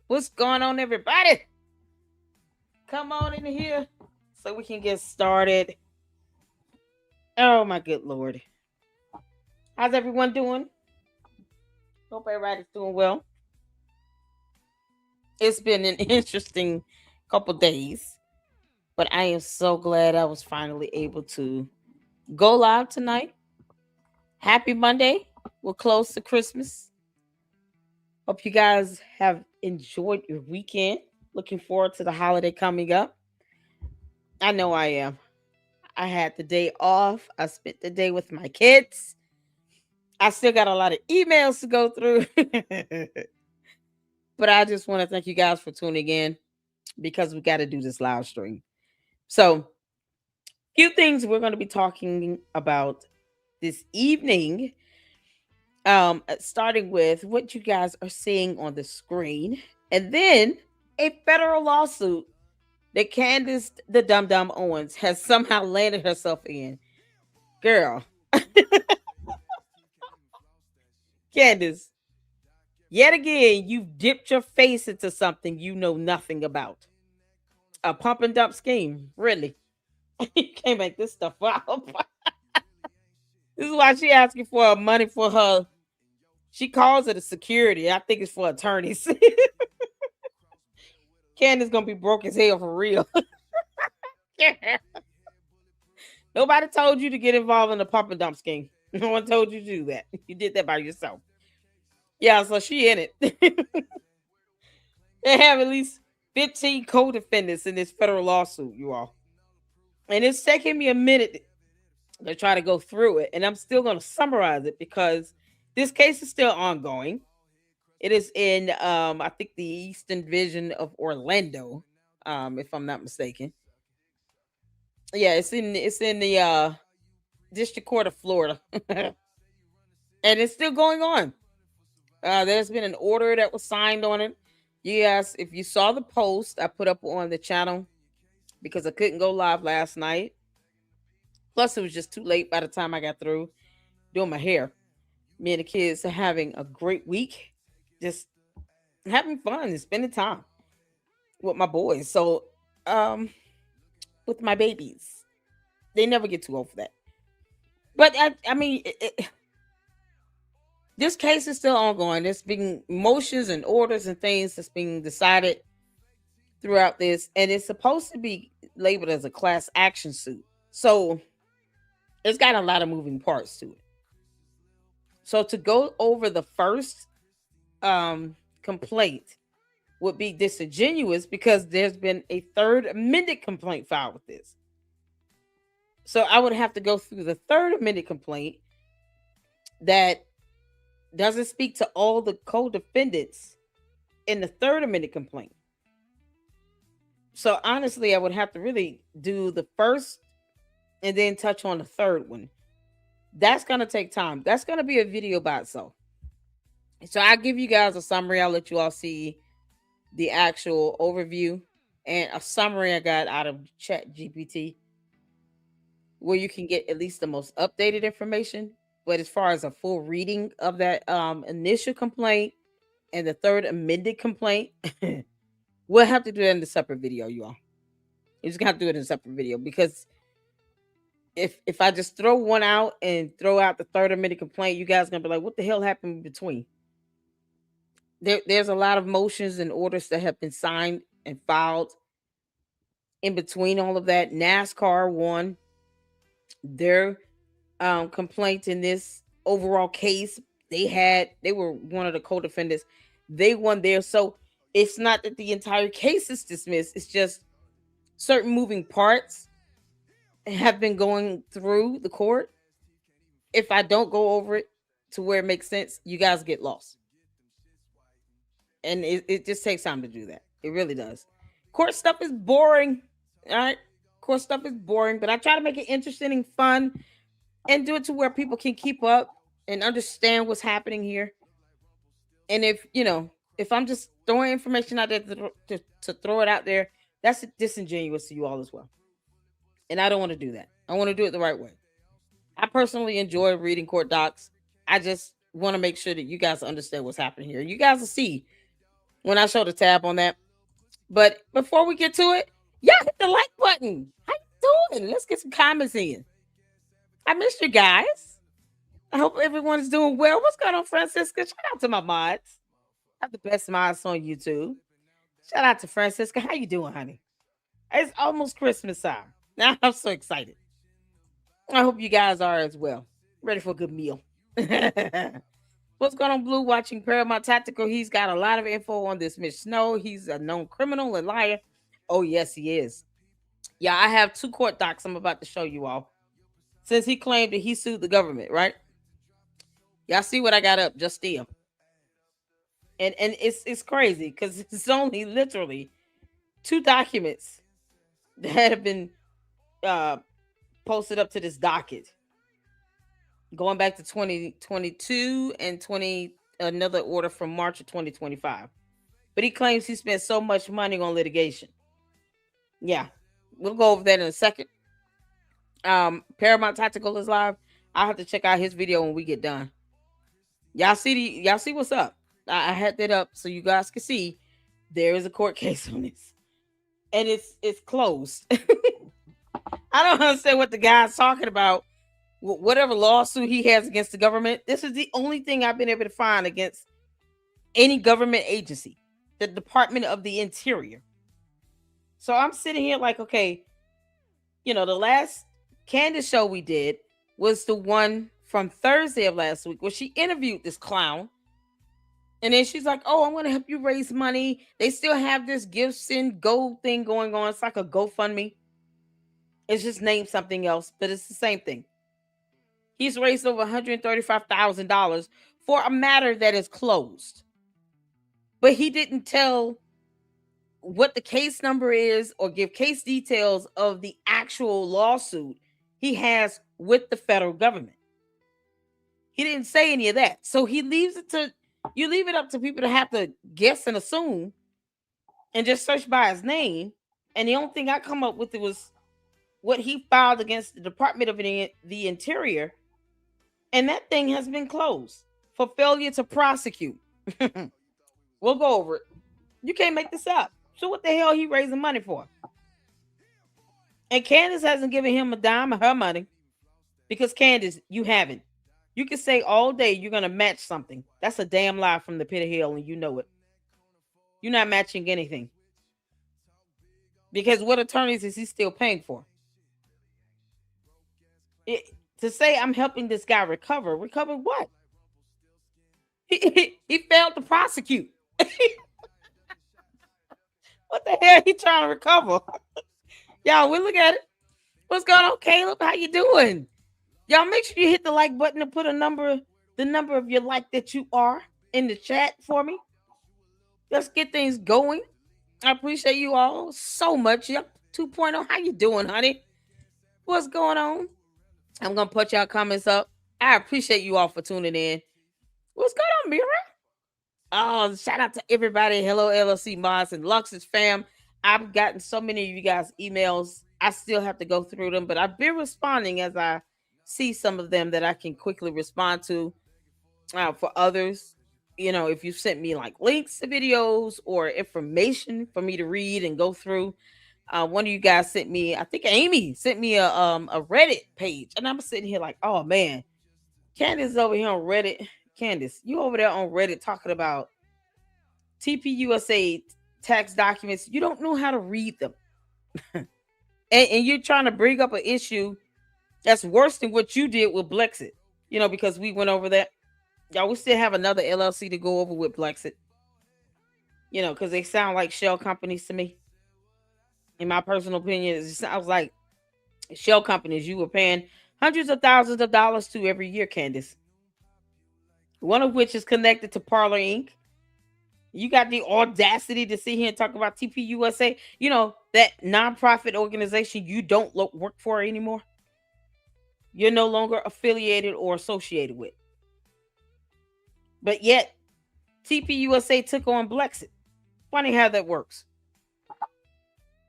What's going on, everybody? Come on in here so we can get started. Oh, my good Lord. How's everyone doing? Hope everybody's doing well. It's been an interesting couple days, but I am so glad I was finally able to go live tonight. Happy Monday. We're close to Christmas. Hope you guys have enjoyed your weekend. Looking forward to the holiday coming up. I know I am. I had the day off. I spent the day with my kids. I still got a lot of emails to go through. But I just want to thank you guys for tuning in because we got to do this live stream. So, few things we're going to be talking about this evening. Starting with what you guys are seeing on the screen, and then a federal lawsuit that Candace the Dum Dum Owens has somehow landed herself in. Girl, Candace, yet again, you've dipped your face into something you know nothing about. A pump and dump scheme, really. You can't make this stuff up. This is why she asking for money for her. She calls it a security. I think it's for attorneys. Candace gonna be broke as hell for real. Nobody told you to get involved in the pump and dump scheme. No one told you to do that. You did that by yourself. Yeah, so she in it. They have at least 15 co-defendants in this federal lawsuit, you all. And it's taking me a minute to try to go through it. And I'm still going to summarize it because this case is still ongoing. It is in, I think, the Eastern Division of Orlando, if I'm not mistaken. Yeah, it's in the District Court of Florida. And it's still going on. There's been an order that was signed on it. Yes, if you saw the post I put up on the channel, because I couldn't go live last night. Plus, it was just too late by the time I got through doing my hair. Me and the kids are having a great week, just having fun and spending time with my boys. So, um, with my babies, they never get too old for that. But I mean, this case is still ongoing. There's been motions and orders and things that's being decided throughout this, and it's supposed to be labeled as a class action suit. So it's got a lot of moving parts to it. So to go over the first complaint would be disingenuous because there's been a third amended complaint filed with this. So I would have to go through the third amended complaint that doesn't speak to all the co-defendants in the third amended complaint. So honestly, I would have to really do the first and then touch on the third one. That's going to take time. That's going to be a video by itself. So I'll give you guys a summary. I'll let you all see the actual overview and a summary I got out of Chat GPT, where you can get at least the most updated information. But as far as a full reading of that initial complaint and the third amended complaint, we'll have to do that in a separate video, you all. You just have to do it in a separate video because if I just throw one out and throw out the third amended complaint, you guys are gonna be like, what the hell happened in between? There's a lot of motions and orders that have been signed and filed in between all of that. NASCAR won their complaint in this overall case. They were one of the co-defendants. They won there. So it's not that the entire case is dismissed. It's just certain moving parts have been going through the court. If I don't go over it to where it makes sense, you guys get lost. And it just takes time to do that. It really does. Court stuff is boring. All right. Court stuff is boring, but I try to make it interesting and fun and do it to where people can keep up and understand what's happening here. And if I'm just throwing information out there to throw it out there, that's disingenuous to you all as well. And I don't want to do that. I want to do it the right way. I personally enjoy reading court docs. I just want to make sure that you guys understand what's happening here. You guys will see when I show the tab on that. But before we get to it, y'all hit the like button. How you doing? Let's get some comments in. I missed you guys. I hope everyone's doing well. What's going on, Francisca? Shout out to my mods. I have the best mods on YouTube. Shout out to Francisca. How you doing, honey? It's almost Christmas time. Now I'm so excited. I hope you guys are as well. Ready for a good meal. What's going on, Blue? Watching Paramount Tactical. He's got a lot of info on this Mitch Snow. He's a known criminal and liar. Oh, yes, he is. Yeah, I have 2 court docs I'm about to show you all. Since he claimed that he sued the government, right? Y'all see what I got up just still. And it's crazy because it's only literally 2 documents that have been uh posted up to this docket. Going back to 2022 and 20 another order from March of 2025. But he claims he spent so much money on litigation. Yeah. We'll go over that in a second. Paramount Tactical is live. I'll have to check out his video when we get done. Y'all see what's up. I had that up so you guys can see there is a court case on this. And it's closed. I don't understand what the guy's talking about. Whatever lawsuit he has against the government, this is the only thing I've been able to find against any government agency, the Department of the Interior. So I'm sitting here like, okay, the last Candace show we did was the one from Thursday of last week where she interviewed this clown. And then she's like, oh, I'm going to help you raise money. They still have this gifts and go thing going on. It's like a GoFundMe. It's just named something else, but it's the same thing. He's raised over $135,000 for a matter that is closed. But he didn't tell what the case number is or give case details of the actual lawsuit he has with the federal government. He didn't say any of that. So he leaves it to, you leave it up to people to have to guess and assume and just search by his name. And the only thing I come up with was what he filed against the Department of the Interior. And that thing has been closed for failure to prosecute. We'll go over it. You can't make this up. So what the hell he raising money for? And Candace hasn't given him a dime of her money. Because Candace, you haven't. You can say all day you're going to match something. That's a damn lie from the pit of hell and you know it. You're not matching anything. Because what attorneys is he still paying for? To say I'm helping this guy recover what? He failed to prosecute. What the hell he trying to recover? Y'all, we look at it. What's going on, Caleb? How you doing? Y'all make sure you hit the like button and put the number of your like that you are in the chat for me. Let's get things going. I appreciate you all so much. Yep, 2.0. How you doing, honey? What's going on? I'm going to put y'all comments up. I appreciate you all for tuning in. What's going on, Mira? Oh, shout out to everybody. Hello, LLC mods and Luxus fam. I've gotten so many of you guys' emails. I still have to go through them, but I've been responding as I see some of them that I can quickly respond to. For others, if you sent me like links to videos or information for me to read and go through. One of you guys sent me, I think Amy sent me a Reddit page, and I'm sitting here like, oh man, Candace over here on Reddit. Candace, you over there on Reddit talking about TPUSA tax documents. You don't know how to read them. and you're trying to bring up an issue that's worse than what you did with Blexit, because we went over that. Y'all, we still have another LLC to go over with Blexit, because they sound like shell companies to me. In my personal opinion, it sounds like shell companies you were paying hundreds of thousands of dollars to every year, Candace. One of which is connected to Parler Inc. You got the audacity to sit here and talk about TPUSA, that nonprofit organization you don't work for anymore. You're no longer affiliated or associated with. But yet, TPUSA took on Blexit. Funny how that works.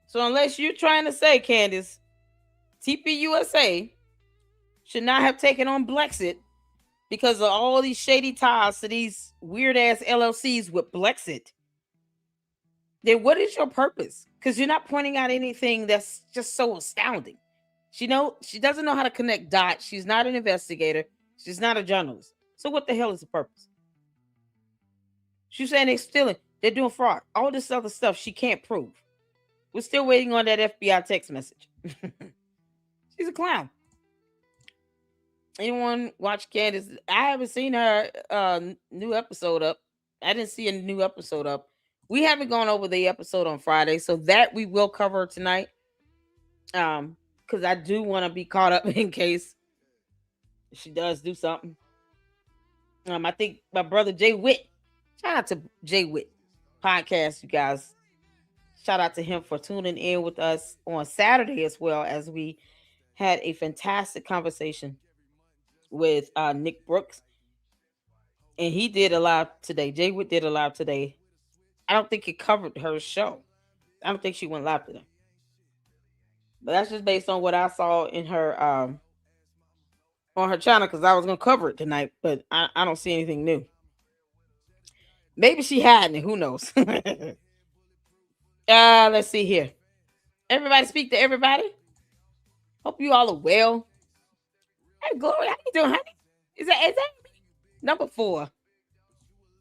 So unless you're trying to say, Candace, TPUSA should not have taken on Blexit because of all these shady ties to these weird-ass LLCs with Blexit, then what is your purpose? Because you're not pointing out anything that's just so astounding. She doesn't know how to connect dots. She's not an investigator. She's not a journalist. So what the hell is the purpose? She's saying they're stealing, they're doing fraud, all this other stuff she can't prove. We're still waiting on that FBI text message. She's a clown. Anyone watch Candace? I haven't seen her new episode up. I didn't see a new episode up. We haven't gone over the episode on Friday, so that we will cover tonight. Because I do want to be caught up in case she does do something. I think my brother Jay Witt. Shout out to Jay Witt podcast, you guys. Shout out to him for tuning in with us on Saturday as well, as we had a fantastic conversation with Nick Brooks. And he did a live today. Jay Witt did a live today. I don't think it covered her show. I don't think she went live today. But that's just based on what I saw in her on her channel, because I was gonna cover it tonight, but I don't see anything new. Maybe she hadn't it. Who knows? Let's see here. Everybody speak to everybody. Hope you all are well. Hey, Glory, how you doing, honey? Is that me? Number 4.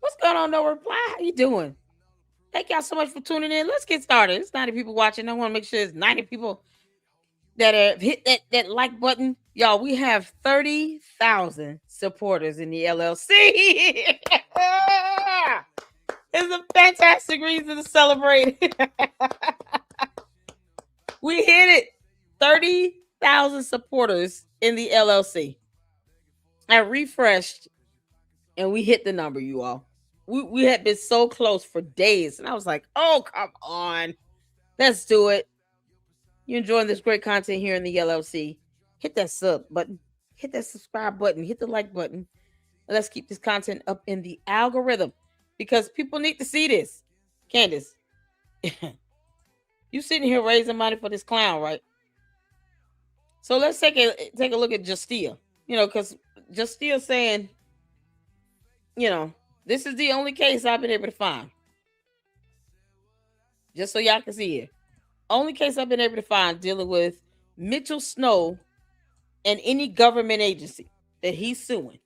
What's going on? No reply. How you doing? Thank y'all so much for tuning in. Let's get started. It's 90 people watching. I want to make sure it's 90 people that have hit that like button. Y'all, we have 30,000 supporters in the LLC. It's a fantastic reason to celebrate. We hit it. 30,000 supporters in the LLC. I refreshed and we hit the number, you all. We had been so close for days. And I was like, oh, come on. Let's do it. You're enjoying this great content here in the LLC. Hit that sub button. Hit that subscribe button. Hit the like button. And let's keep this content up in the algorithm, because people need to see this. Candace, you sitting here raising money for this clown, right? So let's take a look at Justia. Because Justia saying, this is the only case I've been able to find. Just so y'all can see it. Only case I've been able to find dealing with Mitchell Snow and any government agency that he's suing.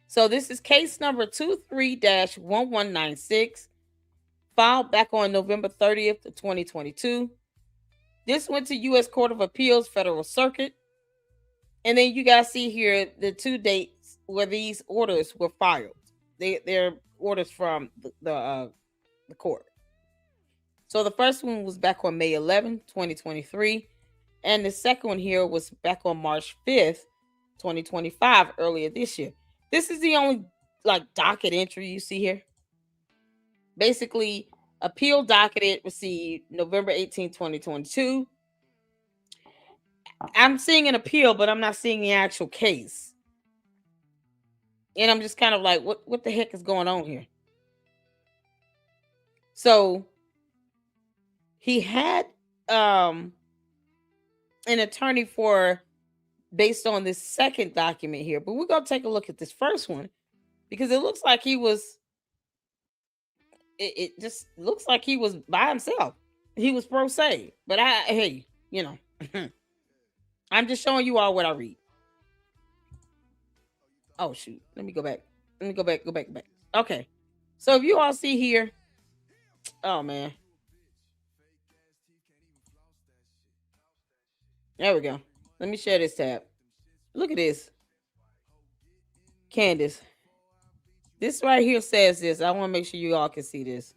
So this is case number 23-1196, filed back on November 30th of 2022. This went to U.S. Court of Appeals, Federal Circuit. And then you guys see here the 2 dates where these orders were filed. They're orders from the court. So the first one was back on May 11, 2023. And the second one here was back on March 5th, 2025, earlier this year. This is the only docket entry you see here. Basically, appeal docketed received November 18, 2022. I'm seeing an appeal, but I'm not seeing the actual case. And I'm just kind of like, what the heck is going on here? So he had an attorney based on this second document here, but we're going to take a look at this first one, because it looks like it just looks like he was by himself. He was pro se, but I'm just showing you all what I read. Oh, shoot. Let me go back. Go back. Okay. So if you all see here, oh, man. There we go. Let me share this tab. Look at this. Candace. This right here says this. I want to make sure you all can see this.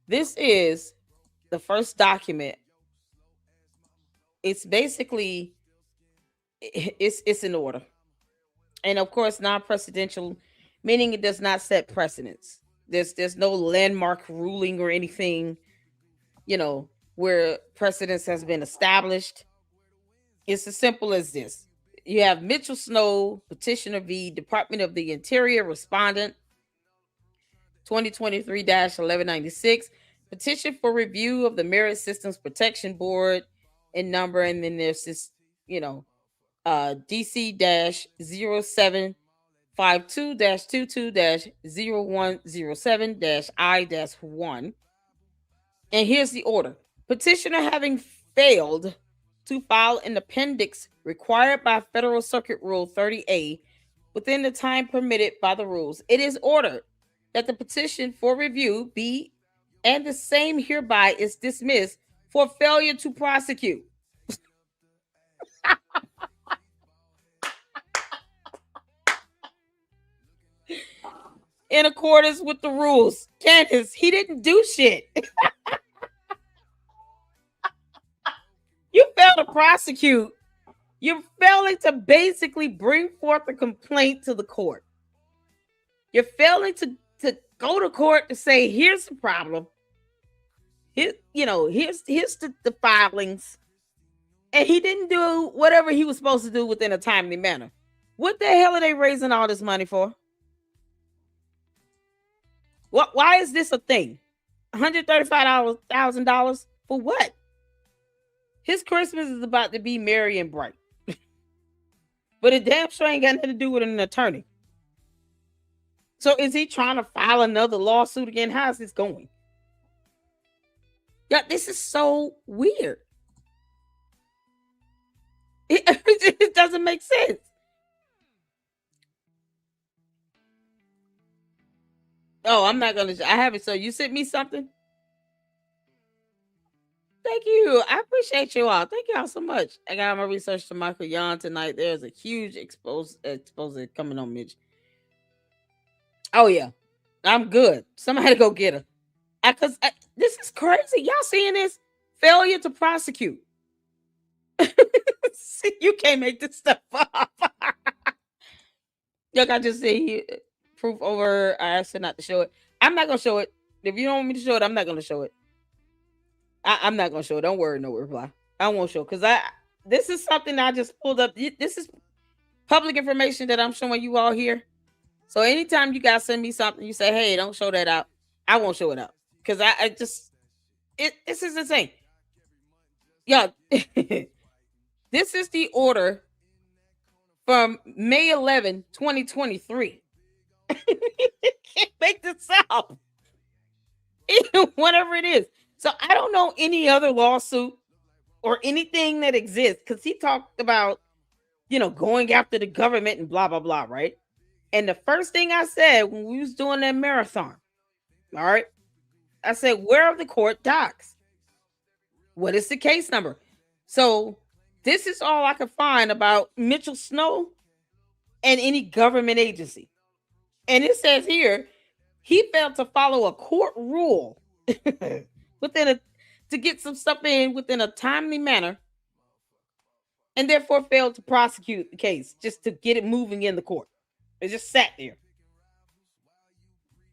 This is the first document. It's basically, it's an order. And of course, non-precedential, meaning it does not set precedents. There's no landmark ruling or anything, where precedence has been established. It's as simple as this. You have Mitchell Snow, petitioner v. Department of the Interior, respondent, 2023-1196, petition for review of the Merit Systems Protection Board and number, and then there's this, DC-07 52-22-0107-I-1. And here's the order. Petitioner having failed to file an appendix required by Federal Circuit Rule 30A within the time permitted by the rules, it is ordered that the petition for review be and the same hereby is dismissed for failure to prosecute. In accordance with the rules. Candace, he didn't do shit. You failed to prosecute. You're failing to basically bring forth a complaint to the court. You're failing to go to court to say, here's the problem. Here's the filings. And he didn't do whatever he was supposed to do within a timely manner. What the hell are they raising all this money for? Why is this a thing? $135,000 for what? His Christmas is about to be merry and bright. But it damn sure ain't got nothing to do with an attorney. So is he trying to file another lawsuit again? How's this going? Yeah, this is so weird. It doesn't make sense. Oh, I'm not gonna. I have it. So you sent me something. Thank you. I appreciate you all. Thank you all so much. I got my research to Michael Yon tonight. There's a huge expose coming on Mitch. Oh yeah, I'm good. Somebody go get her. Because this is crazy. Y'all seeing this? Failure to prosecute. See, you can't make this stuff up. Look, I just see proof over. I asked her not to show it. I'm not gonna show it. If you don't want me to show it, I'm not gonna show it. I'm not gonna show it. Don't worry, no reply. I won't show because this is something I just pulled up. This is public information that I'm showing you all here. So anytime you guys send me something, you say, "Hey, don't show that out." I won't show it out because this is insane. Yeah, this is the order from May 11, 2023. Can't make this up. Whatever it is. So I don't know any other lawsuit or anything that exists because he talked about, going after the government and blah, blah, blah, right? And the first thing I said when we was doing that marathon, all right, I said, where are the court docs? What is the case number? So this is all I could find about Mitchell Snow and any government agency. And it says here, he failed to follow a court rule to get some stuff in within a timely manner, and therefore failed to prosecute the case just to get it moving in the court. It just sat there.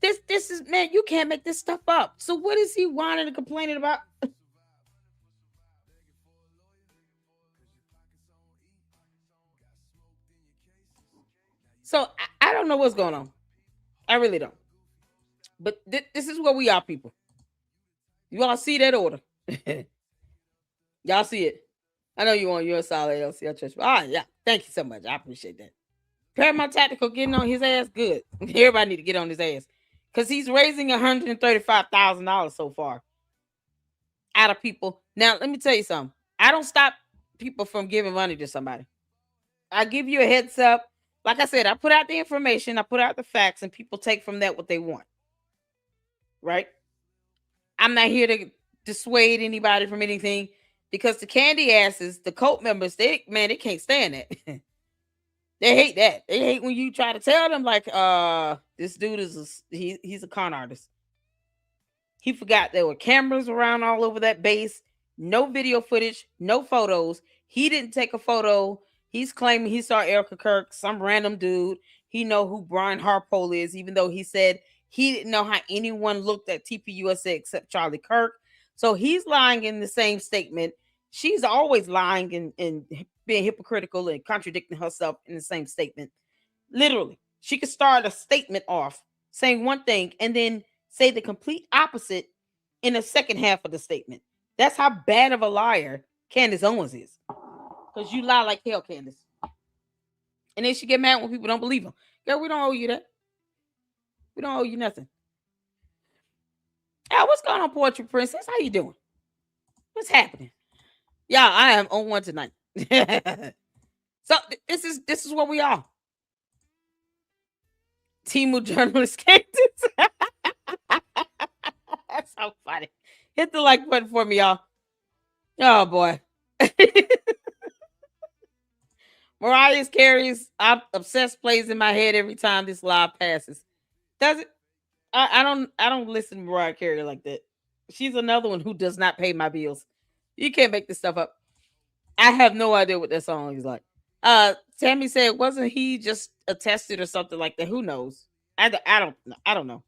This is, man, you can't make this stuff up. So what is he whining and complaining about? So I don't know what's going on. I really don't. But this is where we are, people. You all see that order? Y'all see it? I know you're a solid LCL church. Yeah. Thank you so much. I appreciate that. Paramount Tactical getting on his ass. Good. Everybody need to get on his ass. Because he's raising $135,000 so far out of people. Now, let me tell you something. I don't stop people from giving money to somebody. I give you a heads up. Like I said, I put out the information, I put out the facts, and people take from that what they want. Right? I'm not here to dissuade anybody from anything because the candy asses, the cult members, they can't stand that. They hate that. They hate when you try to tell them like, this dude he's a con artist. He forgot there were cameras around all over that base, no video footage, no photos. He didn't take a photo. He's claiming he saw Erica Kirk, some random dude. He know who Brian Harpole is, even though he said he didn't know how anyone looked at TPUSA except Charlie Kirk. So he's lying in the same statement. She's always lying and being hypocritical and contradicting herself in the same statement. Literally, she could start a statement off saying one thing and then say the complete opposite in the second half of the statement. That's how bad of a liar Candace Owens is. Because you lie like hell, Candace. And then she get mad when people don't believe him. Girl, we don't owe you that. We don't owe you nothing. What's going on, Poetry Princess? How you doing? What's happening? Yeah, I am on one tonight. So this is what we are. Timu journalist Candace. That's so funny. Hit the like button for me, y'all. Oh boy. Mariah Carey's obsessed plays in my head every time this live passes. Does it? I don't listen to Mariah Carey like that. She's another one who does not pay my bills. You can't make this stuff up. I have no idea what that song is like. Tammy said, wasn't he just attested or something like that? Who knows? I don't know.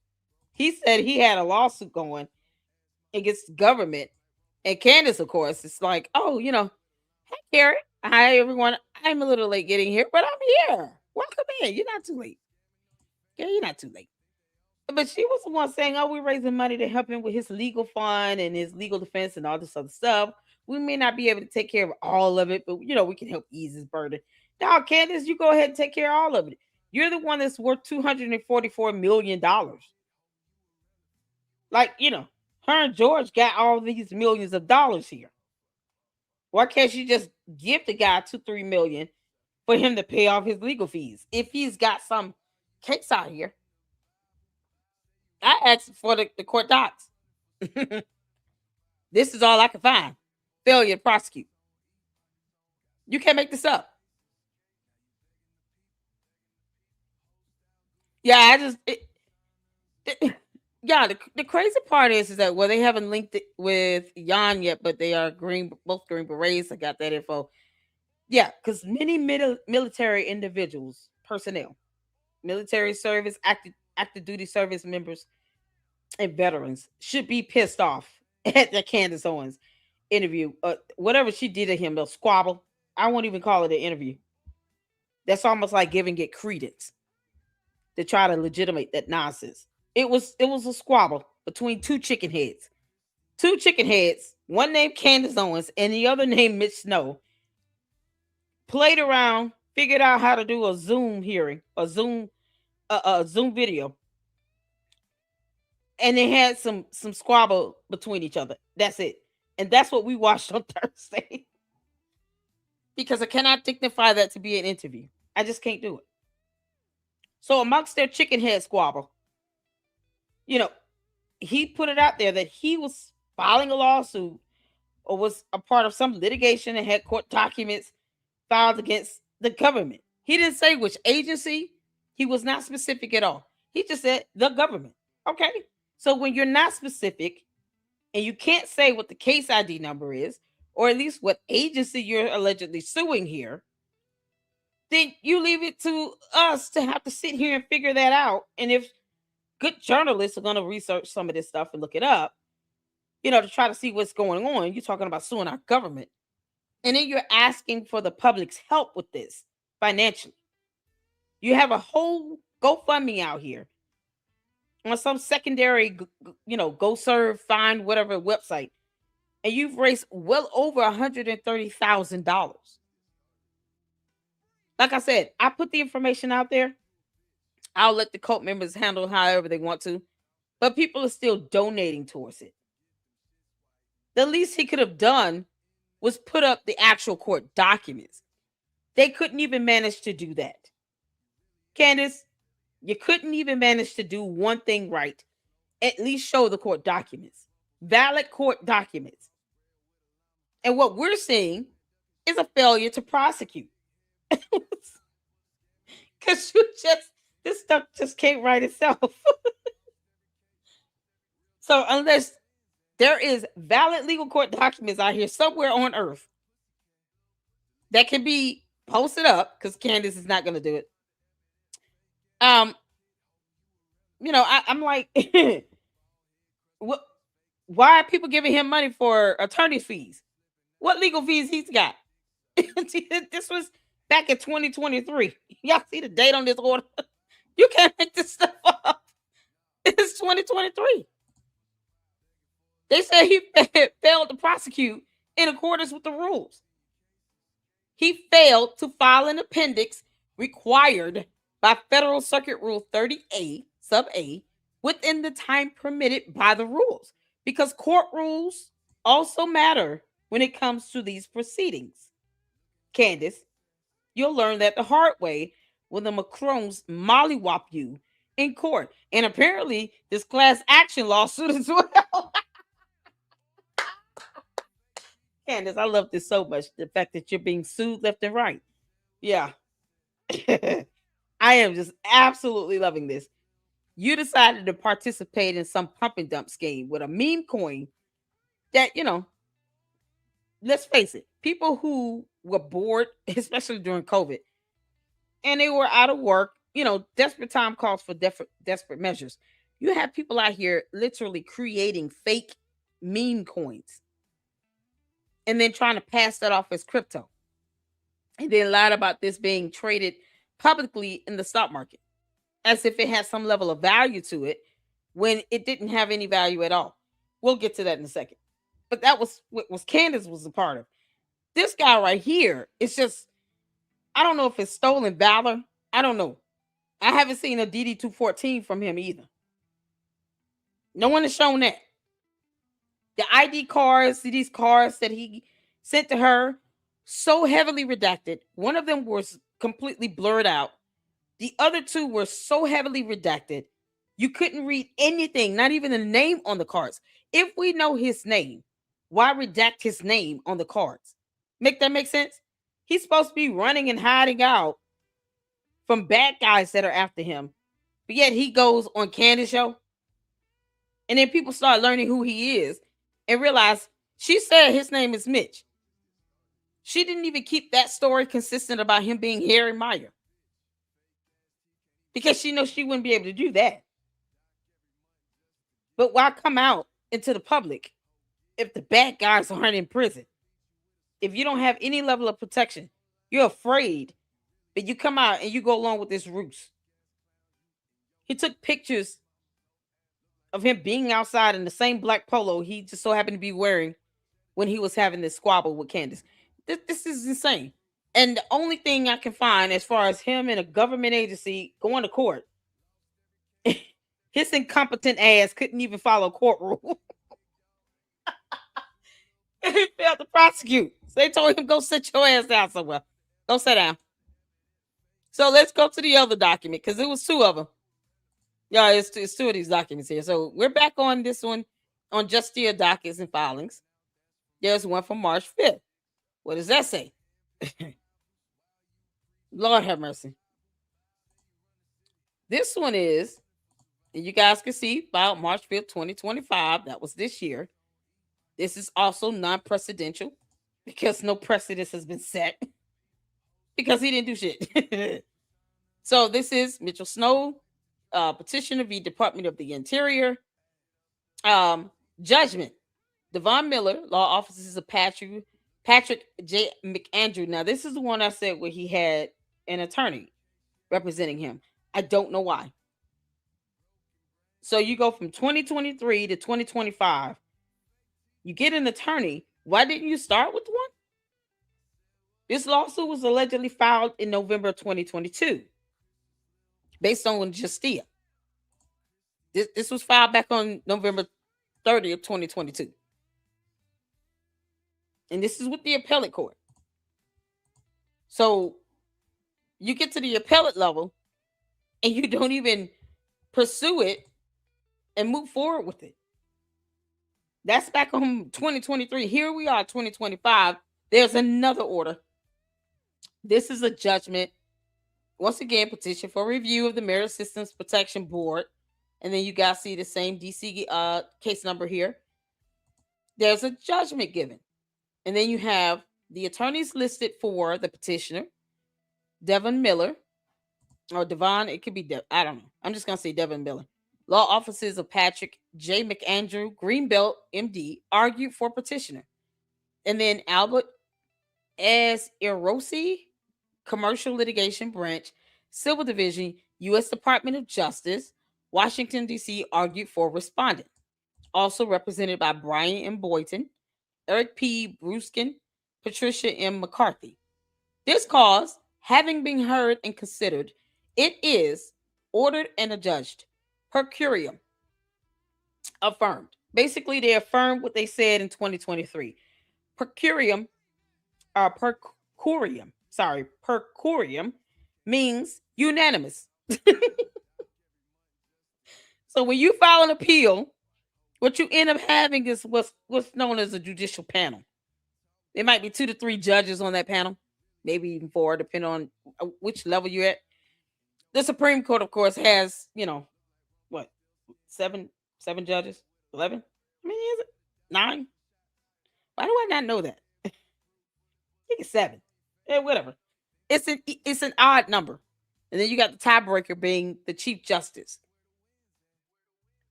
He said he had a lawsuit going against the government. And Candace, of course, it's like, oh, hey, Carrie. Hi, everyone. I'm a little late getting here, but I'm here. Welcome in. You're not too late. Yeah, you're not too late. But she was the one saying, oh, we're raising money to help him with his legal fund and his legal defense and all this other stuff. We may not be able to take care of all of it, but, we can help ease his burden. Now, Candace, you go ahead and take care of all of it. You're the one that's worth $244 million. Like, her and George got all these millions of dollars here. Why can't you just give the guy 2-3 million for him to pay off his legal fees if he's got some case out here? I asked for the court docs. This is all I can find. Failure to prosecute. You can't make this up. Yeah, yeah. The crazy part is that they haven't linked it with Jan yet, but they are both Green Berets. I got that info. Yeah, because many military individuals, personnel, military service, active duty service members, and veterans should be pissed off at the Candace Owens interview. Whatever she did to him, the squabble. I won't even call it an interview. That's almost like giving it credence to try to legitimate that nonsense. It was a squabble between two chicken heads. Two chicken heads, one named Candace Owens and the other named Mitch Snow, played around, figured out how to do a Zoom hearing, a Zoom video, and they had some squabble between each other. That's it, and that's what we watched on Thursday. Because I cannot dignify that to be an interview. I just can't do it. So amongst their chicken head squabble, he put it out there that he was filing a lawsuit or was a part of some litigation and had court documents filed against the government. He didn't say which agency. He was not specific at all. He just said the government. Okay. So when you're not specific and you can't say what the case ID number is, or at least what agency you're allegedly suing here, then you leave it to us to have to sit here and figure that out. And if good journalists are going to research some of this stuff and look it up, to try to see what's going on, you're talking about suing our government. And then you're asking for the public's help with this financially. You have a whole GoFundMe out here on some secondary, go serve, find whatever website. And you've raised well over $130,000. Like I said, I put the information out there. I'll let the cult members handle however they want to. But people are still donating towards it. The least he could have done was put up the actual court documents. They couldn't even manage to do that. Candace, you couldn't even manage to do one thing right. At least show the court documents. Valid court documents. And what we're seeing is a failure to prosecute. Because this stuff just can't write itself. So unless there is valid legal court documents out here somewhere on earth that can be posted up, because Candace is not going to do it. I'm like, what? Why are people giving him money for attorney fees? What legal fees he's got? This was back in 2023. Y'all see the date on this order? You can't make this stuff up. It's 2023. They said he failed to prosecute in accordance with the rules. He failed to file an appendix required by Federal Circuit Rule 30A, sub A, within the time permitted by the rules. Because court rules also matter when it comes to these proceedings. Candace, you'll learn that the hard way when the Macrons mollywop you in court. And apparently, this class action lawsuit as well. Candace, I love this so much. The fact that you're being sued left and right. Yeah. I am just absolutely loving this. You decided to participate in some pump and dump scheme with a meme coin that, let's face it, people who were bored, especially during COVID, and they were out of work, desperate time calls for desperate measures. You have people out here literally creating fake meme coins and then trying to pass that off as crypto. And then lied about this being traded publicly in the stock market as if it had some level of value to it when it didn't have any value at all. We'll get to that in a second. But that was what was Candace was a part of. This guy right here, it's just, I don't know if it's stolen valor. I don't know. I haven't seen a DD-214 from him either. No one has shown that. The ID cards, these cards that he sent to her, so heavily redacted. One of them was completely blurred out. The other two were so heavily redacted, you couldn't read anything, not even the name on the cards. If we know his name, why redact his name on the cards? Make that make sense? He's supposed to be running and hiding out from bad guys that are after him, but yet he goes on Candace show, and then people start learning who he is and realize she said his name is Mitch. She didn't even keep that story consistent about him being Harry Meyer because she knows she wouldn't be able to do that. But why come out into the public if the bad guys aren't in prison? If you don't have any level of protection, you're afraid, but you come out and you go along with this ruse. He took pictures of him being outside in the same black polo he just so happened to be wearing when he was having this squabble with Candace. This is insane. And the only thing I can find as far as him in a government agency going to court, his incompetent ass couldn't even follow court rule. He failed to prosecute. So they told him, go sit your ass down somewhere. Go sit down. So let's go to the other document because it was two of them. Yeah, it's two of these documents here. So we're back on this one on Justia dockets and filings. There's one from March 5th. What does that say? Lord have mercy. This one is, and you guys can see, filed March 5th, 2025. That was this year. This is also non-precedential because no precedence has been set because he didn't do shit. So this is Mitchell Snow, petitioner v. Department of the Interior. Judgment. Devon Miller, law offices of Patrick J. McAndrew. Now, this is the one I said where he had an attorney representing him. I don't know why. So you go from 2023 to 2025. You get an attorney. Why didn't you start with one? This lawsuit was allegedly filed in November 2022 based on Justia. This was filed back on November 30th, 2022. And this is with the appellate court. So you get to the appellate level and you don't even pursue it and move forward with it. That's back on 2023. Here we are, 2025. There's another order. This is a judgment. Once again, petition for review of the Merit Systems Protection Board. And then you guys see the same DC case number here. There's a judgment given. And then you have the attorneys listed for the petitioner, Devon Miller, or Devon, it could be, I don't know. I'm just going to say Devon Miller. Law offices of Patrick J. McAndrew, Greenbelt, MD, argued for petitioner. And then Albert S. Erosi, Commercial Litigation Branch, Civil Division, U.S. Department of Justice, Washington, D.C., argued for respondent. Also represented by Brian M. Boynton, Eric P. Bruskin, Patricia M. McCarthy. This cause, having been heard and considered, It is ordered and adjudged. Per curiam, affirmed. Basically, they affirmed what they said in 2023. Per curiam, per curiam, sorry, per curiam means unanimous. So when you file an appeal, what you end up having is what's known as a judicial panel. There might be 2 to 3 judges on that panel, maybe even 4, depending on which level you're at. The Supreme Court, of course, has what, seven judges, 11. I mean, is it 9? Why do I not know that? I think it's 7. Yeah, whatever. It's an odd number, and then you got the tiebreaker being the Chief Justice.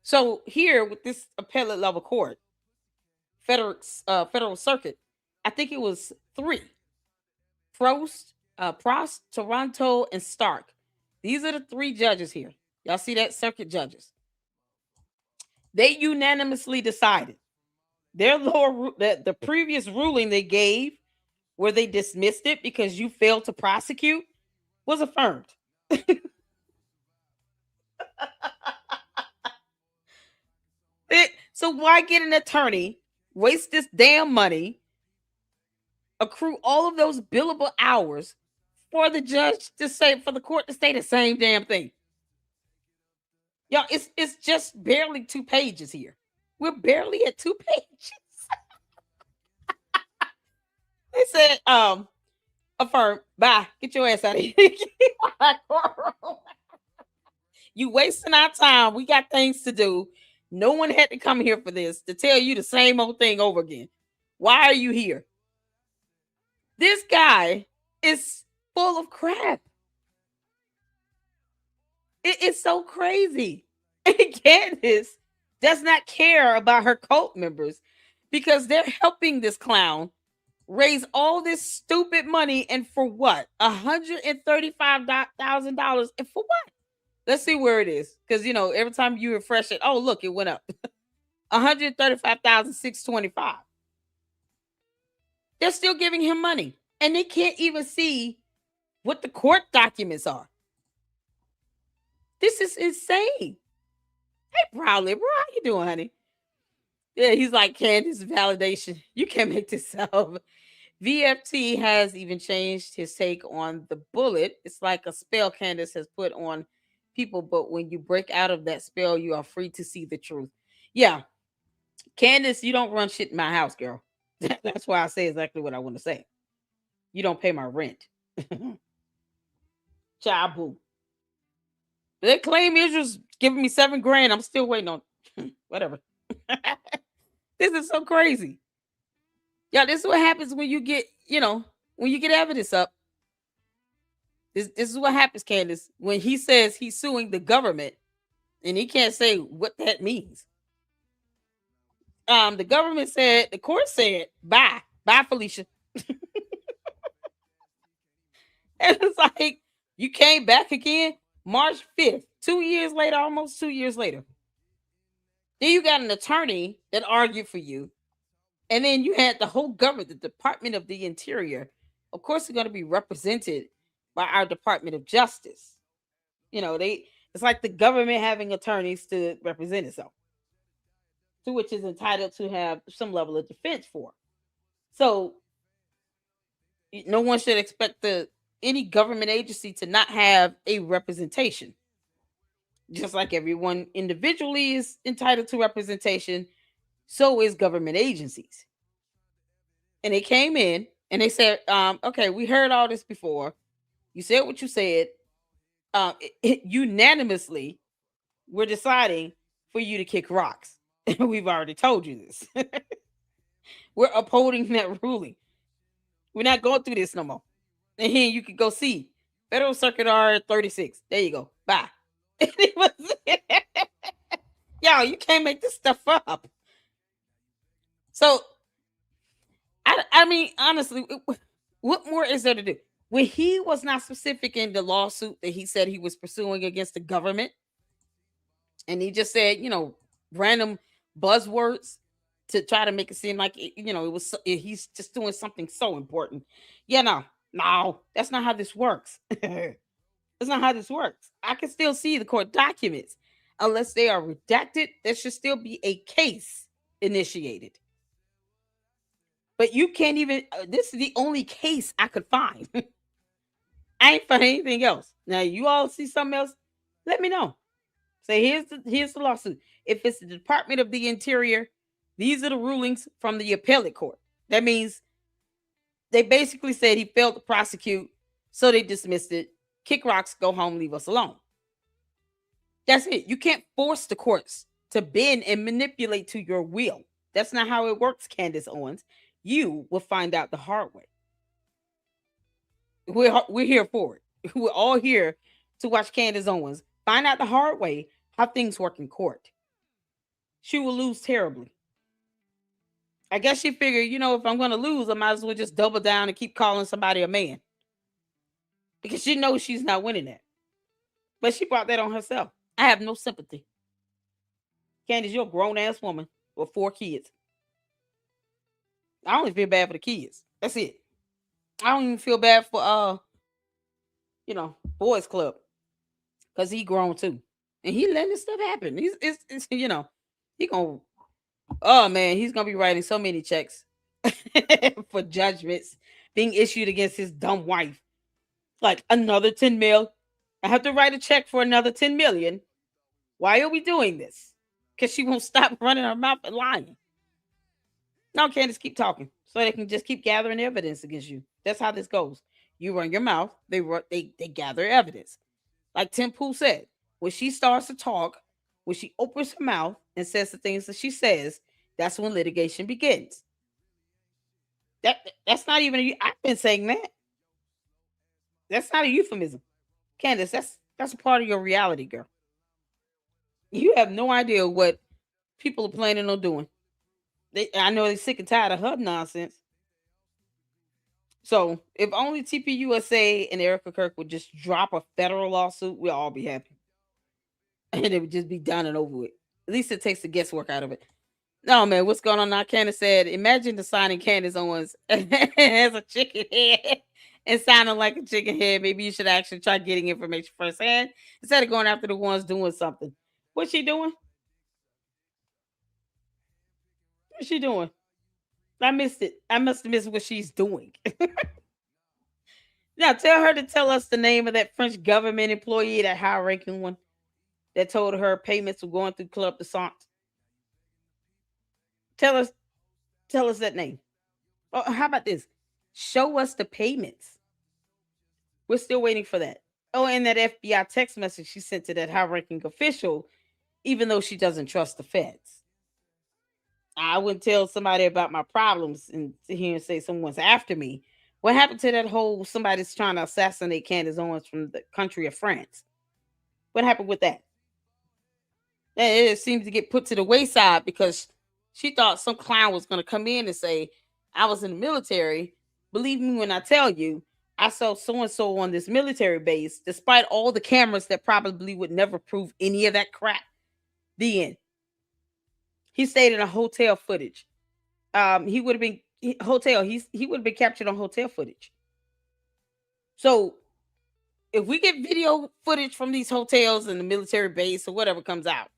So here with this appellate level court, federal circuit, I think it was 3: Prost, Toronto, and Stark. These are the 3 judges here. Y'all see that? Circuit judges. They unanimously decided their the previous ruling they gave, where they dismissed it because you failed to prosecute, was affirmed. So why get an attorney, waste this damn money, accrue all of those billable hours for the judge to say, for the court to say the same damn thing? Y'all, it's just barely 2 pages here. We're barely at 2 pages. They said, affirm, bye, get your ass out of here. You wasting our time. We got things to do. No one had to come here for this, to tell you the same old thing over again. Why are you here? This guy is full of crap. It is so crazy. And Candace does not care about her cult members because they're helping this clown raise all this stupid money, and for what? $135,000, and for what? Let's see where it is, because every time you refresh it, oh look, it went up. 135,625. They're still giving him money, and they can't even see what the court documents are. This is insane. Hey, Proudly, bro, how you doing, honey? Yeah, he's like, Candace, validation. You can't make this up. VFT has even changed his take on the bullet. It's like a spell Candace has put on people, but when you break out of that spell, you are free to see the truth. Yeah, Candace, you don't run shit in my house, girl. That's why I say exactly what I want to say. You don't pay my rent. Child boo. They claim Israel's giving me $7,000. I'm still waiting on whatever. This is so crazy. Yeah, this is what happens when you get, when you get evidence up. This is what happens, Candace, when he says he's suing the government and he can't say what that means. The government said, the court said, bye, Felicia. And it's like, you came back again March 5th, 2 years later, almost 2 years later. Then you got an attorney that argued for you. And then you had the whole government, the Department of the Interior. Of course, they're going to be represented by our Department of Justice. It's like the government having attorneys to represent itself, to which is entitled to have some level of defense for. So no one should expect any government agency to not have a representation. Just like everyone individually is entitled to representation, so is government agencies. And they came in and they said, okay, we heard all this before. You said what you said. Unanimously, we're deciding for you to kick rocks. We've already told you this. We're upholding that ruling. We're not going through this no more. And here you can go see Federal Circuit R 36. There you go. Bye. Y'all, you can't make this stuff up. So, I mean, honestly, what more is there to do? When he was not specific in the lawsuit that he said he was pursuing against the government, and he just said, random buzzwords to try to make it seem like, he's just doing something so important. Yeah, no, that's not how this works. That's not how this works. I can still see the court documents. Unless they are redacted, there should still be a case initiated. But you can't even, this is the only case I could find. I ain't find anything else. Now, you all see something else? Let me know. Say, here's the lawsuit. If it's the Department of the Interior, these are the rulings from the appellate court. That means they basically said he failed to prosecute, so they dismissed it. Kick rocks, go home, leave us alone. That's it. You can't force the courts to bend and manipulate to your will. That's not how it works, Candace Owens. You will find out the hard way. We're here for it. We're all here to watch Candace Owens find out the hard way how things work in court. She will lose terribly. I guess she figured, if I'm going to lose, I might as well just double down and keep calling somebody a man. Because she knows she's not winning that. But she brought that on herself. I have no sympathy. Candace, you're a grown-ass woman with 4 kids. I only feel bad for the kids. That's it. I don't even feel bad for, boys club. Because he grown too. And he letting this stuff happen. It's he gonna, oh man, he's gonna be writing so many checks for judgments being issued against his dumb wife. Like another 10 mil. I have to write a check for another 10 million. Why are we doing this? Because she won't stop running her mouth and lying. No, Candace, keep talking. So they can just keep gathering evidence against you. That's how this goes. You run your mouth, they gather evidence. Like Tim Pool said, when she starts to talk, when she opens her mouth and says the things that she says, that's when litigation begins. That's not even I've been saying that. That's not a euphemism. Candace, that's a part of your reality, girl. You have no idea what people are planning on doing. I know they're sick and tired of her nonsense. So if only TPUSA and Erica Kirk would just drop a federal lawsuit, we'll all be happy. And it would just be done and over with. At least it takes the guesswork out of it. No, man, what's going on now? Candace said, imagine designing Candace Owens as a chicken head and sounding like a chicken head. Maybe you should actually try getting information firsthand instead of going after the ones doing something. What's she doing? What's she doing? I missed it. I must have missed what she's doing. Now tell her to tell us the name of that French government employee, that high ranking one that told her payments were going through Club de Sant. Tell us, tell us that name. Oh, how about this? Show us the payments. We're still waiting for that. Oh, and that FBI text message she sent to that high ranking official, even though she doesn't trust the feds. I wouldn't tell somebody about my problems and sit here and say someone's after me. What happened to that whole somebody's trying to assassinate Candace Owens from the country of France? What happened with that? It seems to get put to the wayside because she thought some clown was going to come in and say, I was in the military. Believe me when I tell you, I saw so-and-so on this military base, despite all the cameras that probably would never prove any of that crap. The end. He stayed in a hotel footage. He would have been hotel. He would have been captured on hotel footage. So if we get video footage from these hotels and the military base or whatever comes out,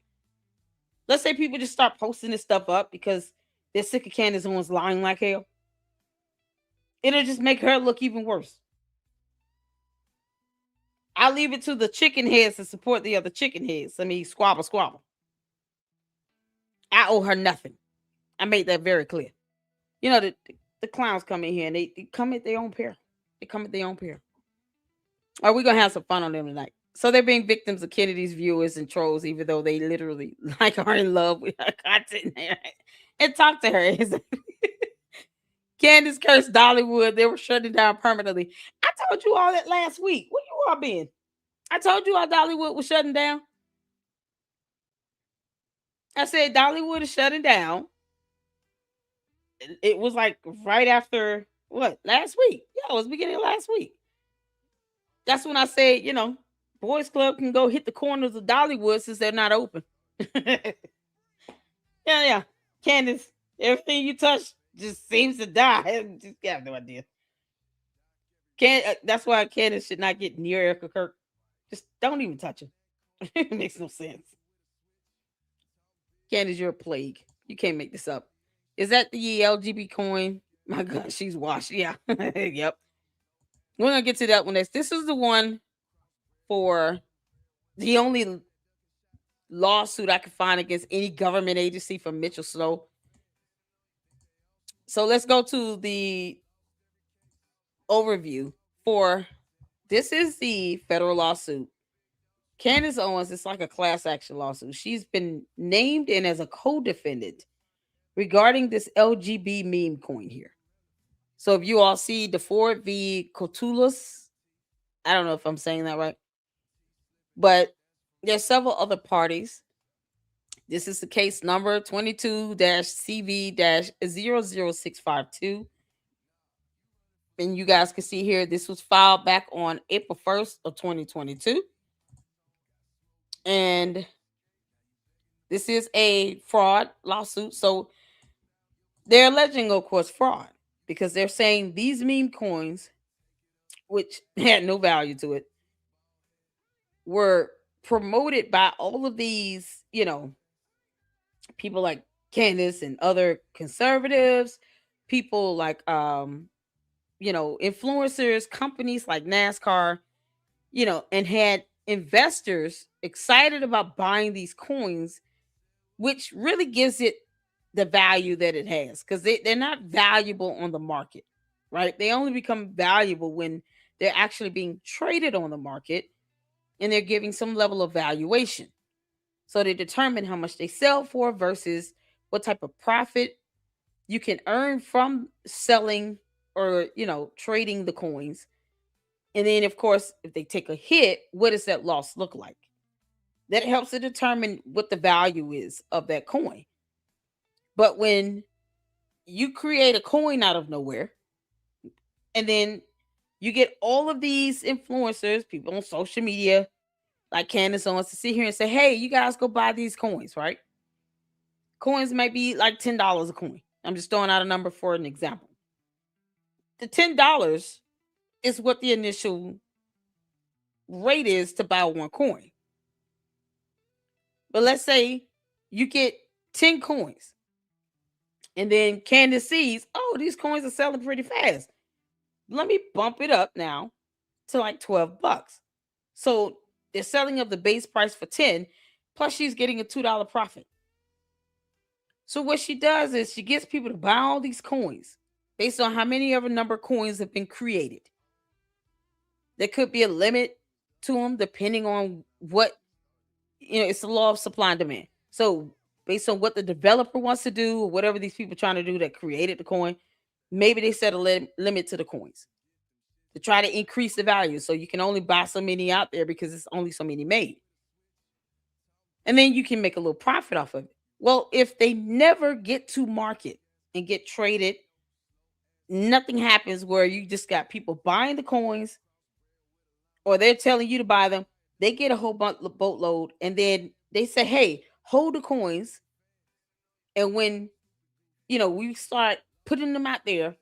let's say people just start posting this stuff up because they're sick of Candace Owens lying like hell. It'll just make her look even worse. I'll leave it to the chicken heads to support the other chicken heads. I mean, squabble, squabble. I owe her nothing. I made that very clear. The clowns come in here and they come at their own peril. They come at their own peril. Are we gonna have some fun on them tonight? So they're being victims of Kennedy's viewers and trolls, even though they literally are in love with her content and talk to her. Candace cursed Dollywood. They were shutting down permanently. I told you all that last week. Where you all been? I told you all Dollywood was shutting down. I said Dollywood is shutting down. It was like right after what? Last week. Yeah, it was beginning of last week. That's when I said, Boys Club can go hit the corners of Dollywood since they're not open. Yeah. Candace, everything you touch just seems to die. I just have no idea. That's why Candace should not get near Erica Kirk. Just don't even touch them. It makes no sense. Candace, you're a plague. You can't make this up. Is that the LGB coin? My God, she's washed. Yeah. Yep. We're gonna get to that one next. This is the one for the only lawsuit I could find against any government agency from Mitchell Snow. So let's go to the overview for this is the federal lawsuit. Candace Owens, it's like a class action lawsuit. She's been named in as a co-defendant regarding this LGB meme coin here. So if you all see the Ford v. Cotulus, I don't know if I'm saying that right, but there's several other parties. This is the case number 22-CV-00652. And you guys can see here, this was filed back on April 1st of 2022. And this is a fraud lawsuit. So they're alleging, of course, fraud because they're saying these meme coins, which had no value to it, were promoted by all of these, people like Candace and other conservatives, people like influencers, companies like NASCAR, and had investors excited about buying these coins, which really gives it the value that it has because they're not valuable on the market, right? They only become valuable when they're actually being traded on the market and they're giving some level of valuation. So they determine how much they sell for versus what type of profit you can earn from selling or, trading the coins. And then, of course, if they take a hit, what does that loss look like? That helps to determine what the value is of that coin. But when you create a coin out of nowhere, and then you get all of these influencers, people on social media, like Candace wants to sit here and say, hey, you guys go buy these coins, right? Coins might be like $10 a coin. I'm just throwing out a number for an example. The $10 is what the initial rate is to buy one coin. But let's say you get 10 coins. And then Candace sees, oh, these coins are selling pretty fast. Let me bump it up now to like $12. So they're selling up the base price for 10, plus she's getting a $2 profit. So what she does is she gets people to buy all these coins based on how many ever number of coins have been created. There could be a limit to them depending on what, it's the law of supply and demand. So based on what the developer wants to do or whatever these people are trying to do that created the coin, maybe they set a limit to the coins to try to increase the value. So you can only buy so many out there because it's only so many made. And then you can make a little profit off of it. Well, if they never get to market and get traded, nothing happens where you just got people buying the coins or they're telling you to buy them. They get a whole boatload and then they say, hey, hold the coins. And when, we start putting them out there,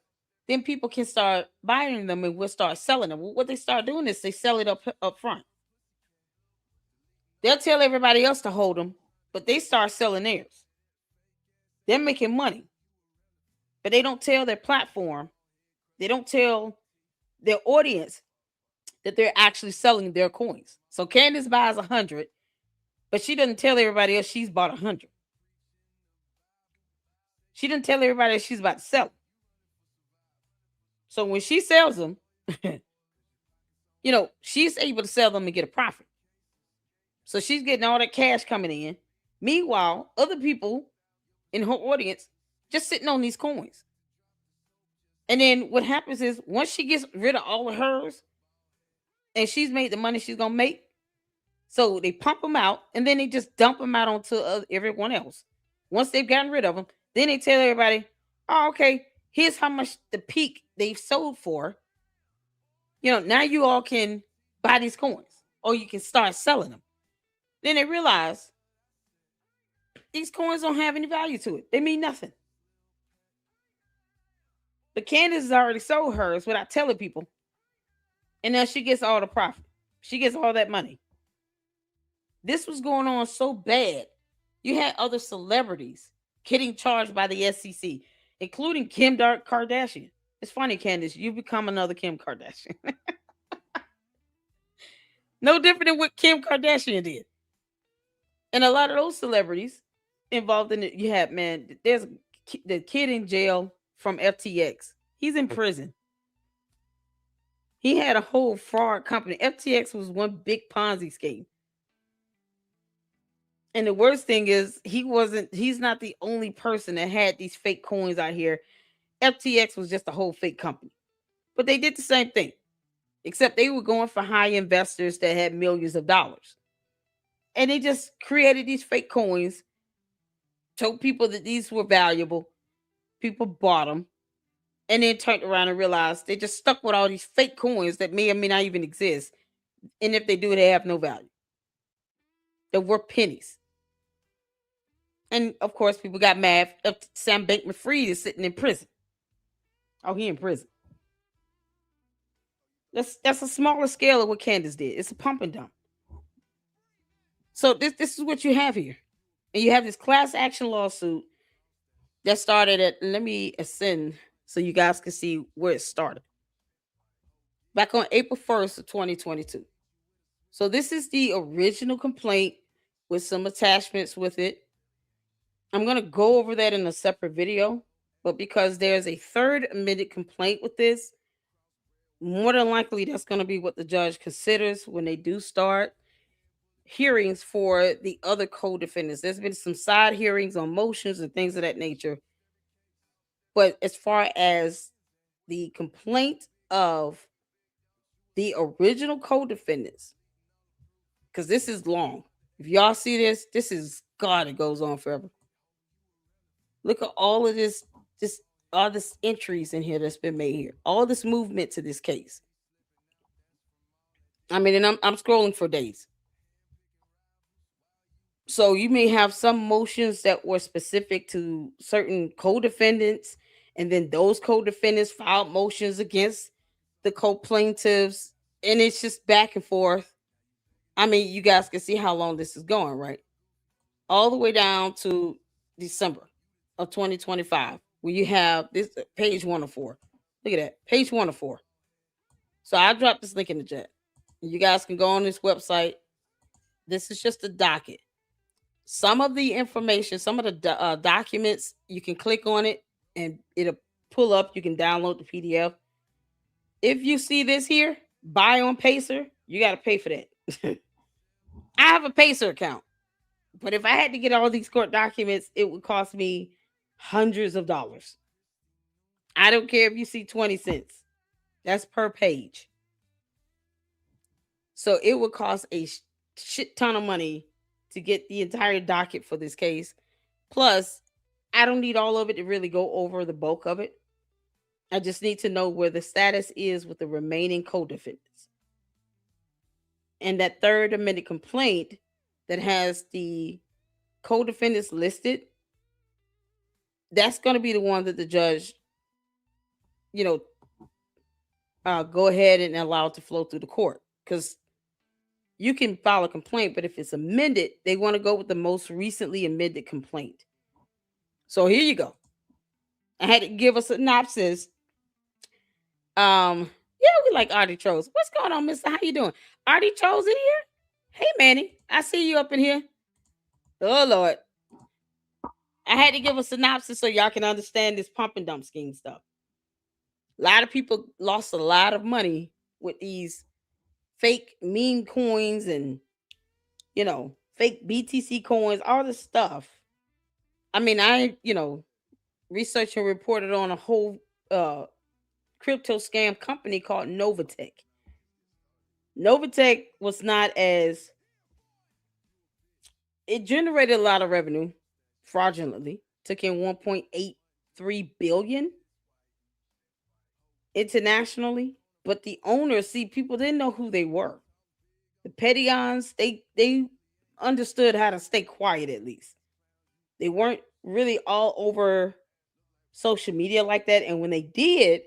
then people can start buying them and we'll start selling them. What they start doing is they sell it up front. They'll tell everybody else to hold them, but they start selling theirs. They're making money, but they don't tell their platform, they don't tell their audience that they're actually selling their coins. So Candace buys 100, but she doesn't tell everybody else she's bought 100. She didn't tell everybody that she's about to sell. So when she sells them, she's able to sell them and get a profit. So she's getting all that cash coming in. Meanwhile, other people in her audience just sitting on these coins. And then what happens is once she gets rid of all of hers and she's made the money she's going to make, so they pump them out and then they just dump them out onto everyone else. Once they've gotten rid of them, then they tell everybody, oh, okay, here's how much the peak they've sold for. Now you all can buy these coins or you can start selling them. Then they realize these coins don't have any value to it. They mean nothing. But Candace has already sold hers without telling people. And now she gets all the profit. She gets all that money. This was going on so bad. You had other celebrities getting charged by the SEC, including Kim Dark Kardashian. It's funny, Candace, you become another Kim Kardashian. No different than what Kim Kardashian did. And a lot of those celebrities involved in it, you have, man, there's the kid in jail from FTX. He's in prison. He had a whole fraud company. FTX was one big Ponzi scheme. And the worst thing is he's not the only person that had these fake coins out here. FTX was just a whole fake company. But they did the same thing, except they were going for high investors that had millions of dollars. And they just created these fake coins, told people that these were valuable. People bought them, and then turned around and realized they just stuck with all these fake coins that may or may not even exist. And if they do, they have no value. They're worth pennies. And of course, people got mad. Sam Bankman-Fried is sitting in prison. Oh, he in prison. That's a smaller scale of what Candace did. It's a pump and dump. So this is what you have here, and you have this class action lawsuit that started at. Let me ascend so you guys can see where it started. Back on April 1st of 2022. So this is the original complaint with some attachments with it. I'm going to go over that in a separate video, but because there's a third amended complaint with this, more than likely that's going to be what the judge considers when they do start hearings for the other co-defendants. There's been some side hearings on motions and things of that nature. But as far as the complaint of the original co-defendants, because this is long. If y'all see this is God, it goes on forever. Look at all of this all this entries in here that's been made here. All this movement to this case. I mean, and I'm scrolling for days. So you may have some motions that were specific to certain co-defendants, and then those co-defendants filed motions against the co-plaintiffs, and it's just back and forth. I mean, you guys can see how long this is going, right? All the way down to December of 2025, where you have this page 104. Look at that, page 104. So I dropped this link in the chat. You guys can go on this website. This is just a docket. Some of the information, some of the documents, you can click on it and it'll pull up. You can download the PDF. If you see this here, buy on Pacer, you got to pay for that. I have a Pacer account, but if I had to get all these court documents, it would cost me hundreds of dollars. I don't care if you see 20 cents. That's per page. So it would cost a shit ton of money to get the entire docket for this case. Plus, I don't need all of it to really go over the bulk of it. I just need to know where the status is with the remaining co-defendants. And that third amended complaint that has the co-defendants listed, that's going to be the one that the judge, go ahead and allow it to flow through the court. Because you can file a complaint, but if it's amended, they want to go with the most recently amended complaint. So here you go. I had to give a synopsis. Yeah, we like artichokes. What's going on, mister? How you doing? Artichokes in here? Hey, Manny, I see you up in here. Oh, Lord. I had to give a synopsis so y'all can understand this pump and dump scheme stuff. A lot of people lost a lot of money with these fake meme coins and, fake BTC coins, all this stuff. I mean, I, researched and reported on a whole crypto scam company called Novatech. Novatech was not as, it generated a lot of revenue fraudulently, took in 1.83 billion internationally, but the owners, see, people didn't know who they were. The Petions, they understood how to stay quiet. At least they weren't really all over social media like that, and when they did,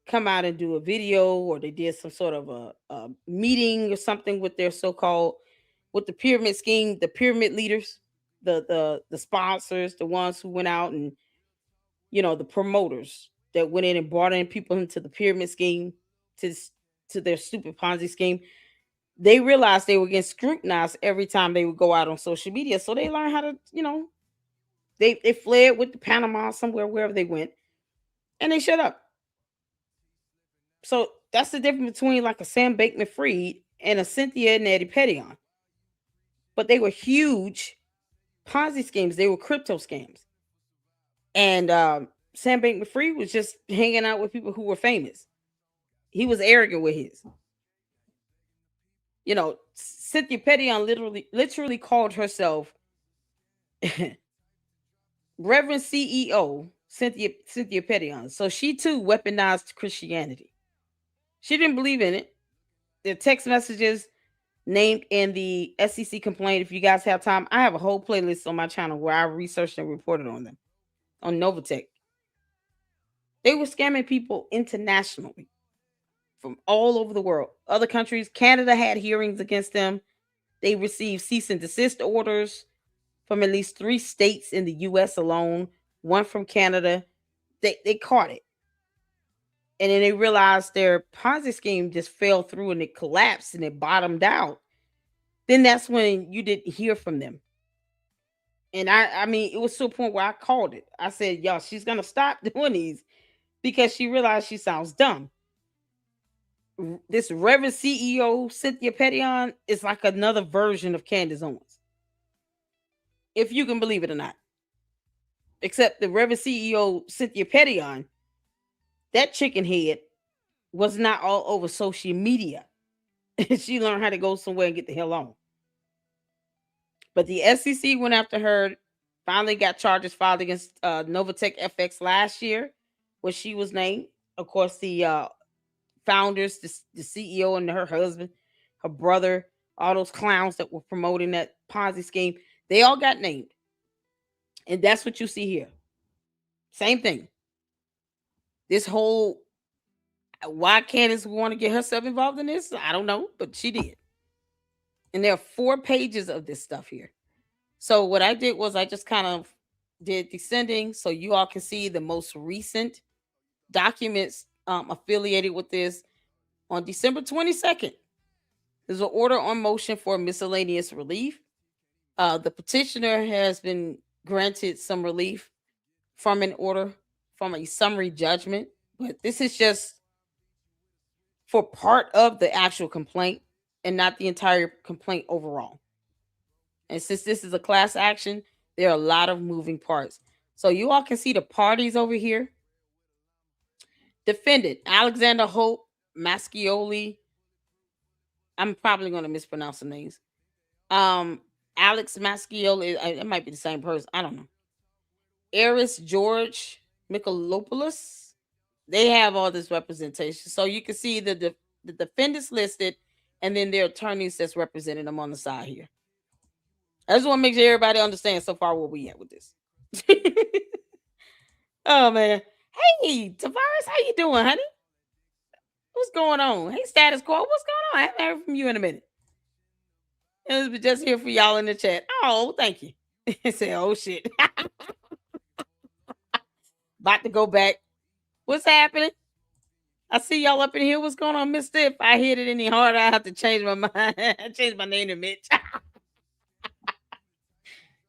come out and do a video, or they did some sort of a meeting or something with their so-called, with the pyramid scheme, the pyramid leaders, the sponsors, the ones who went out and, the promoters that went in and brought in people into the pyramid scheme, to to their stupid Ponzi scheme. They realized they were getting scrutinized every time they would go out on social media, so they learned how to, they fled with the Panama somewhere, wherever they went, and they shut up. So that's the difference between like a Sam Bankman-Fried and a Cynthia and Eddie Pettion. But they were huge Ponzi schemes. They were crypto scams. And Sam Bankman-Fried was just hanging out with people who were famous. He was arrogant with his. Cynthia Pettion literally called herself Reverend CEO Cynthia Pettion. So she too weaponized Christianity. She didn't believe in it. The text messages named in the SEC complaint. If you guys have time, I have a whole playlist on my channel where I researched and reported on them on Novatech. They were scamming people internationally from all over the world. Other countries, Canada had hearings against them. They received cease and desist orders from at least 3 states in the US alone, one from Canada. They caught it. And then they realized their Ponzi scheme just fell through and it collapsed and it bottomed out. Then that's when you didn't hear from them. And I mean, it was to a point where I called it. I said, y'all, she's going to stop doing these because she realized she sounds dumb. This Reverend CEO, Cynthia Pettion, is like another version of Candace Owens, if you can believe it or not. Except the Reverend CEO, Cynthia Pettion, that chicken head was not all over social media. She learned how to go somewhere and get the hell on. But the SEC went after her, finally got charges filed against Novatech FX last year, where she was named. Of course, the founders, the CEO and her husband, her brother, all those clowns that were promoting that Ponzi scheme, they all got named. And that's what you see here. Same thing. This whole, why Candace want to get herself involved in this, I don't know, but she did. And there are 4 pages of this stuff here. So what I did was I just kind of did descending so you all can see the most recent documents affiliated with this. On December 22nd, there's an order on motion for miscellaneous relief. The petitioner has been granted some relief from an order from a summary judgment, but this is just for part of the actual complaint and not the entire complaint overall. And since this is a class action, there are a lot of moving parts. So you all can see the parties over here. Defendant Alexander Hope Mascioli. I'm probably going to mispronounce the names. Alex Mascioli. It might be the same person. I don't know. Eris George Michalopoulos. They have all this representation. So you can see the defendants listed and then their attorneys that's representing them on the side here. I just want to make sure everybody understands so far where we at with this. Oh man. Hey, Tavares, how you doing, honey? What's going on? Hey, status quo, what's going on? I haven't heard from you in a minute. I was just here for y'all in the chat. Oh, thank you. Say, oh shit. About to go back. What's happening? I see y'all up in here. What's going on, Mister? If I hit it any harder, I have to change my mind. Change my name to Mitch.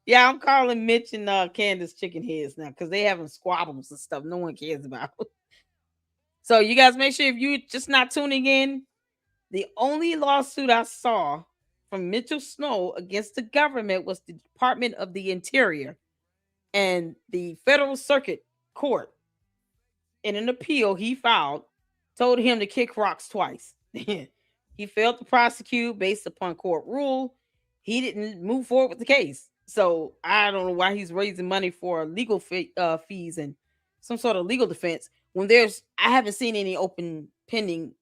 Yeah, I'm calling Mitch and Candace chicken heads now because they having squabbles and stuff no one cares about. So you guys make sure if you just not tuning in, the only lawsuit I saw from Mitchell Snow against the government was the Department of the Interior and the Federal Circuit Court. In an appeal he filed, told him to kick rocks twice. He failed to prosecute based upon court rule. He didn't move forward with the case. So I don't know why he's raising money for legal fees and some sort of legal defense when I haven't seen any open pending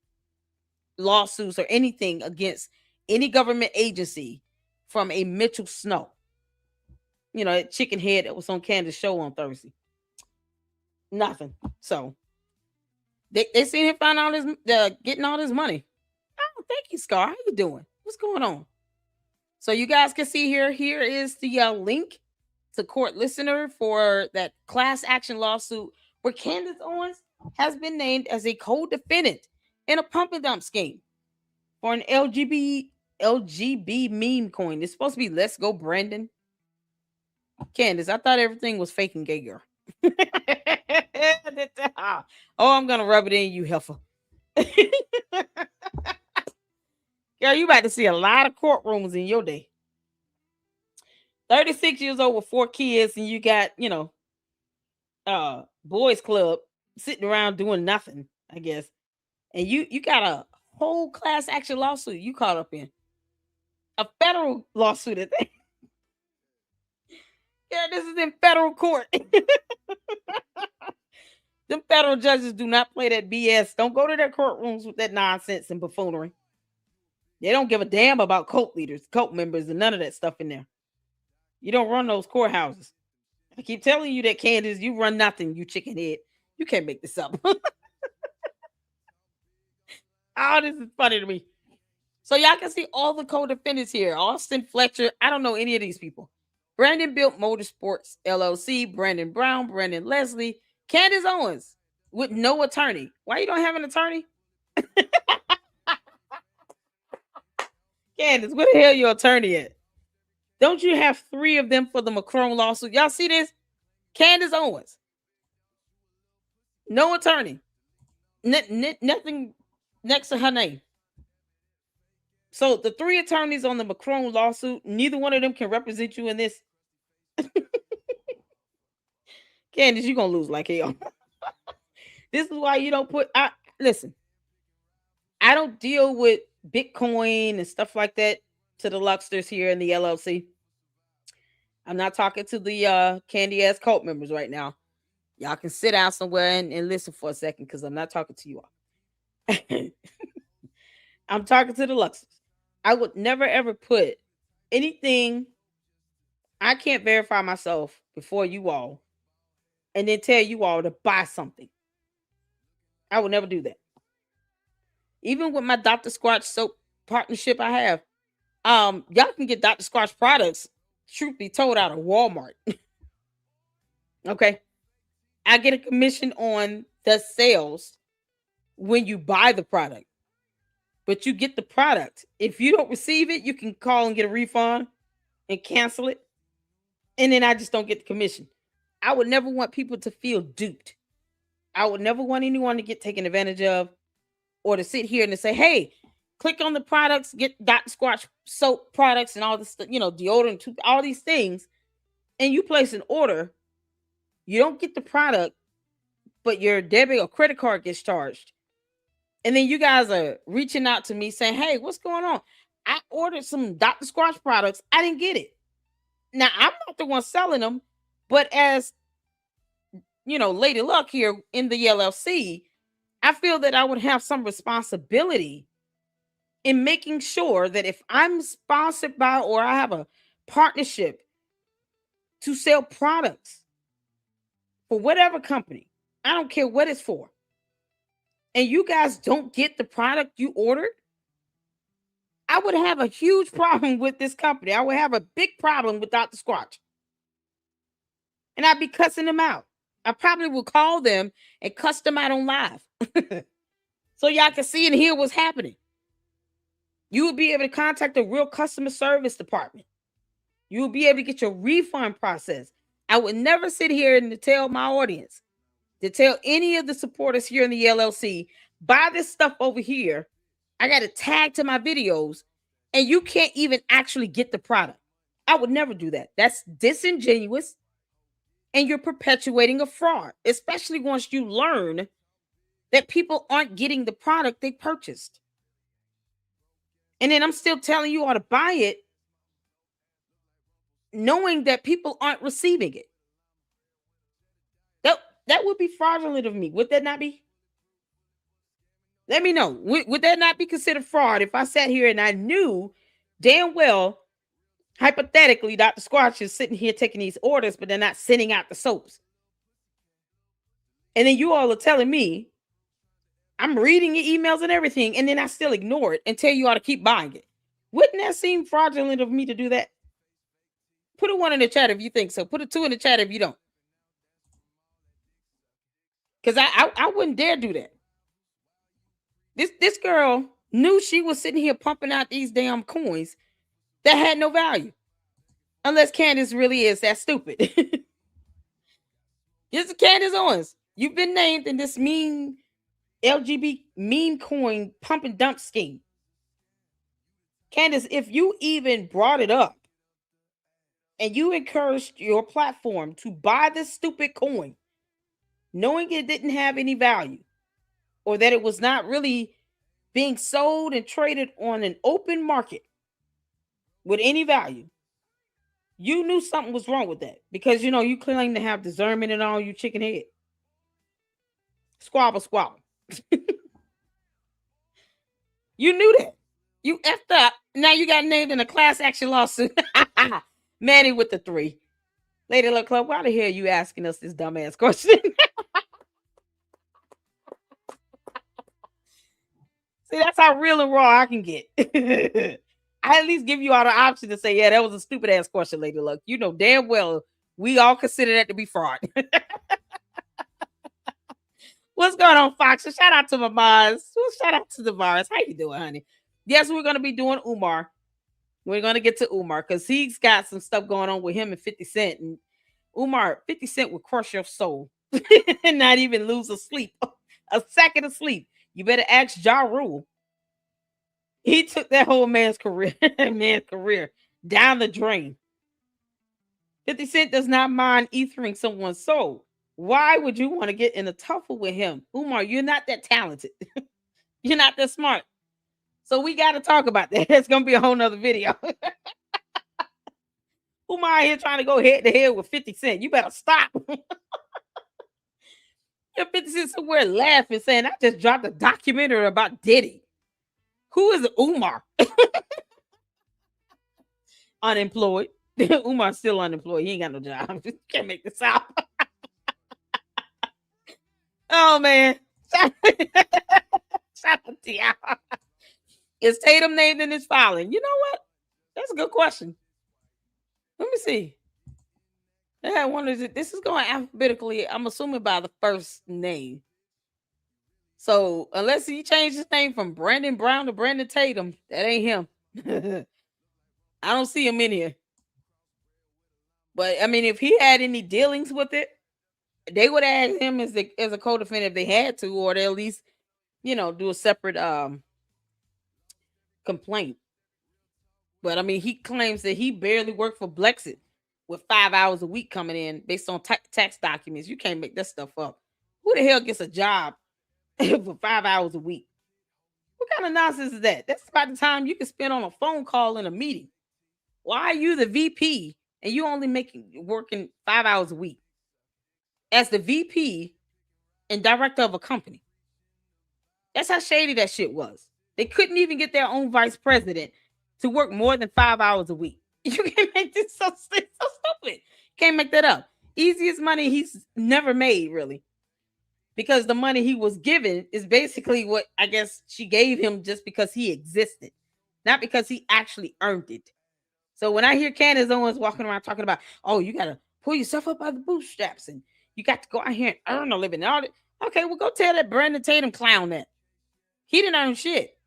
lawsuits or anything against any government agency from a Mitchell Snow. That chicken head that was on Candace's show on Thursday. Nothing. So They seen him find all this getting all this money. Oh, thank you, Scar. How you doing? What's going on? So you guys can see here. Here is the link to court listener for that class action lawsuit where Candace Owens has been named as a co-defendant in a pump and dump scheme for an LGB meme coin. It's supposed to be "Let's Go Brandon." Candace, I thought everything was fake and gay, girl. Oh, I'm gonna rub it in, you heifer. Girl, you about to see a lot of courtrooms in your day. 36 years old with 4 kids, and you got, boys club sitting around doing nothing, I guess. And you got a whole class action lawsuit you caught up in. A federal lawsuit at that. Yeah, this is in federal court. Them federal judges do not play that BS. Don't go to their courtrooms with that nonsense and buffoonery. They don't give a damn about cult leaders, cult members, and none of that stuff in there. You don't run those courthouses. I keep telling you that, Candace, you run nothing, you chicken head. You can't make this up. Oh, this is funny to me. So y'all can see all the co-defendants here. Austin Fletcher. I don't know any of these people. Brandon Built Motorsports LLC. Brandon Brown. Brandon Leslie. Candace Owens with no attorney. Why you don't have an attorney? Candace, where the hell your attorney at? Don't you have 3 of them for the Macron lawsuit? Y'all see this? Candace Owens. No attorney. Nothing next to her name. So the 3 attorneys on the Macron lawsuit, neither one of them can represent you in this. Candace, you're going to lose like hell. This is why you don't listen, I don't deal with Bitcoin and stuff like that to the Luxters here in the LLC. I'm not talking to the candy ass cult members right now. Y'all can sit down somewhere and listen for a second because I'm not talking to you all. I'm talking to the Luxters. I would never ever put anything I can't verify myself before you all and then tell you all to buy something. I would never do that. Even with my Dr. Squatch soap partnership I have, y'all can get Dr. Squatch products, truth be told, out of Walmart. Okay. I get a commission on the sales when you buy the product. But you get the product. If you don't receive it, you can call and get a refund and cancel it. And then I just don't get the commission. I would never want people to feel duped. I would never want anyone to get taken advantage of or to sit here and to say, hey, click on the products, get Dr. Squatch soap products and all this, deodorant, all these things. And you place an order. You don't get the product, but your debit or credit card gets charged. And then you guys are reaching out to me saying, hey, what's going on? I ordered some Dr. Squatch products. I didn't get it. Now, I'm not the one selling them, but as, Lady Luck here in the LLC, I feel that I would have some responsibility in making sure that if I'm sponsored by or I have a partnership to sell products for whatever company, I don't care what it's for, and you guys don't get the product you ordered, I would have a huge problem with this company. I would have a big problem with Dr. Squatch. And I'd be cussing them out. I probably would call them and cuss them out on live. So y'all can see and hear what's happening. You will be able to contact a real customer service department. You will be able to get your refund process. I would never sit here and tell my audience, to tell any of the supporters here in the LLC, buy this stuff over here. I got to tag to my videos and you can't even actually get the product. I would never do that. That's disingenuous and you're perpetuating a fraud, especially once you learn that people aren't getting the product they purchased. And then I'm still telling you all to buy it, knowing that people aren't receiving it. That would be fraudulent of me. Would that not be? Let me know. Would that not be considered fraud if I sat here and I knew damn well, hypothetically, Dr. Squatch is sitting here taking these orders, but they're not sending out the soaps? And then you all are telling me I'm reading your emails and everything, and then I still ignore it and tell you all to keep buying it. Wouldn't that seem fraudulent of me to do that? Put a 1 in the chat if you think so. Put a 2 in the chat if you don't. Because I wouldn't dare do that. This girl knew she was sitting here pumping out these damn coins that had no value. Unless Candace really is that stupid. This is Candace Owens. You've been named in this mean LGBT meme coin pump and dump scheme. Candace, if you even brought it up and you encouraged your platform to buy this stupid coin, knowing it didn't have any value or that it was not really being sold and traded on an open market with any value, you knew something was wrong with that because you claim to have discernment and all, you chicken head. Squabble, squabble. You knew that. You effed up. Now you got named in a class action lawsuit. Manny with the 3. Lady Luck Club, why the hell are you asking us this dumbass question? See, that's how real and raw I can get. I at least give you all the option to say, yeah, that was a stupid ass question, Lady Luck. You know damn well we all consider that to be fraud. What's going on, Fox? So shout out to my boss. Shout out to the virus. How you doing, honey? Yes, we're going to be doing Umar. We're going to get to Umar because he's got some stuff going on with him and 50 Cent. And Umar, 50 Cent will crush your soul and not even lose a second of sleep. You better ask Ja Rule. He took that whole man's career down the drain. 50 Cent does not mind ethering someone's soul. Why would you want to get in a tuffle with him? Umar, you're not that talented. You're not that smart. So we got to talk about that. It's going to be a whole nother video. Umar here trying to go head to head with 50 Cent. You better stop. You're 50 Cent somewhere laughing, saying, I just dropped a documentary about Diddy. Who is Umar? Unemployed. Umar's still unemployed. He ain't got no job. Can't make this out. Oh, man. Shout out to y'all. Is Tatum named in his filing? You know what? That's a good question. Let me see. I wonder, this is going alphabetically. I'm assuming by the first name. So unless he changed his name from Brandon Brown to Brandon Tatum, that ain't him. I don't see him in here. But I mean, if he had any dealings with it, they would add him as a co-defendant if they had to, or they at least, do a separate complaint. But I mean, he claims that he barely worked for Blexit with 5 hours a week coming in based on tax documents. You can't make that stuff up. Who the hell gets a job for 5 hours a week? What kind of nonsense is that? That's about the time you can spend on a phone call in a meeting. Why are you the VP and you only working 5 hours a week as the VP and director of a company? That's how shady that shit was. They couldn't even get their own vice president to work more than 5 hours a week. You can't make this so stupid. Can't make that up. Easiest money he's never made, really. Because the money he was given is basically what I guess she gave him just because he existed, not because he actually earned it. So when I hear Candace Owens walking around talking about, oh, you got to pull yourself up by the bootstraps and you got to go out here and earn a living and all that. Okay, well, go tell that Brandon Tatum clown that. He didn't earn shit.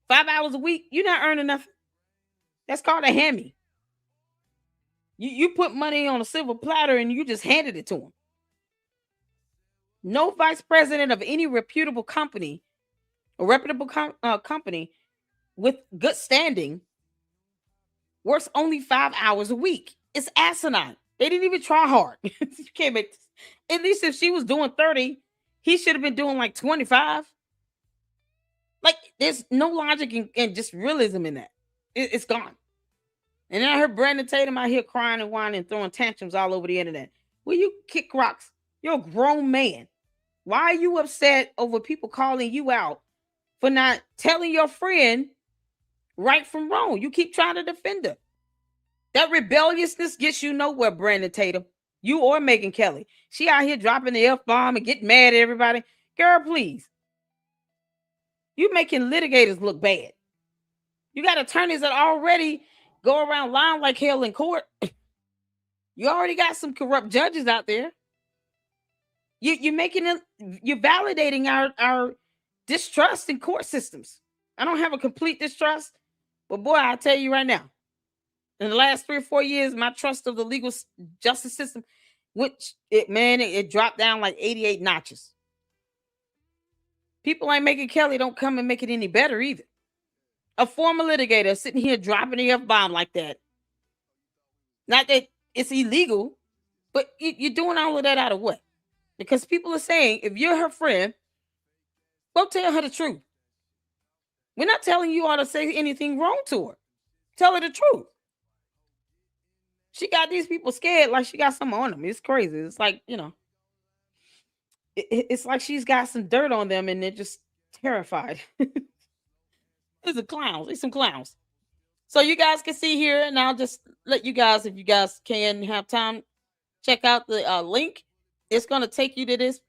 5 hours a week, you're not earning nothing. That's called a hammy. You put money on a silver platter and you just handed it to him. No vice president of any reputable company, a reputable company with good standing works only 5 hours a week. It's asinine. They didn't even try hard. You can't make this. At least if she was doing 30, he should have been doing like 25. Like, there's no logic and just realism in that. It's gone. And then I heard Brandon Tatum out here crying and whining and throwing tantrums all over the internet. Will you kick rocks? You're a grown man. Why are you upset over people calling you out for not telling your friend right from wrong? You keep trying to defend her. That rebelliousness gets you nowhere, Brandon Tatum. You or Megyn Kelly. She out here dropping the F-bomb and getting mad at everybody. Girl, please. You making litigators look bad. You got attorneys that already go around lying like hell in court. You already got some corrupt judges out there. You're making it. You're validating our distrust in court systems. I don't have a complete distrust, but boy, I tell you right now, in the last 3 or 4 years, my trust of the legal justice system, which it dropped down like 88 notches. People like Megan Kelly don't come and make it any better either. A former litigator sitting here dropping the F-bomb like that. Not that it's illegal, but you're doing all of that out of what? Because people are saying, if you're her friend, go tell her the truth. We're not telling you all to say anything wrong to her. Tell her the truth. She got these people scared like she got something on them. It's crazy. It's like, it's like she's got some dirt on them and they're just terrified. It's a clowns. It's some clowns. So you guys can see here, and I'll just let you guys, if you guys can have time, check out the link. It's going to take you to this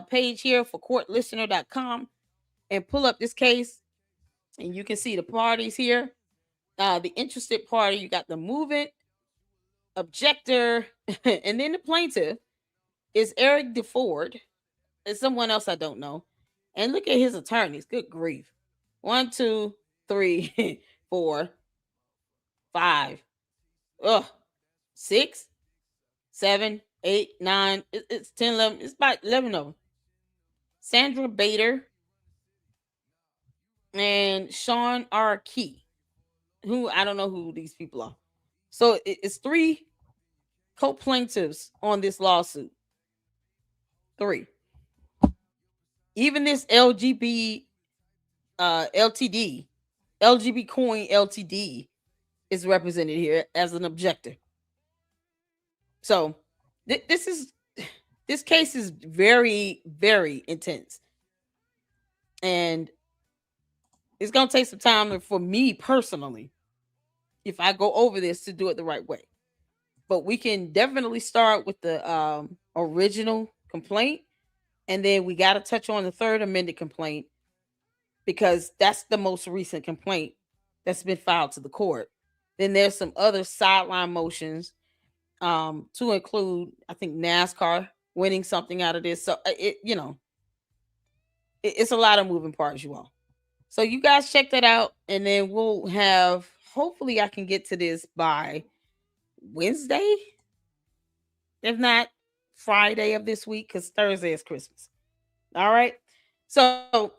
page here for courtlistener.com and pull up this case, and you can see the parties here. The interested party, you got the movant, objector, and then the plaintiff is Eric DeFord. It's someone else I don't know. And look at his attorneys. Good grief. 1, 2, 3, 4, 5, 6, 7, 8, 9. It's 10, 11. It's about 11 of them. Sandra Bader and Sean R. Key, who I don't know who these people are. So it's 3 co-plaintiffs on this lawsuit. 3. Even this LGB LTD, LGB Coin LTD is represented here as an objector. So this case is very, very intense. And it's going to take some time for me personally, if I go over this, to do it the right way. But we can definitely start with the original complaint. And then we got to touch on the third amended complaint, because that's the most recent complaint that's been filed to the court. Then there's some other sideline motions to include, I think, NASCAR winning something out of this. So it's a lot of moving parts, you all. So you guys check that out, and then we'll have, hopefully I can get to this by Wednesday, if not Friday of this week, because Thursday is Christmas. All right. So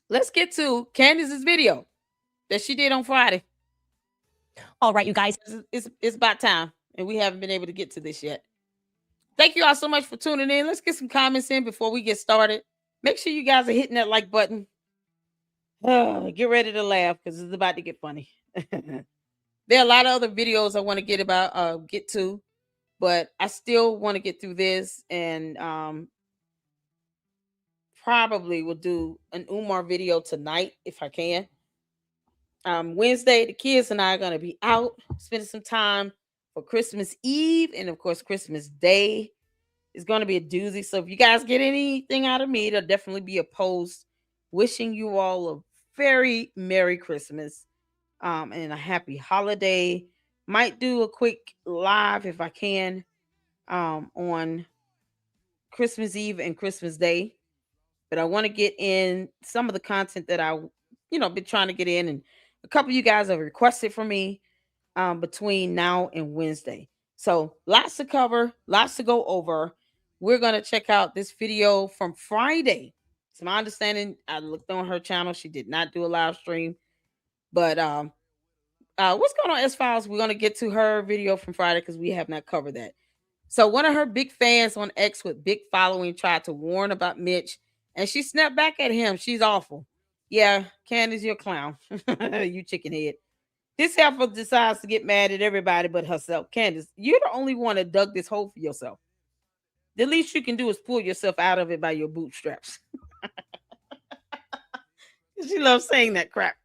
let's get to Candace's video that she did on Friday. All right, you guys. It's about time, and we haven't been able to get to this yet. Thank you all so much for tuning in. Let's get some comments in before we get started. Make sure you guys are hitting that like button. Get ready to laugh, because it's about to get funny. There are a lot of other videos I want to get to, but I still want to get through this, and probably will do an Umar video tonight if I can. Wednesday, the kids and I are going to be out spending some time for Christmas Eve, and of course Christmas Day is going to be a doozy. So if you guys get anything out of me, there'll definitely be a post wishing you all a very Merry Christmas and a happy holiday. Might do a quick live if I can on Christmas Eve and Christmas Day, but I want to get in some of the content that I been trying to get in, and a couple of you guys have requested from me between now and Wednesday. So lots to cover, lots to go over. We're going to check out this video from Friday. It's my understanding, I looked on her channel, she did not do a live stream. But what's going on, S-Files? We're going to get to her video from Friday because we have not covered that. So one of her big fans on X with big following tried to warn about Mitch, and she snapped back at him. She's awful. Yeah, Candace, you're a clown. You chicken head. This heifer decides to get mad at everybody but herself. Candace, you're the only one that dug this hole for yourself. The least you can do is pull yourself out of it by your bootstraps. She loves saying that crap.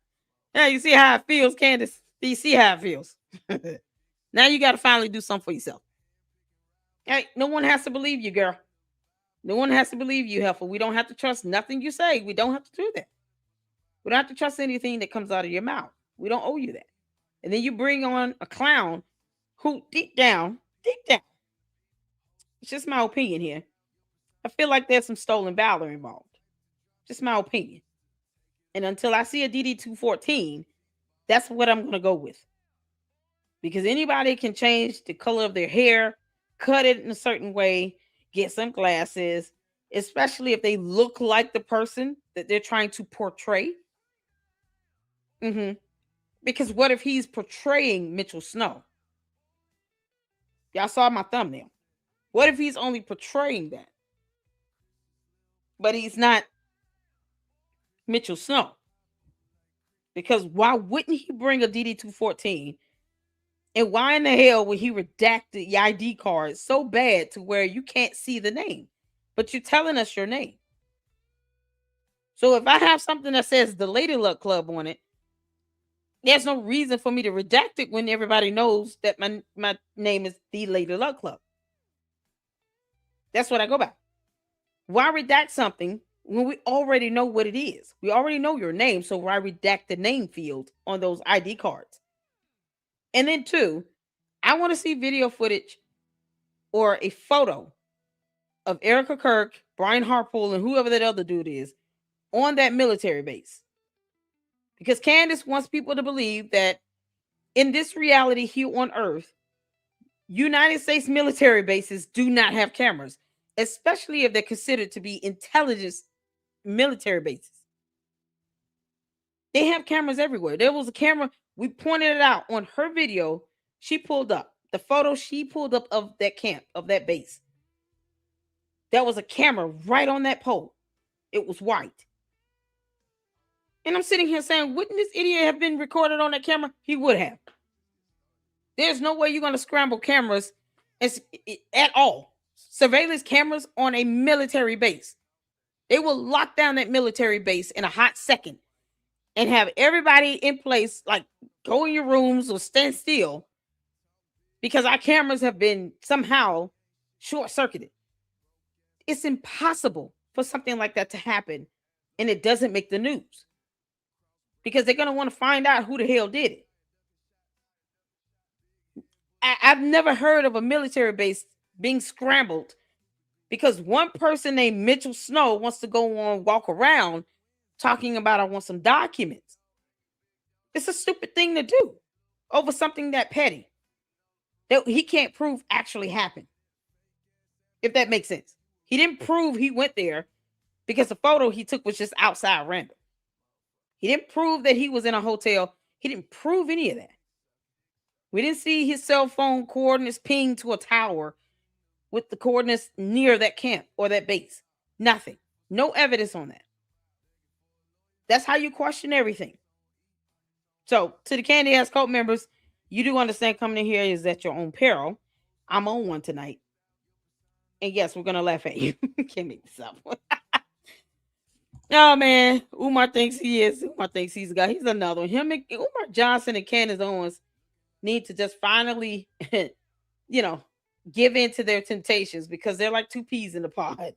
Now you see how it feels, Candace. Do you see how it feels? Now you got to finally do something for yourself. Hey, no one has to believe you, girl. No one has to believe you, heifer. We don't have to trust nothing you say. We don't have to do that. We don't have to trust anything that comes out of your mouth. We don't owe you that. And then you bring on a clown who deep down, it's just my opinion here. I feel like there's some stolen valor involved. Just my opinion. And until I see a DD214, that's what I'm going to go with. Because anybody can change the color of their hair, cut it in a certain way, get some glasses, especially if they look like the person that they're trying to portray. Because what if he's portraying Mitchell Snow? Y'all saw my thumbnail. What if he's only portraying that? But he's not Mitchell Snow? Because why wouldn't he bring a DD214? And why in the hell would he redact the ID card so bad to where you can't see the name? But you're telling us your name. So if I have something that says the Lady Luck Club on it, there's no reason for me to redact it when everybody knows that my name is the Lady Luck Club. That's what I go by. Why redact something when we already know what it is? We already know your name, so why redact the name field on those ID cards? And then 2, I want to see video footage or a photo of Erica Kirk, Brian Harpool, and whoever that other dude is on that military base. Because Candace wants people to believe that in this reality here on Earth, United States military bases do not have cameras, especially if they're considered to be intelligence military bases. They have cameras everywhere. There was a camera, we pointed it out on her video. She pulled up the photo she pulled up of that camp, of that base. There was a camera right on that pole. It was white. And I'm sitting here saying, wouldn't this idiot have been recorded on that camera? He would have. There's no way you're going to scramble cameras at all. Surveillance cameras on a military base. They will lock down that military base in a hot second and have everybody in place, like go in your rooms or stand still, because our cameras have been somehow short-circuited. It's impossible for something like that to happen, and it doesn't make the news. Because they're going to want to find out who the hell did it. I've never heard of a military base being scrambled because one person named Mitchell Snow wants to go on walk around talking about, I want some documents. It's a stupid thing to do over something that petty that he can't prove actually happened. If that makes sense. He didn't prove he went there because the photo he took was just outside random. He didn't prove that he was in a hotel. He didn't prove any of that. We didn't see his cell phone coordinates pinged to a tower with the coordinates near that camp or that base. Nothing. No evidence on that. That's how you question everything. So, to the Candy Ass Cult members, you do understand coming in here is at your own peril. I'm on one tonight. And yes, we're going to laugh at you. Can't make this up. Oh, man. Umar thinks he is. Umar thinks he's a guy. He's another one. Him and Umar Johnson and Candace Owens need to just finally, give in to their temptations because they're like 2 peas in the pod.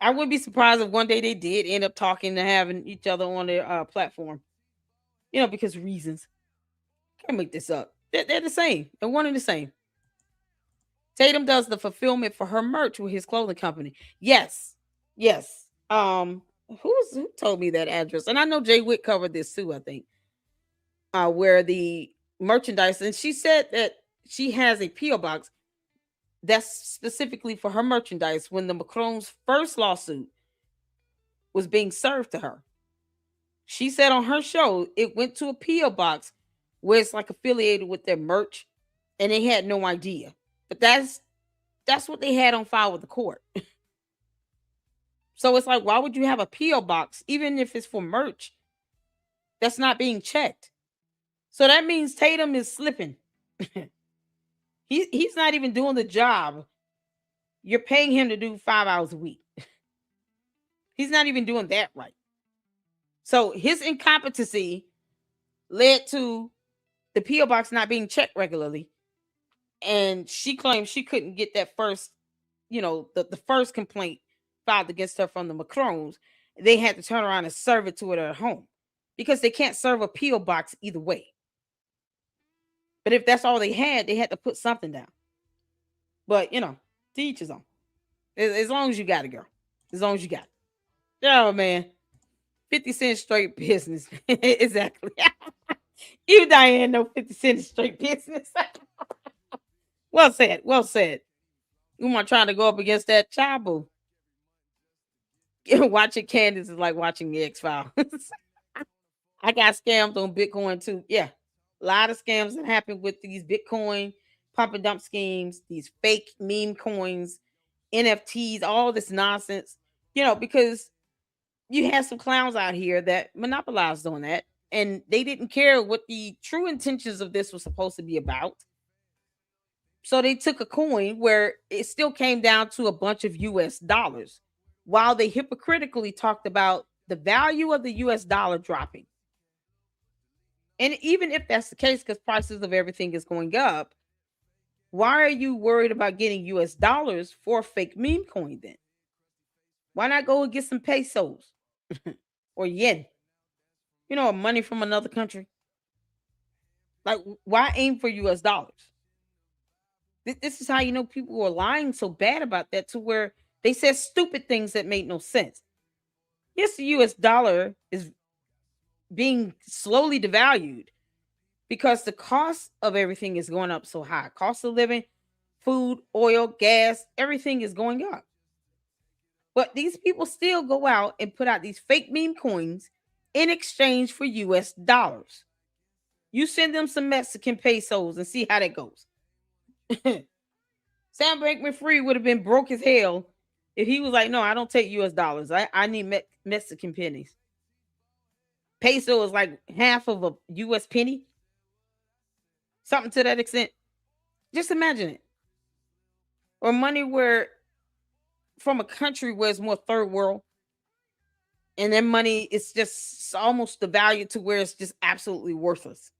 I wouldn't be surprised if one day they did end up talking and having each other on their platform. Because reasons. Can't make this up. They're the same. They're one and the same. Tatum does the fulfillment for her merch with his clothing company. Yes. Who told me that address? And I know Jay Witt covered this too, I think. Where the merchandise, and she said that she has a P.O. box that's specifically for her merchandise when the Macron's first lawsuit was being served to her. She said on her show it went to a P.O. box where it's like affiliated with their merch, and they had no idea. But that's what they had on file with the court. So it's like, why would you have a P.O. box, even if it's for merch, that's not being checked? So that means Tatum is slipping. He's not even doing the job. You're paying him to do 5 hours a week. He's not even doing that right. So his incompetency led to the P.O. box not being checked regularly. And she claimed she couldn't get that first, the first complaint filed against her from the Macrons. they had to turn around and serve it to it at home because they can't serve a P.O. box either way. But if that's all they had to put something down. But, to each his own. As long as you got it, girl. As long as you got it. Oh, man. 50 Cent straight business. Exactly. You, Diane, know 50 Cent is straight business. Well said. Well said. Umar trying to go up against that Chabu. Watching Candace is like watching the X-Files. I got scammed on Bitcoin too. Yeah. A lot of scams that happen with these Bitcoin pump and dump schemes, these fake meme coins, NFTs, all this nonsense. Because you have some clowns out here that monopolized on that, and they didn't care what the true intentions of this was supposed to be about. So they took a coin where it still came down to a bunch of US dollars, while they hypocritically talked about the value of the US dollar dropping. And even if that's the case, because prices of everything is going up, why are you worried about getting US dollars for a fake meme coin then? Why not go and get some pesos or yen? Money from another country. Like, why aim for US dollars? This is how you know people were lying so bad about that, to where they said stupid things that made no sense. Yes, the US dollar is being slowly devalued because the cost of everything is going up so high. Cost of living, food, oil, gas, everything is going up. But these people still go out and put out these fake meme coins in exchange for US dollars. You send them some Mexican pesos and see how that goes. Sam Bankman-Fried would have been broke as hell if he was like, no, I don't take US dollars. I need Mexican pennies. Peso is like half of a US penny. Something to that extent. Just imagine it. Or money where from a country where it's more third world, and their money is just almost the value to where it's just absolutely worthless.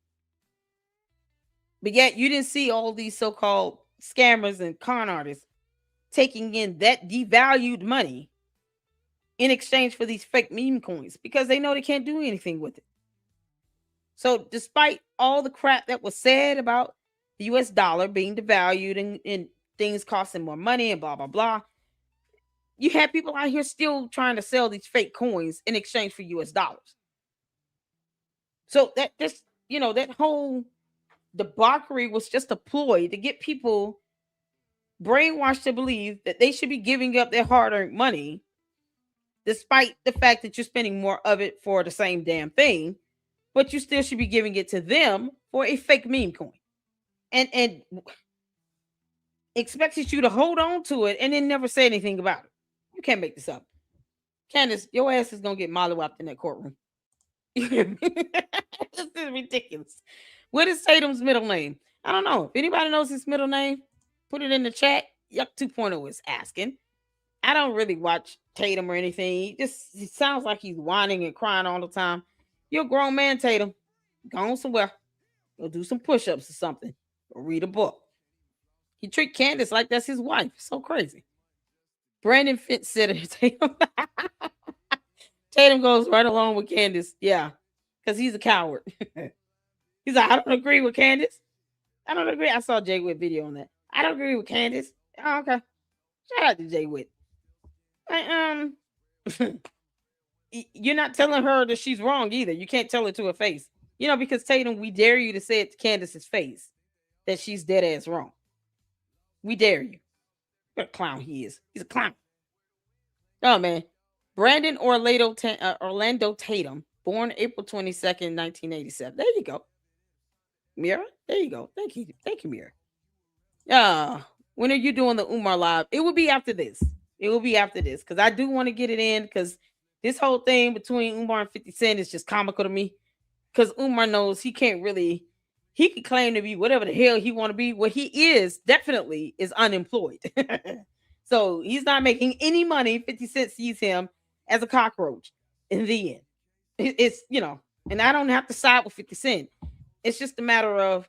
But yet you didn't see all these so-called scammers and con artists taking in that devalued money in exchange for these fake meme coins, because they know they can't do anything with it. So despite all the crap that was said about the US dollar being devalued and things costing more money and blah, blah, blah, you had people out here still trying to sell these fake coins in exchange for US dollars. So that whole debauchery was just a ploy to get people brainwashed to believe that they should be giving up their hard-earned money, despite the fact that you're spending more of it for the same damn thing, but you still should be giving it to them for a fake meme coin. And expected you to hold on to it and then never say anything about it. You can't make this up. Candace, your ass is going to get mollywopped in that courtroom. This is ridiculous. What is Tatum's middle name? I don't know. If anybody knows his middle name, put it in the chat. Yuck 2.0 is asking. I don't really watch Tatum or anything. He sounds like he's whining and crying all the time. You're a grown man, Tatum. Go on somewhere. Go do some push-ups or something. Or read a book. He treat Candace like that's his wife. So crazy. Brandon Fitz said it. Tatum goes right along with Candace. Yeah. Because he's a coward. He's like, I don't agree with Candace. I don't agree. I saw Jay Witt video on that. I don't agree with Candace. Oh, okay. Shout out to Jay Witt. You're not telling her that she's wrong either. You can't tell her to her face. Because Tatum, we dare you to say it to Candace's face that she's dead ass wrong. We dare you. What a clown he is. He's a clown. Oh, man. Brandon Orlando Tatum, born April 22nd, 1987. There you go. Mira, there you go. Thank you. Thank you, Mira. When are you doing the Umar live? It will be after this. It will be after this, because I do want to get it in, because this whole thing between Umar and 50 Cent is just comical to me, because Umar knows he can claim to be whatever the hell he want to be. What he is definitely is unemployed. So he's not making any money. 50 Cent sees him as a cockroach in the end. It's, and I don't have to side with 50 Cent. It's just a matter of,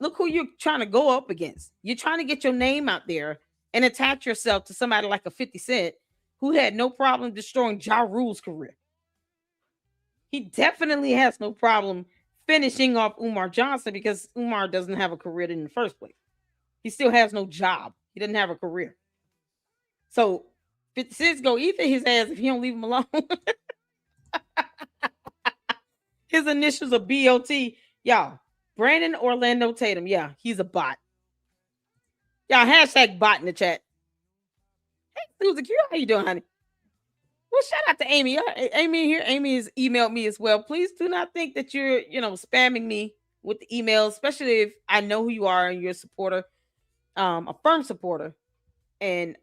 look who you're trying to go up against. You're trying to get your name out there and attach yourself to somebody like a 50 Cent who had no problem destroying Ja Rule's career. He definitely has no problem finishing off Umar Johnson because Umar doesn't have a career in the first place. He still has no job. He doesn't have a career. So 50 Cent's go eat his ass if he don't leave him alone. His initials are BOT. Y'all, Brandon Orlando Tatum. Yeah, he's a bot. Y'all, hashtag bot in the chat. Hey, Susan Q, how you doing, honey? Well, shout out to Amy. Amy here. Amy has emailed me as well. Please do not think that you're, spamming me with the emails, especially if I know who you are and you're a supporter, a firm supporter, and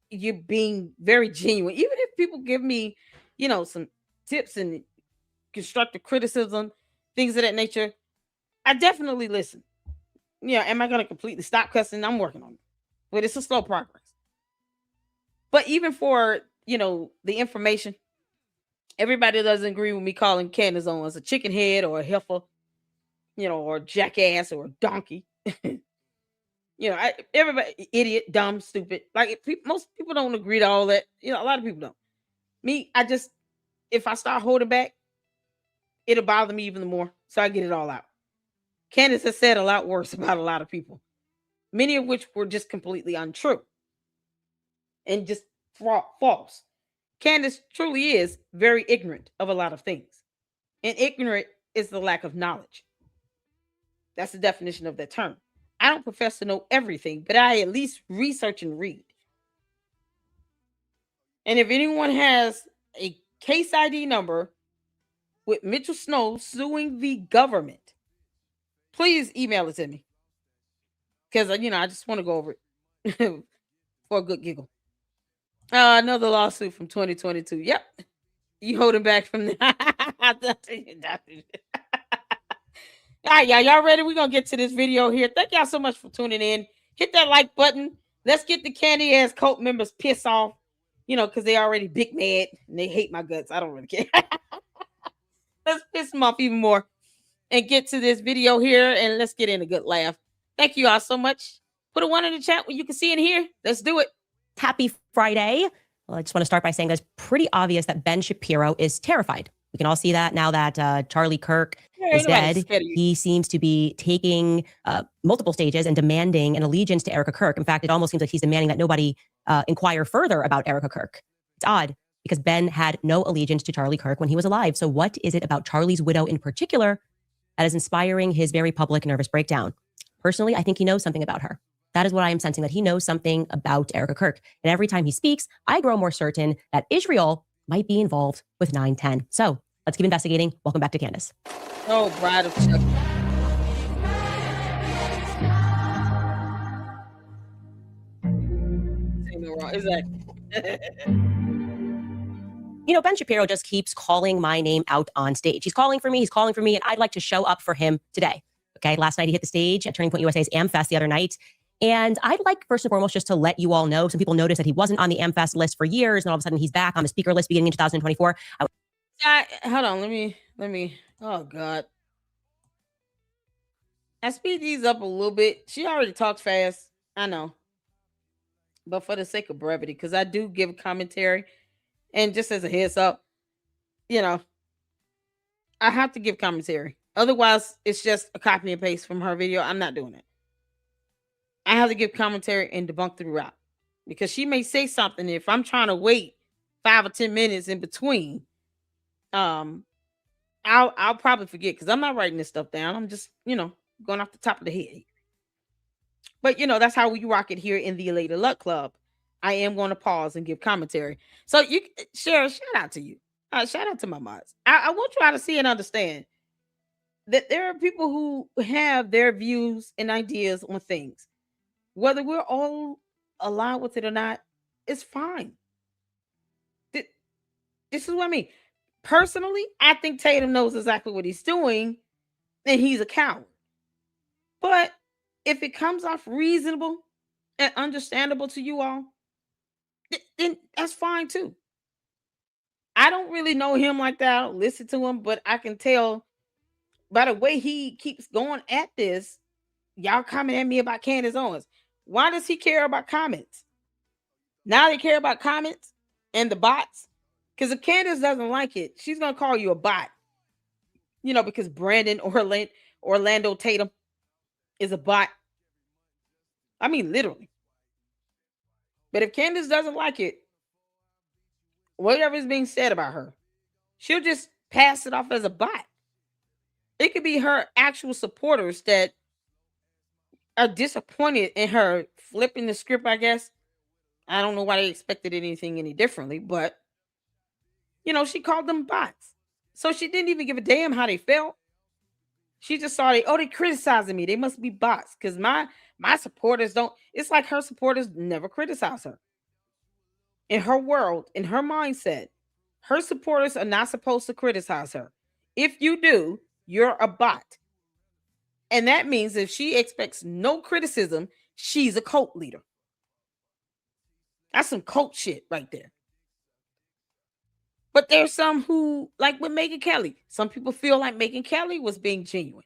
you're being very genuine. Even if people give me, some tips and constructive criticism, things of that nature, I definitely listen. Yeah, am I going to completely stop cussing? I'm working on it, but it's a slow progress. But even for the information, everybody doesn't agree with me calling Candace Owens a chicken head or a heifer, or jackass or a donkey. Everybody idiot, dumb, stupid. Like most people don't agree to all that. A lot of people don't. Me, if I start holding back, it'll bother me even more. So I get it all out. Candace has said a lot worse about a lot of people, many of which were just completely untrue and just false. Candace truly is very ignorant of a lot of things. And ignorant is the lack of knowledge. That's the definition of that term. I don't profess to know everything, but I at least research and read. And if anyone has a case ID number with Mitchell Snow suing the government, please email it to me. Because, I just want to go over it for a good giggle. Another lawsuit from 2022. Yep. You holding back from that. All right, y'all ready? We're going to get to this video here. Thank y'all so much for tuning in. Hit that like button. Let's get the candy ass cult members pissed off, because they already big mad and they hate my guts. I don't really care. Let's piss them off even more and get to this video here and let's get in a good laugh. Thank you all so much. Put a 1 in the chat where you can see it here. Let's do it. Happy Friday. Well, I just want to start by saying that it's pretty obvious that Ben Shapiro is terrified. We can all see that now that Charlie Kirk is dead. He seems to be taking multiple stages and demanding an allegiance to Erica Kirk. In fact, it almost seems like he's demanding that nobody inquire further about Erica Kirk. It's odd because Ben had no allegiance to Charlie Kirk when he was alive. So what is it about Charlie's widow in particular that is inspiring his very public nervous breakdown? Personally, I think he knows something about her. That is what I am sensing, that he knows something about Erica Kirk. And every time he speaks, I grow more certain that Israel might be involved with 9/10. So let's keep investigating. Welcome back to Candace. Oh, bride of Chuck. Exactly. Ben Shapiro just keeps calling my name out on stage. He's calling for me. He's calling for me. And I'd like to show up for him today. Okay. Last night he hit the stage at Turning Point USA's AmFest the other night. And I'd like, first and foremost, just to let you all know, some people noticed that he wasn't on the AmFest list for years, and all of a sudden he's back on the speaker list beginning in 2024. Hold on, let me, oh God. I speed these up a little bit. She already talks fast, I know. But for the sake of brevity, because I do give commentary, and just as a heads up, I have to give commentary. Otherwise, it's just a copy and paste from her video. I'm not doing it. I have to give commentary and debunk throughout because she may say something. If I'm trying to wait 5 or 10 minutes in between, I'll probably forget because I'm not writing this stuff down. I'm just, going off the top of the head. But that's how we rock it here in the Lady Luck Club. I am going to pause and give commentary. So you, Cheryl, shout out to you. Shout out to my mods. I want you all to see and understand that there are people who have their views and ideas on things. Whether we're all aligned with it or not, it's fine. This is what I mean. Personally, I think Tatum knows exactly what he's doing, and he's a coward. But if it comes off reasonable and understandable to you all, then that's fine too. I don't really know him like that. I don't listen to him, but I can tell by the way he keeps going at this. Y'all coming at me about Candace Owens. Why does he care about comments? Now they care about comments. and the bots. Because if Candace doesn't like it, she's gonna call you a bot. Because Brandon Orlando Tatum is a bot. I mean, literally. But if Candace doesn't like it, whatever is being said about her, she'll just pass it off as a bot. It could be her actual supporters that are disappointed in her flipping the script, I guess. I don't know why they expected anything any differently, but she called them bots. So she didn't even give a damn how they felt. She just saw they criticizing me. They must be bots. Because my supporters don't. It's like her supporters never criticize her. In her world, in her mindset, her supporters are not supposed to criticize her. If you do, you're a bot. And that means if she expects no criticism, she's a cult leader. That's some cult shit right there. But there's some who, like with Megyn Kelly, some people feel like Megyn Kelly was being genuine.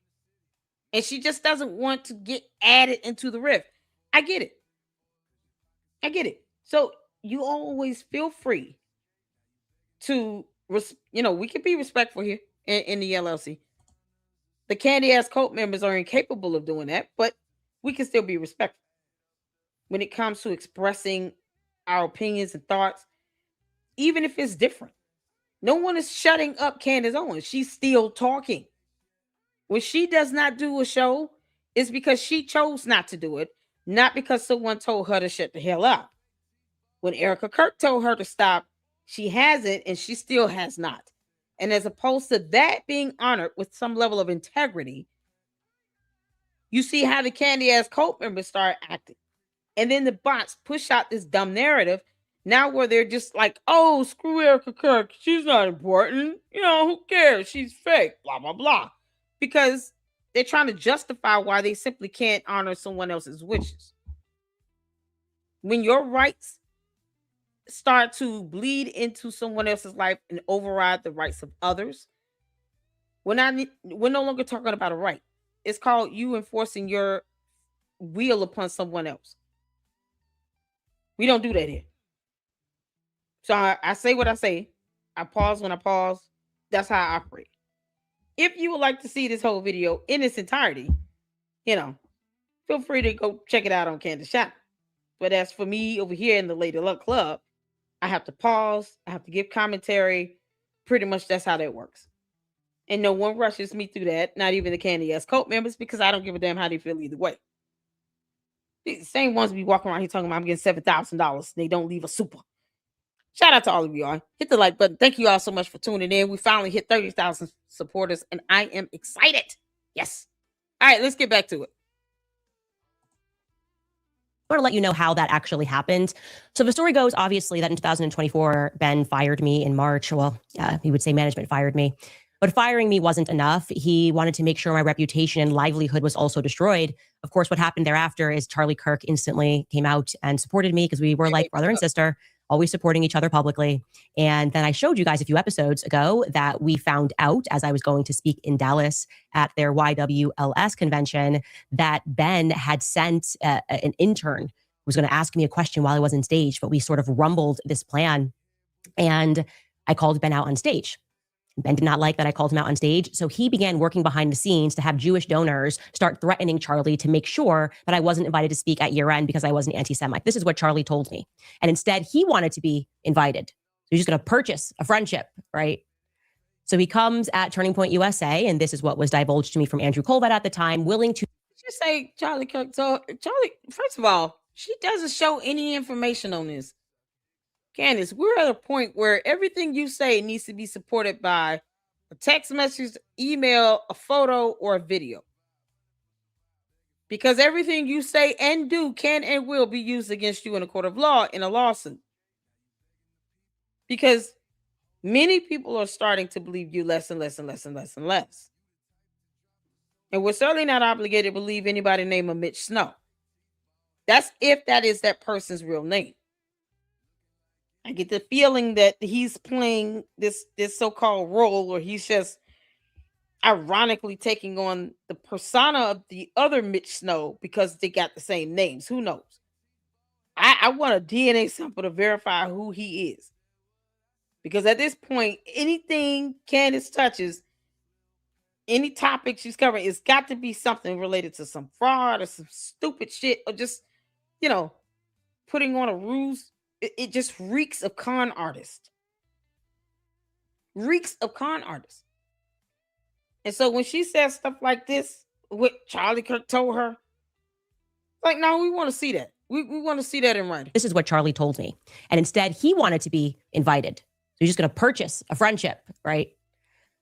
And she just doesn't want to get added into the rift. I get it. So you always feel free to, we can be respectful here in the LLC. The Candy Ass cult members are incapable of doing that, but we can still be respectful when it comes to expressing our opinions and thoughts, even if it's different. No one is shutting up Candace Owens. She's still talking. When she does not do a show, it's because she chose not to do it, not because someone told her to shut the hell up. When Erica Kirk told her to stop, she hasn't, and she still has not. And as opposed to that being honored with some level of integrity, you see how the Candy Ass cult members start acting. And then the bots push out this dumb narrative now where they're just like, oh, screw Erica Kirk. She's not important. Who cares? She's fake, blah, blah, blah. Because they're trying to justify why they simply can't honor someone else's wishes. When your rights start to bleed into someone else's life and override the rights of others, we're no longer talking about a right. It's called you enforcing your will upon someone else. We don't do that here. So I say what I say. I pause when I pause. That's how I operate. If you would like to see this whole video in its entirety, feel free to go check it out on Candace channel. But as for me over here in the Lady Luck Club, I have to pause. I have to give commentary. Pretty much that's how that works. And no one rushes me through that, not even the Candy Ass cult members, because I don't give a damn how they feel either way. The same ones be walking around here talking about I'm getting $7,000. They don't leave a super. Shout out to all of y'all. Hit the like button. Thank you all so much for tuning in. We finally hit 30,000 supporters, and I am excited. Yes. All right, let's get back to it. I want to let you know how that actually happened. So the story goes, obviously, that in 2024, Ben fired me in March. Well, he would say management fired me. But firing me wasn't enough. He wanted to make sure my reputation and livelihood was also destroyed. Of course, what happened thereafter is Charlie Kirk instantly came out and supported me because we were like brother and sister, always supporting each other publicly. And then I showed you guys a few episodes ago that we found out as I was going to speak in Dallas at their YWLS convention that Ben had sent an intern who was going to ask me a question while I was on stage, but we sort of rumbled this plan. And I called Ben out on stage. Ben did not like that I called him out on stage. So he began working behind the scenes to have Jewish donors start threatening Charlie to make sure that I wasn't invited to speak at year end because I was an anti-Semite. This is what Charlie told me. And instead, he wanted to be invited. So he's just going to purchase a friendship, right? So he comes at Turning Point USA, and this is what was divulged to me from Andrew Colvett at the time, willing to... Just say Charlie Kirk. So Charlie, first of all, she doesn't show any information on this. Candace, we're at a point where everything you say needs to be supported by a text message, email, a photo, or a video. Because everything you say and do can and will be used against you in a court of law in a lawsuit. Because many people are starting to believe you less and less and less and less and less. And we're certainly not obligated to believe anybody named Mitch Snow. That's if that is that person's real name. I get the feeling that he's playing this so-called role, or he's just ironically taking on the persona of the other Mitch Snow because they got the same names. Who knows? I want a DNA sample to verify who he is. Because at this point, anything Candace touches, any topic she's covering, it's got to be something related to some fraud or some stupid shit, or just, putting on a ruse. It just reeks of con artist. Reeks of con artist. And so when she says stuff like this, what Charlie Kirk told her, like, no, we want to see that. We want to see that in writing. This is what Charlie told me. And instead, he wanted to be invited. So he's just going to purchase a friendship, right?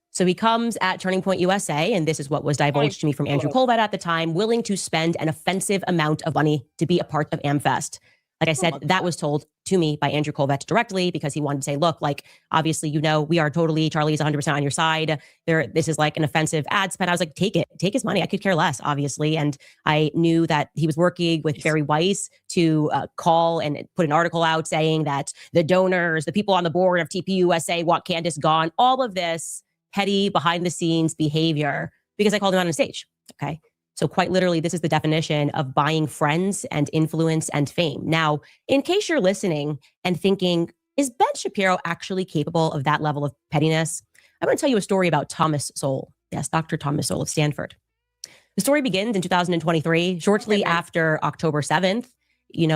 So he comes at Turning Point USA, and this is what was divulged to me from Andrew Colvett at the time, willing to spend an offensive amount of money to be a part of AmFest. Like I said, that was told to me by Andrew Colvett directly, because he wanted to say, look, like, obviously, we are totally, Charlie's 100% on your side. This is like an offensive ad spend. I was like, take his money. I could care less, obviously. And I knew that he was working with Barry Weiss to call and put an article out saying that the donors, the people on the board of TPUSA want Candace gone. All of this petty behind the scenes behavior because I called him out on stage. Okay. So quite literally, this is the definition of buying friends and influence and fame. Now, in case you're listening and thinking, is Ben Shapiro actually capable of that level of pettiness? I'm going to tell you a story about Thomas Sowell. Yes, Dr. Thomas Sowell of Stanford. The story begins in 2023, shortly after October 7th.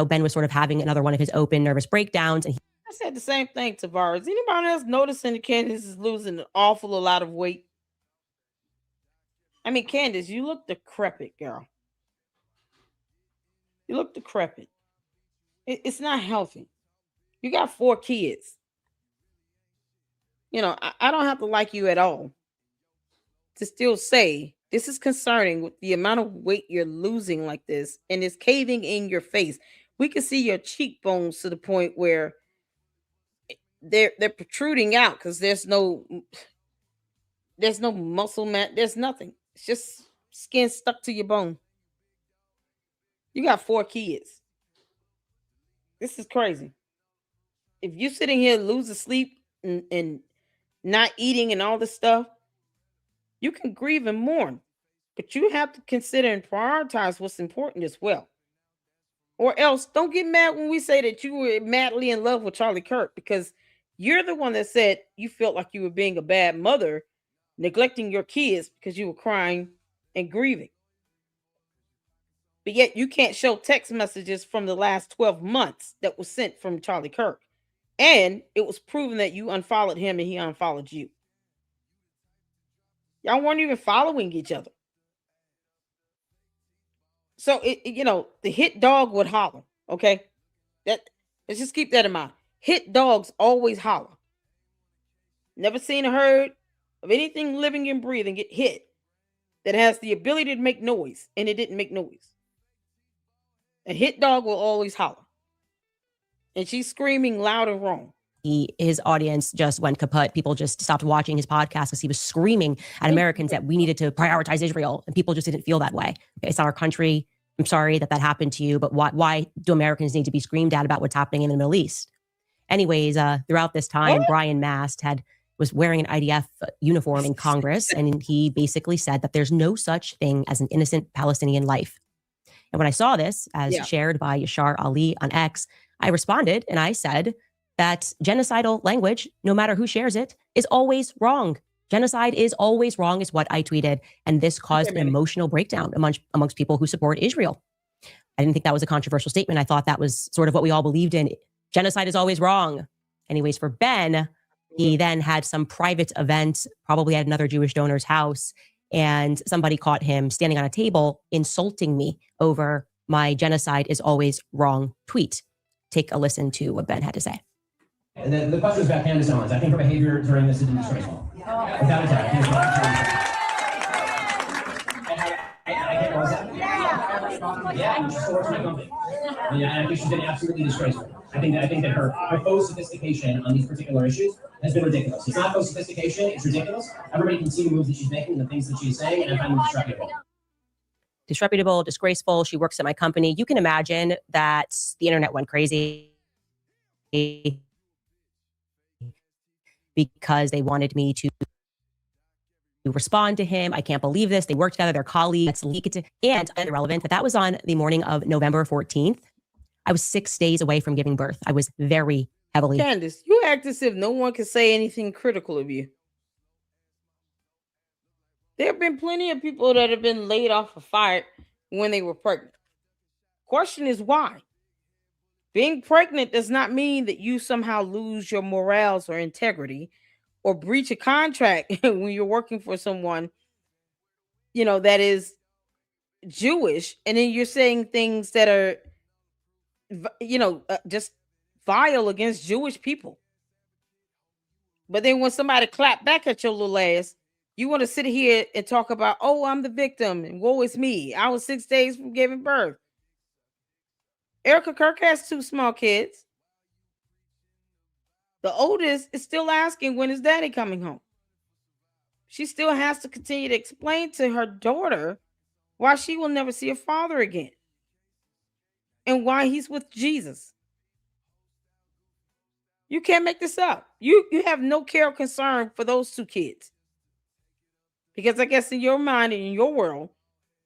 Ben was sort of having another one of his open nervous breakdowns. And I said the same thing to Varus. Anybody else noticing that Candace is losing an awful lot of weight? I mean, Candace, you look decrepit, girl. You look decrepit. It's not healthy. You got 4 kids. I don't have to like you at all to still say this is concerning with the amount of weight you're losing like this, and it's caving in your face. We can see your cheekbones to the point where they're protruding out because there's no muscle mat. There's nothing. It's just skin stuck to your bone. You got 4 kids. This is crazy. If you're sitting here losing sleep and not eating and all this stuff, you can grieve and mourn. But you have to consider and prioritize what's important as well. Or else, don't get mad when we say that you were madly in love with Charlie Kirk, because you're the one that said you felt like you were being a bad mother, neglecting your kids because you were crying and grieving. But yet you can't show text messages from the last 12 months that was sent from Charlie Kirk. And it was proven that you unfollowed him and he unfollowed you. Y'all weren't even following each other. So the hit dog would holler. Okay. Let's just keep that in mind. Hit dogs always holler. Never seen or heard of anything living and breathing get hit that has the ability to make noise, and it didn't make noise. A hit dog will always holler. And she's screaming loud and wrong. His audience just went kaput. People just stopped watching his podcast because he was screaming at Americans that we needed to prioritize Israel, and people just didn't feel that way. Okay, it's not our country. I'm sorry that happened to you, but why do Americans need to be screamed at about what's happening in the Middle East? Anyways, throughout this time, Brian Mast was wearing an IDF uniform in Congress, and he basically said that there's no such thing as an innocent Palestinian life. And when I saw this, as shared by Yashar Ali on X, I responded and I said that genocidal language, no matter who shares it, is always wrong. Genocide is always wrong is what I tweeted. And this caused an emotional breakdown amongst people who support Israel. I didn't think that was a controversial statement. I thought that was sort of what we all believed in. Genocide is always wrong. Anyways, for Ben, he then had some private event, probably at another Jewish donor's house, and somebody caught him standing on a table insulting me over my genocide is always wrong tweet. Take a listen to what Ben had to say. The question is about Candace Owens. I think her behavior during this has been disgraceful. Without a doubt. Yeah, she still works for my company. I think she's been absolutely disgraceful. I think that her faux sophistication on these particular issues has been ridiculous. It's not faux sophistication, it's ridiculous. Everybody can see the moves that she's making, the things that she's saying, and I find them disreputable, disgraceful. She works at my company. You can imagine that the internet went crazy because they wanted me to respond to him. I can't believe this. They worked together, they're colleagues. Let's leak it. And irrelevant, that was on the morning of November 14th. I was 6 days away from giving birth. I was very heavily. Candace, you You act as if no one can say anything critical of you. There have been plenty of people that have been laid off or fired when they were pregnant. Question is why? Being pregnant does not mean that you somehow lose your morals or integrity or breach a contract when you're working for someone, that is Jewish, and then you're saying things that are, just vile against Jewish people. But then when somebody clap back at your little ass, you want to sit here and talk about, oh, I'm the victim and woe is me. I was 6 days from giving birth. Erica Kirk has 2 small kids. The oldest is still asking when is daddy coming home. She still has to continue to explain to her daughter why she will never see her father again and why he's with Jesus. You can't make this up. You have no care or concern for those 2 kids. Because I guess in your mind and in your world,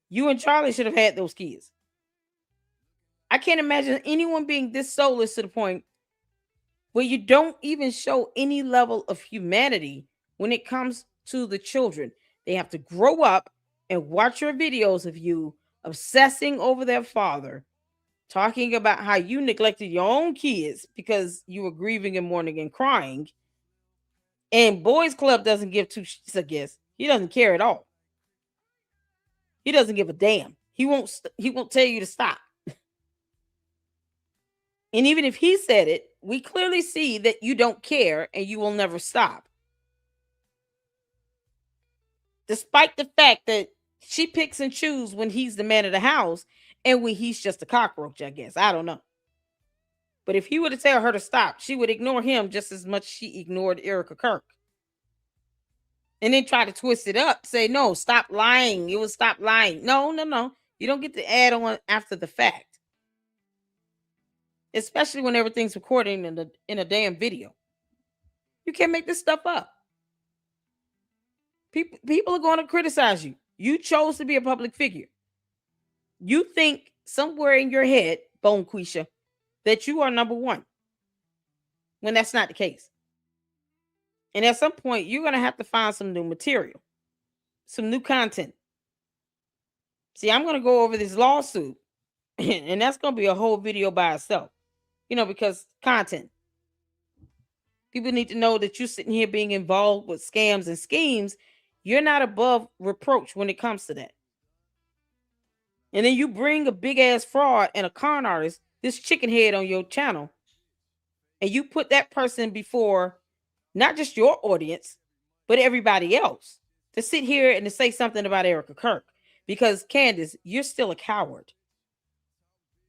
you and Charlie should have had those kids. I can't imagine anyone being this soulless to the point where you don't even show any level of humanity when it comes to the children. They have to grow up and watch your videos of you obsessing over their father, talking about how you neglected your own kids because you were grieving and mourning and crying. And Boys Club doesn't give 2 shits, I guess. He doesn't care at all. He doesn't give a damn. He won't tell you to stop. And even if he said it, we clearly see that you don't care and you will never stop. Despite the fact that she picks and chooses when he's the man of the house and when he's just a cockroach, I guess. I don't know. But if he were to tell her to stop, she would ignore him just as much as she ignored Erica Kirk. And then try to twist it up, say, no, stop lying. You will stop lying. No. You don't get to add on after the fact. Especially when everything's recording in a damn video. You can't make this stuff up. People are going to criticize you. You chose to be a public figure. You think somewhere in your head, Bone Quisha, that you are number one. When that's not the case. And at some point, you're going to have to find some new material. Some new content. See, I'm going to go over this lawsuit. And that's going to be a whole video by itself. Because content. People need to know that you're sitting here being involved with scams and schemes. You're not above reproach when it comes to that. And then you bring a big ass fraud and a con artist, this chicken head on your channel, and you put that person before not just your audience, but everybody else to sit here and to say something about Erica Kirk. Because Candace, you're still a coward.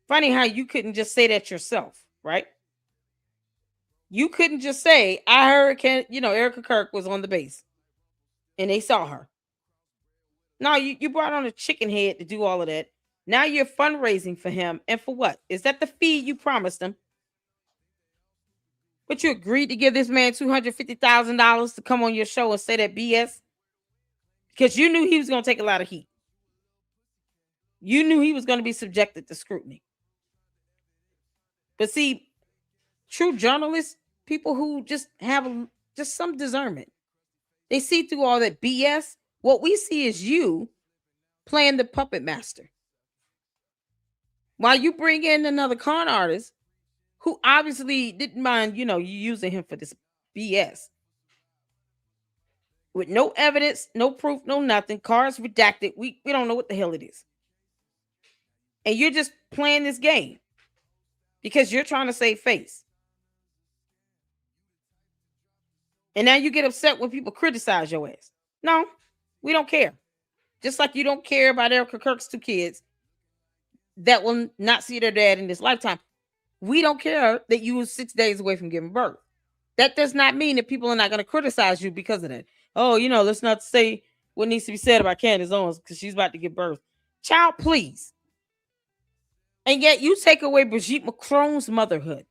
Funny how you couldn't just say that yourself, right? You couldn't just say, I heard, Erica Kirk was on the base and they saw her. No, you brought on a chicken head to do all of that. Now you're fundraising for him. And for what? Is that the fee you promised him? But you agreed to give this man $250,000 to come on your show and say that BS? Because you knew he was going to take a lot of heat. You knew he was going to be subjected to scrutiny. But see, true journalists, people who just have just some discernment, they see through all that BS. What we see is you playing the puppet master. While you bring in another con artist who obviously didn't mind, you using him for this BS. With no evidence, no proof, no nothing, cards redacted. We don't know what the hell it is. And you're just playing this game because you're trying to save face. And now you get upset when people criticize your ass. No, we don't care. Just like you don't care about Erica Kirk's 2 kids that will not see their dad in this lifetime. We don't care that you were 6 days away from giving birth. That does not mean that people are not going to criticize you because of that. Oh, let's not say what needs to be said about Candace Owens because she's about to give birth. Child, please. And yet you take away Brigitte Macron's motherhood.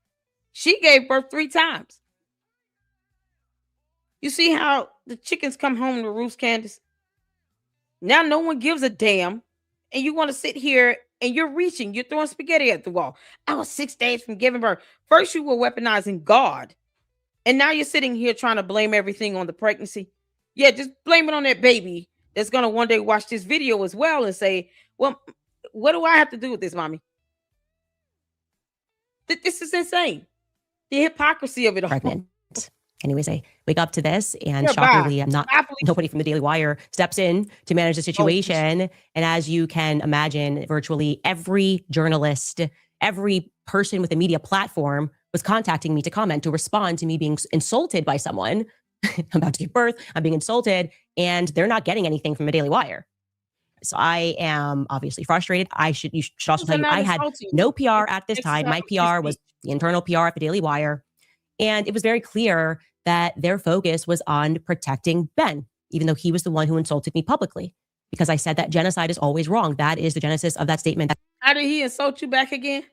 She gave birth 3 times. You see how the chickens come home to roost, Candace? Now no one gives a damn. And you want to sit here and you're throwing spaghetti at the wall. I was 6 days from giving birth. First, you were weaponizing God And now you're sitting here trying to blame everything on the pregnancy. Yeah, just blame it on that baby that's going to one day watch this video as well and say, well, what do I have to do with this, mommy? This is insane. The hypocrisy of it all. Pregnant. Anyways, I wake up to this, and shockingly, I'm not. Nobody from the Daily Wire steps in to manage the situation. And as you can imagine, virtually every journalist, every person with a media platform was contacting me to comment, to respond to me being insulted by someone. I'm about to give birth. I'm being insulted, and they're not getting anything from the Daily Wire. So I am obviously frustrated. You should also tell you, I had no PR at this time. My PR was the internal PR at the Daily Wire. And it was very clear that their focus was on protecting Ben, even though he was the one who insulted me publicly, because I said that genocide is always wrong. That is the genesis of that statement. How did he insult you back again?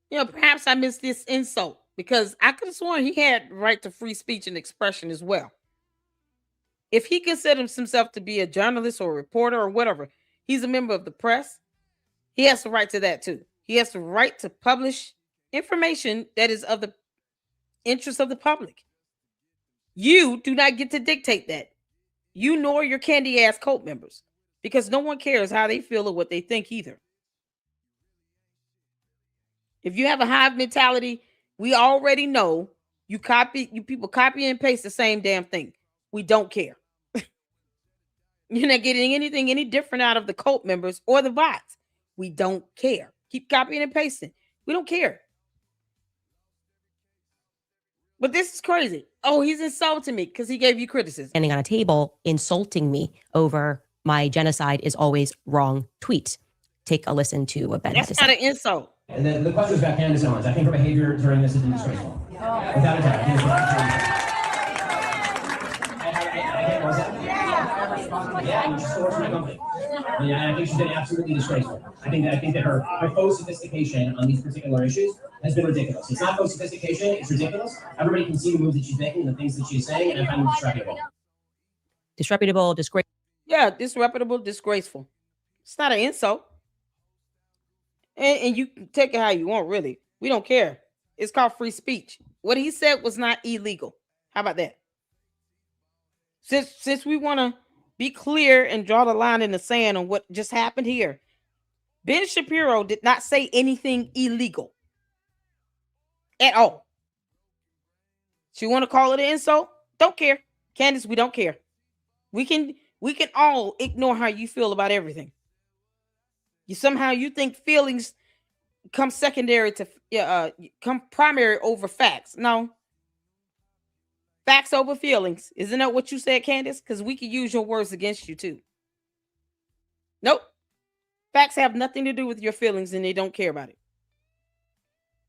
Perhaps I missed this insult, because I could have sworn he had right to free speech and expression as well. If he considers himself to be a journalist or a reporter or whatever, he's a member of the press. He has the right to that too. He has the right to publish information that is of the interest of the public. You do not get to dictate that. You nor your candy ass cult members, because no one cares how they feel or what they think either. If you have a hive mentality, we already know you people copy and paste the same damn thing. We don't care. You're not getting anything any different out of the cult members or the bots. We don't care. Keep copying and pasting. We don't care. But this is crazy. Oh, he's insulting me because he gave you criticism. Standing on a table, insulting me over my genocide is always wrong tweet. Take a listen to what Ben had to say. That's not an insult. And the question is about Candace Owens. I think her behavior during this has been disgraceful. Without a doubt. Yeah, and she's still working for my company. I think she's been absolutely disgraceful. I think that her faux sophistication on these particular issues has been ridiculous. It's not faux sophistication, it's ridiculous. Everybody can see the moves that she's making and the things that she's saying, and I find them disreputable. Disreputable, disgraceful. Yeah, disreputable, disgraceful. It's not an insult. And you can take it how you want, really. We don't care. It's called free speech. What he said was not illegal. How about that? Since we want to be clear and draw the line in the sand on what just happened here, Ben Shapiro did not say anything illegal at all. So you want to call it an insult? Don't care. Candace, we don't care. We can all ignore how you feel about everything. You think feelings come secondary to come primary over facts. No. Facts over feelings. Isn't that what you said, Candace? Because we could use your words against you too. Nope. Facts have nothing to do with your feelings, and they don't care about it.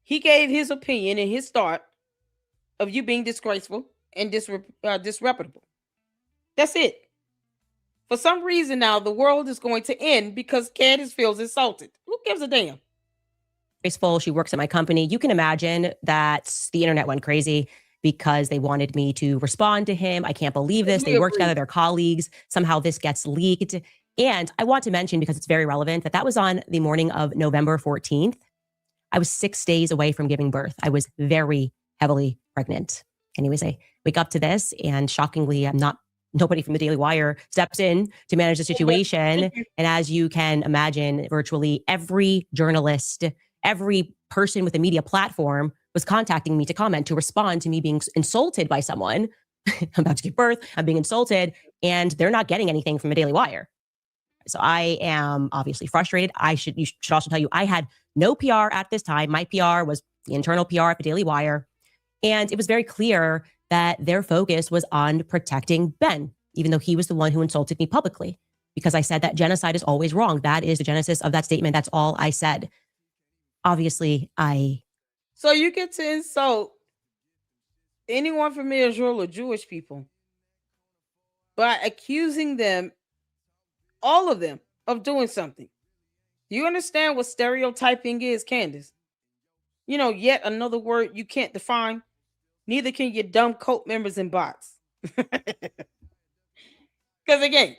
He gave his opinion and his thought of you being disgraceful and disreputable. That's it. For some reason now, the world is going to end because Candace feels insulted. Who gives a damn? Graceful. She works at my company. You can imagine that the internet went crazy because they wanted me to respond to him. I can't believe this. They work together, they're colleagues. Somehow this gets leaked. And I want to mention, because it's very relevant, that was on the morning of November 14th. I was 6 days away from giving birth. I was very heavily pregnant. Anyways, I wake up to this, and shockingly, nobody from the Daily Wire steps in to manage the situation. And as you can imagine, virtually every journalist, every person with a media platform was contacting me to comment, to respond to me being insulted by someone. I'm about to give birth. I'm being insulted, and they're not getting anything from the Daily Wire. So I am obviously frustrated. You should also tell you, I had no PR at this time. My PR was the internal PR at the Daily Wire. And it was very clear that their focus was on protecting Ben, even though he was the one who insulted me publicly, because I said that genocide is always wrong. That is the genesis of that statement. That's all I said. Obviously, So you get to insult anyone from Israel or Jewish people by accusing them, all of them, of doing something. Do you understand what stereotyping is, Candace? Yet another word you can't define. Neither can your dumb cult members and bots. Because again,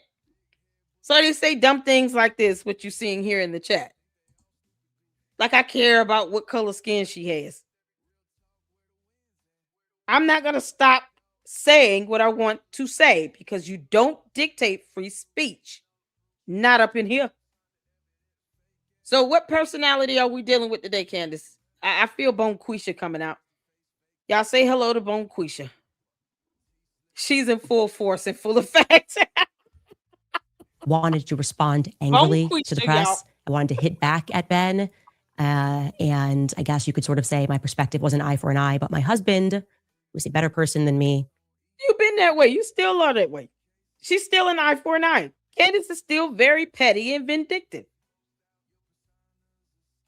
so they say dumb things like this, what you're seeing here in the chat. Like I care about what color skin she has. I'm not going to stop saying what I want to say because you don't dictate free speech. Not up in here. So what personality are we dealing with today, Candace? I feel Bonquisha coming out. Y'all say hello to Bonquisha. She's in full force and full effect. Wanted to respond angrily to the press. Y'all. I wanted to hit back at Ben. And I guess you could sort of say my perspective was an eye for an eye, but my husband was a better person than me. You've been that way. You still are that way. She's still an eye for an eye. Candace is still very petty and vindictive.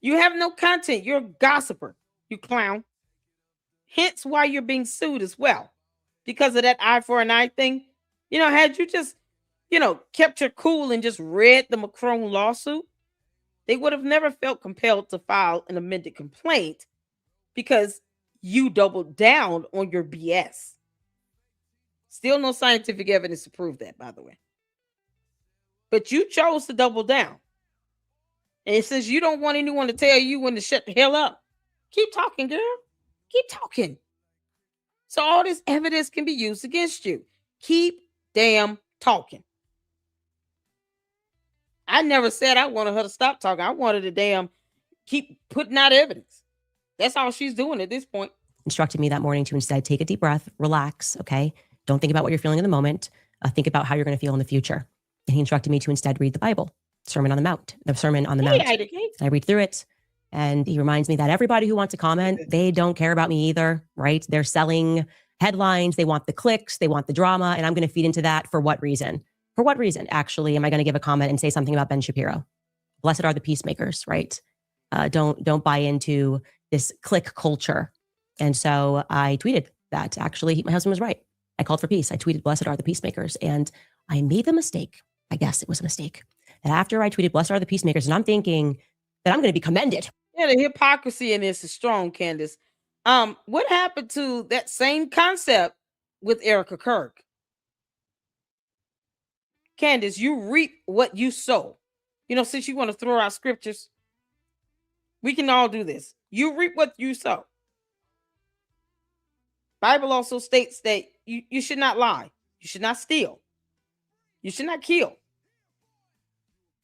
You have no content. You're a gossiper, you clown. Hence why you're being sued as well. Because of that eye for an eye thing. Had you just, kept your cool and just read the Macron lawsuit, they would have never felt compelled to file an amended complaint because you doubled down on your BS. Still no scientific evidence to prove that, by the way. But you chose to double down. And since you don't want anyone to tell you when to shut the hell up, keep talking, girl. Keep talking. So all this evidence can be used against you. Keep damn talking. I never said I wanted her to stop talking. I wanted to damn keep putting out evidence. That's all she's doing at this point. Instructed me that morning to instead take a deep breath, relax, okay? Don't think about what you're feeling in the moment. Think about how you're going to feel in the future. And he instructed me to instead read the Bible, the Sermon on the Mount. I read through it. And he reminds me that everybody who wants to comment, they don't care about me either, right? They're selling headlines. They want the clicks. They want the drama. And I'm going to feed into that for what reason? For what reason, actually, am I going to give a comment and say something about Ben Shapiro? Blessed are the peacemakers, right? Don't buy into this click culture. And so I tweeted that actually my husband was right. I called for peace. I tweeted, blessed are the peacemakers. And I made the mistake. I guess it was a mistake. That after I tweeted, blessed are the peacemakers, and I'm thinking that I'm going to be commended. Yeah, the hypocrisy in this is strong, Candace. What happened to that same concept with Erica Kirk? Candace, you reap what you sow. Since you want to throw out scriptures, we can all do this. You reap what you sow. Bible also states that you should not lie. You should not steal. You should not kill.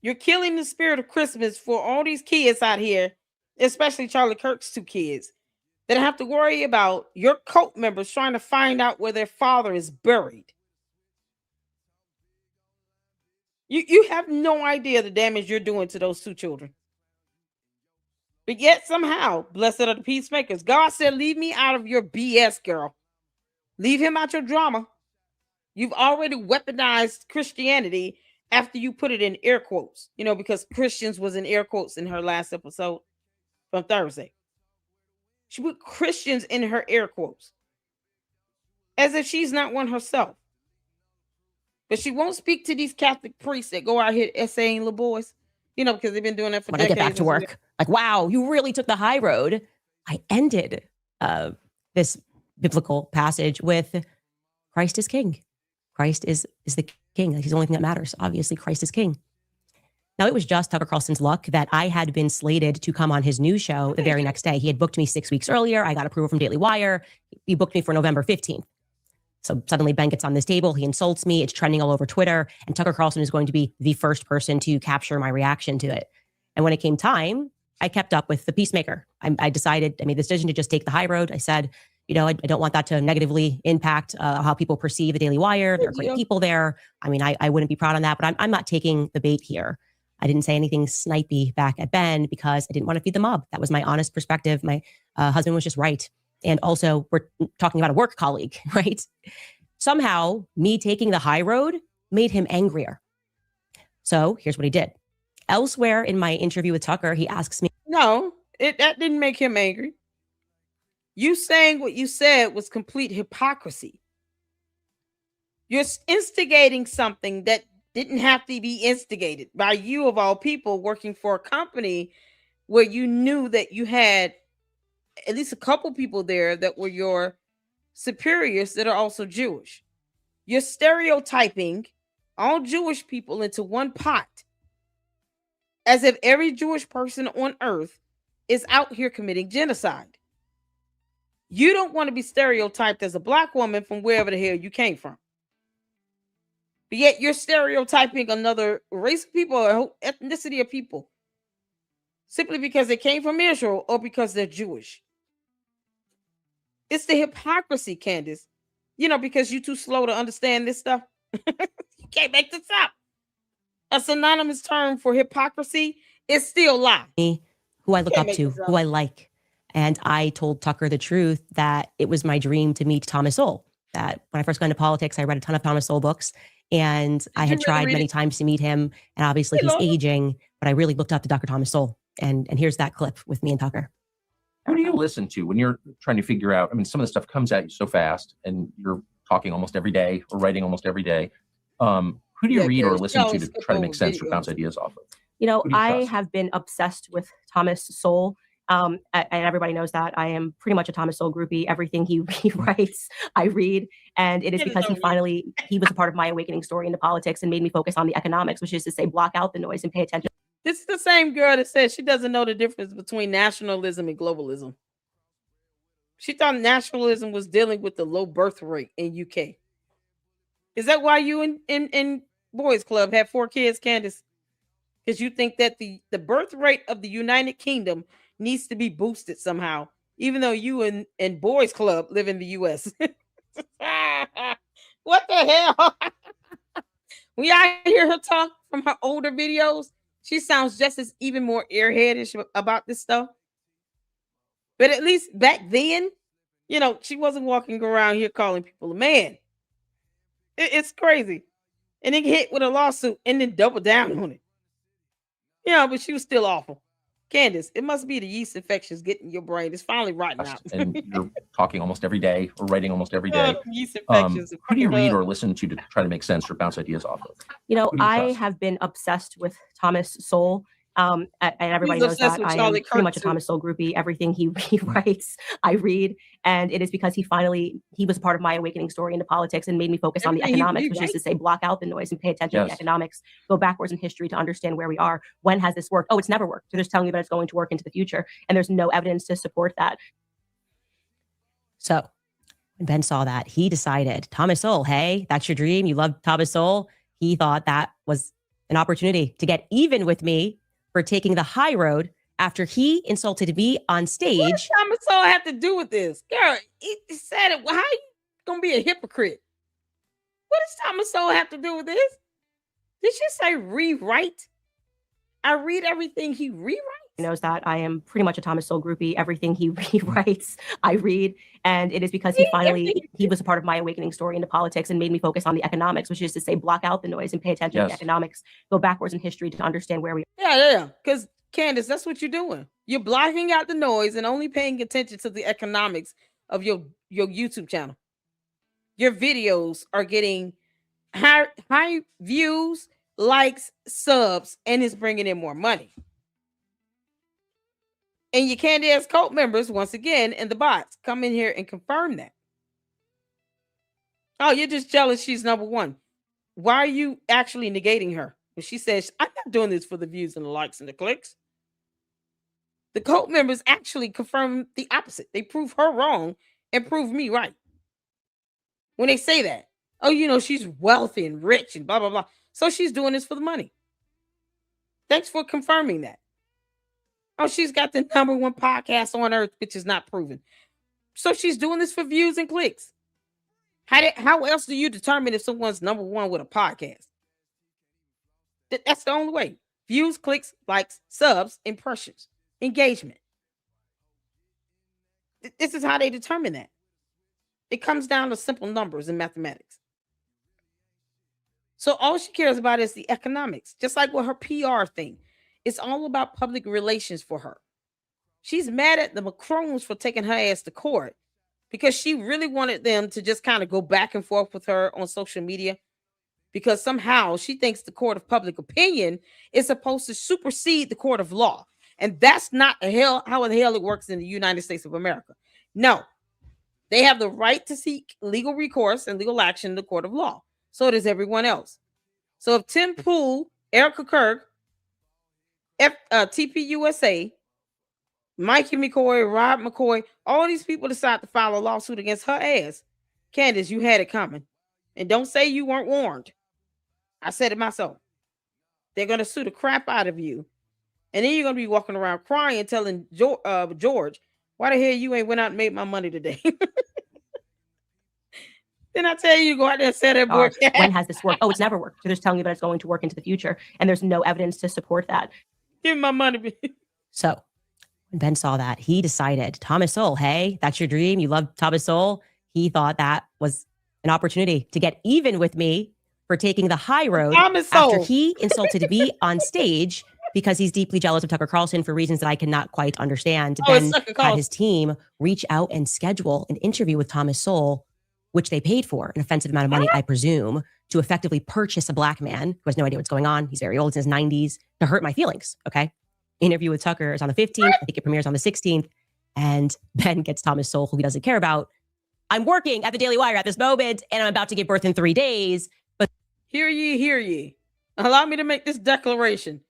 You're killing the spirit of Christmas for all these kids out here, especially Charlie Kirk's 2 kids, that have to worry about your cult members trying to find out where their father is buried. You have no idea the damage you're doing to those 2 children. But yet somehow, blessed are the peacemakers. God said, leave me out of your BS, girl. Leave him out your drama. You've already weaponized Christianity after you put it in air quotes, because Christians was in air quotes in her last episode from Thursday. She put Christians in her air quotes as if she's not one herself. But she won't speak to these Catholic priests that go out here essaying little boys, because they've been doing that for decades. When I get back to work, like, wow, you really took the high road. I ended this biblical passage with Christ is king. Christ is the king. Like, he's the only thing that matters. Obviously, Christ is king. Now, it was just Tucker Carlson's luck that I had been slated to come on his news show the very next day. He had booked me 6 weeks earlier. I got approval from Daily Wire. He booked me for November 15th. So suddenly Ben gets on this table. He insults me. It's trending all over Twitter. And Tucker Carlson is going to be the first person to capture my reaction to it. And when it came time, I kept up with the peacemaker. I made the decision to just take the high road. I said, I don't want that to negatively impact how people perceive the Daily Wire. There are great people there. I wouldn't be proud on that, but I'm not taking the bait here. I didn't say anything snipey back at Ben because I didn't want to feed the mob. That was my honest perspective. My husband was just right. And also, we're talking about a work colleague, right? Somehow, me taking the high road made him angrier. So here's what he did. Elsewhere in my interview with Tucker, he asks me. No, that didn't make him angry. You saying what you said was complete hypocrisy. You're instigating something that didn't have to be instigated by you, of all people, working for a company where you knew that you had at least a couple people there that were your superiors that are also Jewish. You're stereotyping all Jewish people into one pot as if every Jewish person on earth is out here committing genocide. You don't want to be stereotyped as a black woman from wherever the hell you came from. But yet you're stereotyping another race of people or ethnicity of people simply because they came from Israel or because they're Jewish. It's the hypocrisy, Candace. Because you're too slow to understand this stuff. You can't make this up. A synonymous term for hypocrisy is still lie. Who I look up to, who I like. And I told Tucker the truth that it was my dream to meet Thomas Sowell. That when I first got into politics, I read a ton of Thomas Sowell books. And I had tried many times to meet him. And obviously he's aging, but I really looked up to Dr. Thomas Sowell. And here's that clip with me and Tucker. Who do you listen to when you're trying to figure out? I mean, some of the stuff comes at you so fast and you're talking almost every day or writing almost every day. Who do you read or listen to try to make sense or bounce ideas off of? I have been obsessed with Thomas Sowell. And everybody knows that I am pretty much a Thomas Sowell groupie. Everything he writes, I read. And it is because he was a part of my awakening story into politics and made me focus on the economics, which is to say, block out the noise and pay attention. This is the same girl that said she doesn't know the difference between nationalism and globalism. She thought nationalism was dealing with the low birth rate in UK. Is that why you in Boys Club have 4 kids, Candace? Because you think that the birth rate of the United Kingdom needs to be boosted somehow, even though you in Boys Club live in the US. What the hell? When I hear her talk from her older videos, she sounds just as even more airheadish about this stuff. But at least back then, she wasn't walking around here calling people a man. It's crazy. And then get hit with a lawsuit and then double down on it. But she was still awful. Candace, it must be the yeast infections getting your brain. It's finally rotting out. And you're talking almost every day or writing almost every day. Yeast infections. Who do you read or listen to try to make sense or bounce ideas off of? I have been obsessed with Thomas Sowell. And everybody knows that I am pretty much a Thomas Sowell groupie. Everything he writes, I read. And it is because he was a part of my awakening story into politics and made me focus on the economics, which is to say, block out the noise and pay attention to the economics, go backwards in history to understand where we are. When has this worked? Oh, it's never worked. So they're just telling you that it's going to work into the future. And there's no evidence to support that. So when Ben saw that, he decided, Thomas Sowell, hey, that's your dream. You love Thomas Sowell. He thought that was an opportunity to get even with me for taking the high road after he insulted me on stage. What does Thomas Sowell have to do with this? Girl, he said it. Well, how you gonna be a hypocrite? What does Thomas Sowell have to do with this? Did you say rewrite? I read everything he rewrites. He knows that I am pretty much a Thomas Sowell groupie. Everything he writes, I read. And it is because he was a part of my awakening story into politics and made me focus on the economics, which is to say, block out the noise and pay attention to the economics, go backwards in history to understand where we are. Yeah. Because Candace, that's what you're doing. You're blocking out the noise and only paying attention to the economics of your YouTube channel. Your videos are getting high views, likes, subs, and it's bringing in more money. And your Candace cult members, once again, and the bots come in here and confirm that. Oh, you're just jealous she's number one. Why are you actually negating her? When she says, I'm not doing this for the views and the likes and the clicks. The cult members actually confirm the opposite. They prove her wrong and prove me right. When they say that, oh, she's wealthy and rich and blah, blah, blah. So she's doing this for the money. Thanks for confirming that. Oh, she's got the number one podcast on earth, which is not proven. So she's doing this for views and clicks. How else do you determine if someone's number one with a podcast? That's the only way. Views, clicks, likes, subs, impressions, engagement. This is how they determine that. It comes down to simple numbers and mathematics. So all she cares about is the economics, just like with her PR thing. It's all about public relations for her. She's mad at the Macrons for taking her ass to court because she really wanted them to just kind of go back and forth with her on social media because somehow she thinks the court of public opinion is supposed to supersede the court of law. And that's not how the hell it works in the United States of America. No, they have the right to seek legal recourse and legal action in the court of law. So does everyone else. So if Tim Pool, Erica Kirk, TPUSA Mikey McCoy, Rob McCoy, all these people decide to file a lawsuit against her ass. Candace, you had it coming. And don't say you weren't warned. I said it myself. They're going to sue the crap out of you. And then you're going to be walking around crying, telling George, why the hell you ain't went out and made my money today? Then I tell you, go out there and say that boy. When has this worked? Oh, it's never worked. So they're just telling you that it's going to work into the future. And there's no evidence to support that. Give me my money. So when Ben saw that, he decided, Thomas Sowell, hey, that's your dream. You love Thomas Sowell. He thought that was an opportunity to get even with me for taking the high road after he insulted me on stage because he's deeply jealous of Tucker Carlson for reasons that I cannot quite understand. Ben had his team reach out and schedule an interview with Thomas Sowell, which they paid for an offensive amount of money, I presume, to effectively purchase a black man who has no idea what's going on. He's very old, he's in his 90s, to hurt my feelings, okay? Interview with Tucker is on the 15th. I think it premieres on the 16th. And Ben gets Thomas Sowell, who he doesn't care about. I'm working at the Daily Wire at this moment, and I'm about to give birth in 3 days. But hear ye. Allow me to make this declaration.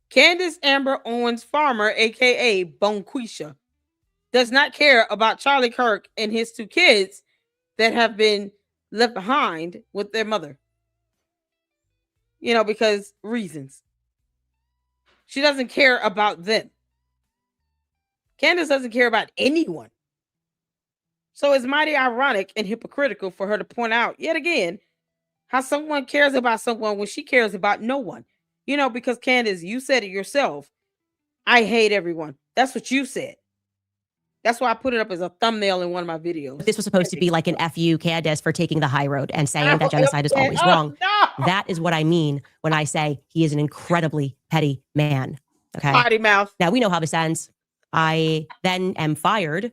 Candace Amber Owens Farmer, a.k.a. Bonquisha, does not care about Charlie Kirk and his 2 kids that have been left behind with their mother. You know, because reasons. She doesn't care about them. Candace doesn't care about anyone. So it's mighty ironic and hypocritical for her to point out yet again how someone cares about someone when she cares about no one. You know, because Candace, you said it yourself. I hate everyone. That's what you said. That's why I put it up as a thumbnail in one of my videos. This was supposed to be like an FU Candace for taking the high road and saying that genocide is always wrong. No. That is what I mean when I say he is an incredibly petty man. Okay. Potty mouth. Now we know how this ends. I then am fired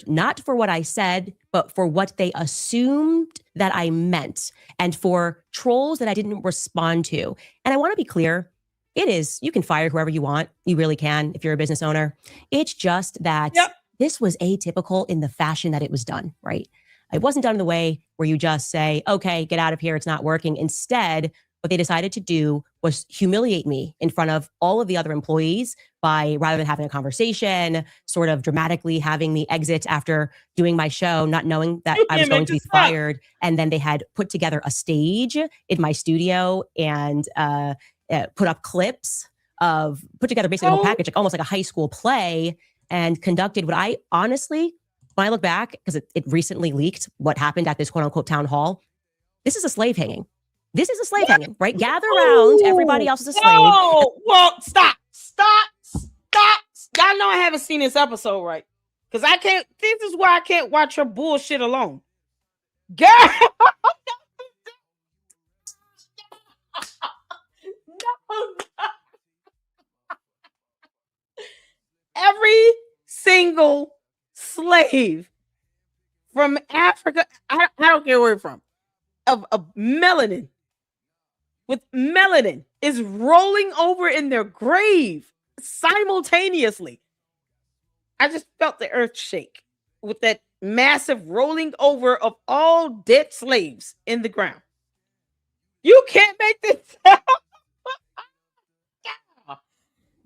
not for what I said, but for what they assumed that I meant and for trolls that I didn't respond to. And I want to be clear. You can fire whoever you want. You really can if you're a business owner. It's just that this was atypical in the fashion that it was done, right? It wasn't done in the way where you just say, okay, get out of here. It's not working. Instead, what they decided to do was humiliate me in front of all of the other employees by, rather than having a conversation, sort of dramatically having me exit after doing my show, not knowing that I was going to be fired. And then they had put together a stage in my studio and put up clips put together basically a whole package, like almost like a high school play, and conducted what I honestly, when I look back, because it recently leaked what happened at this quote unquote town hall, this is a slave hanging. This is a slave hanging, right? Gather around. Everybody else is a slave. Well, stop. Y'all know I haven't seen this episode, right? Because I can't. This is why I can't watch your bullshit alone. Girl. No. Every single slave from Africa, I don't care where you're from, of melanin, with melanin, is rolling over in their grave simultaneously. I just felt the earth shake with that massive rolling over of all dead slaves in the ground. You can't make this up.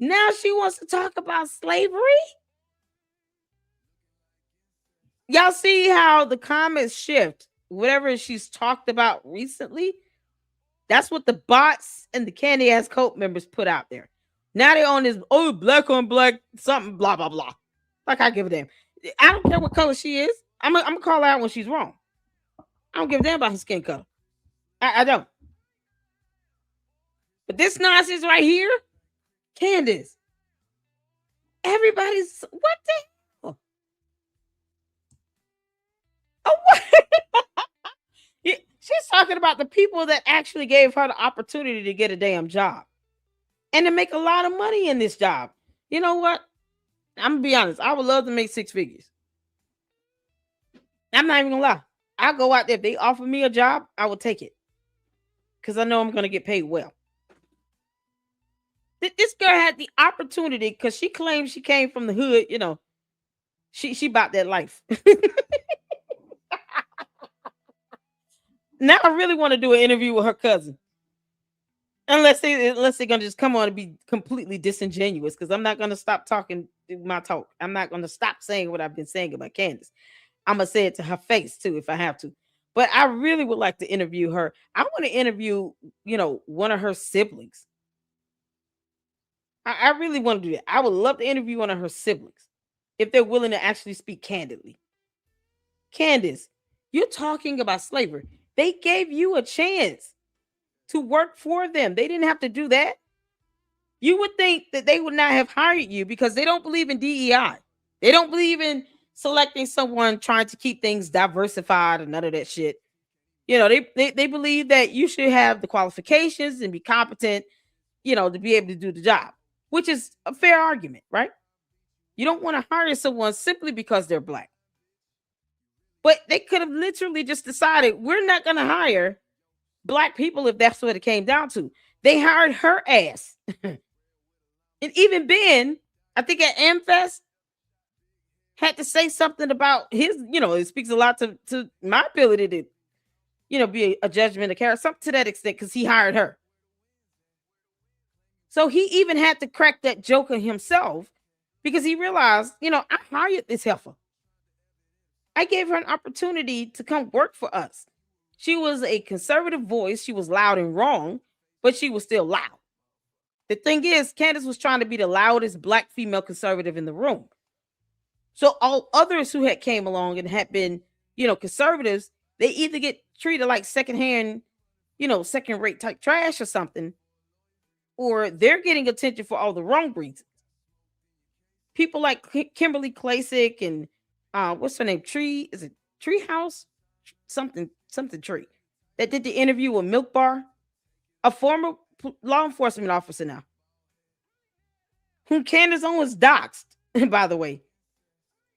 Now she wants to talk about slavery. Y'all see how the comments shift. Whatever she's talked about recently, that's what the bots and the candy ass cult members put out there. Now they're on this, black on black, something, blah, blah, blah. Like I give a damn. I don't care what color she is. I'm gonna call her out when she's wrong. I don't give a damn about her skin color. I don't. But this nonsense right here, Candace, everybody's, what the hell? Oh, what? She's talking about the people that actually gave her the opportunity to get a damn job and to make a lot of money in this job. You know what? I'm gonna be honest. I would love to make 6 figures. I'm not even gonna lie. I'll go out there. If they offer me a job, I will take it. Because I know I'm gonna get paid well. This girl had the opportunity because she claims she came from the hood, you know. She bought that life. Now I really want to do an interview with her cousin. Unless they're gonna just come on and be completely disingenuous, because I'm not gonna stop talking my talk. I'm not gonna stop saying what I've been saying about Candace. I'm gonna say it to her face too if I have to. But I really would like to interview her. I want to interview, one of her siblings. I really want to do that. I would love to interview one of her siblings if they're willing to actually speak candidly. Candace, you're talking about slavery. They gave you a chance to work for them. They didn't have to do that. You would think that they would not have hired you because they don't believe in DEI. They don't believe in selecting someone trying to keep things diversified and none of that shit. They believe that you should have the qualifications and be competent, to be able to do the job, which is a fair argument, right? You don't want to hire someone simply because they're Black. But they could have literally just decided, we're not going to hire Black people if that's what it came down to. They hired her ass. And even Ben, I think at AmFest, had to say something about his, it speaks a lot to my ability to, be a judgment of character, something to that extent, because he hired her. So he even had to crack that joke on himself because he realized, I hired this heifer. I gave her an opportunity to come work for us. She was a conservative voice. She was loud and wrong, but she was still loud. The thing is, Candace was trying to be the loudest Black female conservative in the room. So all others who had came along and had been, conservatives, they either get treated like secondhand, second-rate type trash or something, or they're getting attention for all the wrong reasons. People like Kimberly Klasick and what's her name? Is it Treehouse? Something Tree. That did the interview with Milk Bar, a former law enforcement officer now, whom Candace Owens doxed, by the way.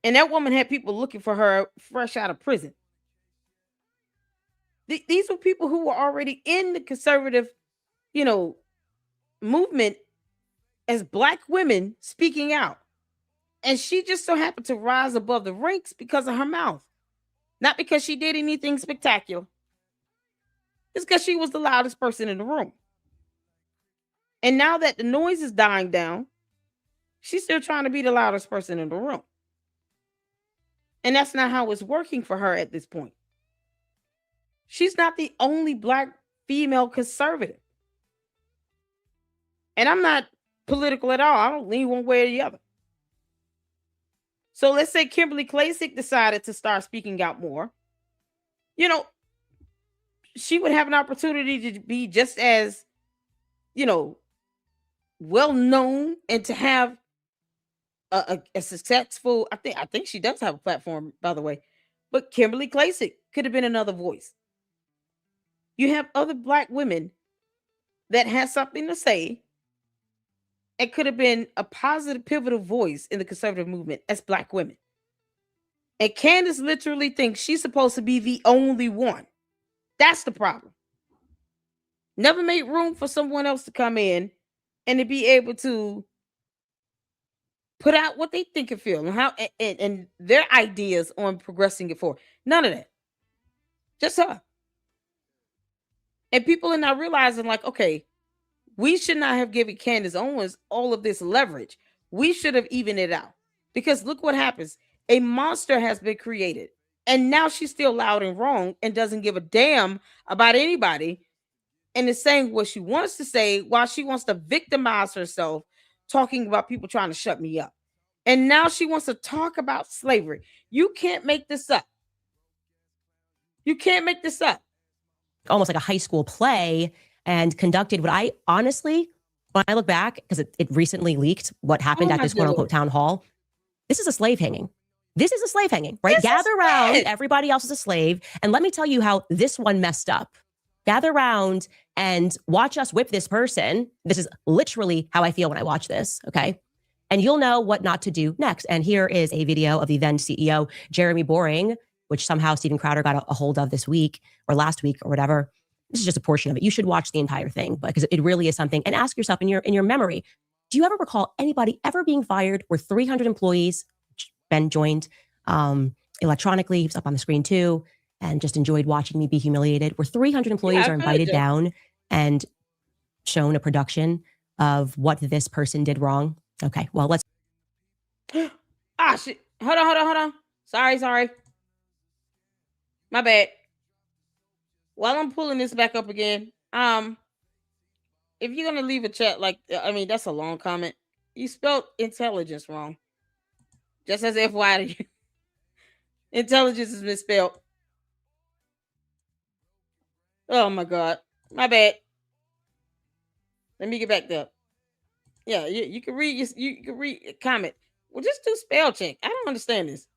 And that woman had people looking for her fresh out of prison. These were people who were already in the conservative, movement as Black women speaking out. And she just so happened to rise above the ranks because of her mouth. Not because she did anything spectacular. It's because she was the loudest person in the room. And now that the noise is dying down, she's still trying to be the loudest person in the room. And that's not how it's working for her at this point. She's not the only Black female conservative. And I'm not political at all. I don't lean one way or the other. So let's say Kimberly Klasick decided to start speaking out more. She would have an opportunity to be just as, well known and to have a successful. I think she does have a platform, by the way. But Kimberly Klasick could have been another voice. You have other Black women that has something to say. It could have been a positive, pivotal voice in the conservative movement as Black women. And Candace literally thinks she's supposed to be the only one. That's the problem. Never made room for someone else to come in and to be able to put out what they think and feel and how and their ideas on progressing it forward. None of that. Just her. And people are now realizing, like, okay, we should not have given Candace Owens all of this leverage. We should have evened it out. Because look what happens. A monster has been created. And now she's still loud and wrong and doesn't give a damn about anybody and is saying what she wants to say while she wants to victimize herself, talking about people trying to shut me up. And now she wants to talk about slavery. You can't make this up. You can't make this up. Almost like a high school play, and conducted what I honestly, when I look back, because it recently leaked what happened at this quote unquote town hall, this is a slave hanging. This is a slave hanging, right? Gather around, everybody else is a slave. And let me tell you how this one messed up. Gather around and watch us whip this person. This is literally how I feel when I watch this, okay? And you'll know what not to do next. And here is a video of the then CEO, Jeremy Boring, which somehow Steven Crowder got a hold of this week or last week or whatever. This is just a portion of it. You should watch the entire thing because it really is something. And ask yourself in your memory, do you ever recall anybody ever being fired where 300 employees, Ben joined electronically, he was up on the screen too, and just enjoyed watching me be humiliated, where 300 employees are invited down and shown a production of what this person did wrong? Okay, well, let's. Shit. Hold on. Sorry. My bad. While I'm pulling this back up again, if you're gonna leave a chat that's a long comment. You spelled intelligence wrong. Just as FYI to you. Intelligence is misspelled. Oh my God. My bad. Let me get back up. Yeah, you can read you can read a comment. Well, just do spell check. I don't understand this.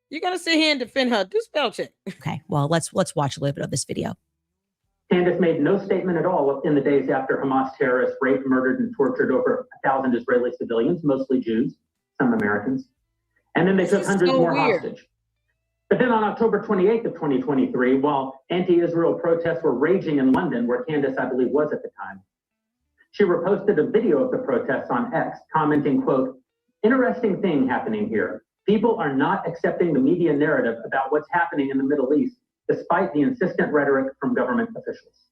You're gonna sit here and defend her. Do spell check. Okay, well, let's watch a little bit of this video. Candace made no statement at all in the days after Hamas terrorists raped, murdered, and tortured over 1,000 Israeli civilians, mostly Jews, some Americans. And then they took hundreds more hostage. But then on October 28th of 2023, while anti-Israel protests were raging in London, where Candace, I believe, was at the time, she reposted a video of the protests on X, commenting, quote, "Interesting thing happening here. People are not accepting the media narrative about what's happening in the Middle East, despite the insistent rhetoric from government officials."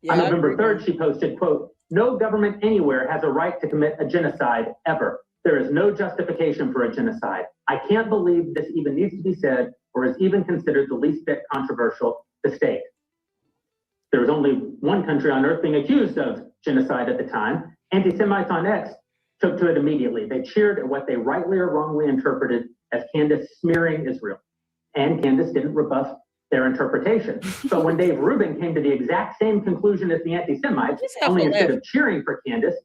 On November 3rd, she posted, quote, "No government anywhere has a right to commit a genocide ever. There is no justification for a genocide. I can't believe this even needs to be said or is even considered the least bit controversial to state." There was only one country on earth being accused of genocide at the time. Anti-Semites on X took to it immediately. They cheered at what they rightly or wrongly interpreted as Candace smearing Israel. And Candace didn't rebuff their interpretation. So when Dave Rubin came to the exact same conclusion as the anti-Semites, only instead of cheering for Candace,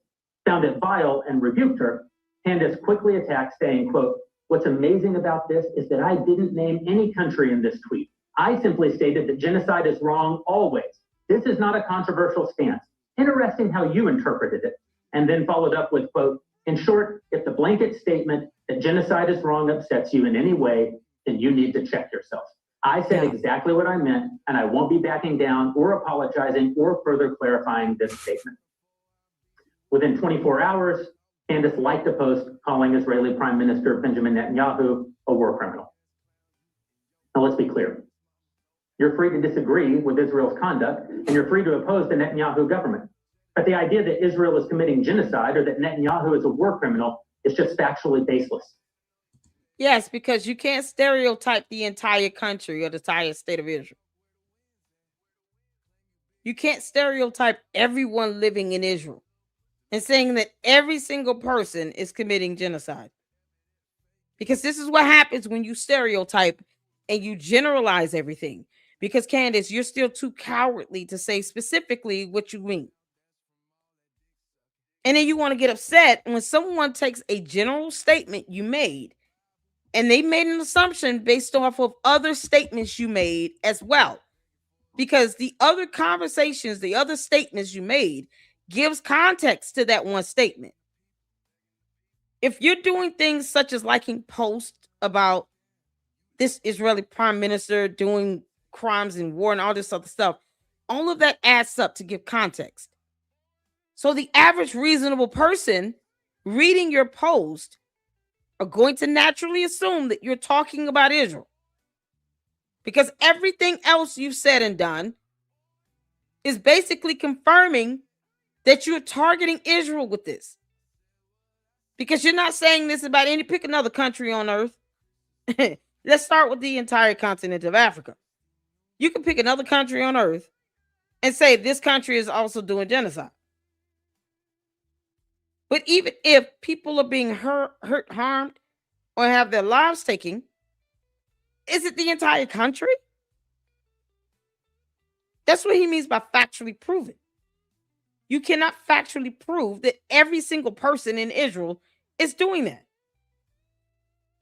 found it vile and rebuked her, Candace quickly attacked, saying, quote, "What's amazing about this is that I didn't name any country in this tweet. I simply stated that genocide is wrong always. This is not a controversial stance. Interesting how you interpreted it." And then followed up with, quote, "In short, if the blanket statement that genocide is wrong upsets you in any way, then you need to check yourself. I said exactly what I meant, and I won't be backing down or apologizing or further clarifying this statement." Within 24 hours, Candace liked a post calling Israeli Prime Minister Benjamin Netanyahu a war criminal. Now let's be clear. You're free to disagree with Israel's conduct, and you're free to oppose the Netanyahu government. But the idea that Israel is committing genocide or that Netanyahu is a war criminal is just factually baseless. Yes, because you can't stereotype the entire country or the entire state of Israel. You can't stereotype everyone living in Israel and saying that every single person is committing genocide. Because this is what happens when you stereotype and you generalize everything. Because, Candace, you're still too cowardly to say specifically what you mean. And then you want to get upset when someone takes a general statement you made and they made an assumption based off of other statements you made as well. Because the other conversations, the other statements you made gives context to that one statement. If you're doing things such as liking posts about this Israeli prime minister doing crimes in war and all this other stuff, all of that adds up to give context. So the average reasonable person reading your post are going to naturally assume that you're talking about Israel. Because everything else you've said and done is basically confirming that you're targeting Israel with this. Because you're not saying this about pick another country on earth. Let's start with the entire continent of Africa. You can pick another country on earth and say this country is also doing genocide. But even if people are being hurt, harmed, or have their lives taken, is it the entire country? That's what he means by factually proven. You cannot factually prove that every single person in Israel is doing that.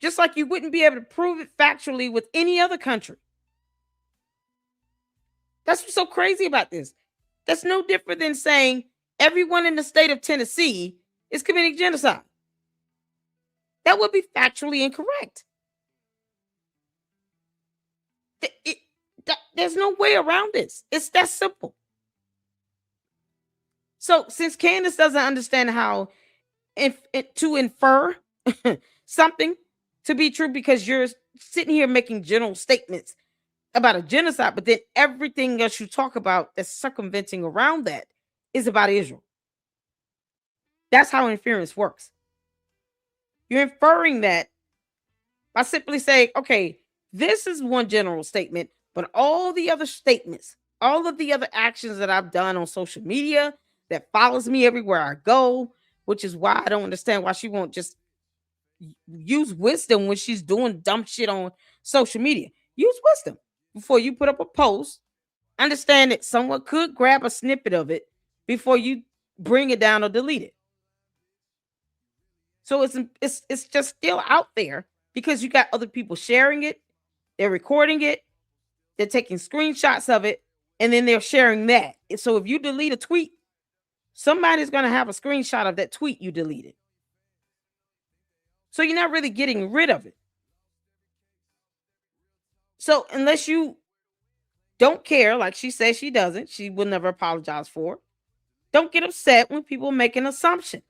Just like you wouldn't be able to prove it factually with any other country. That's what's so crazy about this. That's no different than saying everyone in the state of Tennessee is committing genocide. That would be factually incorrect. There's no way around this. It's that simple. So since Candace doesn't understand how to infer something to be true, because you're sitting here making general statements about a genocide, but then everything else you talk about that's circumventing around that is about Israel. That's how inference works. You're inferring that by simply saying, okay, this is one general statement, but all the other statements, all of the other actions that I've done on social media that follows me everywhere I go, which is why I don't understand why she won't just use wisdom when she's doing dumb shit on social media. Use wisdom before you put up a post. Understand that someone could grab a snippet of it before you bring it down or delete it. So it's just still out there because you got other people sharing it, they're recording it, they're taking screenshots of it, and then they're sharing that. So if you delete a tweet, somebody's going to have a screenshot of that tweet you deleted. So you're not really getting rid of it. So unless you don't care, like she says she doesn't, she will never apologize for it. Don't get upset when people make an assumption.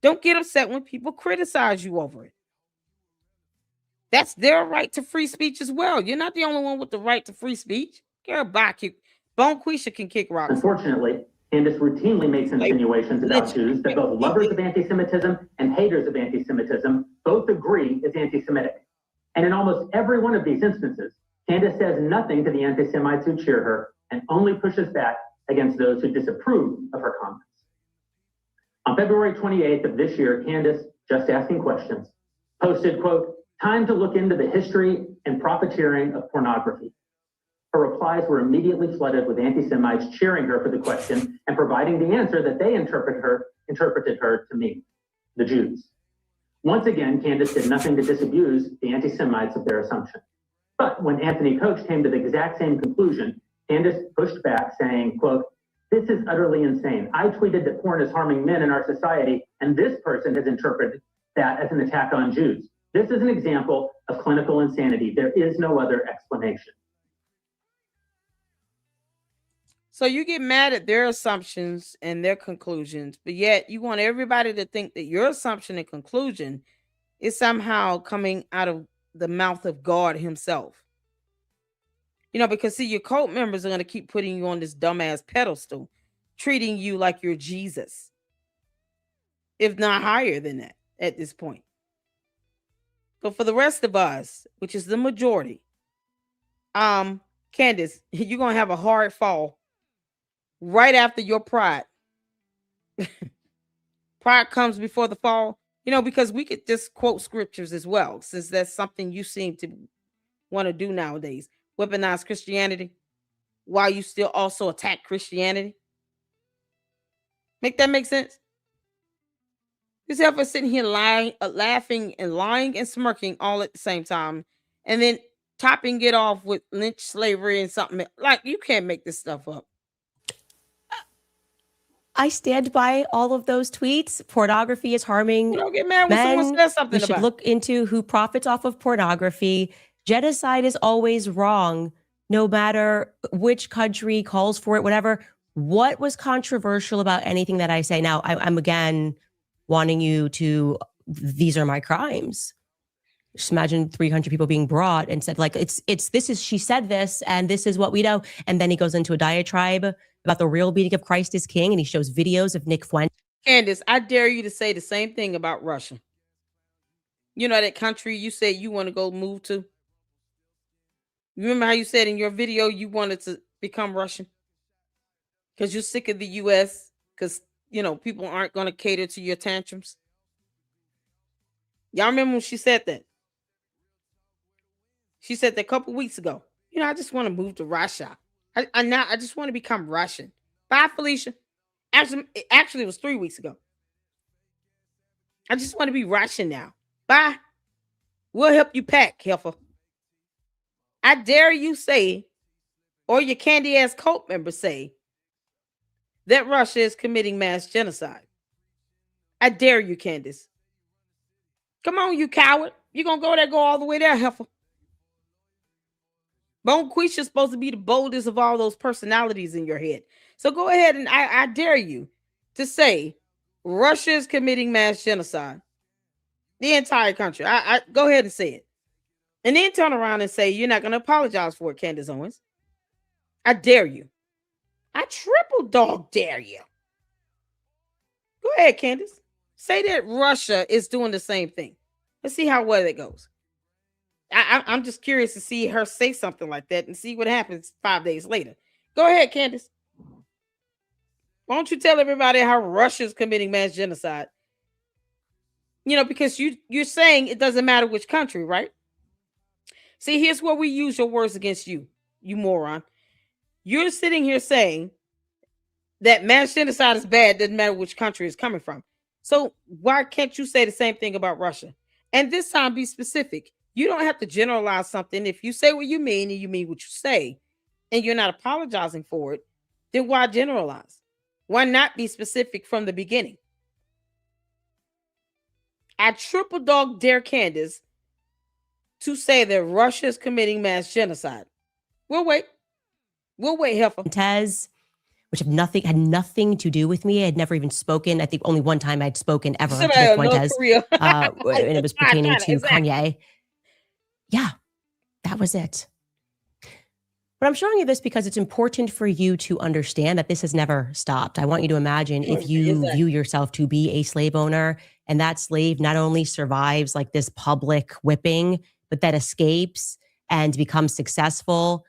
Don't get upset when people criticize you over it. That's their right to free speech as well. You're not the only one with the right to free speech. Bonquisha can kick rocks. Unfortunately, Candace routinely makes insinuations about Jews that both lovers of anti-Semitism and haters of anti-Semitism both agree is anti-Semitic. And in almost every one of these instances, Candace says nothing to the anti-Semites who cheer her and only pushes back against those who disapprove of her comments. On February 28th of this year, Candace, just asking questions, posted, quote, "Time to look into the history and profiteering of pornography." Her replies were immediately flooded with anti-Semites cheering her for the question and providing the answer that they interpreted her to mean, the Jews. Once again, Candace did nothing to disabuse the anti-Semites of their assumption. But when Anthony Coach came to the exact same conclusion, Candace pushed back saying, quote, "This is utterly insane. I tweeted that porn is harming men in our society, and this person has interpreted that as an attack on Jews. This is an example of clinical insanity. There is no other explanation." So you get mad at their assumptions and their conclusions, but yet you want everybody to think that your assumption and conclusion is somehow coming out of the mouth of God himself. You know, because see, your cult members are going to keep putting you on this dumbass pedestal, treating you like you're Jesus, if not higher than that at this point. But for the rest of us, which is the majority, Candace, you're going to have a hard fall right after your pride. Pride comes before the fall, you know, because we could just quote scriptures as well, since that's something you seem to want to do nowadays. Weaponize Christianity while you still also attack Christianity. Make that make sense? Yourself is sitting here lying, laughing and lying and smirking all at the same time, and then topping it off with lynch slavery and something like you can't make this stuff up. I stand by all of those tweets. Pornography is harming You don't get mad when men. someone says something We should about look into who profits off of pornography. Genocide is always wrong, no matter which country calls for it, whatever. What was controversial about anything that I say? Now, I'm again wanting you to, these are my crimes. Just imagine 300 people being brought and said, like, she said this, and this is what we know. And then he goes into a diatribe about the real meaning of Christ is King, and he shows videos of Nick Fuentes. Candace, I dare you to say the same thing about Russia. You know that country you said you want to go move to? Remember how you said in your video you wanted to become Russian? Because you're sick of the U.S. because, you know, people aren't going to cater to your tantrums. Y'all remember when she said that? She said that a couple weeks ago. You know, I just want to move to Russia. I just want to become Russian. Bye, Felicia. Actually, it was 3 weeks ago. I just want to be Russian now. Bye. We'll help you pack, heifer. I dare you say, or your candy ass cult members say, that Russia is committing mass genocide. I dare you, Candace. Come on, you coward. You're going to go all the way there, heifer. Bonquisha is supposed to be the boldest of all those personalities in your head. So go ahead and I dare you to say Russia is committing mass genocide. The entire country. I go ahead and say it. And then turn around and say you're not going to apologize for it, Candace Owens. I dare you. I triple dog dare you. ahead, Candace. Say that Russia is doing the same thing. Let's see how well it goes. I'm just curious to see her say something like that and see what happens 5 days later. Go ahead, Candace. Why don't you tell everybody how Russia's committing mass genocide? Because you're saying it doesn't matter which country, right? See, here's where we use your words against you, you moron. You're sitting here saying that mass genocide is bad, doesn't matter which country it's coming from. So why can't you say the same thing about Russia? And this time be specific. You don't have to generalize something. If you say what you mean and you mean what you say, and you're not apologizing for it, then why generalize? Why not be specific from the beginning? I triple dog dare Candace to say that Russia is committing mass genocide. We'll wait. We'll wait, Heifer. Tez, which had nothing to do with me. I had never even spoken. I think only one time I'd spoken ever to Fuentes, and it was pertaining to Kanye. Yeah, that was it. But I'm showing you this because it's important for you to understand that this has never stopped. I want you to imagine if you view yourself to be a slave owner, and that slave not only survives like this public whipping, but that escapes and becomes successful.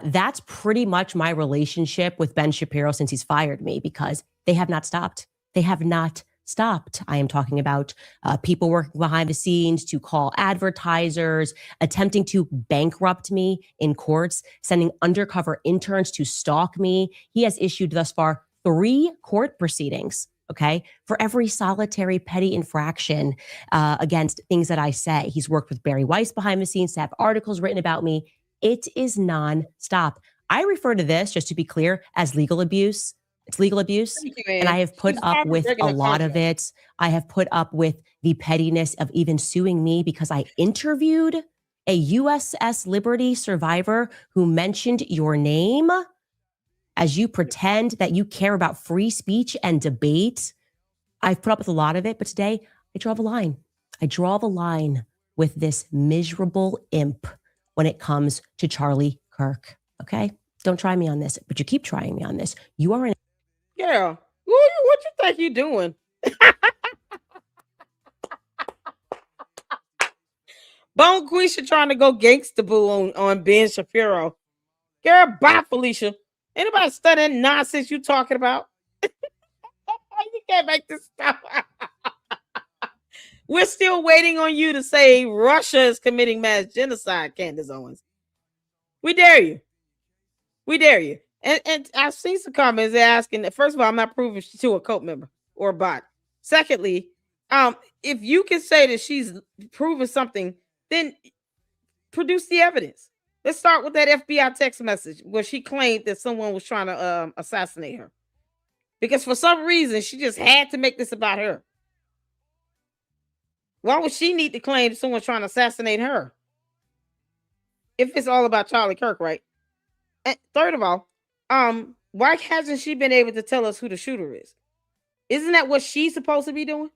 That's pretty much my relationship with Ben Shapiro since he's fired me, because they have not stopped. They have not stopped. I am talking about people working behind the scenes to call advertisers, attempting to bankrupt me in courts, sending undercover interns to stalk me. He has issued thus far 3 court proceedings, okay, for every solitary petty infraction against things that I say. He's worked with Barry Weiss behind the scenes to have articles written about me. It is nonstop. I refer to this, just to be clear, as legal abuse. It's legal abuse. You, and I have put up with a lot of it. I have put up with the pettiness of even suing me because I interviewed a USS Liberty survivor who mentioned your name as you pretend that you care about free speech and debate. I've put up with a lot of it, but today I draw the line. I draw the line with this miserable imp when it comes to Charlie Kirk. Okay? Don't try me on this, but you keep trying me on this. You are an Yeah. What you think you doing? Bone Quisha trying to go gangsta boo on Ben Shapiro. Girl, bye, Felicia. Anybody studying nonsense you talking about? You can't make this stuff. We're still waiting on you to say Russia is committing mass genocide, Candace Owens. We dare you. We dare you. And I've seen some comments asking that, first of all, I'm not proving she's to a cult member or a bot. Secondly, if you can say that she's proven something, then produce the evidence. Let's start with that FBI text message where she claimed that someone was trying to assassinate her. Because for some reason, she just had to make this about her. Why would she need to claim someone's trying to assassinate her? If it's all about Charlie Kirk, right? And third of all, why hasn't she been able to tell us who the shooter is? Isn't that what she's supposed to be doing?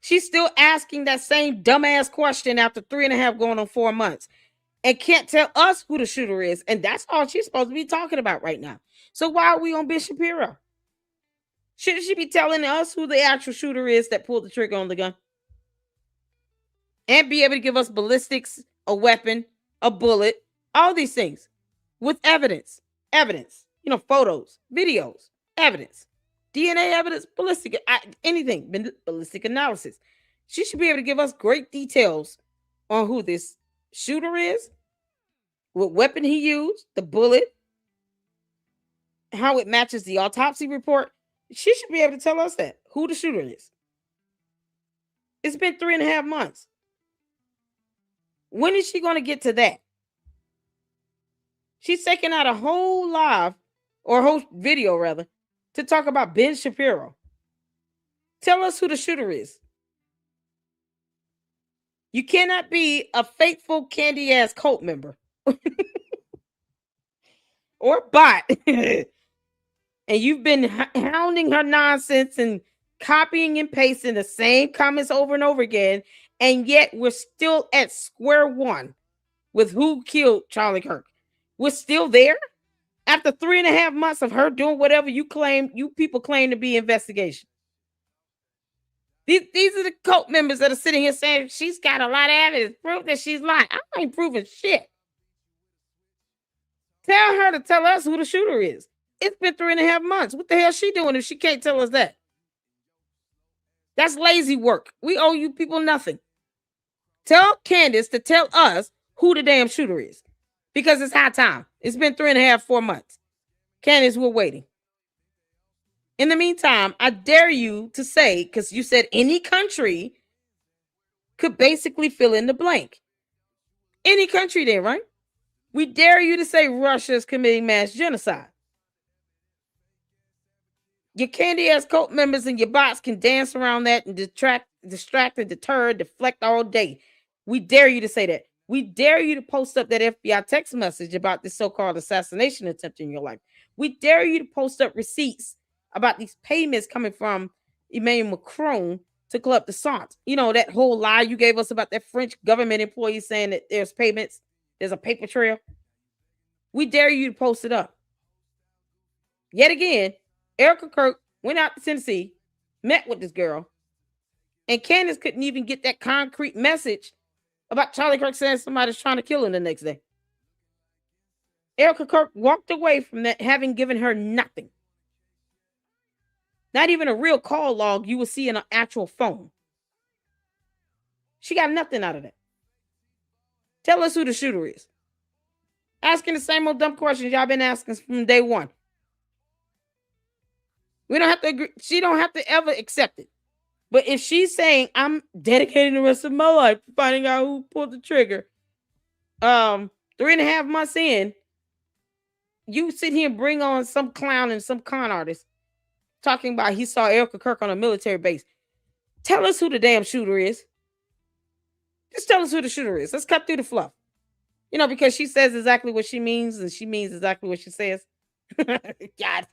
She's still asking that same dumbass question after 3.5 going on 4 months and can't tell us who the shooter is. And that's all she's supposed to be talking about right now. So why are we on Ben Shapiro? Shouldn't she be telling us who the actual shooter is that pulled the trigger on the gun? And be able to give us ballistics, a weapon, a bullet, all these things with evidence, photos, videos, evidence, DNA evidence, ballistic, anything, ballistic analysis. She should be able to give us great details on who this shooter is, what weapon he used, the bullet, how it matches the autopsy report. She should be able to tell us that, who the shooter is. It's been 3.5 months. When is she going to get to that? She's taking out a whole live, or a whole video rather, to talk about Ben Shapiro. Tell us who the shooter is. You cannot be a faithful candy ass cult member or bot. And you've been hounding her nonsense and copying and pasting the same comments over and over again. And yet we're still at square one with who killed Charlie Kirk. We're still there after 3.5 months of her doing whatever you people claim to be investigation. These are the cult members that are sitting here saying she's got a lot of evidence, proof that she's lying. I ain't proving shit. Tell her to tell us who the shooter is. It's been 3.5 months. What the hell is she doing if she can't tell us that? That's lazy work. We owe you people nothing. Tell Candace to tell us who the damn shooter is. Because it's high time. It's been 3.5, 4 months. Candace, we're waiting. In the meantime, I dare you to say, because you said any country could basically fill in the blank. Any country there, right? We dare you to say Russia is committing mass genocide. Your candy-ass cult members and your bots can dance around that and distract and deter, deflect all day. We dare you to say that. We dare you to post up that FBI text message about this so-called assassination attempt in your life. We dare you to post up receipts about these payments coming from Emmanuel Macron to Club de Sant. You know, that whole lie you gave us about that French government employee saying that there's payments, there's a paper trail. We dare you to post it up. Yet again, Erica Kirk went out to Tennessee, met with this girl, and Candace couldn't even get that concrete message about Charlie Kirk saying somebody's trying to kill him the next day. Erica Kirk walked away from that having given her nothing. Not even a real call log you would see in an actual phone. She got nothing out of that. Tell us who the shooter is. Asking the same old dumb questions y'all been asking from day one. We don't have to agree. She don't have to ever accept it. But if she's saying, I'm dedicating the rest of my life to finding out who pulled the trigger, 3.5 months in, you sit here and bring on some clown and some con artist talking about he saw Erica Kirk on a military base. Tell us who the damn shooter is. Just tell us who the shooter is. Let's cut through the fluff. You know, because she says exactly what she means and she means exactly what she says. God.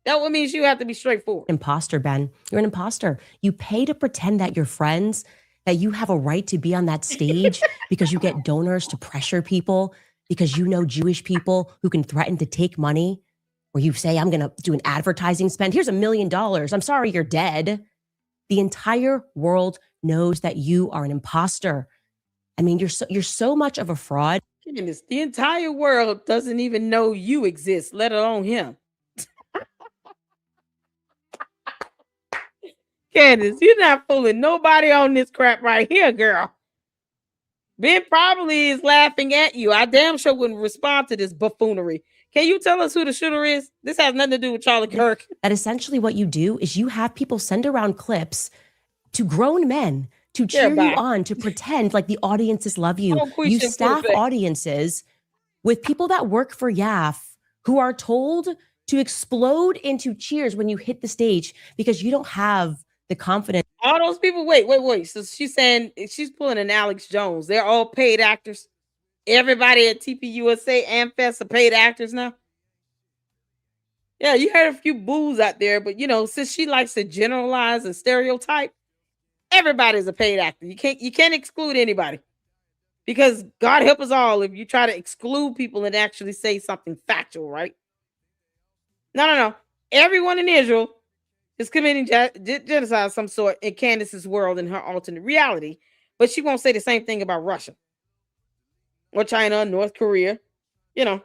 That would mean you have to be straightforward. Imposter, Ben. You're an imposter. You pay to pretend that you're friends, that you have a right to be on that stage because you get donors to pressure people, because you know Jewish people who can threaten to take money, or you say, I'm going to do an advertising spend. Here's $1 million. I'm sorry, you're dead. The entire world knows that you are an imposter. I mean, you're so much of a fraud. Goodness, the entire world doesn't even know you exist, let alone him. Candace, you're not fooling nobody on this crap right here, girl. Ben probably is laughing at you. I damn sure wouldn't respond to this buffoonery. Can you tell us who the shooter is? This has nothing to do with Charlie Kirk. That essentially what you do is you have people send around clips to grown men to cheer you on, to pretend like the audiences love you. You staff audiences with people that work for YAF who are told to explode into cheers when you hit the stage because you don't have the confidence. All those people, wait. So she's saying, she's pulling an Alex Jones. They're all paid actors. Everybody at TPUSA and Fest are paid actors now. Yeah, you heard a few boos out there, but you know, since she likes to generalize and stereotype, everybody's a paid actor. You can't exclude anybody. Because God help us all if you try to exclude people and actually say something factual, right? No. Everyone in Israel is committing genocide of some sort in Candace's world in her alternate reality, but she won't say the same thing about Russia or China, North Korea, you know,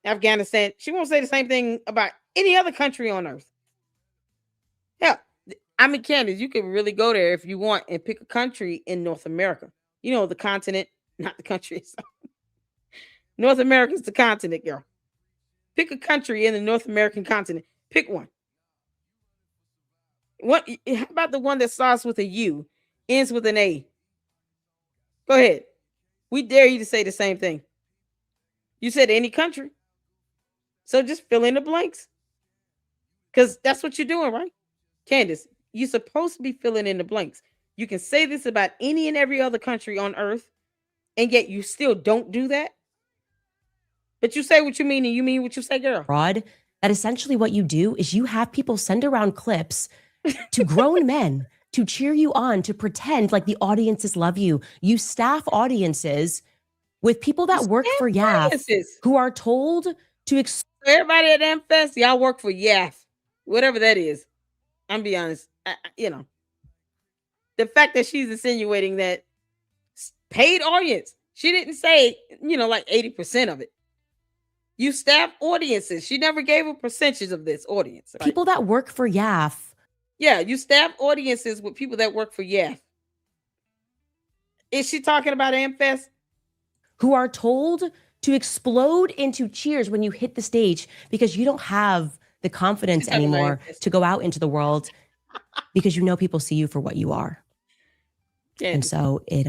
Afghanistan. She won't say the same thing about any other country on earth. Hell, I mean, Candace, you can really go there if you want and pick a country in North America. You know, the continent, not the country. North America's the continent, girl. Pick a country in the North American continent. Pick one. What? How about the one that starts with a U, ends with an A? Go ahead. We dare you to say the same thing. You said any country. So just fill in the blanks. Because that's what you're doing, right? Candace, you're supposed to be filling in the blanks. You can say this about any and every other country on earth, and yet you still don't do that. But you say what you mean, and you mean what you say, girl. Fraud. That essentially what you do is you have people send around clips to grown men to cheer you on, to pretend like the audiences love you. You staff audiences with people that work for YAF who are told to... Everybody at AmFest, y'all work for YAF. Whatever that is. I'm be honest. You know. the fact that she's insinuating that paid audience, she didn't say, like 80% of it. You staff audiences. She never gave a percentage of this audience. Right? People that work for YAF. Yeah, you staff audiences with people that work for YAF. Is she talking about AmFest? Who are told to explode into cheers when you hit the stage because you don't have the confidence anymore to go out into the world because people see you for what you are. Candace. And so it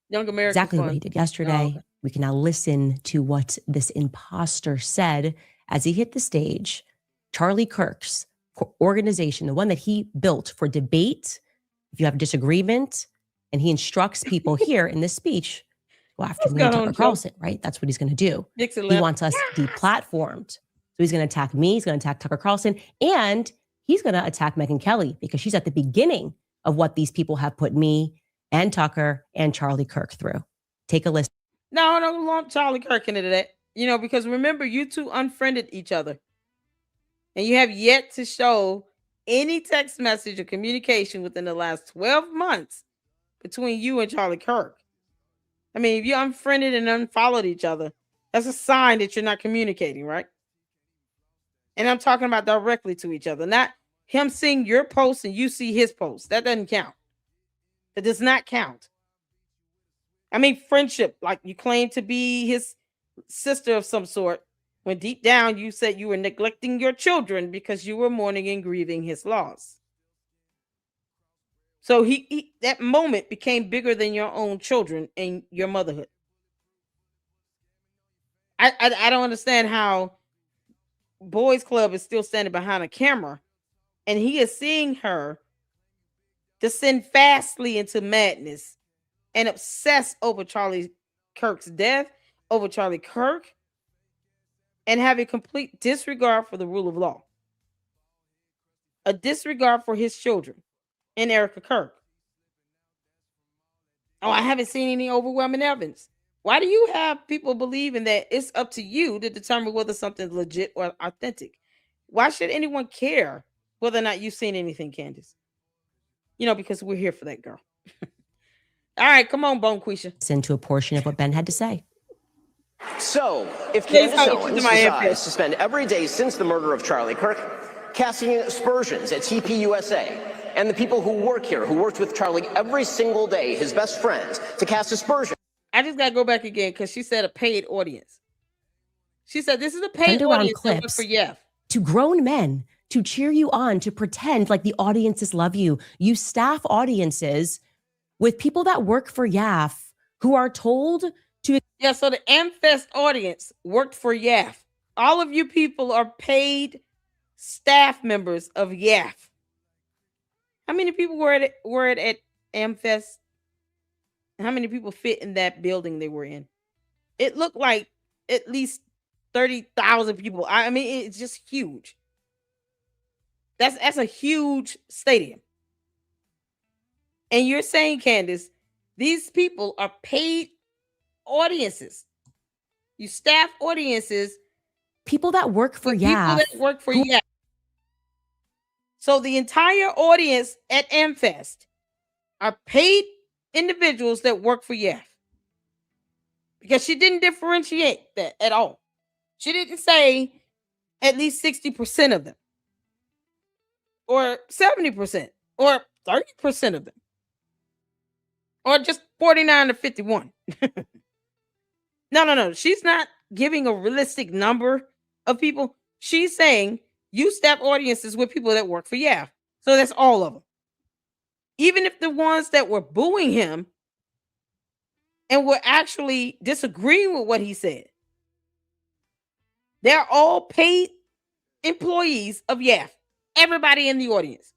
Young American exactly fun. what he did yesterday. Oh, okay. We can now listen to what this imposter said as he hit the stage. Charlie Kirk's organization, the one that he built for debate, if you have a disagreement, and he instructs people here in this speech, go after me and Tucker Carlson, right? That's what he's going to do. He wants us deplatformed. So he's going to attack me, he's going to attack Tucker Carlson, and he's going to attack Megyn Kelly because she's at the beginning of what these people have put me and Tucker and Charlie Kirk through. Take a listen. No, don't lump Charlie Kirk into that. Because remember, you two unfriended each other. And you have yet to show any text message or communication within the last 12 months between you and Charlie Kirk. I mean, if you unfriended and unfollowed each other, that's a sign that you're not communicating, right? And I'm talking about directly to each other, not him seeing your post and you see his post. That doesn't count. That does not count. I mean, friendship, like you claim to be his sister of some sort, when deep down you said you were neglecting your children because you were mourning and grieving his loss. So he that moment became bigger than your own children and your motherhood. I don't understand how Boys Club is still standing behind a camera and he is seeing her descend fastly into madness and obsess over Charlie Kirk's death, over Charlie Kirk, and have a complete disregard for the rule of law. A disregard for his children and Erica Kirk. Oh, I haven't seen any overwhelming evidence. Why do you have people believing that it's up to you to determine whether something's legit or authentic? Why should anyone care whether or not you've seen anything, Candace? Because we're here for that, girl. All right, come on, Bone Quisha. Listen to a portion of what Ben had to say. So, if Candace Owens decides to spend every day since the murder of Charlie Kirk casting aspersions at TPUSA and the people who work here, who worked with Charlie every single day, his best friends, to cast aspersions. I just got to go back again because she said a paid audience. She said this is a paid audience clips for YAF. To grown men, to cheer you on, to pretend like the audiences love you. You staff audiences with people that work for YAF who are told to... Yeah, so the AmFest audience worked for YAF. All of you people are paid staff members of YAF. How many people were at AmFest? How many people fit in that building they were in? It looked like at least 30,000 people. I mean, it's just huge. That's a huge stadium. And you're saying, Candace, these people are paid audiences. You staff audiences. People that work for YAF. People that work for YAF. So the entire audience at AmFest are paid individuals that work for YAF. Because she didn't differentiate that at all. She didn't say at least 60% of them. Or 70%. Or 30% of them. Or just 49 to 51. No. She's not giving a realistic number of people. She's saying you staff audiences with people that work for YAF. So that's all of them. Even if the ones that were booing him and were actually disagreeing with what he said, they're all paid employees of YAF. Everybody in the audience.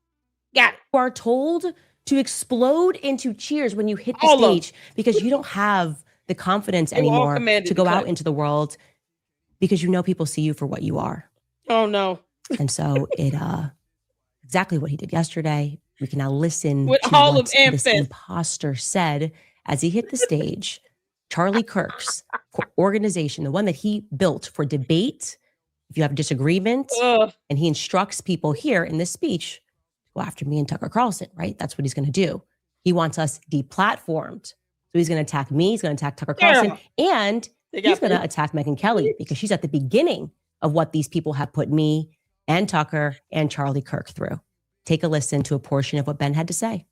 Got it. You are told to explode into cheers when you hit the stage because you don't have the confidence anymore to go out into the world because people see you for what you are. Oh, no. And so it exactly what he did yesterday. We can now listen with to all what of this imposter said as he hit the stage. Charlie Kirk's organization, the one that he built for debate, if you have a disagreement, and he instructs people here in this speech, go after me and Tucker Carlson, right? That's what he's going to do. He wants us deplatformed. So he's going to attack me. He's going to attack Tucker Carlson. And he's going to attack Megyn Kelly because she's at the beginning of what these people have put me and Tucker and Charlie Kirk through. Take a listen to a portion of what Ben had to say.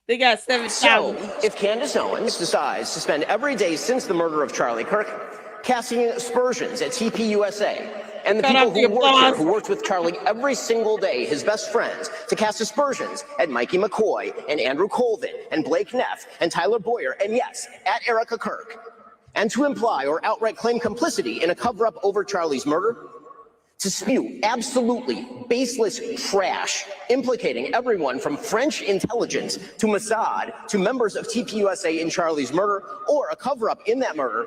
They got 7,000. So, if Candace Owens decides to spend every day since the murder of Charlie Kirk casting aspersions at TPUSA, and the people who work here, who worked with Charlie every single day, his best friends, to cast aspersions at Mikey McCoy and Andrew Colvin and Blake Neff and Tyler Boyer, and yes, at Erica Kirk, and to imply or outright claim complicity in a cover-up over Charlie's murder, to spew absolutely baseless trash implicating everyone from French intelligence to Mossad to members of TPUSA in Charlie's murder or a cover-up in that murder,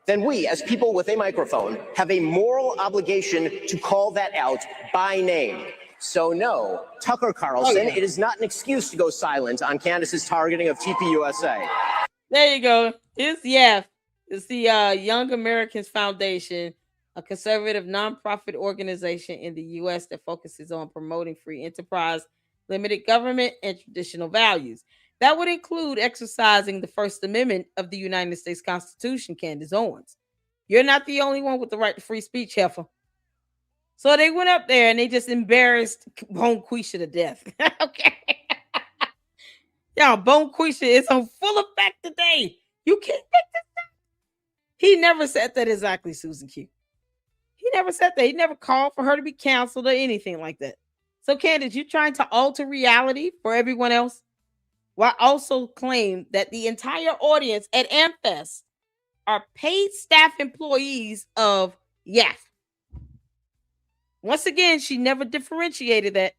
then we, as people with a microphone, have a moral obligation to call that out by name. So no, Tucker Carlson, it is not an excuse to go silent on Candace's targeting of TPUSA. There you go. It's YAF. It's the Young Americans Foundation, a conservative nonprofit organization in the U.S. that focuses on promoting free enterprise, limited government, and traditional values. That would include exercising the First Amendment of the United States Constitution, Candace Owens. You're not the only one with the right to free speech, heifer. So they went up there and they just embarrassed Bone Quisha to death. Okay. Y'all, Bone Quisha is on full effect today. You can't make this up. He never said that exactly, Susan Q. He never said that. He never called for her to be canceled or anything like that. So, Candace, you trying to alter reality for everyone else? While also claim that the entire audience at AmFest are paid staff employees of YAF. Once again, she never differentiated that,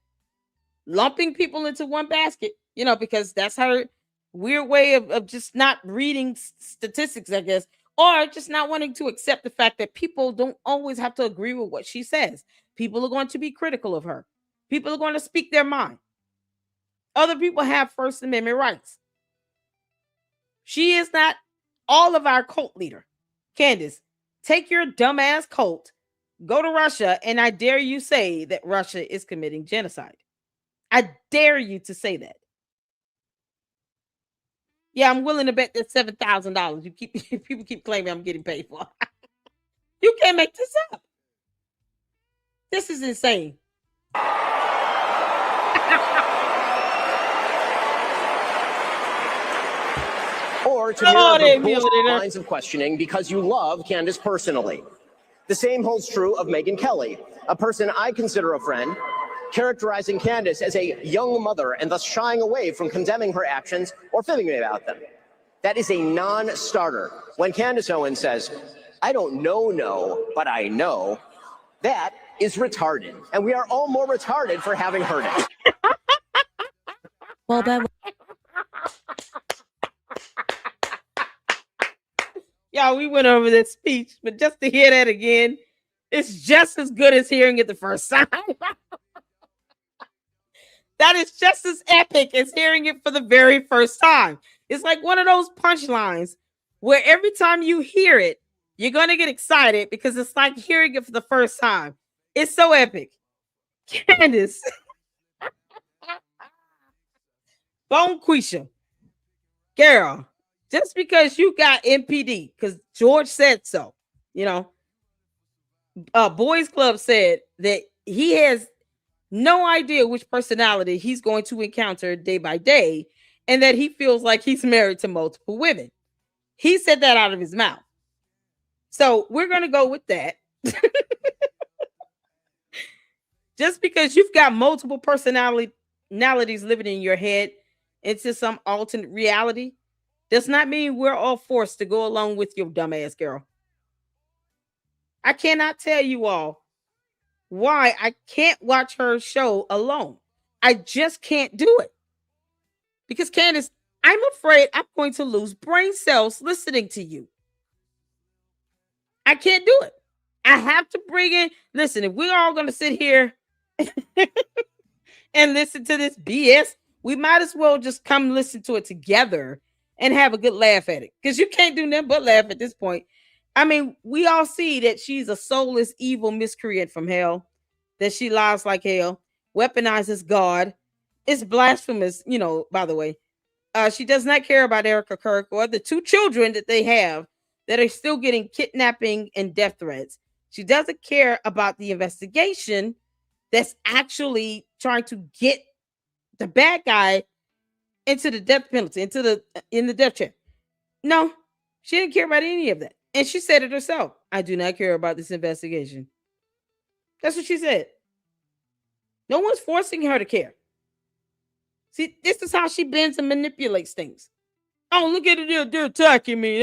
lumping people into one basket, because that's her weird way of just not reading statistics, I guess, or just not wanting to accept the fact that people don't always have to agree with what she says. People are going to be critical of her. People are going to speak their mind. Other people have First Amendment rights. She is not all of our cult leader. Candace, take your dumbass cult, go to Russia, and I dare you say that Russia is committing genocide. I dare you to say that. Yeah, I'm willing to bet that $7,000. People keep claiming I'm getting paid for. You can't make this up. This is insane. Or to mirror the bullshit lines of questioning because you love Candace personally. The same holds true of Megyn Kelly, a person I consider a friend, characterizing Candace as a young mother and thus shying away from condemning her actions or fibbing about them. That is a non-starter. When Candace Owens says, I don't know, but I know, that is retarded. And we are all more retarded for having heard it. Well, Ben. Y'all, we went over this speech, but just to hear that again, it's just as good as hearing it the first time. That is just as epic as hearing it for the very first time. It's like one of those punchlines where every time you hear it, you're going to get excited because it's like hearing it for the first time. It's so epic. Candace. Bone Quisha. Girl. Just because you got MPD, because George said so, Boys Club said that he has no idea which personality he's going to encounter day by day, and that he feels like he's married to multiple women. He said that out of his mouth. So we're going to go with that. Just because you've got multiple personalities living in your head into some alternate reality does not mean we're all forced to go along with your dumbass girl. I cannot tell you all why I can't watch her show alone. I just can't do it. Because Candace, I'm afraid I'm going to lose brain cells listening to you. I can't do it. I have to bring in, listen, if we're all going to sit here and listen to this BS, we might as well just come listen to it together and have a good laugh at it. Because you can't do nothing but laugh at this point. I mean, we all see that she's a soulless, evil miscreant from hell, that she lies like hell, weaponizes God. It's blasphemous, by the way. She does not care about Erica Kirk or the 2 children that they have that are still getting kidnapping and death threats. She doesn't care about the investigation that's actually trying to get the bad guy into the death penalty, in the death chair. No, she didn't care about any of that. And she said it herself. I do not care about this investigation. That's what she said. No one's forcing her to care. See, this is how she bends and manipulates things. Oh, look at it, they're attacking me.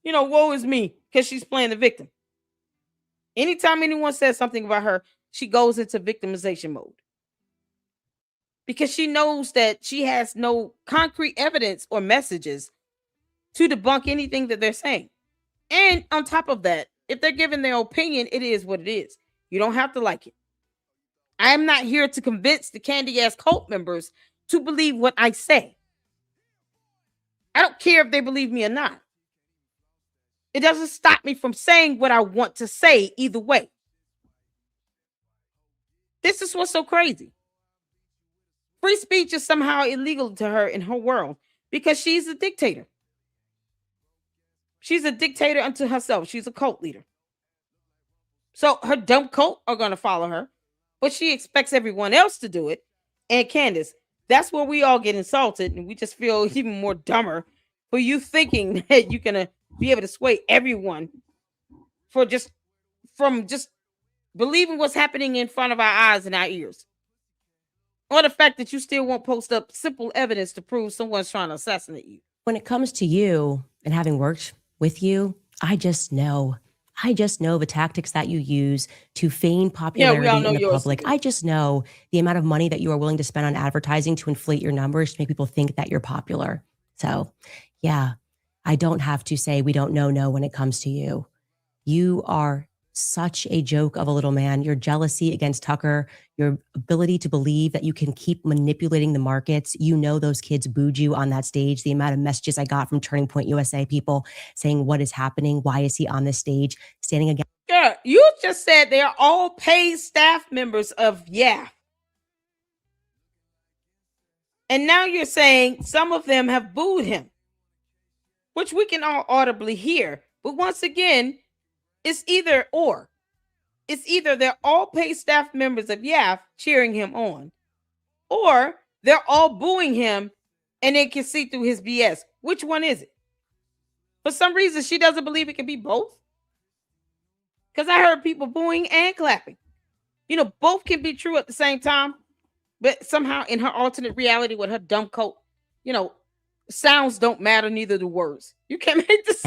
Woe is me, because she's playing the victim. Anytime anyone says something about her, she goes into victimization mode. Because she knows that she has no concrete evidence or messages to debunk anything that they're saying. And on top of that, if they're giving their opinion, it is what it is. You don't have to like it. I am not here to convince the candy-ass cult members to believe what I say. I don't care if they believe me or not. It doesn't stop me from saying what I want to say either way. This is what's so crazy. Free speech is somehow illegal to her in her world because she's a dictator. She's a dictator unto herself. She's a cult leader. So her dumb cult are going to follow her, but she expects everyone else to do it. And Candace, that's where we all get insulted, and we just feel even more dumber for you thinking that you're going to be able to sway everyone from just believing what's happening in front of our eyes and our ears. Or the fact that you still won't post up simple evidence to prove someone's trying to assassinate you. When it comes to you and having worked with you, I just know the tactics that you use to feign popularity in the public. I just know the amount of money that you are willing to spend on advertising to inflate your numbers to make people think that you're popular. So, yeah, I don't have to say we don't know when it comes to you. You are such a joke of a little man. Your jealousy against Tucker, your ability to believe that you can keep manipulating the markets. You know those kids booed you on that stage. The amount of messages I got from Turning Point USA people saying, what is happening? Why is he on this stage standing against? Girl, you just said they are all paid staff members of YAF. And now you're saying some of them have booed him, which we can all audibly hear. But once again, it's either or. It's either they're all paid staff members of YAF cheering him on, or they're all booing him and they can see through his BS. Which one is it? For some reason, she doesn't believe it can be both. Because I heard people booing and clapping. Both can be true at the same time. But somehow in her alternate reality with her dumb cult, sounds don't matter, neither do words. You can't make this.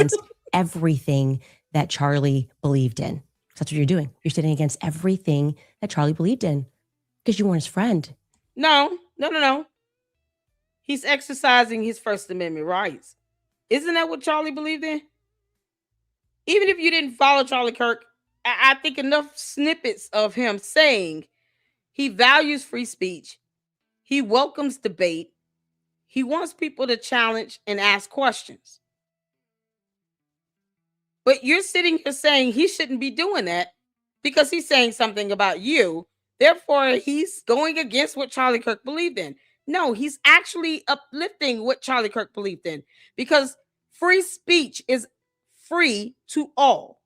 Everything that Charlie believed in. That's what you're doing. You're sitting against everything that Charlie believed in because you weren't his friend. No. He's exercising his First Amendment rights. Isn't that what Charlie believed in? Even if you didn't follow Charlie Kirk, I think enough snippets of him saying he values free speech. He welcomes debate. He wants people to challenge and ask questions. But you're sitting here saying he shouldn't be doing that because he's saying something about you. Therefore, he's going against what Charlie Kirk believed in. No, he's actually uplifting what Charlie Kirk believed in because free speech is free to all.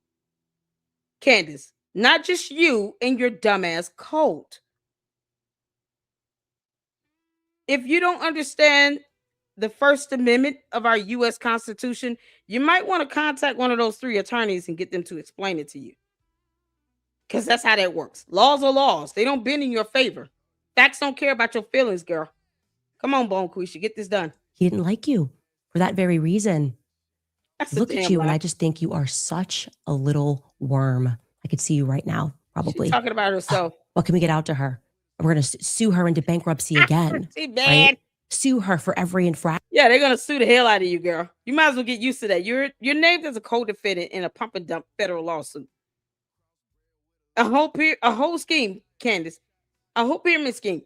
Candace, not just you and your dumbass cult. If you don't understand the First Amendment of our U.S. Constitution, you might want to contact one of those 3 attorneys and get them to explain it to you. Because that's how that works. Laws are laws. They don't bend in your favor. Facts don't care about your feelings, girl. Come on, Bone Quisha, get this done. He didn't like you for that very reason. That's Look at you, and I just think you are such a little worm. I could see you right now, probably. She's talking about herself. What can we get out to her? We're going to sue her into bankruptcy again. Right? Sue her for every infraction. Yeah, they're going to sue the hell out of you, girl. You might as well get used to that. You're named as a co-defendant in a pump and dump federal lawsuit. A whole scheme, Candace. A whole pyramid scheme.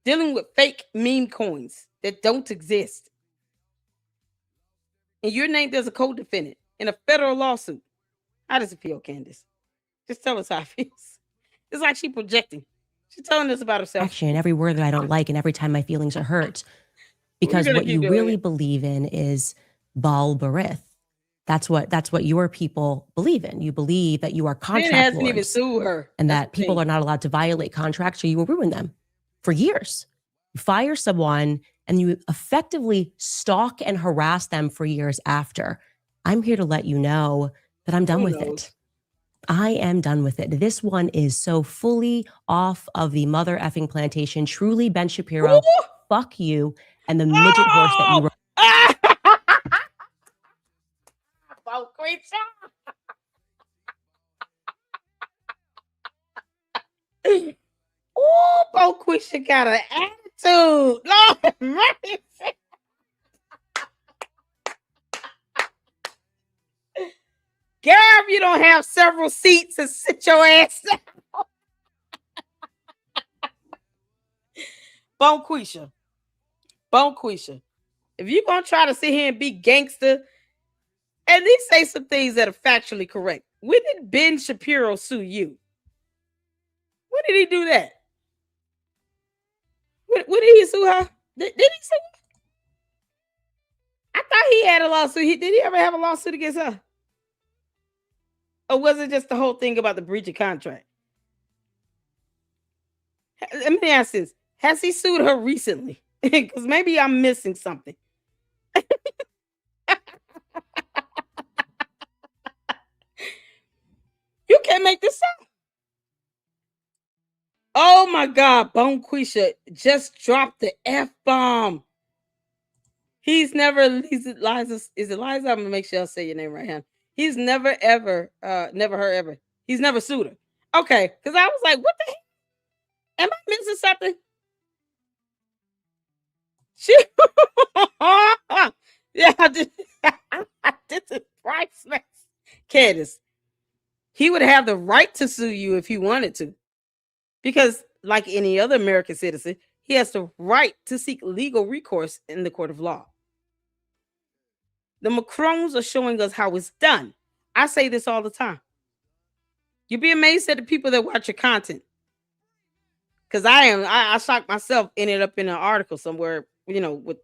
Dealing with fake meme coins that don't exist. And you're named as a co-defendant in a federal lawsuit. How does it feel, Candace? Just tell us how it feels. It's like she's projecting. She's telling us about herself. Action, every word that I don't like and every time my feelings are hurt. because what you really believe in is Baal Barith. That's what your people believe in. You believe that you are contract Ben hasn't lords even sued her. and that people are not allowed to violate contracts, or you will ruin them for years. You fire someone and you effectively stalk and harass them for years after. I'm here to let you know that I'm done with it. I am done with it. This one is so fully off of the mother effing plantation. Truly, Ben Shapiro, fuck you and the midget horse that you were. Oh, Boquisha got an attitude. Lord mercy. Girl, if you don't have several seats and sit your ass down. Boquisha. If you're going to try to sit here and be gangster, at least say some things that are factually correct. When did Ben Shapiro sue you? When did he do that? When did he sue her? Did he sue her? I thought he had a lawsuit. Did he ever have a lawsuit against her? Or was it just the whole thing about the breach of contract? Let me ask this. Has he sued her recently? Because maybe I'm missing something. You can't make this up. Oh my God, Boquisha just dropped the F-bomb. He's never, Liza, is it Liza? I'm gonna make sure I say your name right here. He's never ever, he's never sued her. Okay, because I was like, what the heck? Am I missing something? Yeah, this is priceless. Candace, he would have the right to sue you if he wanted to. Because, like any other American citizen, he has the right to seek legal recourse in the court of law. The Macrons are showing us how it's done. I say this all the time. You'd be amazed at the people that watch your content. Because I shocked myself, ended up in an article somewhere, with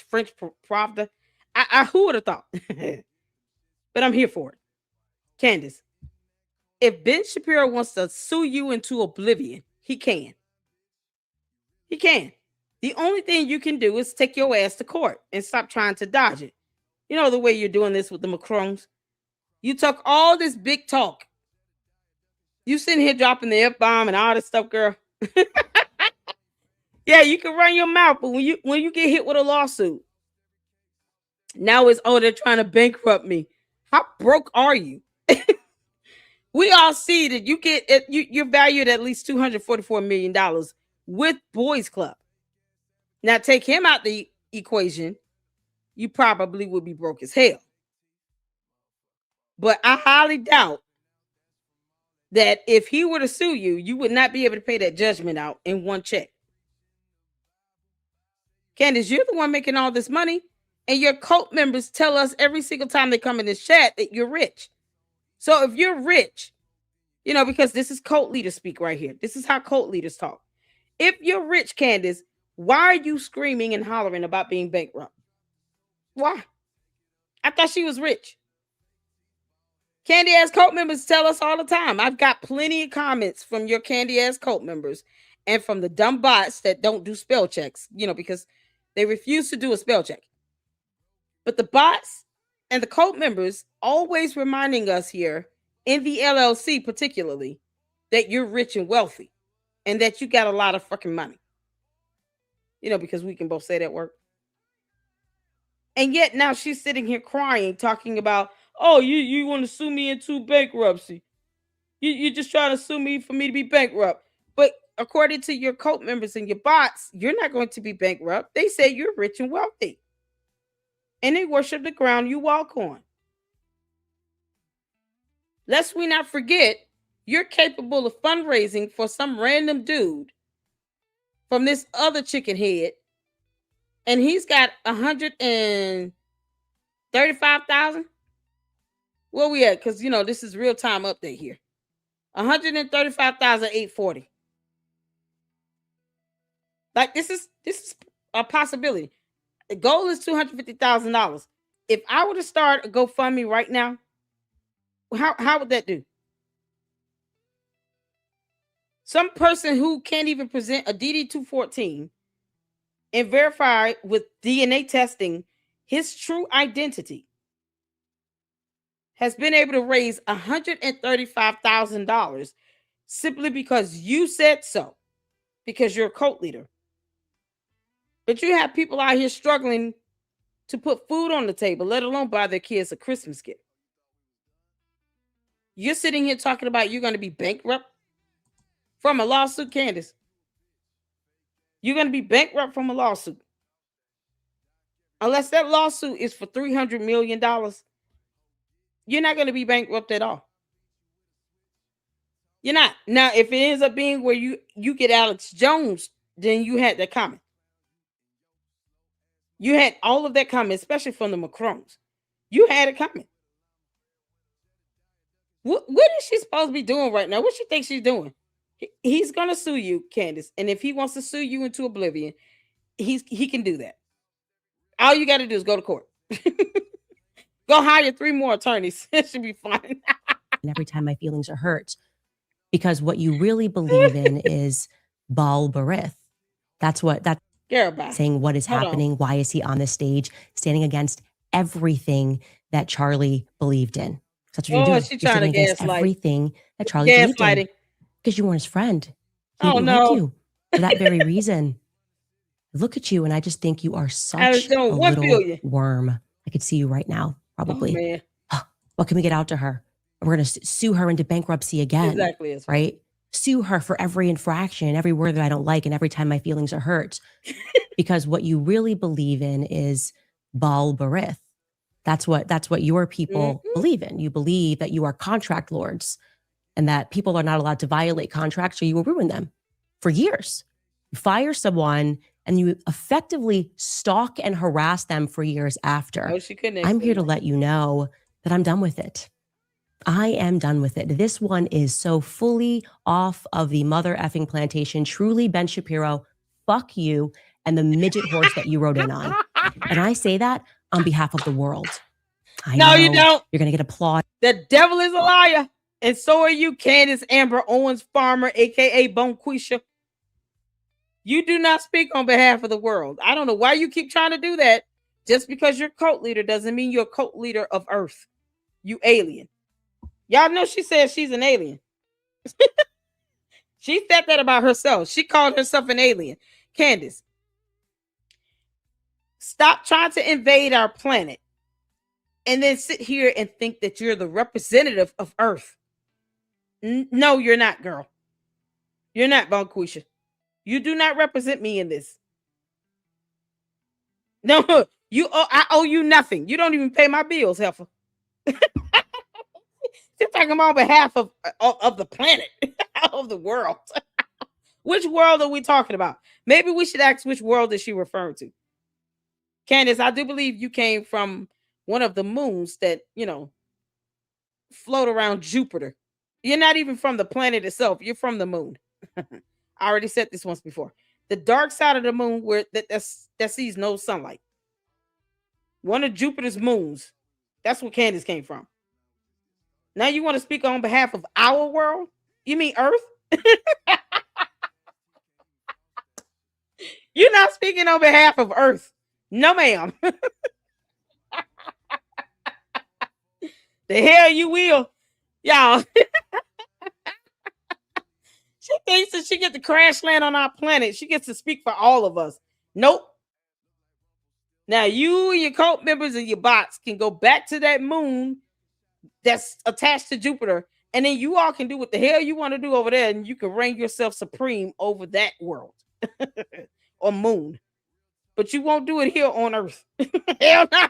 French Pravda. Who would have thought? But I'm here for it. Candace, if Ben Shapiro wants to sue you into oblivion, he can. He can. The only thing you can do is take your ass to court and stop trying to dodge it. You know the way you're doing this with the Macrons? You took all this big talk. You sitting here dropping the F-bomb and all this stuff, girl. Yeah, you can run your mouth, but when you get hit with a lawsuit, now it's, they're trying to bankrupt me. How broke are you? We all see that you're valued at least $244 million with Boys Club. Now take him out the equation, you probably would be broke as hell. But I highly doubt that if he were to sue you, you would not be able to pay that judgment out in one check. Candace, you're the one making all this money, and your cult members tell us every single time they come in this chat that you're rich. So if you're rich, because this is cult leader speak right here. This is how cult leaders talk. If you're rich, Candace, why are you screaming and hollering about being bankrupt? Why? I thought she was rich. Candy ass cult members tell us all the time. I've got plenty of comments from your candy ass cult members and from the dumb bots that don't do spell checks, because they refuse to do a spell check. But the bots and the cult members always reminding us here in the LLC particularly that you're rich and wealthy and that you got a lot of fucking money. Because we can both say that word. And yet now she's sitting here crying, talking about, oh, you want to sue me into bankruptcy. You just trying to sue me for me to be bankrupt. But according to your cult members and your bots, you're not going to be bankrupt. They say you're rich and wealthy. And they worship the ground you walk on. Lest we not forget, you're capable of fundraising for some random dude from this other chicken head. And he's got 135,000. Where we at? Because, this is real time update here. 135,840. Like, this is a possibility. The goal is $250,000. If I were to start a GoFundMe right now, how would that do? Some person who can't even present a DD-214 and verify with DNA testing his true identity has been able to raise $135,000 simply because you said so, because you're a cult leader. But you have people out here struggling to put food on the table, let alone buy their kids a Christmas gift. You're sitting here talking about you're going to be bankrupt from a lawsuit, Candace. You're going to be bankrupt from a lawsuit. Unless that lawsuit is for $300 million, you're not going to be bankrupt at all. You're not. Now, if it ends up being where you get Alex Jones, then you had that comment. You had all of that coming, especially from the Macrons. You had it coming. What is she supposed to be doing right now? What she think she's doing? He's gonna sue you, Candace, and if he wants to sue you into oblivion, he can do that. All you got to do is go to court. Go hire 3 more attorneys. It should be fine. And every time my feelings are hurt, because what you really believe in is Baal Barith. That's saying what is happening. Why is he on the stage standing against everything that Charlie believed in? That's what you're doing. She's trying to gaslight everything that Charlie believed in. Because you weren't his friend. He didn't like you for that very reason. Look at you, and I just think you are such a little worm. I could see you right now, probably. What can we get out to her? We're going to sue her into bankruptcy again. Exactly. Right? Sue her for every infraction, every word that I don't like, and every time my feelings are hurt. Because what you really believe in is Baal Barith. That's what your people believe in. You believe that you are contract lords and that people are not allowed to violate contracts or you will ruin them for years. You fire someone and you effectively stalk and harass them for years after. I'm here to let you know that I'm done with it. I am done with it. This one is so fully off of the mother effing plantation. Truly, Ben Shapiro, fuck you and the midget horse that you rode in on. And I say that on behalf of the world. No, you don't. You're going to get applaud. The devil is a liar. And so are you, Candace Amber Owens Farmer, a.k.a. Bonquisha. You do not speak on behalf of the world. I don't know why you keep trying to do that. Just because you're a cult leader doesn't mean you're a cult leader of Earth. You alien. Y'all know she said she's an alien. She said that about herself. She called herself an alien. Candace, stop trying to invade our planet and then sit here and think that you're the representative of Earth. No, you're not, girl. You're not, Bonquisha. You do not represent me in this. No, I owe you nothing. You don't even pay my bills, heifer. You're talking on behalf of the planet, of the world. Which world are we talking about? Maybe we should ask which world is she referring to. Candace, I do believe you came from one of the moons that, float around Jupiter. You're not even from the planet itself. You're from the moon. I already said this once before. The dark side of the moon where that sees no sunlight. One of Jupiter's moons. That's where Candace came from. Now you want to speak on behalf of our world? You mean Earth? You're not speaking on behalf of Earth. No, ma'am. The hell you will. Y'all. She thinks that she gets to crash land on our planet. She gets to speak for all of us. Nope. Now you and your cult members and your bots can go back to that moon that's attached to Jupiter, and then you all can do what the hell you want to do over there, and you can reign yourself supreme over that world or moon. But you won't do it here on Earth. Hell no.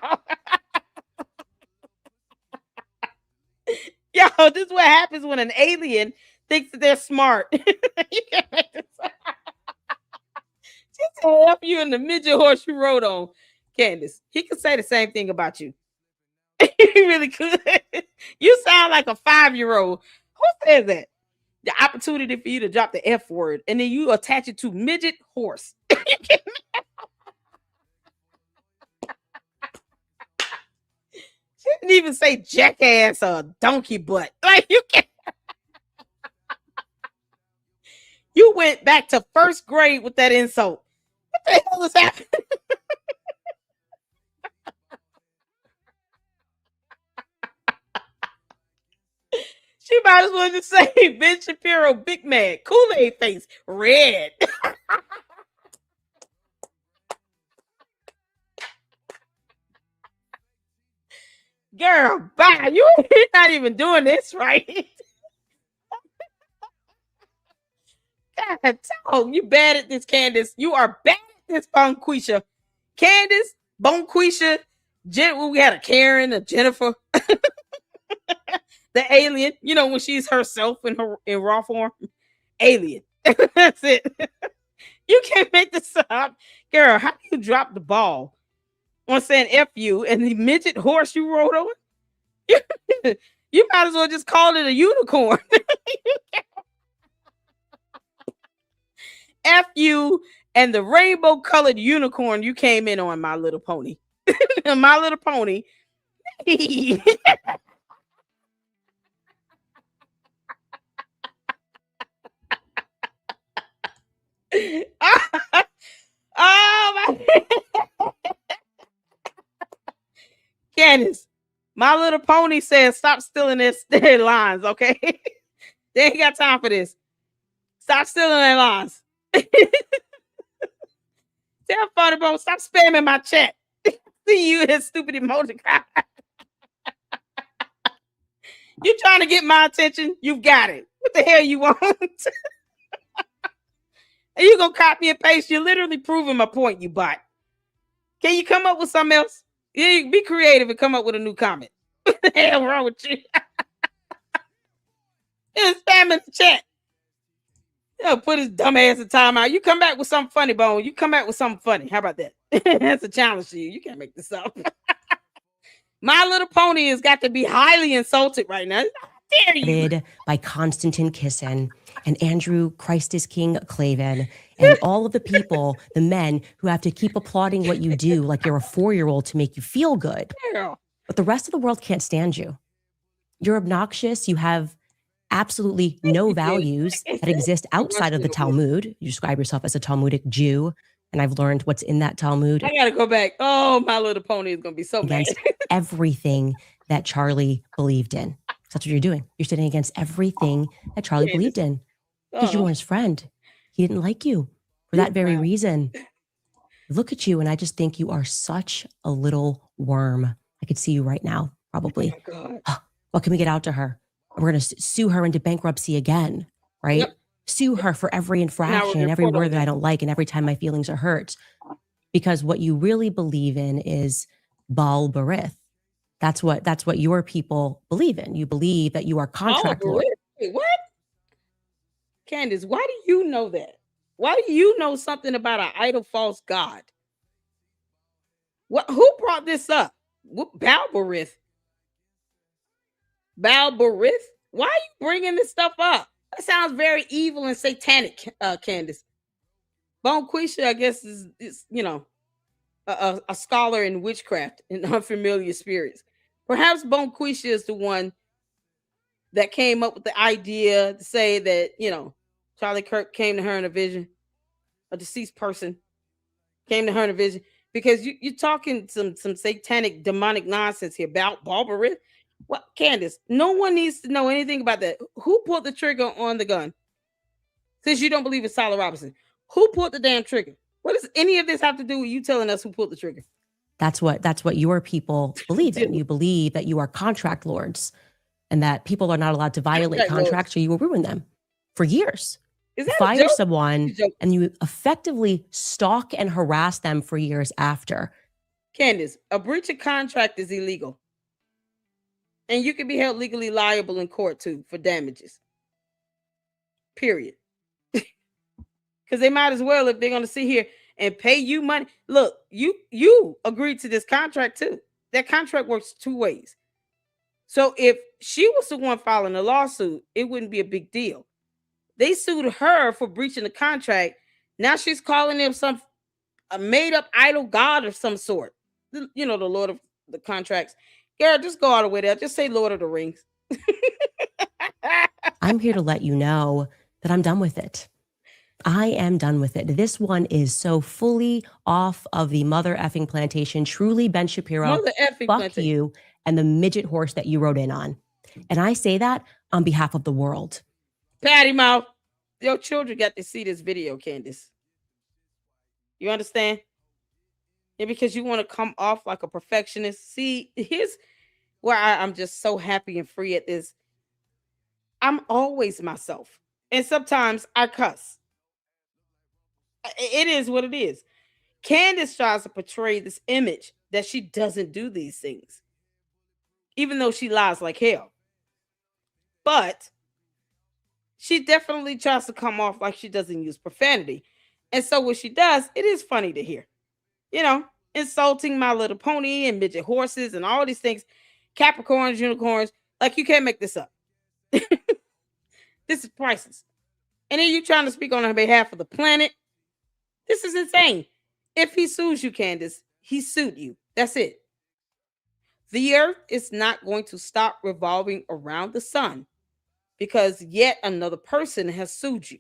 Yo, this is what happens when an alien thinks that they're smart. You can't make this up. Just to help you in the midget horse you rode on, Candace. He could say the same thing about you. He really could. You sound like a 5-year-old. Who says that? The opportunity for you to drop the F word and then you attach it to midget horse. didn't even say jackass or donkey butt. Like, you can't. You went back to first grade with that insult. What the hell is happening? She might as well just say Ben Shapiro, Big Mad, Kool-Aid face, red. Girl, bye. You're not even doing this right. God, oh, you bad at this, Candace. You are bad at this, Bonquisha. Candace, Bonquisha, we had a Karen, a Jennifer, the alien. You know, when she's herself in raw form, alien. That's it. You can't make this up, girl. How do you drop the ball on saying "F you" and the midget horse you rode on? You might as well just call it a unicorn. F you and the rainbow colored unicorn you came in on, My Little Pony. My Little Pony. Oh my. Candace, My Little Pony says stop stealing their lines, okay? They ain't got time for this. Stop stealing their lines. Tell Funny Bone, stop spamming my chat. See you, his stupid emoji. You trying to get my attention? You've got it. What the hell you want? And you gonna copy and paste? You're literally proving my point, you bot. Can you come up with something else? Yeah, be creative and come up with a new comment. What the hell wrong with you? You're spamming the chat. Put his dumb ass in timeout. You come back with something funny, Bone. You come back with something funny. How about that? That's a challenge to you. You can't make this up. My Little Pony has got to be highly insulted right now. How dare you? By Konstantin Kisin and Andrew Christus King Clavin and all of the people, the men who have to keep applauding what you do like you're a 4-year-old to make you feel good. Girl. But the rest of the world can't stand you. You're obnoxious. You have absolutely no values that exist outside of the Talmud. You describe yourself as a Talmudic Jew, and I've learned what's in that Talmud. I gotta go back. Oh, My Little Pony is gonna be so against everything that Charlie believed in. That's what you're doing. You're sitting against everything that Charlie believed in because you weren't his friend. He didn't like you for that very reason. Look at you, and I just think you are such a little worm. I could see you right now, probably. Oh, what can we get out to her? We're going to sue her into bankruptcy again, right? Yep. Sue her for every infraction and every word that I don't like and every time my feelings are hurt. Because what you really believe in is Baal Berith. That's what your people believe in. You believe that you are contract lord. Wait, what? Candace, why do you know that? Why do you know something about an idol false god? Who brought this up? Baal Berith. Baal Berith? Why are you bringing this stuff up? That sounds very evil and satanic, Candace. Bonquisha, I guess, is a scholar in witchcraft and unfamiliar spirits. Perhaps Bonquisha is the one that came up with the idea to say that, Charlie Kirk came to her in a vision, a deceased person came to her in a vision, because you're talking some satanic, demonic nonsense here about Baal Berith. Well, Candace, no one needs to know anything about that. Who pulled the trigger on the gun? Since you don't believe it's Tyler Robinson, who pulled the damn trigger? What does any of this have to do with you telling us who pulled the trigger? That's what your people believe in. You believe that you are contract lords and that people are not allowed to violate contracts or you will ruin them for years. Is that fire someone and you effectively stalk and harass them for years after. Candace, a breach of contract is illegal. And you can be held legally liable in court too for damages. Period. Because they might as well, if they're going to sit here and pay you money. Look, you agreed to this contract too. That contract works two ways. So if she was the one filing a lawsuit, it wouldn't be a big deal. They sued her for breaching the contract. Now she's calling them a made up idol god of some sort. The Lord of the contracts. Girl, just go all the way there. Just say Lord of the Rings. I'm here to let you know that I'm done with it. I am done with it. This one is so fully off of the mother effing plantation. Truly, Ben Shapiro, mother effing fuck plantation. you and the midget horse that you rode in on. And I say that on behalf of the world. Patty mouth. Your children got to see this video, Candace. You understand? Yeah, because you want to come off like a perfectionist. See, here's where I'm just so happy and free at this. I'm always myself. And sometimes I cuss. It is what it is. Candace tries to portray this image that she doesn't do these things, even though she lies like hell. But she definitely tries to come off like she doesn't use profanity. And so what she does, it is funny to hear. You know, insulting My Little Pony and midget horses and all these things, Capricorns, unicorns. Like, you can't make this up. This is priceless. And then you trying to speak on her behalf of the planet. This is insane. If he sues you, Candace, he sued you. That's it. The earth is not going to stop revolving around the sun because yet another person has sued you.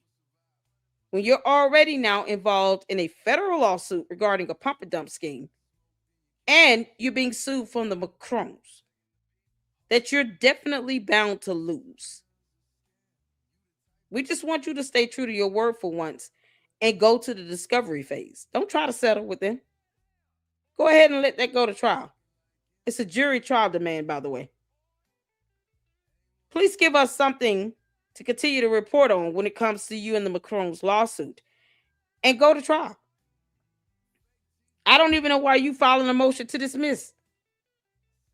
When you're already now involved in a federal lawsuit regarding a pump and dump scheme, and you're being sued from the Macrons, that you're definitely bound to lose. We just want you to stay true to your word for once and go to the discovery phase. Don't try to settle with them. Go ahead and let that go to trial. It's a jury trial demand, by the way. Please give us something to continue to report on when it comes to you and the Macron's lawsuit and go to trial. I don't even know why you filing a motion to dismiss.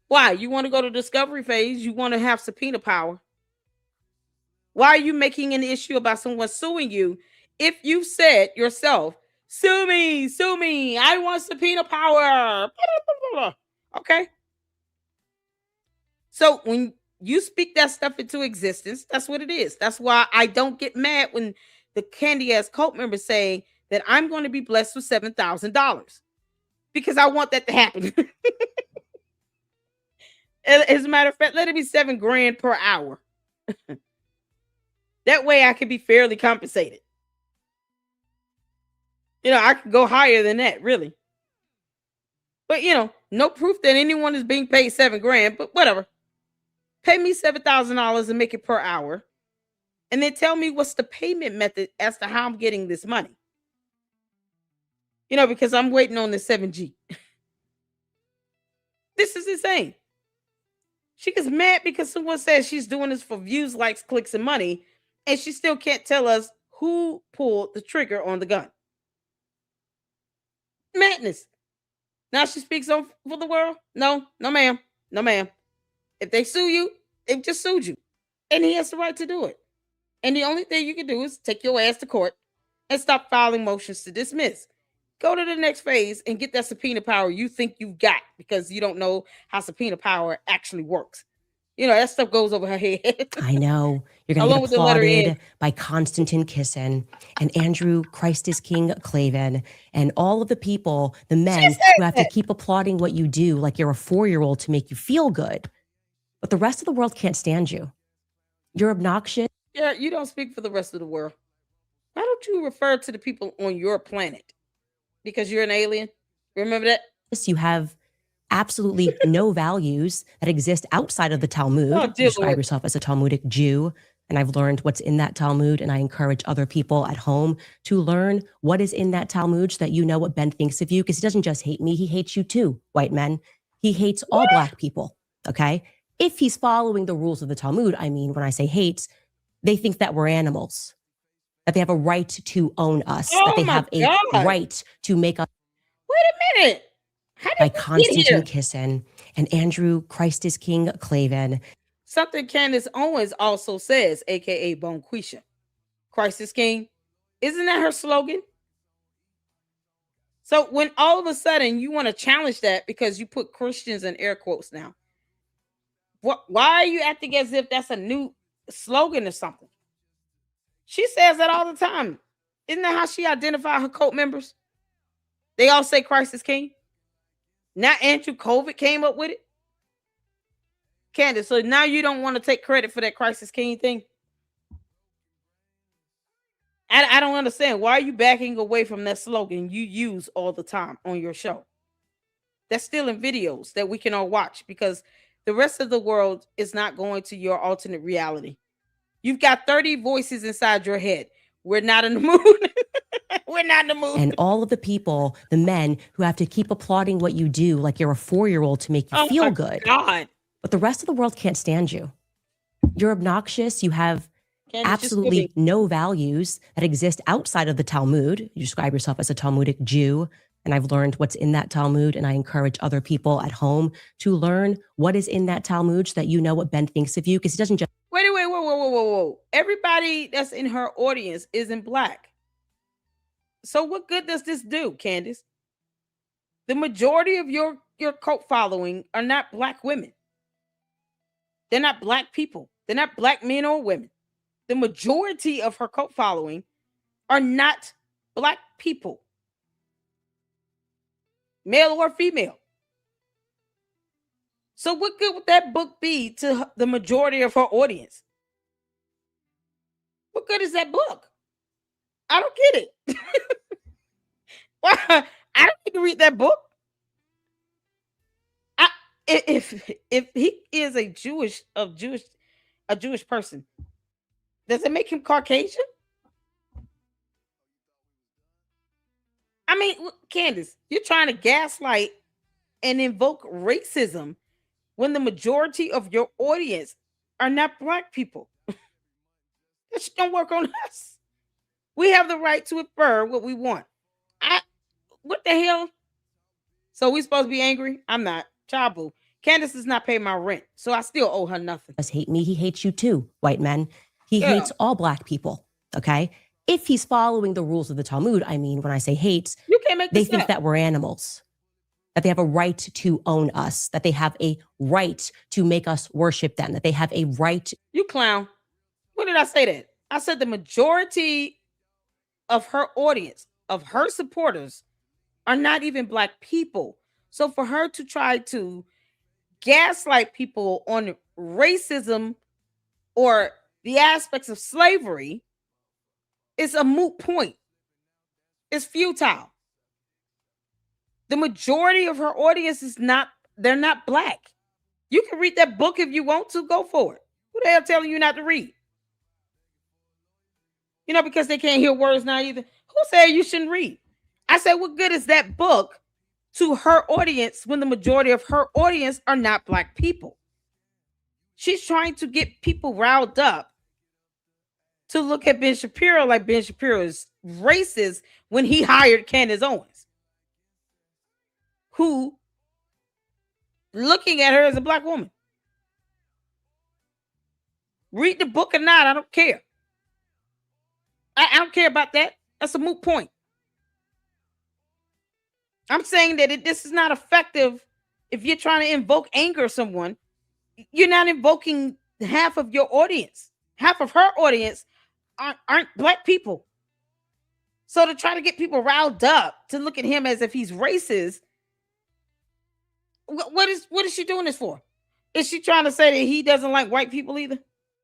Why? You want to go to discovery phase? You want to have subpoena power? Why are you making an issue about someone suing you if you said yourself, sue me, I want subpoena power? Okay. So when you speak that stuff into existence, that's what it is. That's why I don't get mad when the candy ass cult members say that I'm going to be blessed with $7,000 because I want that to happen. As a matter of fact, let it be $7,000 per hour. That way I can be fairly compensated. You know, I could go higher than that, really. But, you know, no proof that anyone is being paid $7,000, but whatever. Pay me $7,000 and make it per hour. And then tell me what's the payment method as to how I'm getting this money. You know, because I'm waiting on the 7G. This is insane. She gets mad because someone says she's doing this for views, likes, clicks, and money. And she still can't tell us who pulled the trigger on the gun. Madness. Now she speaks on for the world? No, ma'am. No, ma'am. If they sue you, they've just sued you. And he has the right to do it. And the only thing you can do is take your ass to court and stop filing motions to dismiss. Go to the next phase and get that subpoena power you think you've got because you don't know how subpoena power actually works. You know, that stuff goes over her head. I know. You're going to get applauded by Konstantin Kisin and Andrew Christ is King Clavin and all of the people, the men who have to keep applauding what you do like you're a 4-year-old to make you feel good. But the rest of the world can't stand you. You're obnoxious. Yeah, you don't speak for the rest of the world. Why don't you refer to the people on your planet? Because you're an alien? Remember that? You have absolutely no values that exist outside of the Talmud. You describe yourself as a Talmudic Jew, and I've learned what's in that Talmud, and I encourage other people at home to learn what is in that Talmud so that you know what Ben thinks of you, because he doesn't just hate me, he hates you too, white men. He hates all Black people, okay? If he's following the rules of the Talmud, I mean, when I say hates, they think that we're animals, that they have a right to own us, that they have a right to make us. Wait a minute. By Konstantin Kisin and Andrew Christ is King Clavin. Something Candace Owens also says, aka Bonquisha. Christ is King. Isn't that her slogan? So when all of a sudden you want to challenge that because you put Christians in air quotes now, why are you acting as if that's a new slogan or something? She says that all the time. Isn't that how she identifies her cult members? They all say Christ is King. Now Andrew COVID came up with it. Candace, so now you don't want to take credit for that crisis king thing? I don't understand. Why are you backing away from that slogan you use all the time on your show? That's still in videos that we can all watch, because the rest of the world is not going to your alternate reality. You've got 30 voices inside your head. We're not in the mood. We're not in the mood. And all of the people, the men who have to keep applauding what you do like you're a 4-year-old to make you feel good. God. But the rest of the world can't stand you. You're obnoxious. You have absolutely no values that exist outside of the Talmud. You describe yourself as a Talmudic Jew, and I've learned what's in that Talmud, and I encourage other people at home to learn what is in that Talmud so that you know what Ben thinks of you, because he doesn't just... Wait, whoa. Everybody that's in her audience isn't black. So what good does this do, Candace? The majority of your cult following are not black women. They're not black people. They're not black men or women. The majority of her cult following are not black people, male or female. So what good would that book be to the majority of her audience? What good is that book? I don't get it. I don't need to read that book. If he is a Jewish person, does it make him Caucasian? I mean, Candace, you're trying to gaslight and invoke racism when the majority of your audience are not black people. That shit don't work on us. We have the right to infer what we want. What the hell? So we supposed to be angry? I'm not. Chabu. Candace does not pay my rent, so I still owe her nothing. Does hate me? He hates you too, white men. He hates all black people. Okay. If he's following the rules of the Talmud, I mean, when I say hates, you can't make they think that we're animals, that they have a right to own us, that they have a right to make us worship them, that they have a right. You clown. When did I say that? I said the majority of her audience, of her supporters, are not even black people. So for her to try to gaslight people on racism or the aspects of slavery is a moot point. It's futile. The majority of her audience they're not black. You can read that book if you want to, go for it. Who the hell telling you not to read? Because they can't hear words now either. Who said you shouldn't read? I said, what good is that book to her audience when the majority of her audience are not black people? She's trying to get people riled up to look at Ben Shapiro like Ben Shapiro is racist when he hired Candace Owens, who looking at her as a black woman. Read the book or not, I don't care. I don't care about that. That's a moot point. I'm saying that this is not effective if you're trying to invoke anger of someone. You're not invoking half of your audience. Half of her audience aren't black people. So to try to get people riled up to look at him as if he's racist, what is she doing this for? Is she trying to say that he doesn't like white people either?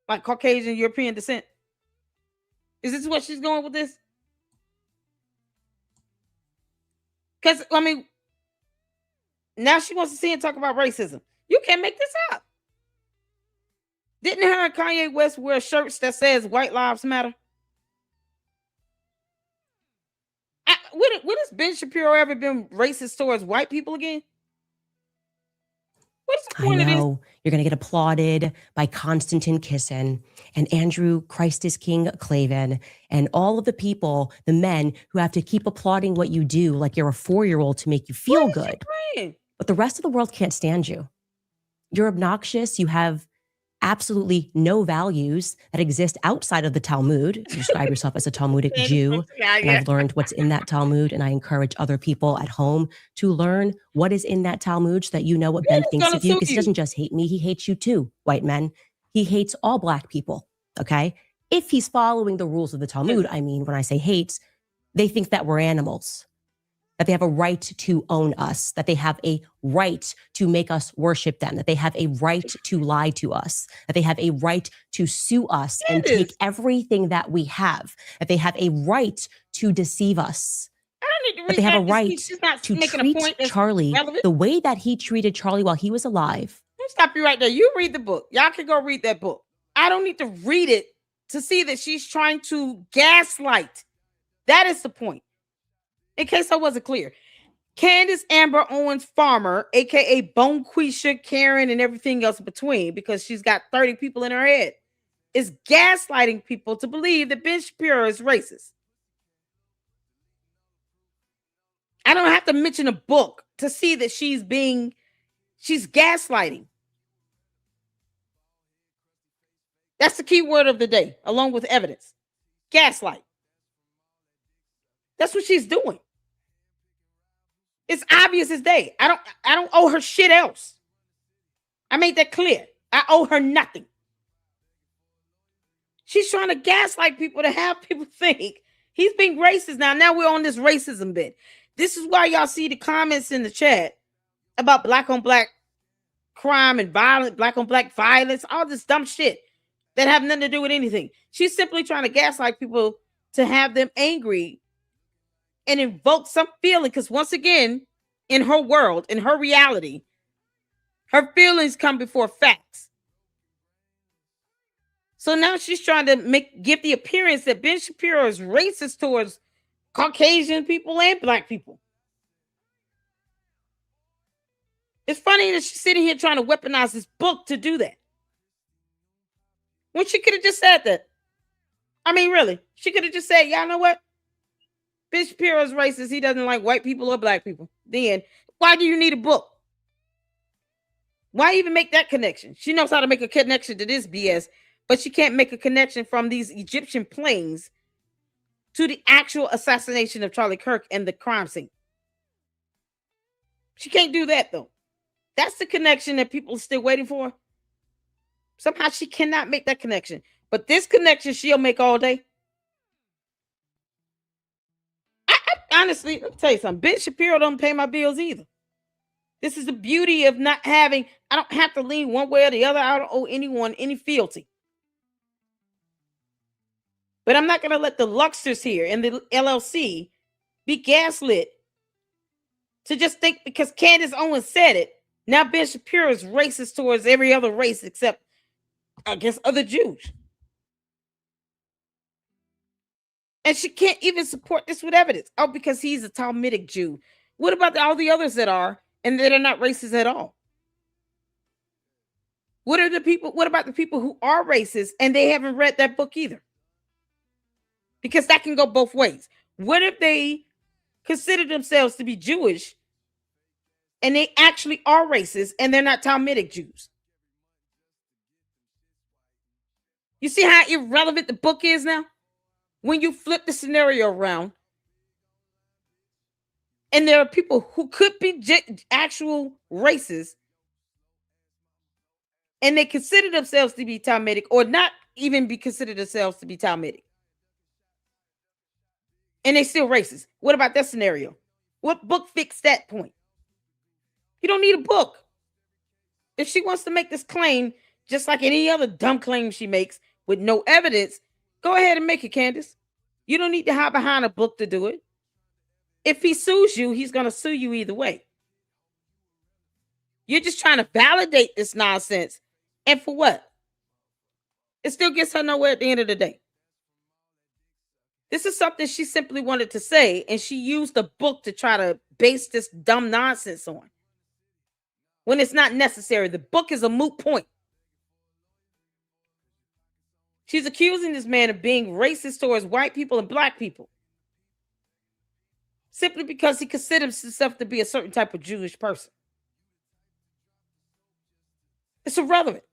Like Caucasian European descent? Is this what she's going with this? Because, I mean, now she wants to see and talk about racism. You can't make this up. Didn't her and Kanye West wear shirts that says white lives matter? When has Ben Shapiro ever been racist towards white people again? What's the point of this? You're going to get applauded by Konstantin Kisin and Andrew Christ is King Clavin and all of the people, the men who have to keep applauding what you do like you're a 4-year-old to make you feel good. But the rest of the world can't stand you. You're obnoxious. You have absolutely no values that exist outside of the Talmud. You describe yourself as a Talmudic Jew, and I've learned what's in that Talmud, and I encourage other people at home to learn what is in that Talmud so that you know what Ben thinks of you, because he doesn't just hate me, he hates you too, white men. He hates all black people, okay? If he's following the rules of the Talmud, I mean, when I say hates, they think that we're animals, that they have a right to own us, that they have a right to make us worship them, that they have a right to lie to us, that they have a right to sue us and take everything that we have, that they have a right to deceive us, that they have a right to treat Charlie the way that he treated Charlie while he was alive. Let me stop you right there. You read the book. Y'all can go read that book. I don't need to read it to see that she's trying to gaslight. That is the point. In case I wasn't clear, Candace Amber Owens Farmer, aka Bonquisha, Karen, and everything else in between, because she's got 30 people in her head, is gaslighting people to believe that Ben Shapiro is racist. I don't have to mention a book to see that she's gaslighting. That's the key word of the day, along with evidence. Gaslight. That's what she's doing. It's obvious as day. I don't owe her shit else. I made that clear. I owe her nothing. She's trying to gaslight people to have people think he's being racist now. Now we're on this racism bit. This is why y'all see the comments in the chat about black on black crime and violence, black on black violence, all this dumb shit that have nothing to do with anything. She's simply trying to gaslight people to have them angry and invoke some feeling, because once again, in her world, in her reality, her feelings come before facts. So now she's trying to give the appearance that Ben Shapiro is racist towards Caucasian people and black people. It's funny that she's sitting here trying to weaponize this book to do that, when she could have just said that. I mean, really, she could have just said, y'all know what? Ben Shapiro is racist. He doesn't like white people or black people. Then why do you need a book? Why even make that connection? She knows how to make a connection to this BS, but she can't make a connection from these Egyptian planes to the actual assassination of Charlie Kirk and the crime scene. She can't do that, though. That's the connection that people are still waiting for. Somehow she cannot make that connection. But this connection she'll make all day. Honestly, let me tell you something. Ben Shapiro don't pay my bills either. This is the beauty of not having, I don't have to lean one way or the other. I don't owe anyone any fealty. But I'm not going to let the Luxers here and the LLC be gaslit to just think because Candace Owens said it, now Ben Shapiro is racist towards every other race except, I guess, other Jews. And she can't even support this with evidence. Oh, because he's a Talmudic Jew. What about all the others that are and that are not racist at all? What about the people who are racist and they haven't read that book either? Because that can go both ways. What if they consider themselves to be Jewish and they actually are racist and they're not Talmudic Jews? You see how irrelevant the book is now? When you flip the scenario around, and there are people who could be actual racists, and they consider themselves to be Talmudic, or not even be considered themselves to be Talmudic, and they still racist. What about that scenario? What book fixed that point? You don't need a book. If she wants to make this claim, just like any other dumb claim she makes with no evidence, go ahead and make it, Candace. You don't need to hide behind a book to do it. If he sues you, he's going to sue you either way. You're just trying to validate this nonsense. And for what? It still gets her nowhere at the end of the day. This is something she simply wanted to say, and she used the book to try to base this dumb nonsense on. When it's not necessary. The book is a moot point. She's accusing this man of being racist towards white people and black people, simply because he considers himself to be a certain type of Jewish person. It's irrelevant.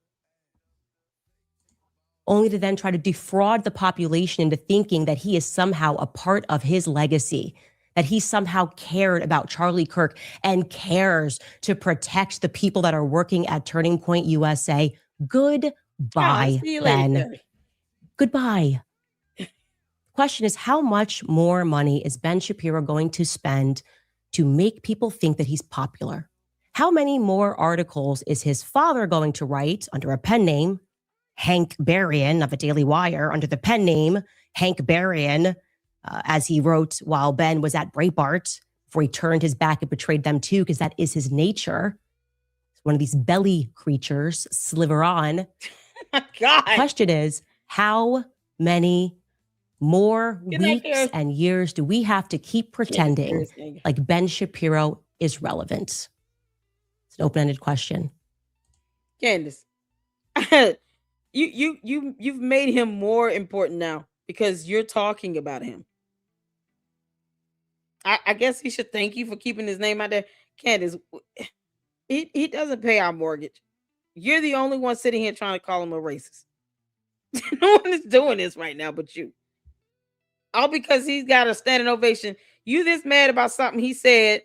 Only to then try to defraud the population into thinking that he is somehow a part of his legacy, that he somehow cared about Charlie Kirk and cares to protect the people that are working at Turning Point USA. Goodbye, Ben. Goodbye. Question is, how much more money is Ben Shapiro going to spend to make people think that he's popular. How many more articles is his father going to write under a pen name, Hank Berrien of the Daily Wire, under the pen name Hank Berrien, as he wrote while Ben was at Breitbart, before he turned his back and betrayed them too, because that is his nature. One of these belly creatures, sliver on. God. Question is, how many more weeks and years do we have to keep pretending like Ben Shapiro is relevant? It's an open-ended question. Candace, you've made him more important now because you're talking about him. I guess he should thank you for keeping his name out there. Candace, he doesn't pay our mortgage. You're the only one sitting here trying to call him a racist. No one is doing this right now but you. All because he's got a standing ovation. You this mad about something he said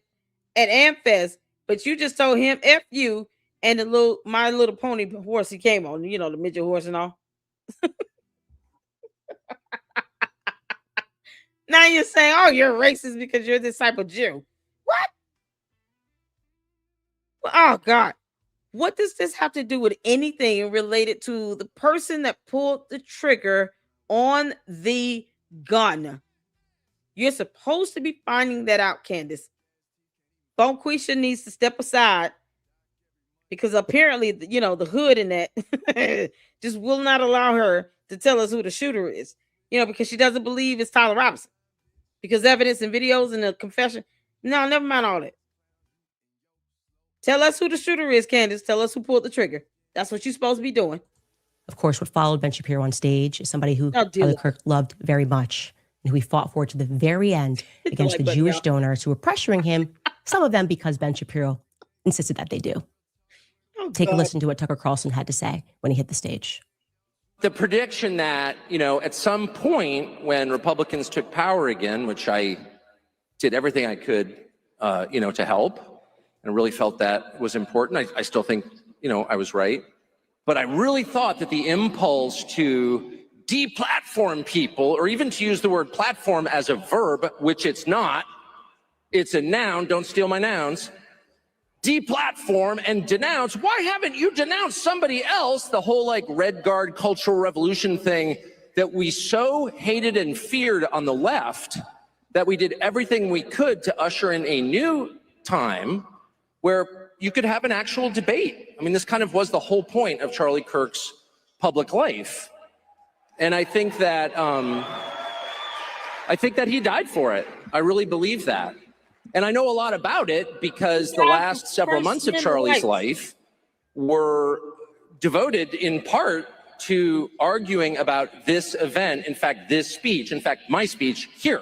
at AmFest, but you just told him F you and the My Little Pony horse he came on, you know, the midget horse and all. Now you're saying, oh, you're racist because you're this type of Jew. What? Oh, God. What does this have to do with anything related to the person that pulled the trigger on the gun? You're supposed to be finding that out, Candace. Bonquisha needs to step aside because apparently, you know, the hood in that just will not allow her to tell us who the shooter is, you know, because she doesn't believe it's Tyler Robinson. Because evidence and videos and the confession. No, never mind all that. Tell us who the shooter is, Candace. Tell us who pulled the trigger. That's what you're supposed to be doing. Of course, what followed Ben Shapiro on stage is somebody who Charlie Kirk loved very much and who he fought for to the very end against the Jewish donors who were pressuring him, some of them because Ben Shapiro insisted that they do. Take a listen to what Tucker Carlson had to say when he hit the stage. The prediction that, you know, at some point when Republicans took power again, which I did everything I could, you know, to help, and really felt that was important. I still think, you know, I was right. But I really thought that the impulse to deplatform people, or even to use the word platform as a verb, which it's not, it's a noun, don't steal my nouns, deplatform and denounce. Why haven't you denounced somebody else? The whole like Red Guard cultural revolution thing that we so hated and feared on the left that we did everything we could to usher in a new time where you could have an actual debate. I mean, this kind of was the whole point of Charlie Kirk's public life. And I think that he died for it. I really believe that. And I know a lot about it because the last several months of Charlie's life were devoted in part to arguing about this event, in fact, this speech, in fact, my speech here,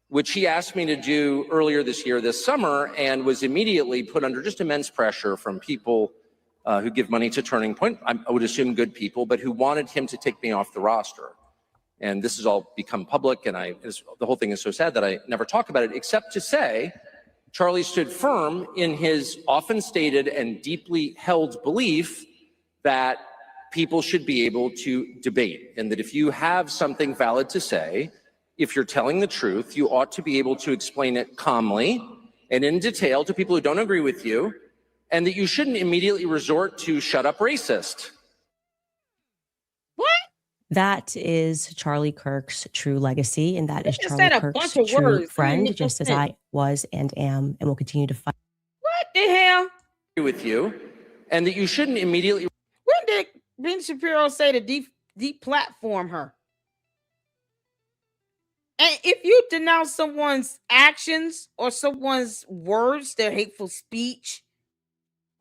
which he asked me to do earlier this year, this summer, and was immediately put under just immense pressure from people who give money to Turning Point, I would assume good people, but who wanted him to take me off the roster. And this has all become public, and the whole thing is so sad that I never talk about it, except to say Charlie stood firm in his often stated and deeply held belief that people should be able to debate, and that if you have something valid to say, if you're telling the truth, you ought to be able to explain it calmly and in detail to people who don't agree with you, and that you shouldn't immediately resort to shut up racist. What? That is Charlie Kirk's true legacy, and that is Charlie Kirk's true friend, just as I was and am and will continue to fight. What the hell? With you, and that you shouldn't immediately. When did Ben Shapiro say to deplatform her? And if you denounce someone's actions or someone's words, their hateful speech,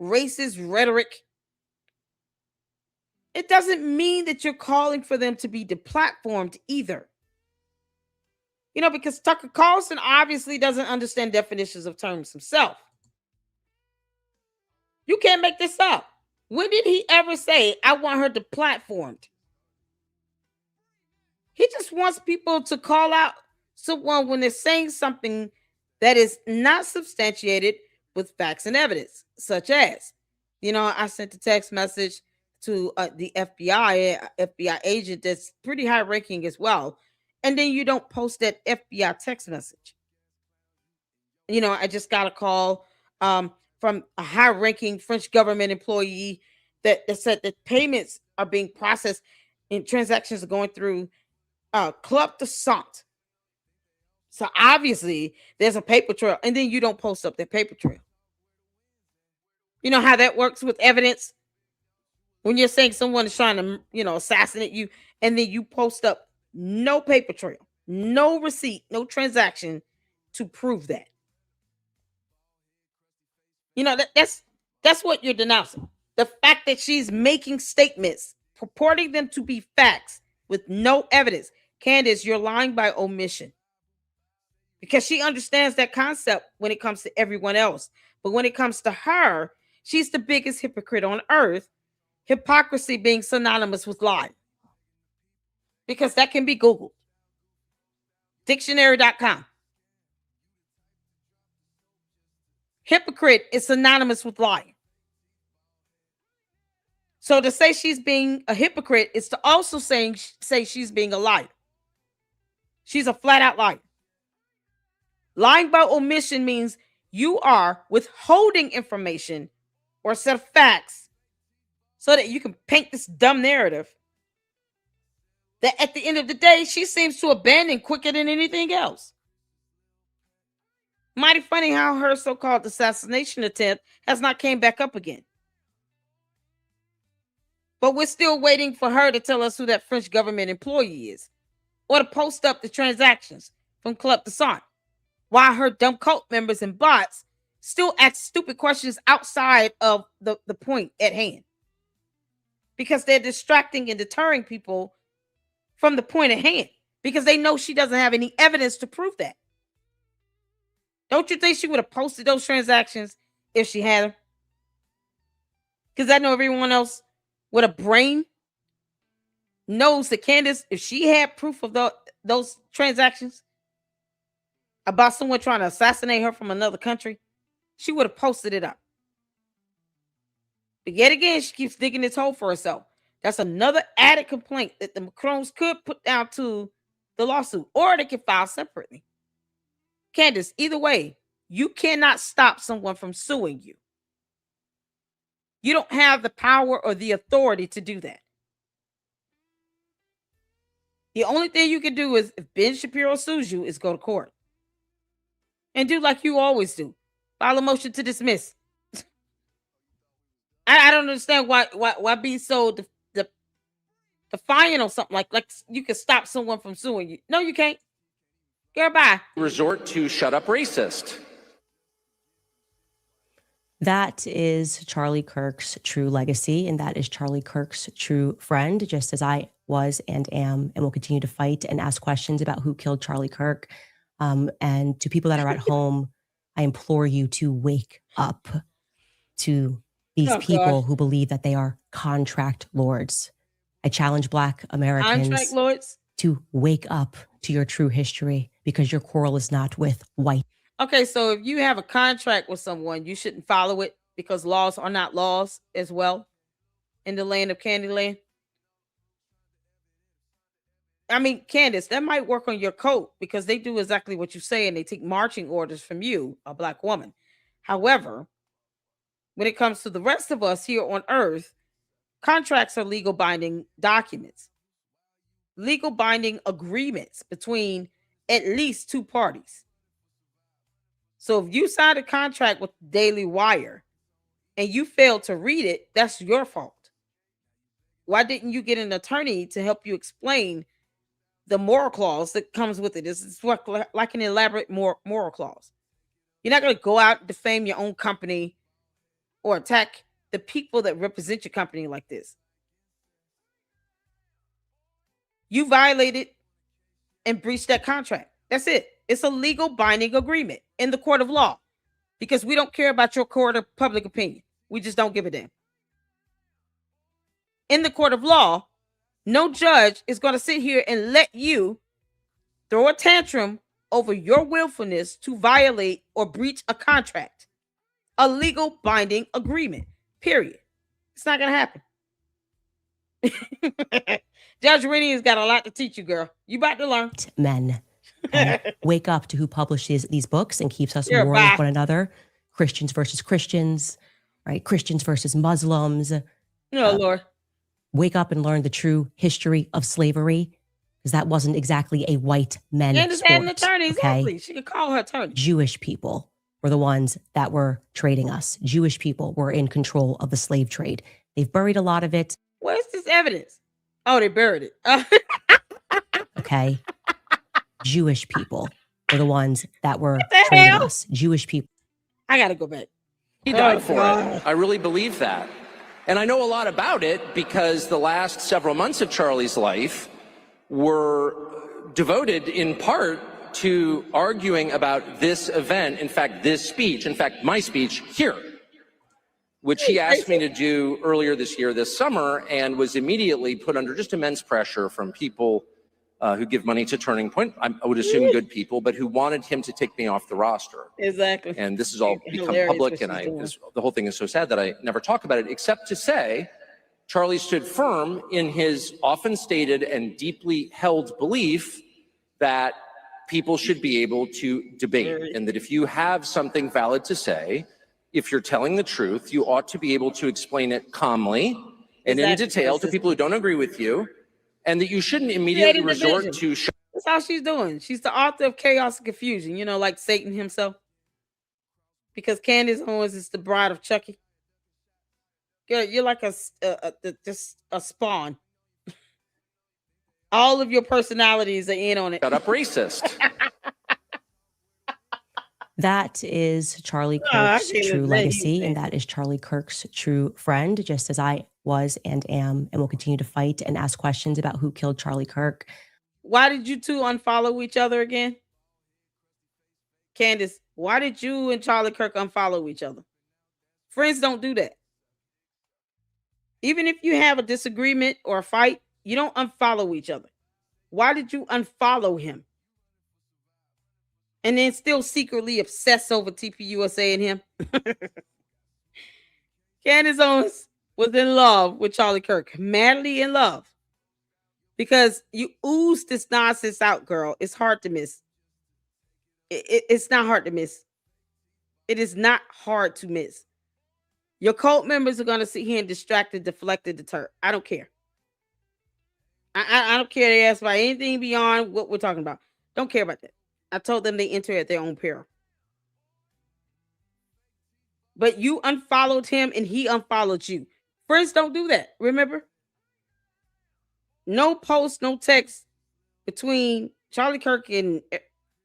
racist rhetoric, it doesn't mean that you're calling for them to be deplatformed either. You know, because Tucker Carlson obviously doesn't understand definitions of terms himself. You can't make this up. When did he ever say, I want her deplatformed? He just wants people to call out someone when they're saying something that is not substantiated with facts and evidence, such as, you know, I sent a text message to the FBI agent that's pretty high ranking as well, and then you don't post that FBI text message. I just got a call from a high-ranking French government employee that said that payments are being processed and transactions are going through Club de Sant. So obviously there's a paper trail, and then you don't post up that paper trail. You know how that works with evidence? When you're saying someone is trying to, assassinate you, and then you post up no paper trail, no receipt, no transaction to prove that. That's what you're denouncing. The fact that she's making statements, purporting them to be facts with no evidence. Candace, you're lying by omission. Because she understands that concept when it comes to everyone else. But when it comes to her, she's the biggest hypocrite on earth. Hypocrisy being synonymous with lie. Because that can be Googled. Dictionary.com. Hypocrite is synonymous with lying. So to say she's being a hypocrite is to also say she's being a liar. She's a flat out liar. Lying by omission means you are withholding information or a set of facts so that you can paint this dumb narrative that at the end of the day, she seems to abandon quicker than anything else. Mighty funny how her so-called assassination attempt has not came back up again. But we're still waiting for her to tell us who that French government employee is, or to post up the transactions from Club de Sant, while her dumb cult members and bots still ask stupid questions outside of the point at hand. Because they're distracting and deterring people from the point at hand, because they know she doesn't have any evidence to prove that. Don't you think she would have posted those transactions if she had them? Because I know everyone else with a brain knows that Candace, if she had proof of those transactions about someone trying to assassinate her from another country, she would have posted it up. But yet again, she keeps digging this hole for herself. That's another added complaint that the Macrons could put down to the lawsuit, or they could file separately. Candace, either way, you cannot stop someone from suing you. You don't have the power or the authority to do that. The only thing you can do is, if Ben Shapiro sues you, is go to court. And do like you always do. File a motion to dismiss. I don't understand why be so defiant on something like you can stop someone from suing you. No, you can't. Girl, bye. Resort to shut up racist. That is Charlie Kirk's true legacy, and that is Charlie Kirk's true friend, just as I was and am and will continue to fight and ask questions about who killed Charlie Kirk. And to people that are at home, I implore you to wake up to these people who believe that they are contract lords. I challenge Black Americans to wake up to your true history, because your quarrel is not with white. Okay, so if you have a contract with someone, you shouldn't follow it because laws are not laws as well in the land of Candyland. I mean, Candace, that might work on your coat because they do exactly what you say and they take marching orders from you, a Black woman. However, when it comes to the rest of us here on earth, contracts are legal binding documents, legal binding agreements between at least two parties. So if you signed a contract with Daily Wire and you failed to read it, that's your fault. Why didn't you get an attorney to help you explain the moral clause that comes with it? It's like an elaborate moral clause. You're not going to go out and defame your own company or attack the people that represent your company like this. You violated and breached that contract. That's it. It's a legal binding agreement in the court of law, because we don't care about your court of public opinion. We just don't give a damn. In the court of law, no judge is going to sit here and let you throw a tantrum over your willfulness to violate or breach a contract, a legal binding agreement, period. It's not going to happen. Judge Rennie has got a lot to teach you, girl. You about to learn. Men. Okay? Wake up to who publishes these books and keeps us warring with one another. Christians versus Christians, right? Christians versus Muslims. No, Lord. Wake up and learn the true history of slavery, because that wasn't exactly a white men Candace sport. had an attorney, exactly. Okay? She could call her attorney. Jewish people were the ones that were trading us. Jewish people were in control of the slave trade. They've buried a lot of it. Where's this evidence? Oh, they buried it. Okay? Jewish people were the ones that were trading us. Jewish people. I got to go back. He died for it. I really believe that. And I know a lot about it because the last several months of Charlie's life were devoted in part to arguing about this event, in fact, this speech, in fact, my speech here, which he asked me to do earlier this year, this summer, and was immediately put under just immense pressure from people who give money to Turning Point. I would assume good people, but who wanted him to take me off the roster. Exactly. And this has all become public, and the whole thing is so sad that I never talk about it, except to say Charlie stood firm in his often stated and deeply held belief that people should be able to debate, and that if you have something valid to say, if you're telling the truth, you ought to be able to explain it calmly and in detail to people who don't agree with you, and that you shouldn't immediately resort to... That's how she's doing. She's the author of chaos and confusion, you know, like Satan himself. Because Candace Owens is the bride of Chucky. You're like just a spawn. All of your personalities are in on it. Shut up, racist. That is Charlie Kirk's true legacy, and that is Charlie Kirk's true friend, just as I was and am and will continue to fight and ask questions about who killed Charlie Kirk. Why did you two unfollow each other again? Candace, why did you and Charlie Kirk unfollow each other? Friends don't do that. Even if you have a disagreement or a fight, you don't unfollow each other. Why did you unfollow him? And then still secretly obsess over TPUSA and him? Candace Owens was in love with Charlie Kirk, madly in love. Because you ooze this nonsense out, girl. It's hard to miss. It's not hard to miss. It is not hard to miss. Your cult members are going to sit here and distracted, deflected, deter. I don't care. I don't care they ask about anything beyond what we're talking about. Don't care about that. I told them they enter at their own peril. But you unfollowed him and he unfollowed you. Friends don't do that. Remember? No post, no text between Charlie Kirk and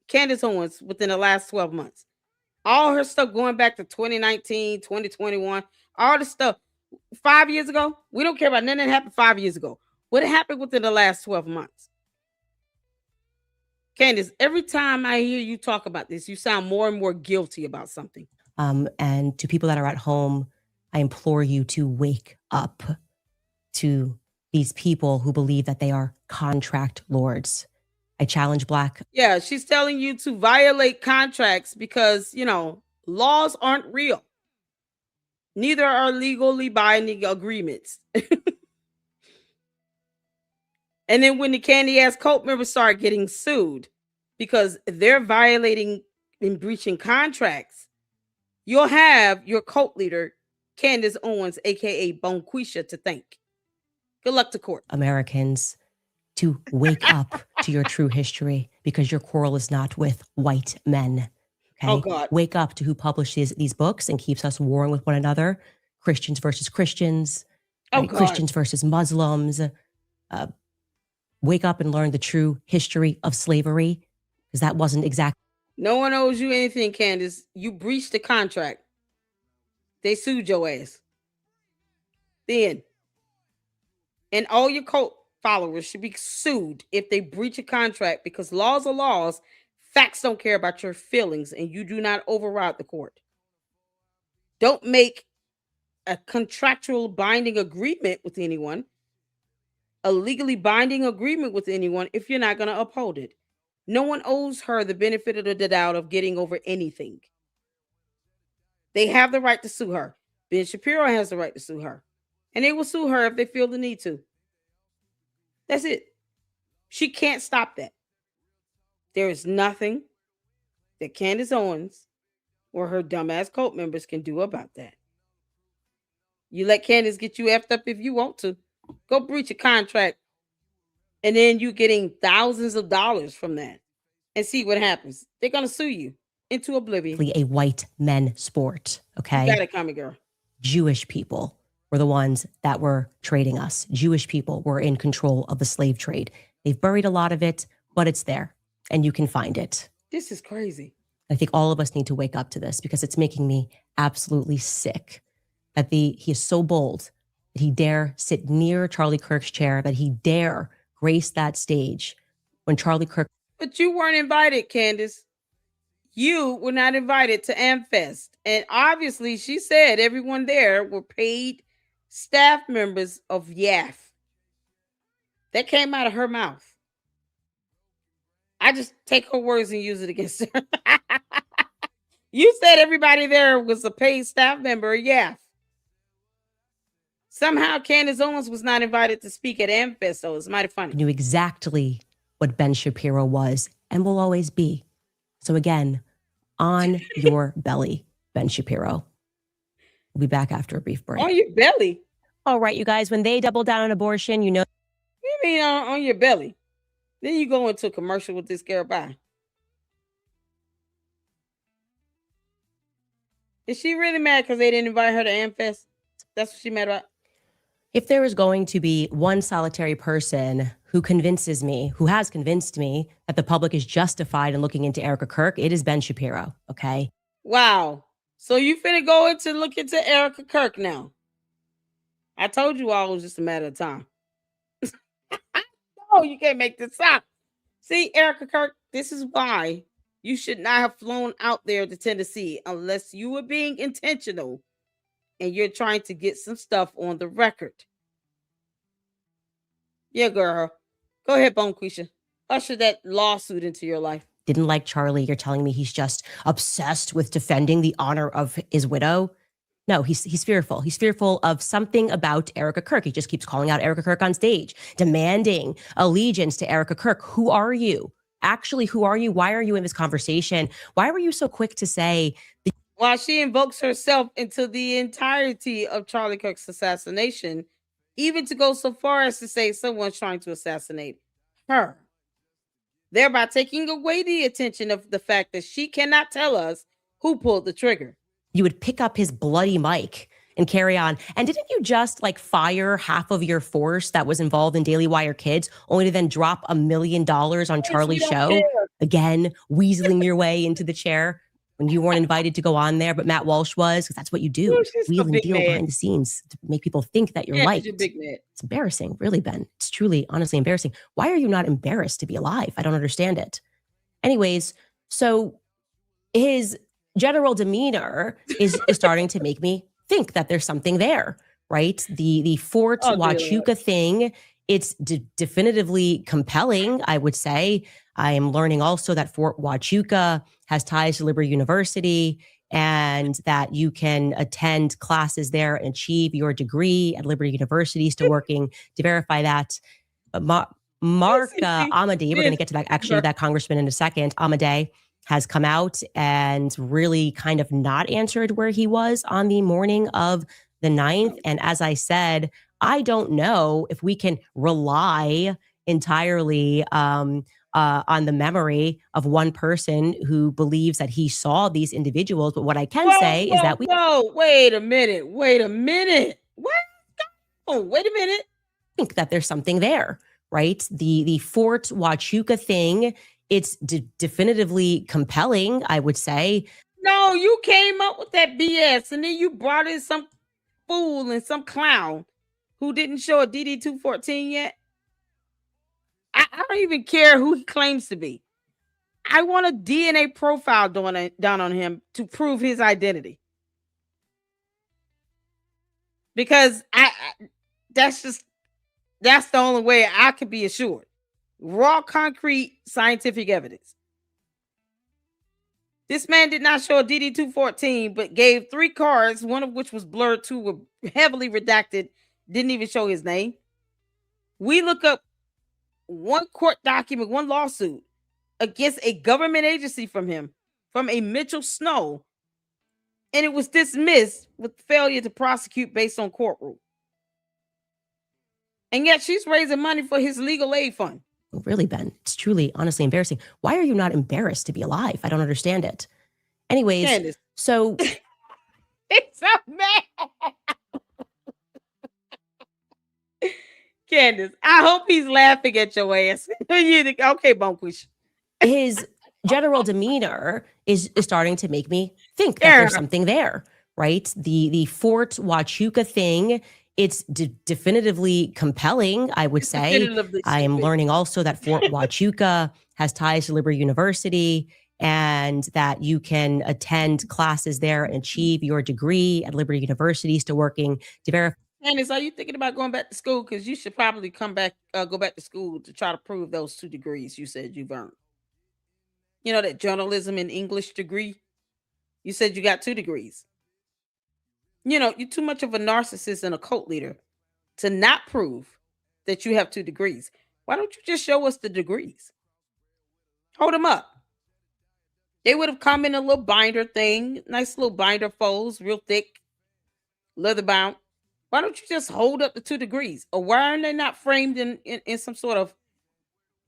Candace Owens within the last 12 months. All her stuff going back to 2019, 2021, all the stuff 5 years ago. We don't care about nothing that happened 5 years ago. What happened within the last 12 months? Candace, every time I hear you talk about this, you sound more and more guilty about something. And to people that are at home, I implore you to wake up to these people who believe that they are contract lords. I challenge Black. Yeah, she's telling you to violate contracts because, you know, laws aren't real. Neither are legally binding agreements. And then when the candy ass cult members start getting sued because they're violating and breaching contracts, you'll have your cult leader, Candace Owens, aka Bonquisha, to thank. Good luck to court. Americans to wake up to your true history, because your quarrel is not with white men. Okay? Oh God. Wake up to who publishes these books and keeps us warring with one another. Christians versus Christians. Oh right? God. Christians versus Muslims. Wake up and learn the true history of slavery, because that wasn't exactly. No one owes you anything, Candace. You breached the contract. They sued your ass. Then. And all your cult followers should be sued if they breach a contract, because laws are laws. Facts don't care about your feelings, and you do not override the court. Don't make a contractual binding agreement with anyone, a legally binding agreement with anyone, if you're not going to uphold it. No one owes her the benefit of the doubt of getting over anything. They have the right to sue her. Ben Shapiro has the right to sue her. And they will sue her if they feel the need to. That's it. She can't stop that. There is nothing that Candace Owens or her dumbass cult members can do about that. You let Candace get you effed up if you want to. Go breach a contract, and then you getting thousands of dollars from that, and see what happens. They're gonna sue you into oblivion. A white men sport. Okay, you got it, coming girl. Jewish people were the ones that were trading us. Jewish people were in control of the slave trade. They've buried a lot of it, but it's there, and you can find it. This is crazy. I think all of us need to wake up to this because it's making me absolutely sick that he is so bold that he dare sit near Charlie Kirk's chair, that he dare grace that stage when Charlie Kirk. But you weren't invited, Candace. You were not invited to AmFest. And obviously, she said everyone there were paid staff members of YAF. That came out of her mouth. I just take her words and use it against her. You said everybody there was a paid staff member of YAF. Somehow Candace Owens was not invited to speak at AmFest, so it's mighty funny. Knew exactly what Ben Shapiro was and will always be. So again, on your belly, Ben Shapiro. We'll be back after a brief break. On your belly? All right, you guys, when they double down on abortion, you know. You mean on your belly? Then you go into a commercial with this girl. Bye. Is she really mad because they didn't invite her to AmFest? That's what she mad about? If there is going to be one solitary person who convinces me, who has convinced me that the public is justified in looking into Erica Kirk, it is Ben Shapiro, okay? Wow. So you finna go into look into Erica Kirk now. I told you all it was just a matter of time. No, you can't make this up. See, Erica Kirk, this is why you should not have flown out there to Tennessee unless you were being intentional and you're trying to get some stuff on the record. Yeah, girl. Go ahead, Bonquisha. Usher that lawsuit into your life. Didn't like Charlie. You're telling me he's just obsessed with defending the honor of his widow? No, he's fearful. He's fearful of something about Erica Kirk. He just keeps calling out Erica Kirk on stage, demanding allegiance to Erica Kirk. Who are you? Actually, who are you? Why are you in this conversation? Why were you so quick to say... While she invokes herself into the entirety of Charlie Kirk's assassination, even to go so far as to say someone's trying to assassinate her, thereby taking away the attention of the fact that she cannot tell us who pulled the trigger. You would pick up his bloody mic and carry on. And didn't you just fire half of your force that was involved in Daily Wire Kids, only to then drop $1 million on Charlie's show? Care. Again, weaseling your way into the chair when you weren't invited to go on there, but Matt Walsh was, because that's what you do. Wheel and deal behind the scenes to make people think that you're liked. It's embarrassing, really, Ben. It's truly, honestly embarrassing. Why are you not embarrassed to be alive? I don't understand it. Anyways, so his general demeanor is starting to make me think that there's something there, right? The Fort Huachuca thing, it's definitively compelling, I would say. I am learning also that Fort Huachuca has ties to Liberty University and that you can attend classes there and achieve your degree at Liberty University. Still working to verify that. But Mark Amadei, we're going to get to that, actually, that congressman in a second. Amadei has come out and really kind of not answered where he was on the morning of the 9th. And as I said, I don't know if we can rely entirely on the memory of one person who believes that he saw these individuals. But what I can say is that wait a minute. What? Oh, wait a minute. Think that there's something there, right? The Fort Huachuca thing, it's definitively compelling, I would say. No, you came up with that BS and then you brought in some fool and some clown who didn't show a DD-214 yet. I don't even care who he claims to be. I want a DNA profile done on him to prove his identity. Because that's the only way I could be assured. Raw, concrete, scientific evidence. This man did not show a DD-214, but gave 3 cards, one of which was blurred, 2 were heavily redacted, didn't even show his name. We look up one court document, one lawsuit against a government agency from a Mitchell Snow, and it was dismissed with failure to prosecute based on court rule. And yet she's raising money for his legal aid fund. Really, Ben, it's truly, honestly embarrassing. Why are you not embarrassed to be alive? I don't understand it. Anyways, Candace. So it's so mad. Candace, I hope he's laughing at your ass. Okay, Bonquish. His general demeanor is starting to make me think that there's something there, right? The Fort Huachuca thing, it's definitively compelling, I would say. I am learning also that Fort Huachuca has ties to Liberty University, and that you can attend classes there and achieve your degree at Liberty University, still working to verify. Candace, are you thinking about going back to school? Because you should probably go back to school to try to prove those 2 degrees you said you've earned. You know, that journalism and English degree? You said you got 2 degrees. You know, you're too much of a narcissist and a cult leader to not prove that you have 2 degrees. Why don't you just show us the degrees? Hold them up. They would have come in a little binder thing, nice little binder folds, real thick, leather bound. Why don't you just hold up the 2 degrees? Or why are they not framed in some sort of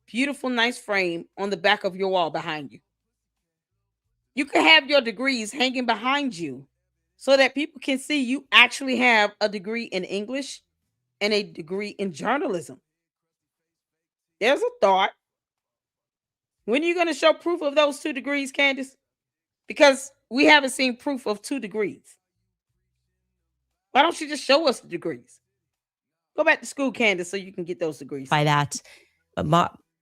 beautiful, nice frame on the back of your wall behind you? You could have your degrees hanging behind you so that people can see you actually have a degree in English and a degree in journalism. There's a thought. When are you going to show proof of those 2 degrees, Candace? Because we haven't seen proof of 2 degrees. Why don't you just show us the degrees? Go back to school, Candace, so you can get those degrees. By that,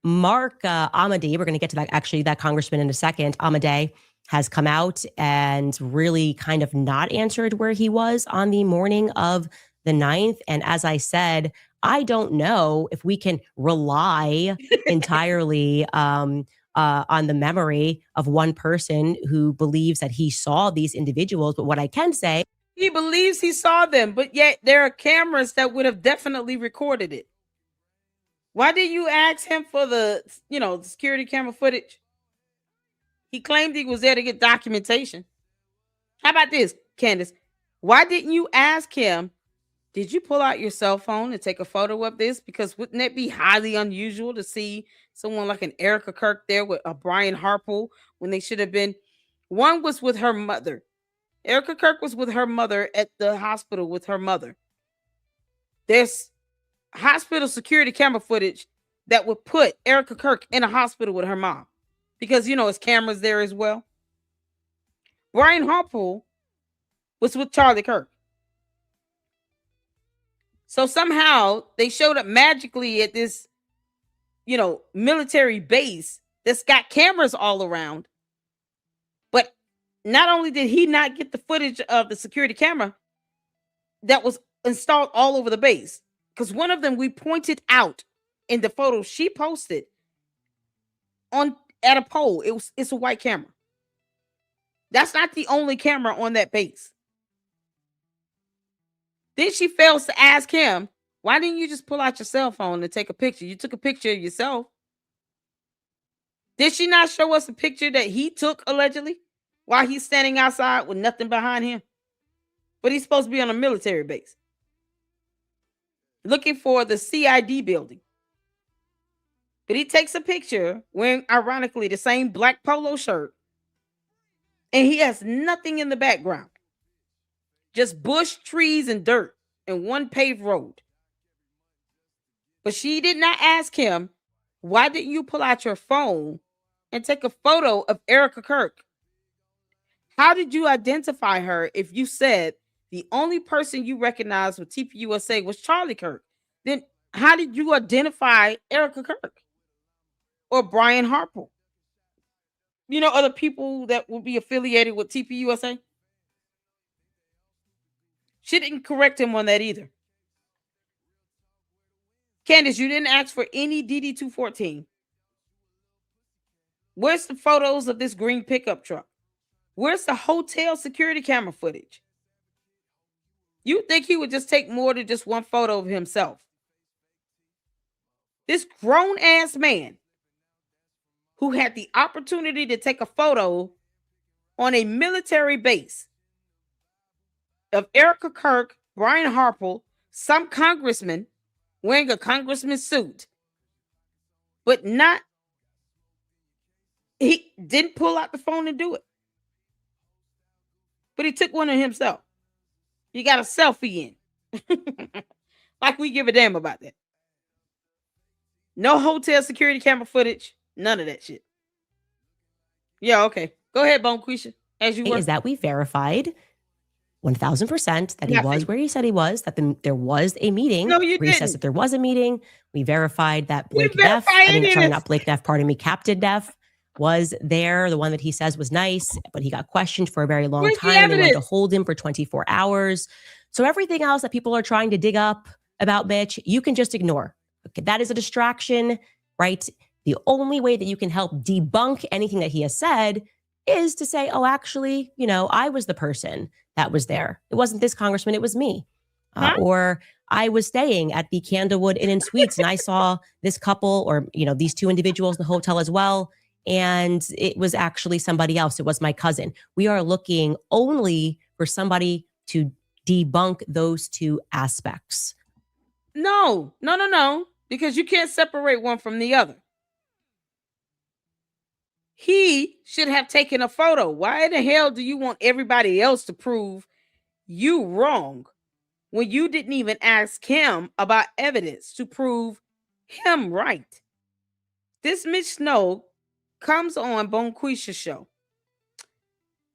Mark Amadei, we're going to get to that congressman in a second. Amadei has come out and really kind of not answered where he was on the morning of the 9th. And as I said, I don't know if we can rely entirely on the memory of one person who believes that he saw these individuals. But what I can say, he believes he saw them, but yet there are cameras that would have definitely recorded it. Why did you ask him for the security camera footage? He claimed he was there to get documentation. How about this, Candace? Why didn't you ask him, did you pull out your cell phone and take a photo of this? Because wouldn't it be highly unusual to see someone like an Erica Kirk there with a Brian Harpool when they should have been? One was with her mother. Erica Kirk was with her mother at the hospital with her mother. There's hospital security camera footage that would put Erica Kirk in a hospital with her mom. Because, it's cameras there as well. Brian Harpool was with Charlie Kirk. So somehow they showed up magically at this, military base that's got cameras all around. But not only did he not get the footage of the security camera that was installed all over the base, because one of them we pointed out in the photo she posted at a pole. It's a white camera. That's not the only camera on that base. Then she fails to ask him, why didn't you just pull out your cell phone and take a picture? You took a picture of yourself. Did she not show us a picture that he took allegedly while he's standing outside with nothing behind him? But he's supposed to be on a military base looking for the CID building. But he takes a picture wearing, ironically, the same black polo shirt. And he has nothing in the background. Just bush, trees, and dirt, and one paved road. But she did not ask him, why didn't you pull out your phone and take a photo of Erica Kirk? How did you identify her if you said the only person you recognized with TPUSA was Charlie Kirk? Then how did you identify Erica Kirk or Brian Harpool? Other people that will be affiliated with TPUSA? She didn't correct him on that either. Candace, you didn't ask for any DD-214. Where's the photos of this green pickup truck? Where's the hotel security camera footage? You think he would just take more than just one photo of himself? This grown-ass man who had the opportunity to take a photo on a military base of Erica Kirk, Brian Harple, some congressman wearing a congressman's suit, but he didn't pull out the phone and do it. But he took one of himself. He got a selfie in. Like we give a damn about that. No hotel security camera footage. None of that shit. Yeah, okay. Go ahead, Bonquisha. As you were. Is that we verified 1000% that he was where he said he was, that there was a meeting. No, you didn't. Says that there was a meeting. We verified that Blake Neff, Captain Neff was there. The one that he says was nice, but he got questioned for a very long time. They wanted to hold him for 24 hours. So everything else that people are trying to dig up about Mitch, you can just ignore. Okay, that is a distraction, right? The only way that you can help debunk anything that he has said is to say, oh, actually, I was the person that was there. It wasn't this congressman, it was me. Or I was staying at the Candlewood Inn and Suites and I saw this couple or, these two individuals in the hotel as well. And it was actually somebody else. It was my cousin. We are looking only for somebody to debunk those two aspects. No. Because you can't separate one from the other. He should have taken a photo. Why in the hell do you want everybody else to prove you wrong when you didn't even ask him about evidence to prove him right? This Mitch Snow comes on Bonquisha's show,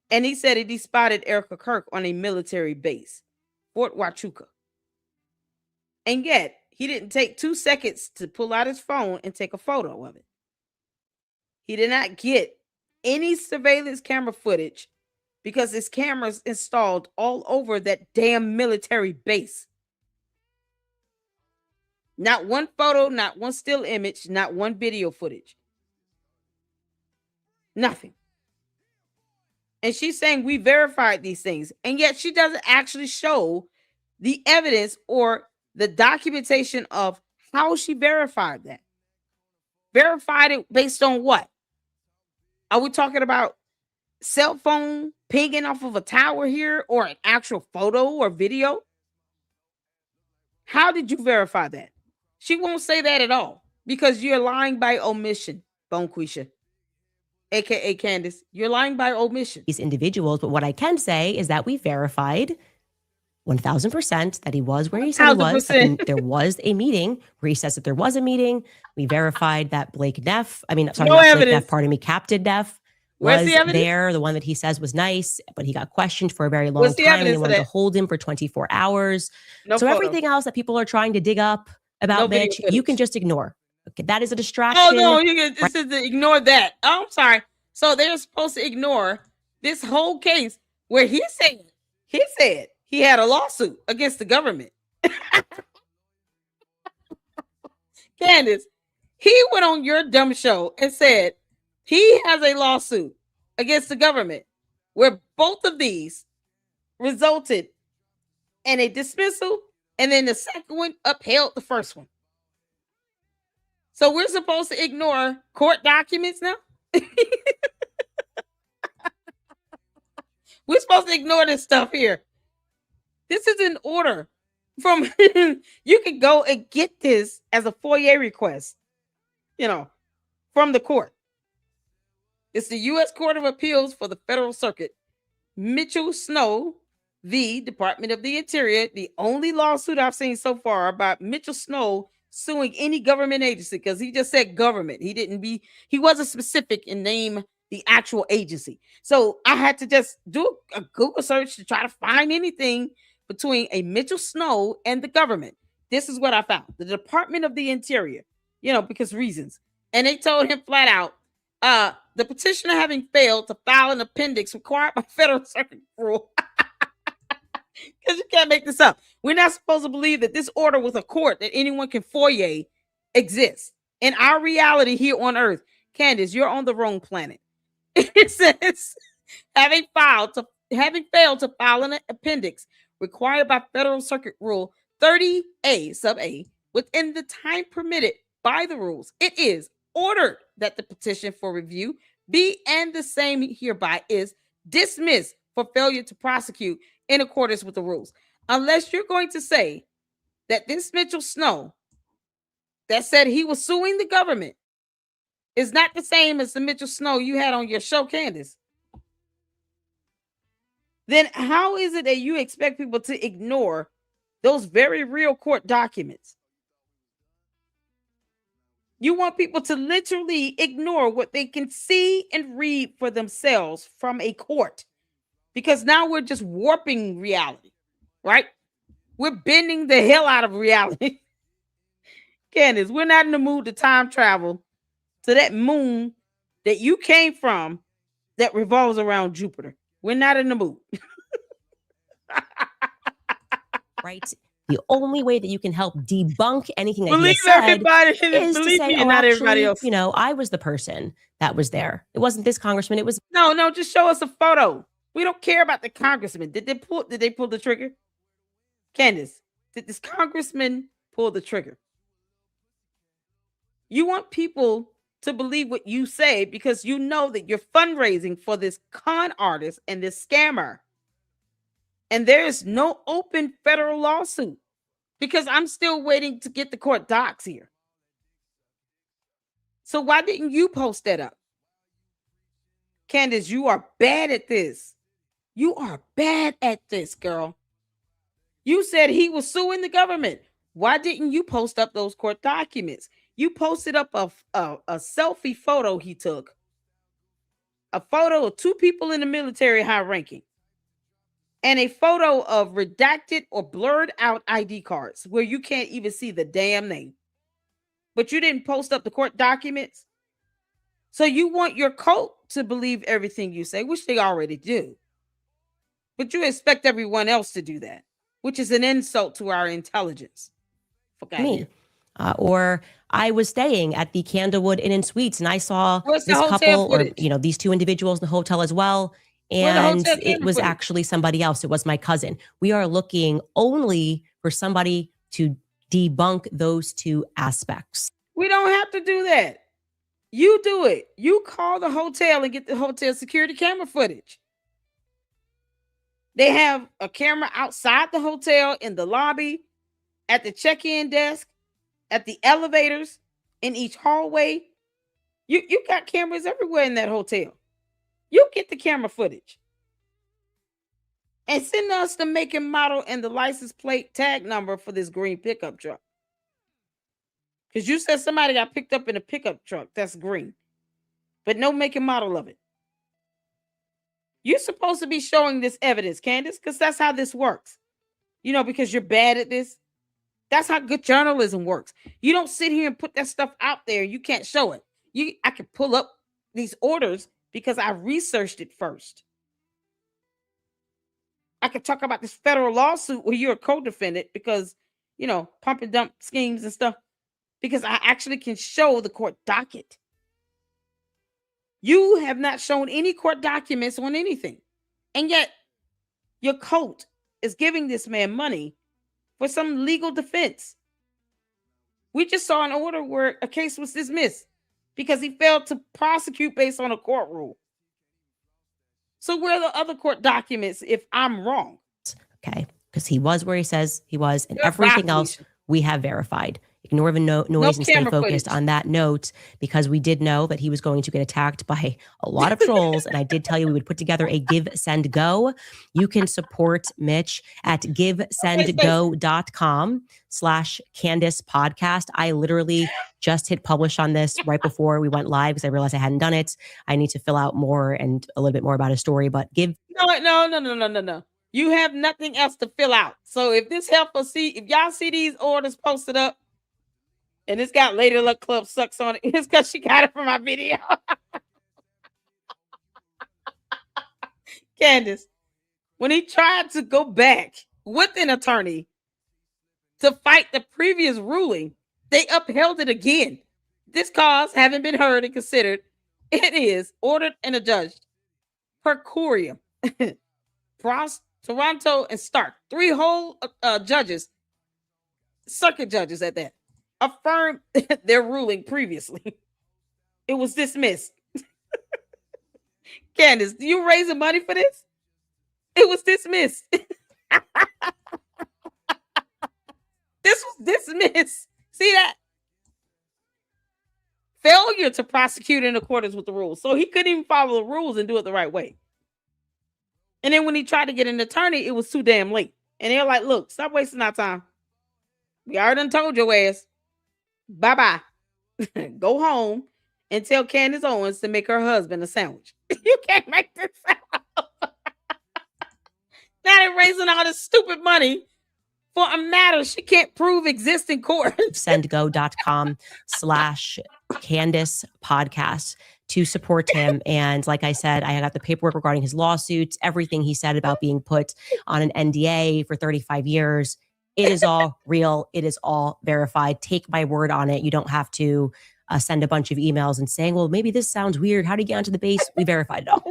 and he said he spotted Erica Kirk on a military base, Fort Huachuca. And yet, he didn't take 2 seconds to pull out his phone and take a photo of it. He did not get any surveillance camera footage because his cameras installed all over that damn military base. Not one photo, not one still image, not one video footage. Nothing. And she's saying we verified these things. And yet she doesn't actually show the evidence or the documentation of how she verified that. Verified it based on what? Are we talking about cell phone pinging off of a tower here or an actual photo or video? How did you verify that? She won't say that at all because you're lying by omission, Bonquisha, aka Candace. You're lying by omission. These individuals, but what I can say is that we verified 1000% that he was where he said he was. There was a meeting where he says that there was a meeting. We verified that Blake Neff, Captain Neff was there. The one that he says was nice, but he got questioned for a very long time. And they wanted to hold him for 24 hours. Everything else that people are trying to dig up about Mitch, you can just ignore. Okay, that is a distraction. Oh, no, this is to ignore that. Oh, I'm sorry. So they're supposed to ignore this whole case where he said he had a lawsuit against the government. Candace, he went on your dumb show and said he has a lawsuit against the government where both of these resulted in a dismissal and then the second one upheld the first one. So we're supposed to ignore court documents now? We're supposed to ignore this stuff here. This is an order from, you can go and get this as a FOIA request, from the court. It's the U.S. Court of Appeals for the Federal Circuit. Mitchell Snow, the Department of the Interior, the only lawsuit I've seen so far about Mitchell Snow suing any government agency, because he just said government. He wasn't specific in name the actual agency. So I had to just do a Google search to try to find anything between a Mitchell Snow and the government. This is what I found. The Department of the Interior, because reasons. And they told him flat out, the petitioner having failed to file an appendix required by federal circuit rule. Because you can't make this up. We're not supposed to believe that this order with a court that anyone can FOIA exists. In our reality here on Earth, Candace, you're on the wrong planet. It says, having failed to file an appendix required by Federal Circuit Rule 30A sub A within the time permitted by the rules, it is ordered that the petition for review be and the same hereby is dismissed for failure to prosecute in accordance with the rules. Unless you're going to say that this Mitchell Snow that said he was suing the government is not the same as the Mitchell Snow you had on your show, Candace, then how is it that you expect people to ignore those very real court documents? You want people to literally ignore what they can see and read for themselves from a court, because now we're just warping reality, right? We're bending the hell out of reality. Candace, we're not in the mood to time travel to that moon that you came from that revolves around Jupiter. We're not in the mood. Right? The only way that you can help debunk anything that he has said is to say, oh, actually, you know, I was the person that was there. It wasn't this congressman. It was no. Just show us a photo. We don't care about the congressman. Did they pull the trigger? Candace, did this congressman pull the trigger? You want people to believe what you say because you know that you're fundraising for this con artist and this scammer. And there is no open federal lawsuit because I'm still waiting to get the court docs here. So why didn't you post that up? Candace, you are bad at this. You are bad at this, girl. You said he was suing the government. Why didn't you post up those court documents? You posted up a selfie photo he took. A photo of two people in the military high ranking. And a photo of redacted or blurred out ID cards where you can't even see the damn name. But you didn't post up the court documents. So you want your cult to believe everything you say, which they already do. But you expect everyone else to do that, which is an insult to our intelligence. Me. Or I was staying at the Candlewood Inn and Suites and I saw this couple or, you know, these two individuals in the hotel as well. And it was actually somebody else. It was my cousin. We are looking only for somebody to debunk those two aspects. We don't have to do that. You do it. You call the hotel and get the hotel security camera footage. They have a camera outside the hotel, in the lobby, at the check-in desk, at the elevators, in each hallway. You got cameras everywhere in that hotel. You get the camera footage and send us the make and model and the license plate tag number for this green pickup truck. Because you said somebody got picked up in a pickup truck that's green, but no make and model of it. You're supposed to be showing this evidence, Candace, because that's how this works. You know, because you're bad at this. That's how good journalism works. You don't sit here and put that stuff out there. You can't show it. I can pull up these orders because I researched it first. I could talk about this federal lawsuit where you're a co-defendant because, you know, pump and dump schemes and stuff, because I actually can show the court docket. You have not shown any court documents on anything. And yet your court is giving this man money for some legal defense. We just saw an order where a case was dismissed because he failed to prosecute based on a court rule. So where are the other court documents if I'm wrong? Okay, because he was where he says he was, and everything else we have verified. Ignore the noise and stay focused on that note, because we did know that he was going to get attacked by a lot of trolls. And I did tell you we would put together a Give, Send, Go. You can support Mitch at givesendgo.com/Candace podcast. I literally just hit publish on this right before we went live because I realized I hadn't done it. I need to fill out more and a little bit more about his story, but give. No. You have nothing else to fill out. So if this helps us see, if y'all see these orders posted up, and it's got Lady Luck Club Sucks on it, it's because she got it from my video. Candace, when he tried to go back with an attorney to fight the previous ruling, they upheld it again. This cause, having been heard and considered, it is ordered and adjudged per curiam. Frost, Toronto, and Stark, 3 whole judges, circuit judges at that, affirmed their ruling previously. It was dismissed. Candace, you raising money for this? It was dismissed. This was dismissed. See that? Failure to prosecute in accordance with the rules. So he couldn't even follow the rules and do it the right way. And then when he tried to get an attorney, it was too damn late. And they're like, look, stop wasting our time. We already done told your ass. Bye-bye. Go home and tell Candace Owens to make her husband a sandwich. You can't make this out. Now they're raising all this stupid money for a matter she can't prove exists in court. Sendgo.com/Candace podcast to support him. And like I said, I got the paperwork regarding his lawsuits, everything he said about being put on an NDA for 35 years. It is all real. It is all verified. Take my word on it. You don't have to send a bunch of emails and saying, well, maybe this sounds weird. How did you get onto the base? We verified it all.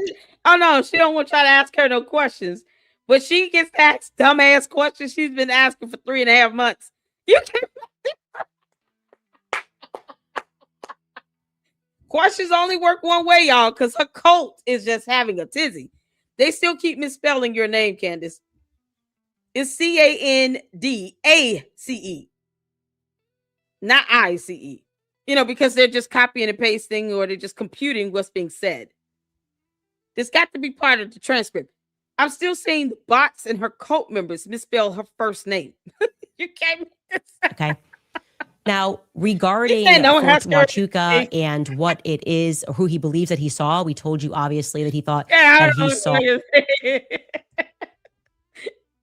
Oh, no, she don't want to try to ask her no questions. But she gets to ask dumbass questions she's been asking for 3.5 months. You can't. Questions only work one way, y'all, because her cult is just having a tizzy. They still keep misspelling your name, Candace. It's Candace, not ICE. You know, because they're just copying and pasting or they're just computing what's being said. This got to be part of the transcript. I'm still seeing the bots and her cult members misspell her first name. You can't make this. Okay. Now, regarding Fort Huachuca and what it is, or who he believes that he saw, we told you obviously that he thought that he saw.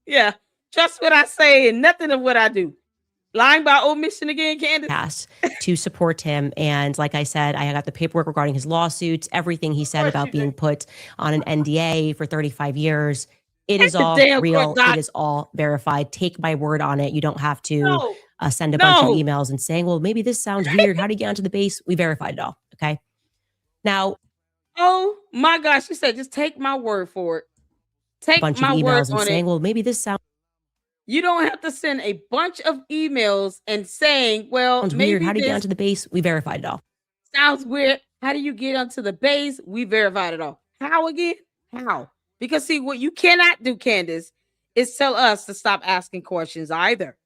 Yeah, trust what I say and nothing of what I do. Lying by omission again, Candace? To support him. And like I said, I got the paperwork regarding his lawsuits, everything he said about being put on an NDA for 35 years. It is all real. It is all verified. Take my word on it. You don't have to send a bunch of emails and saying, well, maybe this sounds weird. How did you get onto the base? We verified it all. Okay. Now. Oh my gosh. She said, just take my word for it. Take a bunch my of emails word and on saying, it. well, maybe this sounds. You don't have to send a bunch of emails and saying, well, sounds maybe weird. How do you get onto the base? We verified it all. Sounds weird. How do you get onto the base? We verified it all. How again? How? Because see, what you cannot do, Candace, is tell us to stop asking questions either.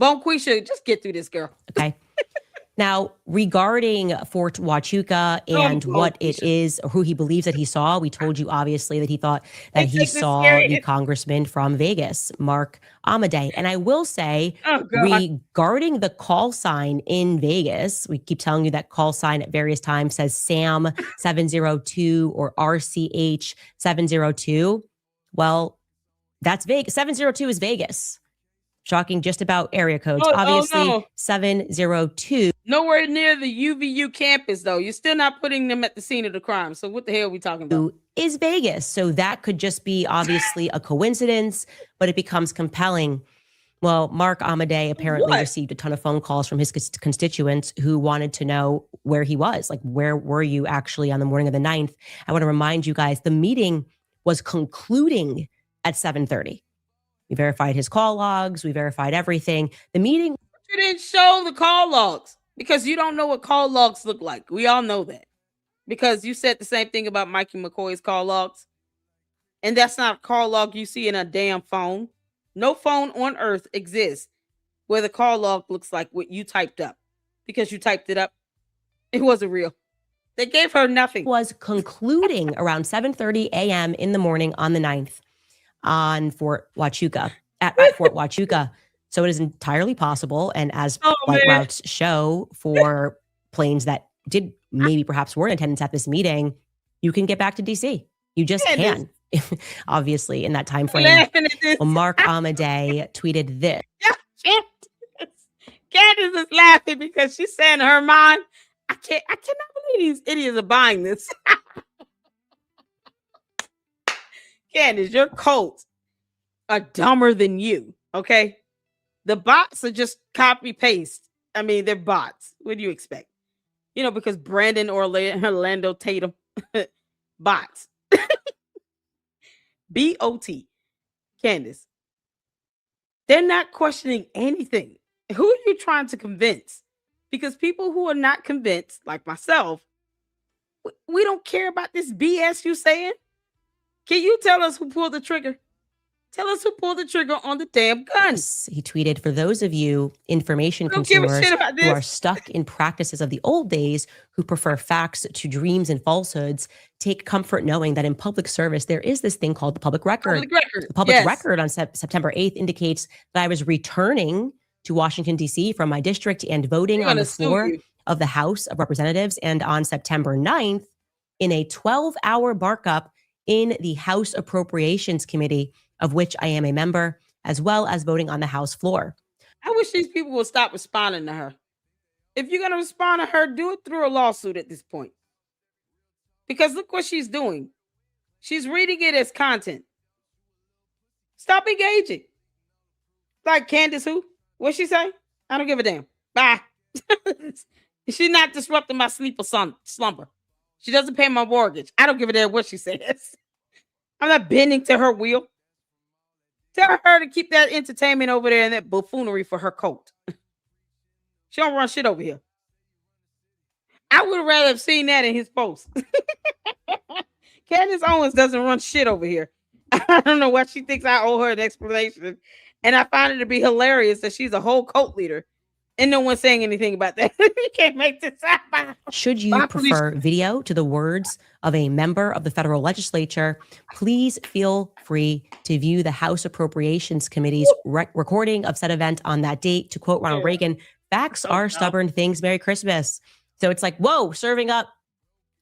Bonquisha, just get through this, girl. Okay. Now, regarding Fort Huachuca and what it is, or who he believes that he saw, we told you obviously that he thought that he saw the congressman from Vegas, Mark Amadei. And I will say, regarding the call sign in Vegas, we keep telling you that call sign at various times says Sam 702 or RCH 702. Well, that's Vegas. 702 is Vegas. Shocking just about area codes. Obviously, 702. Nowhere near the UVU campus, though. You're still not putting them at the scene of the crime. So what the hell are we talking about? Is Vegas. So that could just be obviously a coincidence, but it becomes compelling. Well, Mark Amadei apparently received a ton of phone calls from his constituents who wanted to know where he was. Like, where were you actually on the morning of the 9th? I want to remind you guys, the meeting was concluding at 7:30. We verified his call logs. We verified everything. The meeting. You didn't show the call logs because you don't know what call logs look like. We all know that because you said the same thing about Mikey McCoy's call logs. And that's not a call log you see in a damn phone. No phone on earth exists where the call log looks like what you typed up because you typed it up. It wasn't real. They gave her nothing. Was concluding around 7:30 a.m. in the morning on the 9th. On Fort Huachuca, at Fort Huachuca. So it is entirely possible. And as flight routes show for planes that did maybe perhaps were in attendance at this meeting, you can get back to DC. You just can, obviously, in that time frame. Well, Mark Amadei tweeted this. Candace is laughing because she's saying in her mind, I cannot believe these idiots are buying this. Candace, your cults are dumber than you, okay? The bots are just copy paste. I mean, they're bots. What do you expect? You know, because Brandon Orlando Tatum, bots. B-O-T. Candace, they're not questioning anything. Who are you trying to convince? Because people who are not convinced, like myself, we don't care about this BS you saying. Can you tell us who pulled the trigger? Tell us who pulled the trigger on the damn gun. He tweeted, for those of you information consumers who are stuck in practices of the old days, who prefer facts to dreams and falsehoods, take comfort knowing that in public service, there is this thing called the public record. The public record on September 8th indicates that I was returning to Washington, D.C. from my district and voting on the floor of the House of Representatives. And on September 9th, in a 12-hour markup in the House Appropriations Committee, of which I am a member, as well as voting on the House floor. I wish these people would stop responding to her. If you're going to respond to her, do it through a lawsuit at this point. Because look what she's doing. She's reading it as content. Stop engaging. Like Candace who? What'd she say? I don't give a damn. Bye. She's not disrupting my sleep or slumber. She doesn't pay my mortgage. I don't give a damn what she says. I'm not bending to her will. Tell her to keep that entertainment over there and that buffoonery for her coat. She don't run shit over here. I would have rather have seen that in his post. Candace Owens doesn't run shit over here. I don't know why she thinks I owe her an explanation. And I find it to be hilarious that she's a whole cult leader and no one's saying anything about that. You can't make this happen. Should you prefer video to the words of a member of the federal legislature, please feel free to view the House Appropriations Committee's recording of said event on that date. To quote Ronald Reagan, facts are stubborn things. Merry Christmas. So it's like, whoa, serving up.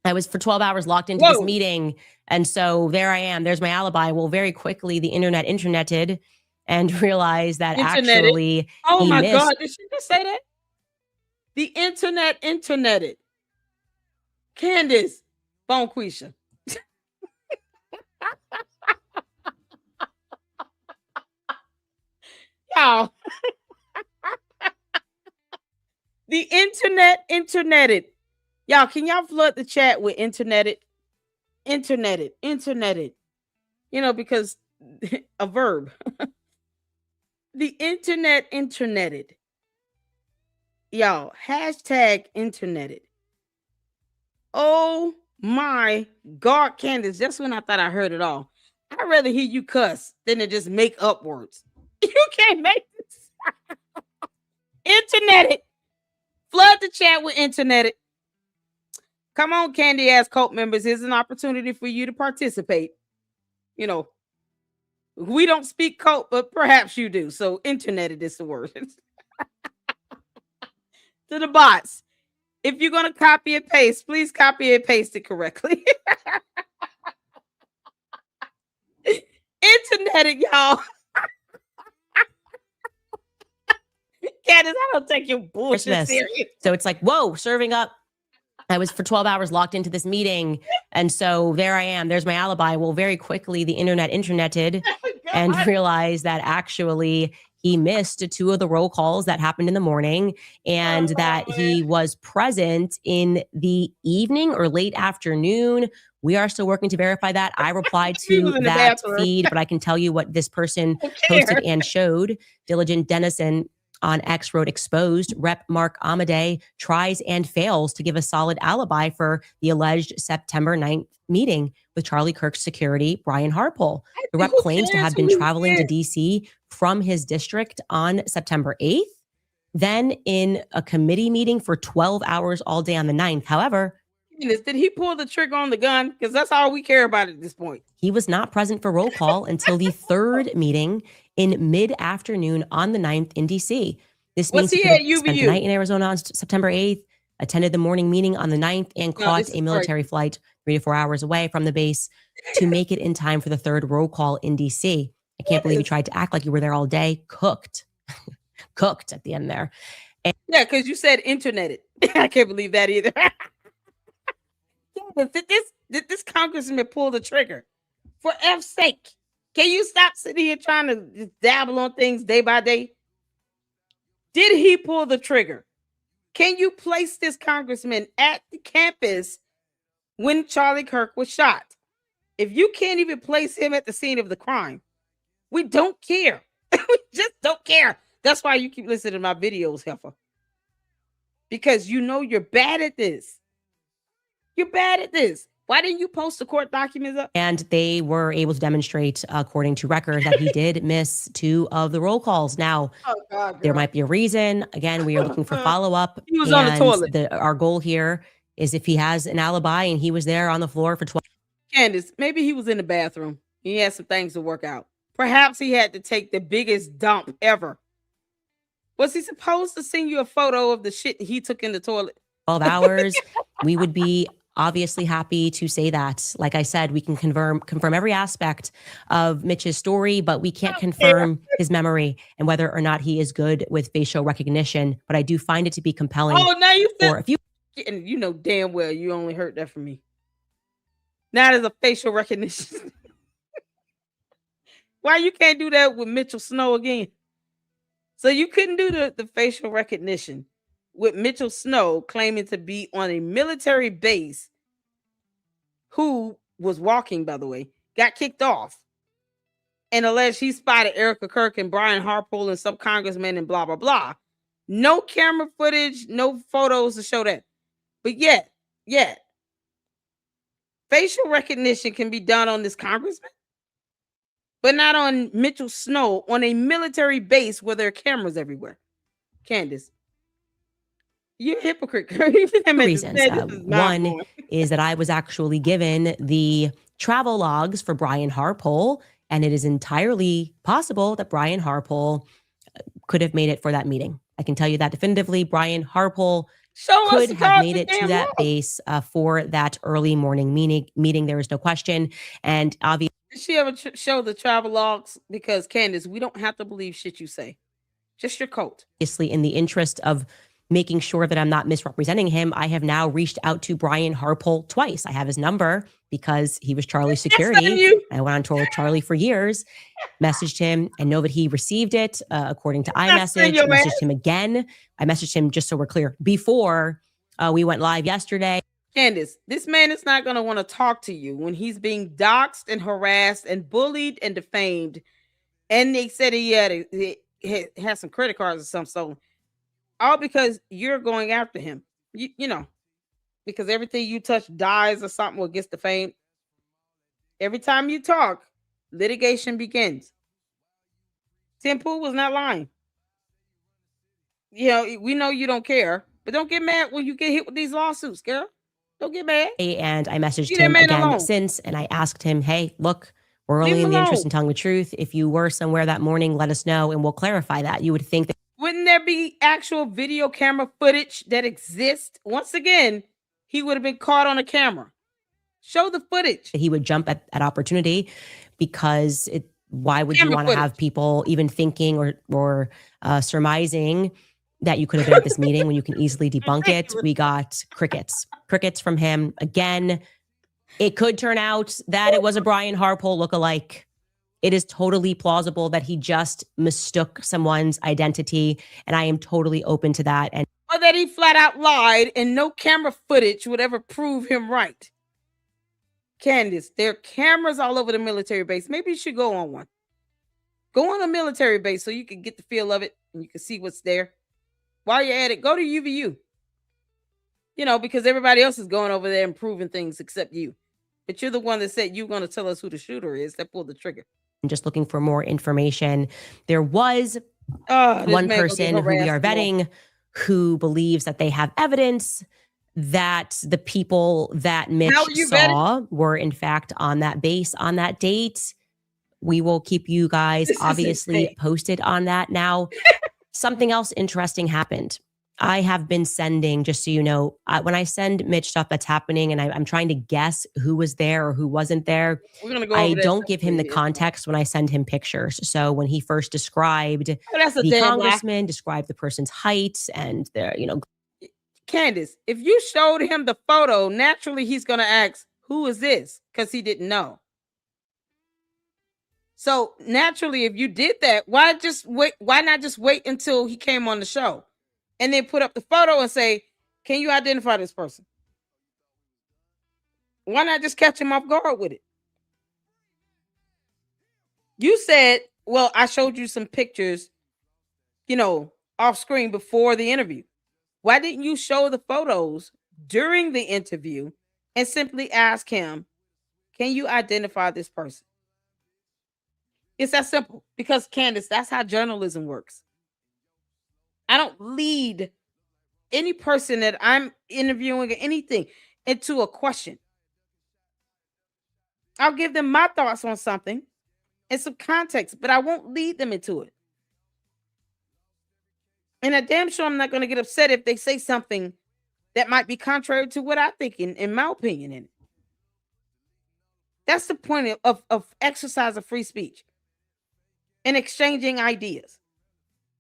I was for 12 hours locked into this meeting. And so there I am. There's my alibi. Well, very quickly, the interneted and realized that actually, oh my God, did she just say that? The interneted. Candace, Bonquisha. Y'all. The interneted. Y'all, can y'all flood the chat with interneted? Interneted. You know, because a verb. The interneted. Y'all, hashtag interneted. Oh my God, Candace, just when I thought I heard it all. I'd rather hear you cuss than to just make up words. You can't make this. Interneted. Flood the chat with interneted. Come on, candy ass cult members. Here's an opportunity for you to participate. You know, we don't speak cult, but perhaps you do. So interneted is the word. To the bots. If you're going to copy and paste, please copy and paste it correctly. Interneted, y'all. Candace, I don't take your bullshit serious. So it's like, whoa, serving up. I was for 12 hours locked into this meeting. And so there I am. There's my alibi. Well, very quickly, the interneted and realized that actually he missed 2 of the roll calls that happened in the morning and that he was present in the evening or late afternoon. We are still working to verify that. I replied to that feed, but I can tell you what this person posted and showed. Diligent Dennison on X wrote, exposed, Rep. Mark Amadei tries and fails to give a solid alibi for the alleged September 9th meeting with Charlie Kirk's security, Brian Harpole. The rep claims to have been traveling to D.C. from his district on September 8th, then in a committee meeting for 12 hours all day on the 9th. However, did he pull the trigger on the gun? Because that's all we care about at this point. He was not present for roll call until the 3rd meeting in mid-afternoon on the 9th in D.C. This means he spent the night in Arizona on September 8th, attended the morning meeting on the 9th, and caught a military flight 3 to 4 hours away from the base to make it in time for the 3rd roll call in D.C. I can't believe you tried to act like you were there all day. Cooked. Cooked at the end there. And yeah, because you said interneted. I can't believe that either. Did this congressman pull the trigger? For F's sake. Can you stop sitting here trying to just dabble on things day by day? Did he pull the trigger? Can you place this congressman at the campus when Charlie Kirk was shot? If you can't even place him at the scene of the crime, we don't care. We just don't care. That's why you keep listening to my videos, Heifer. because you know you're bad at this. You're bad at this. Why didn't you post the court documents up? And they were able to demonstrate, according to record, that he did miss 2 of the roll calls. Now, there might be a reason. Again, we are looking for follow-up. He was on the toilet. Our goal here is if he has an alibi and he was there on the floor for 12. Candace, maybe he was in the bathroom. He had some things to work out. Perhaps he had to take the biggest dump ever. Was he supposed to send you a photo of the shit he took in the toilet? 12 hours. We would be obviously happy to say that. Like I said, we can confirm every aspect of Mitch's story, but we can't confirm his memory and whether or not he is good with facial recognition. But I do find it to be compelling. Oh, now you or if you and you know damn well you only heard that from me. Now there's a facial recognition. Why you can't do that with Mitchell Snow again? So you couldn't do the facial recognition with Mitchell Snow claiming to be on a military base, who was walking, by the way, got kicked off and alleged he spotted Erica Kirk and Brian Harpole and some congressmen and blah, blah, blah. No camera footage, no photos to show that. But yet, facial recognition can be done on this congressman, but not on Mitchell Snow on a military base where there are cameras everywhere. Candace, you're a hypocrite. reasons. One is that I was actually given the travel logs for Brian Harpole, and it is entirely possible that Brian Harpole could have made it for that meeting. I can tell you that definitively. Brian Harpole could have made it to that base for that early morning meeting. There is no question. And obviously, did she ever show the travel logs? Because Candace, we don't have to believe shit you say. Just your coat. Obviously, in the interest of making sure that I'm not misrepresenting him, I have now reached out to Brian Harpole twice. I have his number because he was Charlie's security. I went on tour with Charlie for years, messaged him and know that he received it according to iMessage. I messaged him again. I messaged him, just so we're clear, before we went live yesterday. Candace, this man is not going to want to talk to you when he's being doxxed and harassed and bullied and defamed. And they said he had some credit cards or something stolen. All because you're going after him. You know, because everything you touch dies or something or gets defamed. Every time you talk, litigation begins. Tim Pool was not lying. You know, we know you don't care, but don't get mad when you get hit with these lawsuits, girl. Don't get mad. And I messaged him again since, and I asked him, hey, look, we're only in the interest in telling the truth. If you were somewhere that morning, let us know and we'll clarify that. You would think that. Wouldn't there be actual video camera footage that exists? Once again, he would have been caught on a camera. Show the footage. He would jump at opportunity because why would you want to have people even thinking or surmising that you could have been at this meeting when you can easily debunk it? We got crickets from him. Again, it could turn out that it was a Brian Harpole lookalike. It is totally plausible that he just mistook someone's identity, and I am totally open to that. Or that he flat out lied and no camera footage would ever prove him right. Candace, there are cameras all over the military base. Maybe you should go on one. Go on a military base so you can get the feel of it and you can see what's there. While you're at it, go to UVU. You know, because everybody else is going over there and proving things except you. But you're the one that said you're going to tell us who the shooter is that pulled the trigger. I'm just looking for more information. There was one person who we are vetting who believes that they have evidence that the people that Mitch saw were in fact on that base on that date. We will keep you guys obviously posted on that. Now, something else interesting happened. I have been sending, just so you know, when I send Mitch stuff that's happening and I'm trying to guess who was there or who wasn't there, I don't give him the context when I send him pictures. So when he first described the congressman, described the person's height and their, Candace, if you showed him the photo, naturally he's going to ask, who is this? Because he didn't know. So naturally, if you did that, why not just wait until he came on the show? And then put up the photo and say, can you identify this person? Why not just catch him off guard with it? You said, well, I showed you some pictures, off screen before the interview. Why didn't you show the photos during the interview and simply ask him, can you identify this person? It's that simple. Because, Candace, that's how journalism works. I don't lead any person that I'm interviewing or anything into a question. I'll give them my thoughts on something and some context, but I won't lead them into it. And I'm damn sure I'm not going to get upset if they say something that might be contrary to what I think, in my opinion, in it. That's the point of exercise of free speech and exchanging ideas.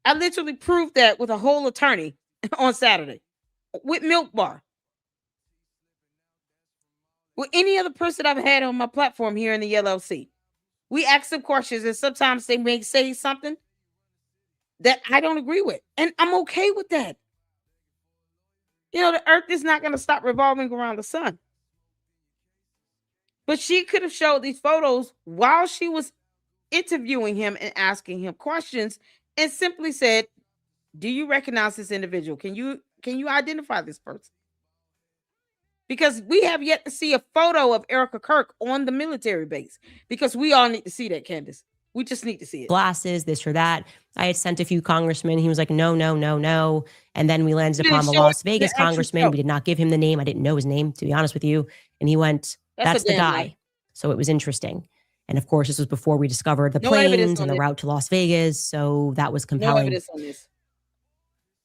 I literally proved that with a whole attorney on Saturday with Milk Bar. With any other person I've had on my platform here in the LLC. We ask them questions, and sometimes they may say something that I don't agree with. And I'm okay with that. You know, the earth is not going to stop revolving around the sun. But she could have showed these photos while she was interviewing him and asking him questions and simply said, do you recognize this individual? Can you identify this person? Because we have yet to see a photo of Erica Kirk on the military base. Because we all need to see that, Candace. We just need to see it. Glasses, this or that. I had sent a few congressmen. He was like, no, no, no, no. And then we landed upon the Las Vegas congressman. We did not give him the name. I didn't know his name, to be honest with you. And he went, that's the guy. Lie. So it was interesting. And of course, this was before we discovered the planes and the route to Las Vegas. So that was compelling. No evidence on this.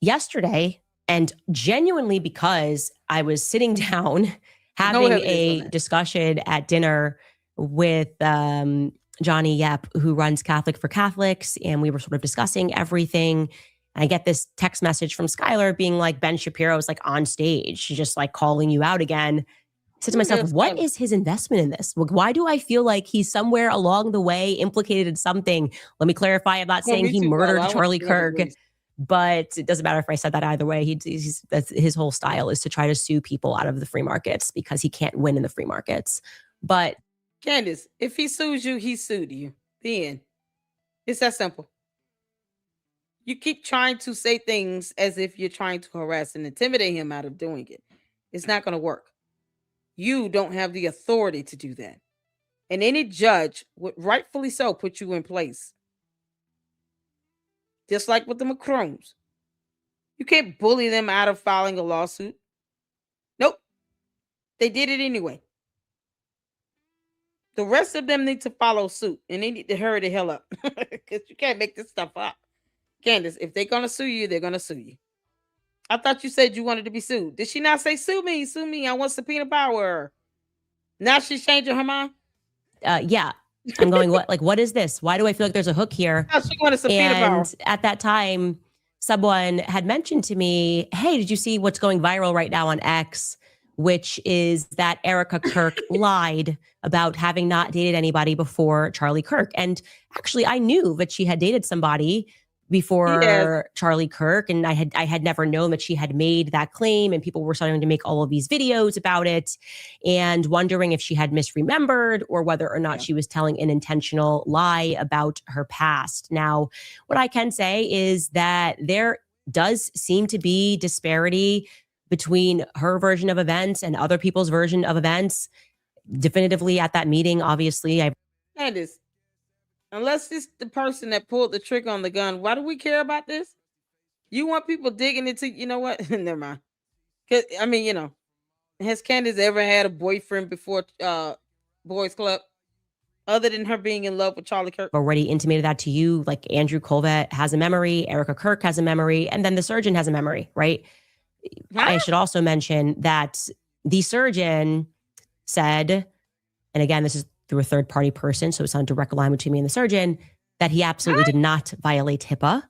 Yesterday, and genuinely because I was sitting down having a discussion at dinner with Johnny Yep, who runs Catholic for Catholics, and we were sort of discussing everything. And I get this text message from Skylar being like, Ben Shapiro is like on stage. She's just like calling you out again. I said to myself, what is his investment in this? Why do I feel like he's somewhere along the way implicated in something? Let me clarify. I'm not saying he murdered Charlie Kirk, but it doesn't matter if I said that either way. That's his whole style is to try to sue people out of the free markets because he can't win in the free markets. But Candace, if he sues you, he sued you. The end. It's that simple. You keep trying to say things as if you're trying to harass and intimidate him out of doing it. It's not going to work. You don't have the authority to do that. And any judge would rightfully so put you in place. Just like with the Macrones. You can't bully them out of filing a lawsuit. Nope. They did it anyway. The rest of them need to follow suit. And they need to hurry the hell up. Because you can't make this stuff up. Candace, if they're going to sue you, they're going to sue you. I thought you said you wanted to be sued. Did she not say, sue me, sue me? I want subpoena power. Now she's changing her mind? Yeah. I'm going, what is this? Why do I feel like there's a hook here? Oh, she wanted subpoena power. And at that time, someone had mentioned to me, hey, did you see what's going viral right now on X? Which is that Erica Kirk lied about having not dated anybody before Charlie Kirk. And actually, I knew that she had dated somebody before Charlie Kirk, and I had never known that she had made that claim, and people were starting to make all of these videos about it and wondering if she had misremembered or whether or not she was telling an intentional lie about her past. Now, what I can say is that there does seem to be disparity between her version of events and other people's version of events. Definitively at that meeting, obviously, Candace, unless it's the person that pulled the trigger on the gun, why do we care about this? You want people digging into, you know what? Never mind. Because, I mean, you know, has Candace ever had a boyfriend before Boys Club? Other than her being in love with Charlie Kirk? Already intimated that to you. Like Andrew Colvett has a memory, Erica Kirk has a memory, and then the surgeon has a memory, right? Huh? I should also mention that the surgeon said, and again, this is through a third-party person, so it's not a direct line between me and the surgeon, that he absolutely did not violate HIPAA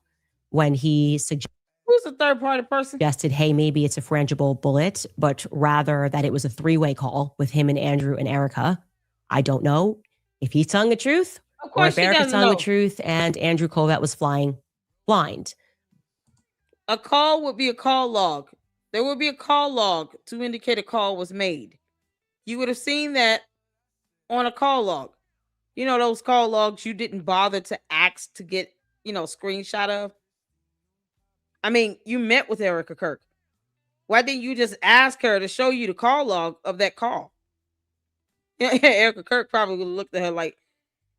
when he suggested. Who's the third-party person? Suggested, hey, maybe it's a frangible bullet, but rather that it was a three-way call with him and Andrew and Erica. I don't know if he's telling the truth or if Erica's telling the truth and Andrew Colvett was flying blind. A call would be a call log. There would be a call log to indicate a call was made. You would have seen that on a call log. You know, those call logs you didn't bother to ask to get, you know, screenshot of. I mean, you met with Erica Kirk. Why didn't you just ask her to show you the call log of that call? Erica Kirk probably would have looked at her like,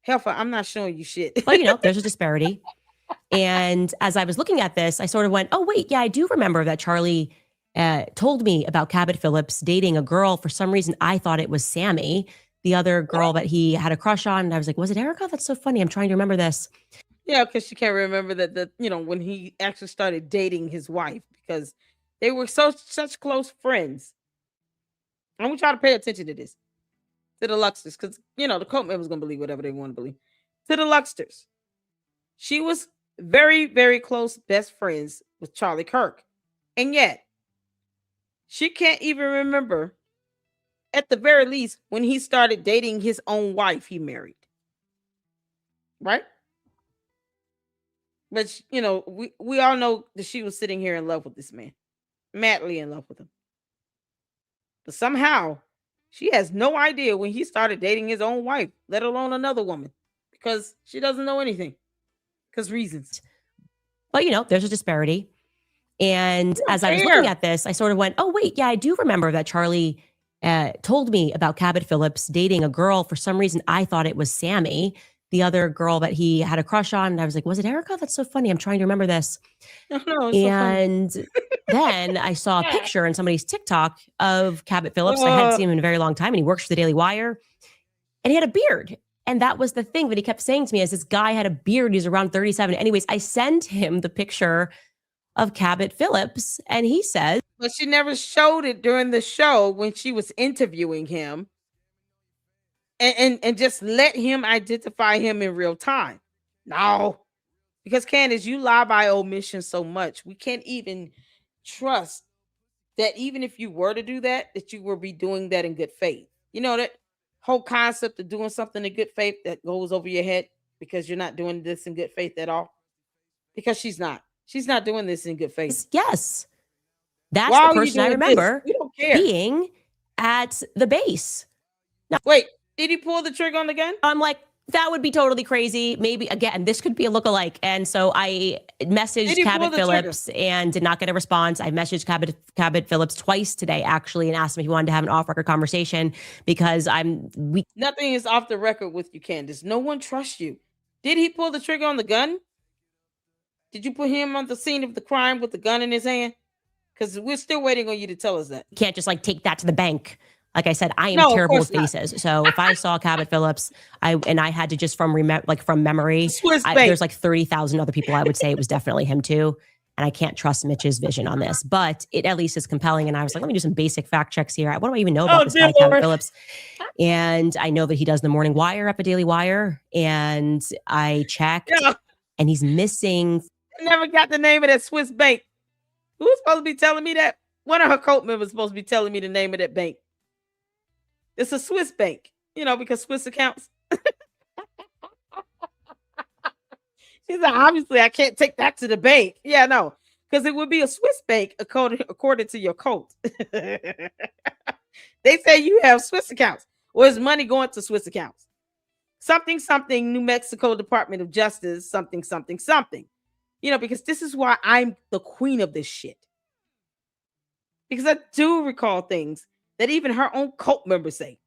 Helfer, I'm not showing you shit. But, there's a disparity. And as I was looking at this, I sort of went, oh, wait, yeah, I do remember that Charlie told me about Cabot Phillips dating a girl. For some reason, I thought it was Sammy, the other girl that he had a crush on. And I was like, was it Erica? That's so funny. I'm trying to remember this. Yeah, because she can't remember that when he actually started dating his wife, because they were such close friends. I want y'all to pay attention to this. To the Luxters, because the cult members gonna believe whatever they want to believe. To the Luxters, she was very, very close best friends with Charlie Kirk, and yet she can't even remember, at the very least, when he started dating his own wife he married. Right? But we all know that she was sitting here in love with this man, madly in love with him. But somehow she has no idea when he started dating his own wife, let alone another woman, because she doesn't know anything. Because reasons. But, there's a disparity. And as I was looking at this, I sort of went, oh, wait, yeah, I do remember that Charlie told me about Cabot Phillips dating a girl. For some reason, I thought it was Sammy, the other girl that he had a crush on. And I was like, was it Erica? That's so funny. I'm trying to remember this. No, and then I saw a picture in somebody's TikTok of Cabot Phillips. I hadn't seen him in a very long time, and he works for the Daily Wire. And he had a beard. And that was the thing that he kept saying to me, as this guy had a beard. He's around 37. Anyways, I sent him the picture of Cabot Phillips, and he says, but she never showed it during the show when she was interviewing him, and just let him identify him in real time. No, because Candace, you lie by omission so much. We can't even trust that even if you were to do that you will be doing that in good faith. That whole concept of doing something in good faith that goes over your head because you're not doing this in good faith at all. Because she's not doing this in good faith. Yes. That's the person I remember being at the base. Now, wait, did he pull the trigger on the gun? I'm like, that would be totally crazy. Maybe, again, this could be a lookalike. And so I messaged Cabot Phillips and did not get a response. I messaged Cabot Phillips twice today, actually, and asked him if he wanted to have an off-record conversation, because nothing is off the record with you, Candace. No one trusts you. Did he pull the trigger on the gun? Did you put him on the scene of the crime with the gun in his hand? Because we're still waiting on you to tell us that. You can't just take that to the bank. Like I said, I am terrible with faces. So if I saw Cabot Phillips, I had to just from memory, there's 30,000 other people I would say it was definitely him too. And I can't trust Mitch's vision on this, but it at least is compelling. And I was like, let me do some basic fact checks here. What do I even know about this guy, Cabot Phillips? And I know that he does the morning wire at the Daily Wire. And I checked and he's missing. I never got the name of that Swiss bank. Who's supposed to be telling me that? One of her cult members supposed to be telling me the name of that bank. It's a Swiss bank, because Swiss accounts. She's like, obviously, I can't take that to the bank. Yeah, no, because it would be a Swiss bank according to your cult. They say you have Swiss accounts. Or is money going to Swiss accounts? Something, New Mexico Department of Justice, something. Because this is why I'm the queen of this shit. Because I do recall things that even her own cult members say.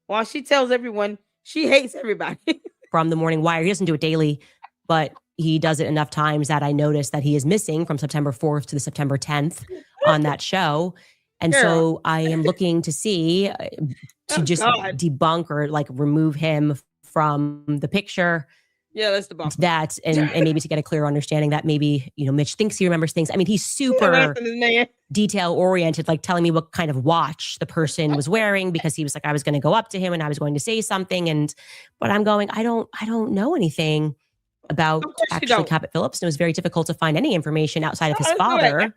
While she tells everyone she hates everybody. From the morning wire. He doesn't do it daily, but he does it enough times that I noticed that he is missing from September 4th to the September 10th on that show. And so I am looking to see debunk or remove him from the picture. Yeah, that's the bomb. That and maybe to get a clearer understanding that maybe, Mitch thinks he remembers things. I mean, he's super detail oriented, telling me what kind of watch the person was wearing, because he was like, I was going to go up to him and I was going to say something. But I'm going, I don't know anything about actually Cabot Phillips. And it was very difficult to find any information outside of his father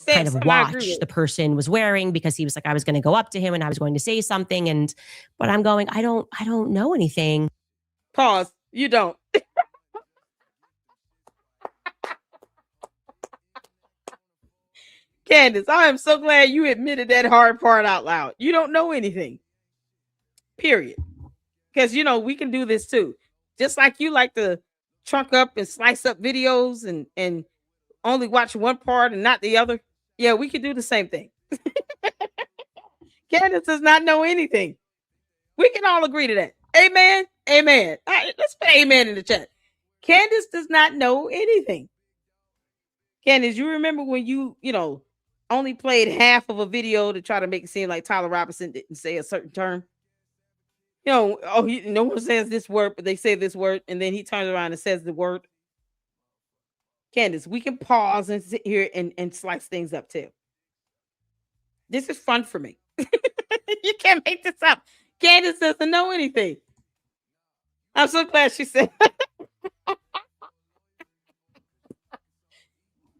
kind of watch the person was wearing, because he was like, I was going to go up to him and I was going to say something. But I'm going, I don't know anything. Pause. You don't. Candace, I am so glad you admitted that hard part out loud. You don't know anything. Period. Because, we can do this too. Just like you like to trunk up and slice up videos and only watch one part and not the other. Yeah, we could do the same thing. Candace does not know anything. We can all agree to that. Amen. Amen. All right, let's put amen in the chat. Candace does not know anything. Candace, you remember when you only played half of a video to try to make it seem like Tyler Robinson didn't say a certain term? No one says this word, but they say this word, and then he turns around and says the word. Candace, we can pause and sit here and slice things up too. This is fun for me. You can't make this up. Candace doesn't know anything. I'm so glad she said.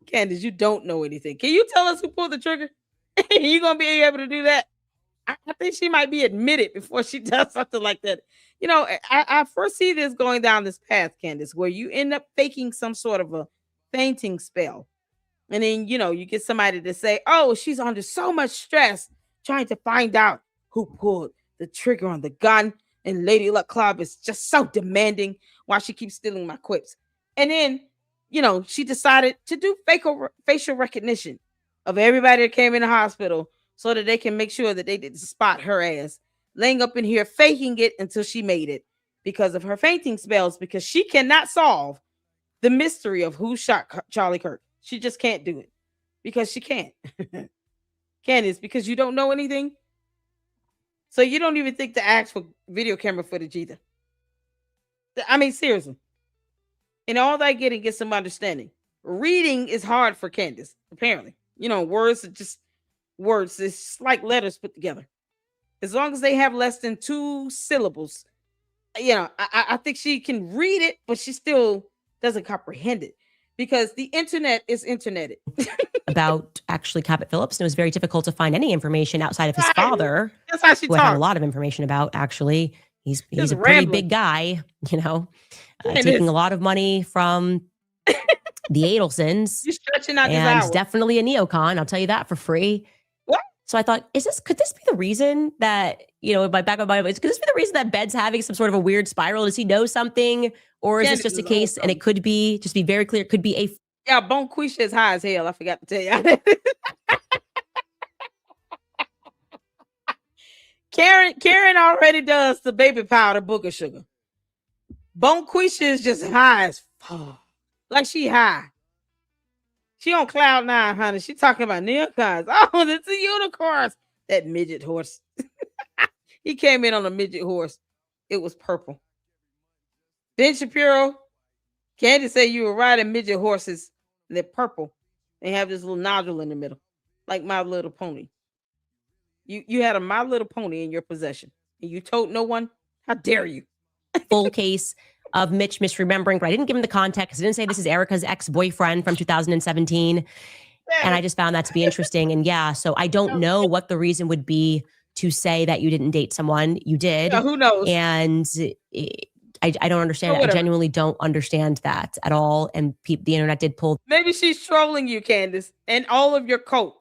Candace, you don't know anything. Can you tell us who pulled the trigger? You gonna be able to do that? I think she might be admitted before she does something like that. I first see this going down this path, Candace, where you end up faking some sort of a fainting spell. And then, you get somebody to say, oh, she's under so much stress trying to find out who pulled the trigger on the gun. And Lady Luck Club is just so demanding while she keeps stealing my quips. And then, she decided to do facial recognition of everybody that came in the hospital so that they can make sure that they didn't spot her ass laying up in here, faking it until she made it because of her fainting spells, because she cannot solve the mystery of who shot Charlie Kirk. She just can't do it because she can't. Candace, because you don't know anything. So you don't even think to ask for video camera footage either. I mean, seriously. And all that getting gets some understanding. Reading is hard for Candace, apparently. Words are just words. It's like letters put together. As long as they have less than 2 syllables, I think she can read it, but she still doesn't comprehend it because the internet is interneted. About actually Cabot Phillips, and it was very difficult to find any information outside of his father. That's how she who talks. I had a lot of information about. Actually, he's a pretty big guy, taking a lot of money from the Adelsons. You're stretching out and his hours. Definitely a neocon. I'll tell you that for free. What? So I thought, could this be the reason that, in my back of my mind, could this be the reason that Ben's having some sort of a weird spiral? Does he know something? Or is this just a case? And it could be, just be very clear, it could be a. Yeah, Bonquisha is high as hell. I forgot to tell you. Karen already does the baby powder booger sugar. Bonquisha is just high as fuck. Like she high. She on cloud 9, honey. She talking about neocons. Oh, that's a unicorns. That midget horse. He came in on a midget horse. It was purple. Ben Shapiro, Candace said you were riding midget horses. And they're purple. They have this little nodule in the middle. Like My Little Pony. You had a My Little Pony in your possession. And you told no one? How dare you? Full case of Mitch misremembering, but I didn't give him the context. I didn't say this is Erica's ex-boyfriend from 2017. And I just found that to be interesting. And yeah, so I don't know what the reason would be to say that you didn't date someone. You did. Yeah, who knows? And I don't understand. I genuinely don't understand that at all. And the internet did pull. Maybe she's trolling you, Candace, and all of your cults.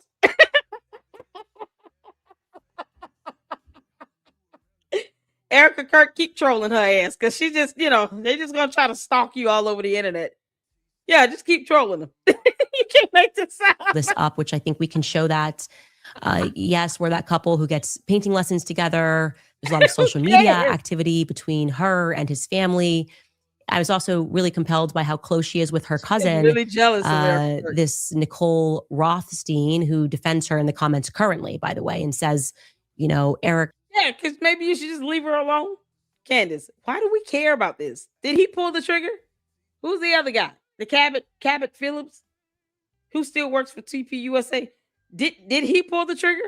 Erica Kirk, keep trolling her ass because she just, they just gonna try to stalk you all over the internet. Yeah, just keep trolling them. You can't make this up, which I think we can show that. Yes, we're that couple who gets painting lessons together. There's a lot of social media activity between her and his family. I was also really compelled by how close she is with her cousin. Really jealous of her. This Nicole Rothstein, who defends her in the comments currently, by the way, and says, Eric. Yeah, because maybe you should just leave her alone. Candace, why do we care about this? Did he pull the trigger? Who's the other guy? The Cabot Phillips, who still works for TPUSA. Did he pull the trigger?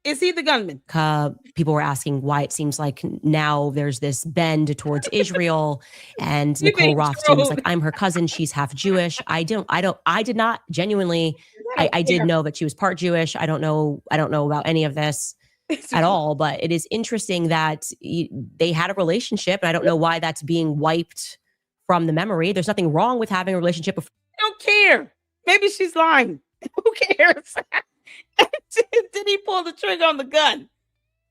Is he the gunman? People were asking why it seems like now there's this bend towards Israel, and Nicole Rothstein was like, "I'm her cousin. She's half Jewish." I did not genuinely. I did know that she was part Jewish. I don't know about any of this at all. But it is interesting that they had a relationship, and I don't know why that's being wiped from the memory. There's nothing wrong with having a relationship. I don't care. Maybe she's lying. Who cares? Did he pull the trigger on the gun?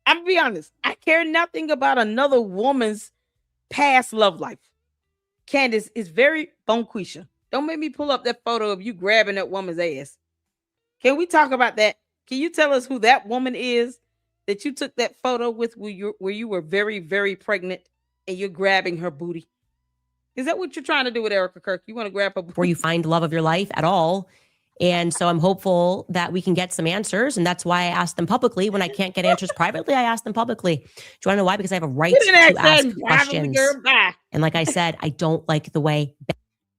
I'm gonna be honest. I care nothing about another woman's past love life. Candace is very bonquisha. Don't make me pull up that photo of you grabbing that woman's ass. Can we talk about that? Can you tell us who that woman is that you took that photo with where you were very, very pregnant and you're grabbing her booty? Is that what you're trying to do with Erica Kirk? You want to grab her booty? Where you find love of your life at all. And so I'm hopeful that we can get some answers. And that's why I asked them publicly. When I can't get answers privately, I ask them publicly. Do you want to know why? Because I have a right to ask questions. And like I said, I don't like the way.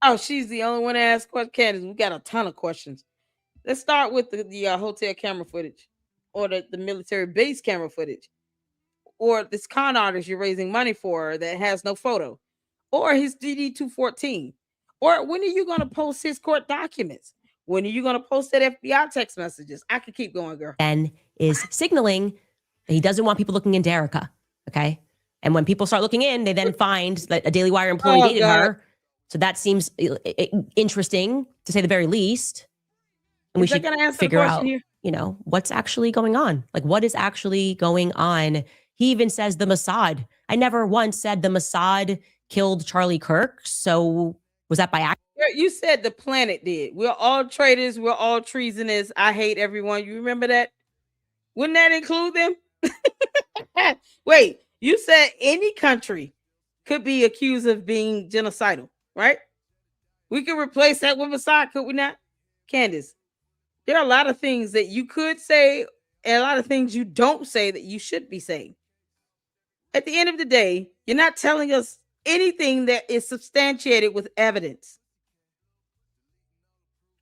Oh, she's the only one to ask questions. Candace, we got a ton of questions. Let's start with the hotel camera footage, or the military base camera footage, or this con artist you're raising money for that has no photo, or his DD-214, or when are you going to post his court documents? When are you going to post that FBI text messages? I could keep going, girl. Ben is signaling that he doesn't want people looking into Erica, okay? And when people start looking in, they then find that a Daily Wire employee dated her. So that seems interesting, to say the very least. And we should figure out, you know, what's actually going on. Like, what is actually going on? He even says the Mossad. I never once said the Mossad killed Charlie Kirk. So was that by accident? You said the planet did. We're all traitors. We're all treasonous. I hate everyone. You remember that? Wouldn't that include them? Wait, you said any country could be accused of being genocidal, right? We could replace that with Mossad, could we not? Candace, there are a lot of things that you could say and a lot of things you don't say that you should be saying. At the end of the day, you're not telling us anything that is substantiated with evidence.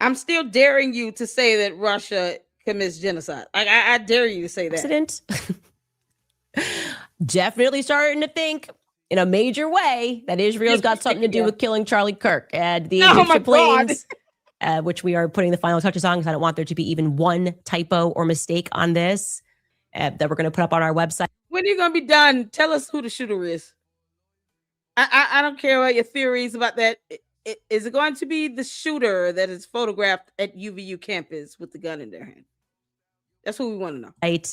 I'm still daring you to say that Russia commits genocide. I dare you to say that. Accident. Definitely starting to think in a major way that Israel's got something to do with killing Charlie Kirk and the Egyptian planes, which we are putting the final touches on because I don't want there to be even one typo or mistake on this that we're going to put up on our website. When are you going to be done? Tell us who the shooter is. I don't care about your theories about that. Is it going to be the shooter that is photographed at UVU campus with the gun in their hand? That's what we want to know. Right.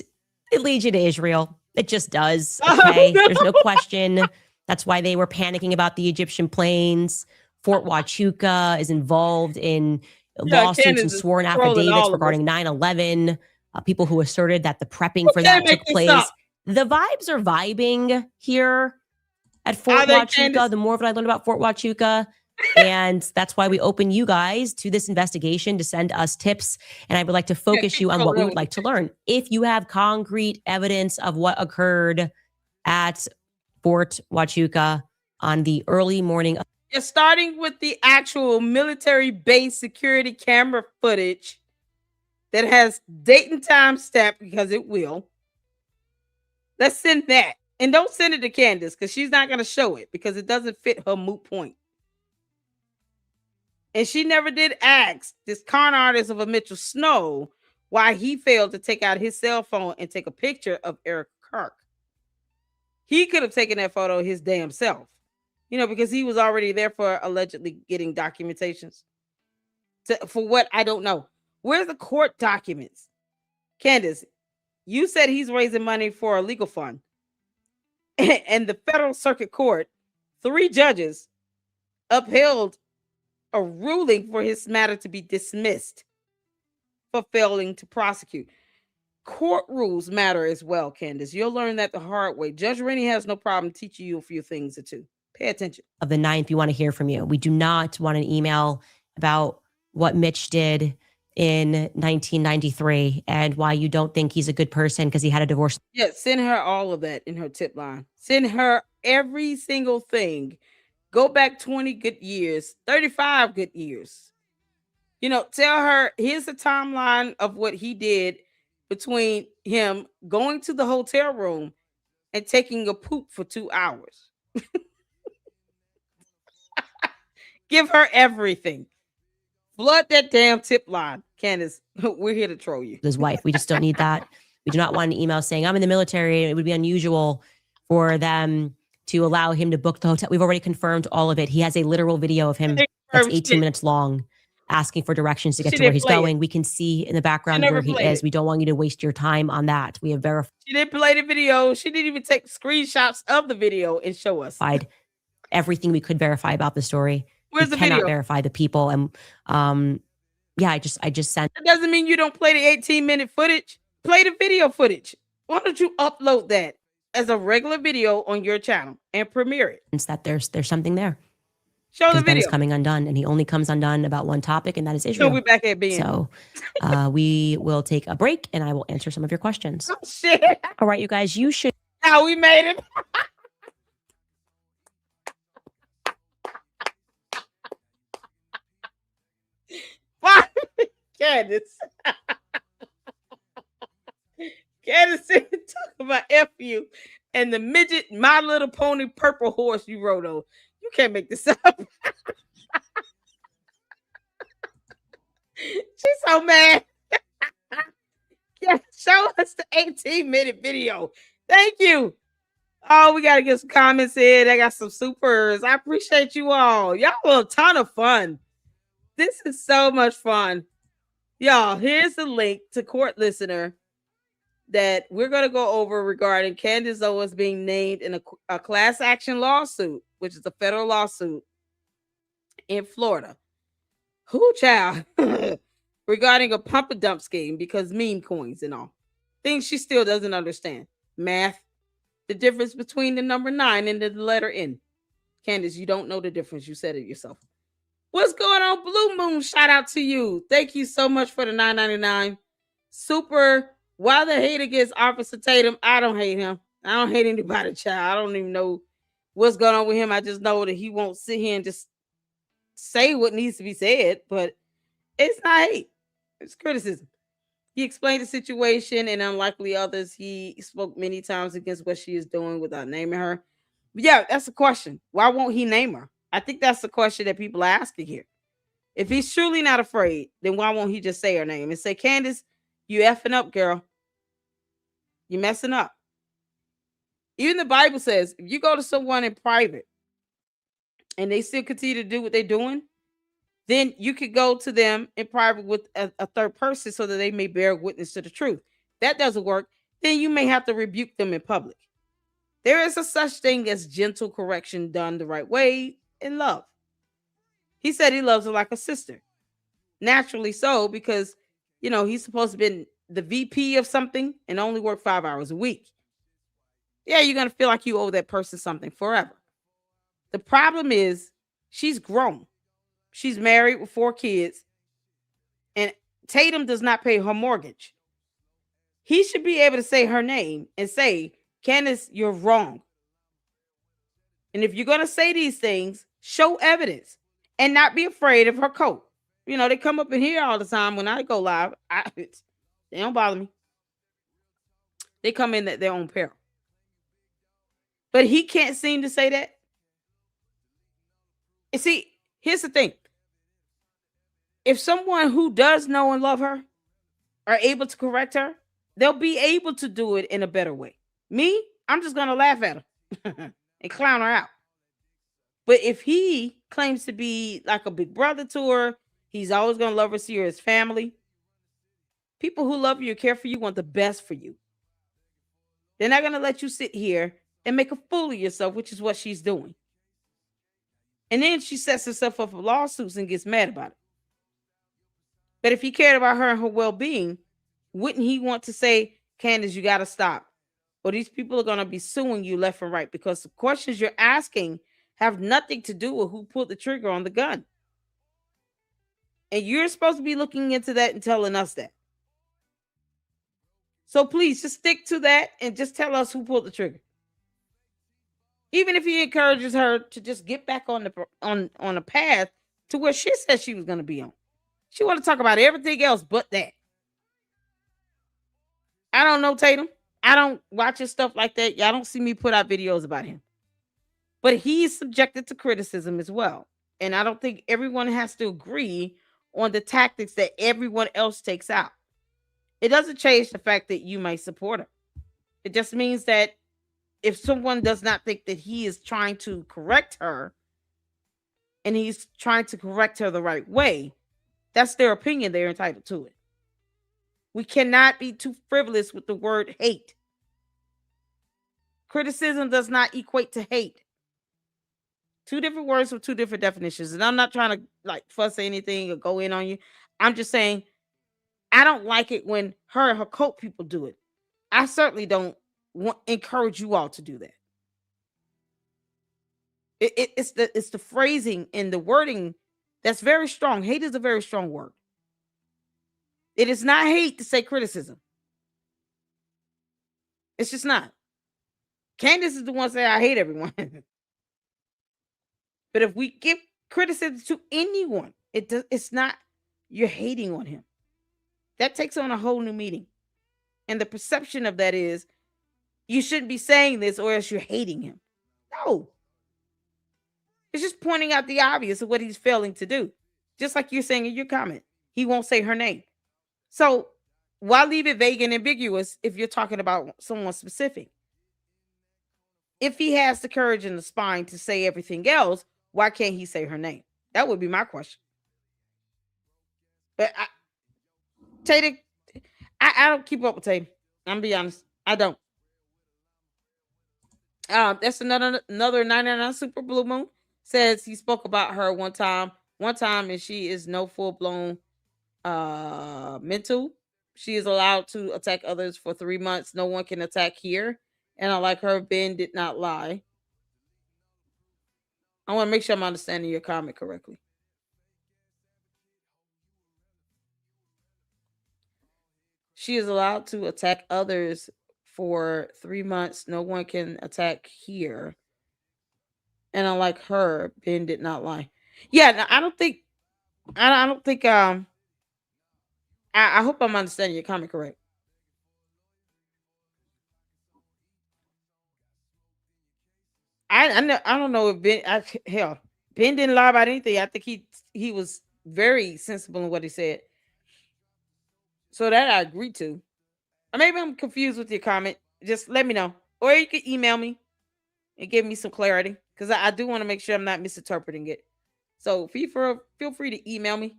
It leads you to Israel. It just does. Okay. No. There's no question. That's why they were panicking about the Egyptian planes. Fort Huachuca is involved in lawsuits and sworn affidavits regarding 9/11. People who asserted that the prepping for that took place. The vibes are vibing here at Fort Huachuca. The more of it I learned about Fort Huachuca. And that's why we open you guys to this investigation to send us tips. And I would like to focus you on what we would like to learn. If you have concrete evidence of what occurred at Fort Huachuca on the early morning. You're starting with the actual military base security camera footage that has date and time stamped because it will. Let's send that. And don't send it to Candace because she's not going to show it because it doesn't fit her moot point. And she never did ask this con artist of a Mitchell Snow why he failed to take out his cell phone and take a picture of Eric Kirk. He could have taken that photo his damn self, you know, because he was already there for allegedly getting documentations. For what? I don't know. Where's the court documents? Candace, you said he's raising money for a legal fund. And the Federal Circuit Court, 3 judges upheld a ruling for his matter to be dismissed for failing to prosecute. Court rules matter as well, Candace. You'll learn that the hard way. Judge Rennie has no problem teaching you a few things or two. Pay attention. Of the 9th, we want to hear from you. We do not want an email about what Mitch did in 1993 and why you don't think he's a good person because he had a divorce. Yeah, send her all of that in her tip line. Send her every single thing. Go back 20 good years, 35 good years. You know, tell her, here's the timeline of what he did between him going to the hotel room and taking a poop for 2 hours. Give her everything. Flood that damn tip line. Candace, we're here to troll you. His wife. We just don't need that. We do not want an email saying, I'm in the military. It would be unusual for them to allow him to book the hotel. We've already confirmed all of it. He has a literal video of him that's 18 minutes long asking for directions to get to where he's going. We can see in the background where he is. We don't want you to waste your time on that. We have verified. She didn't play the video. She didn't even take screenshots of the video and show us. Everything we could verify about the story. Where's the video? We cannot verify the people. And Yeah, I just sent. That doesn't mean you don't play the 18-minute footage. Play the video footage. Why don't you upload that as a regular video on your channel and premiere it? It's that there's something there. Show the Because Ben is video. coming undone, and he only comes undone about one topic, and that is So Israel. we're back at Ben. So we will take a break, and I will answer some of your questions. Oh, shit. All right, you guys, you should. Now we made it. Why? Candace. Candace talk about F you and the midget My Little Pony purple horse you rode on. You can't make this up. She's so mad. Yeah, show us the 18-minute video. Thank you. Oh, we got to get some comments in. I got some supers. I appreciate you all. Y'all were a ton of fun. This is so much fun. Y'all, here's the link to Court Listener that we're going to go over regarding Candace Owens being named in a class action lawsuit, which is a federal lawsuit in Florida. Who child? Regarding a pump and dump scheme because meme coins and all. Things she still doesn't understand. Math. The difference between the number 9 and the letter N. Candace, you don't know the difference. You said it yourself. What's going on, Blue Moon? Shout out to you. Thank you so much for the $9.99. Super. Why the hate against Officer Tatum? I don't hate him. I don't hate anybody, child. I don't even know what's going on with him. I just know that he won't sit here and just say what needs to be said, but it's not hate. It's criticism. He explained the situation, and unlikely others, he spoke many times against what she is doing without naming her. But yeah, that's the question. Why won't he name her? I think that's the question that people are asking here. If he's truly not afraid, then why won't he just say her name and say, Candace, you effing up, girl. You messing up. Even the Bible says, if you go to someone in private and they still continue to do what they're doing, then you could go to them in private with a third person so that they may bear witness to the truth. That doesn't work. Then you may have to rebuke them in public. There is a such thing as gentle correction done the right way in love. He said he loves her like a sister. Naturally so, because, he's supposed to be the VP of something and only work 5 hours a week. Yeah, you're going to feel like you owe that person something forever. The problem is she's grown. She's married with 4 kids, and Tatum does not pay her mortgage. He should be able to say her name and say, Candace, you're wrong. And if you're going to say these things, show evidence and not be afraid of her coat. They come up in here all the time when I go live. They don't bother me. They come in at their own peril. But he can't seem to say that. And see, here's the thing. If someone who does know and love her are able to correct her, they'll be able to do it in a better way. Me, I'm just going to laugh at her and clown her out. But if he claims to be like a big brother to her, he's always going to love her, see her as family. People who love you and care for you want the best for you. They're not going to let you sit here and make a fool of yourself, which is what she's doing. And then she sets herself up for lawsuits and gets mad about it. But if he cared about her and her well-being, wouldn't he want to say, Candace, you got to stop? Or these people are going to be suing you left and right because the questions you're asking have nothing to do with who pulled the trigger on the gun. And you're supposed to be looking into that and telling us that. So please just stick to that and just tell us who pulled the trigger. Even if he encourages her to just get back on the path to where she said she was going to be on. She want to talk about everything else but that. I don't know Tatum. I don't watch his stuff like that. Y'all don't see me put out videos about him. But he's subjected to criticism as well. And I don't think everyone has to agree on the tactics that everyone else takes out. It doesn't change the fact that you might support her. It just means that if someone does not think that he is trying to correct her and he's trying to correct her the right way, that's their opinion. They're entitled to it. We cannot be too frivolous with the word hate. Criticism does not equate to hate. Two different words with two different definitions. And I'm not trying to like fuss anything or go in on you. I'm just saying I don't like it when her and her cult people do it. I certainly don't encourage you all to do that. It's the phrasing and the wording that's very strong. Hate is a very strong word. It is not hate to say criticism. It's just not. Candace is the one saying I hate everyone. But if we give criticism to anyone, it's not you're hating on him. That takes on a whole new meaning. And the perception of that is you shouldn't be saying this or else you're hating him. No. It's just pointing out the obvious of what he's failing to do. Just like you're saying in your comment. He won't say her name. So why leave it vague and ambiguous if you're talking about someone specific? If he has the courage and the spine to say everything else, why can't he say her name? That would be my question. But Tatum, I don't keep up with Tatum. I'm gonna be honest. I don't. That's another 99 Super Blue Moon. Says he spoke about her one time, and she is no full-blown mental. She is allowed to attack others for 3 months. No one can attack here. And I like her. Ben did not lie. I want to make sure I'm understanding your comment correctly. She is allowed to attack others for 3 months. No one can attack here. And unlike her, Ben did not lie. Yeah, no, I don't think. I hope I'm understanding your comment correct. I don't know if Ben. Ben didn't lie about anything. I think he was very sensible in what he said. So that I agree to. Or maybe I'm confused with your comment. Just let me know. Or you can email me and give me some clarity. Because I do want to make sure I'm not misinterpreting it. So feel free to email me.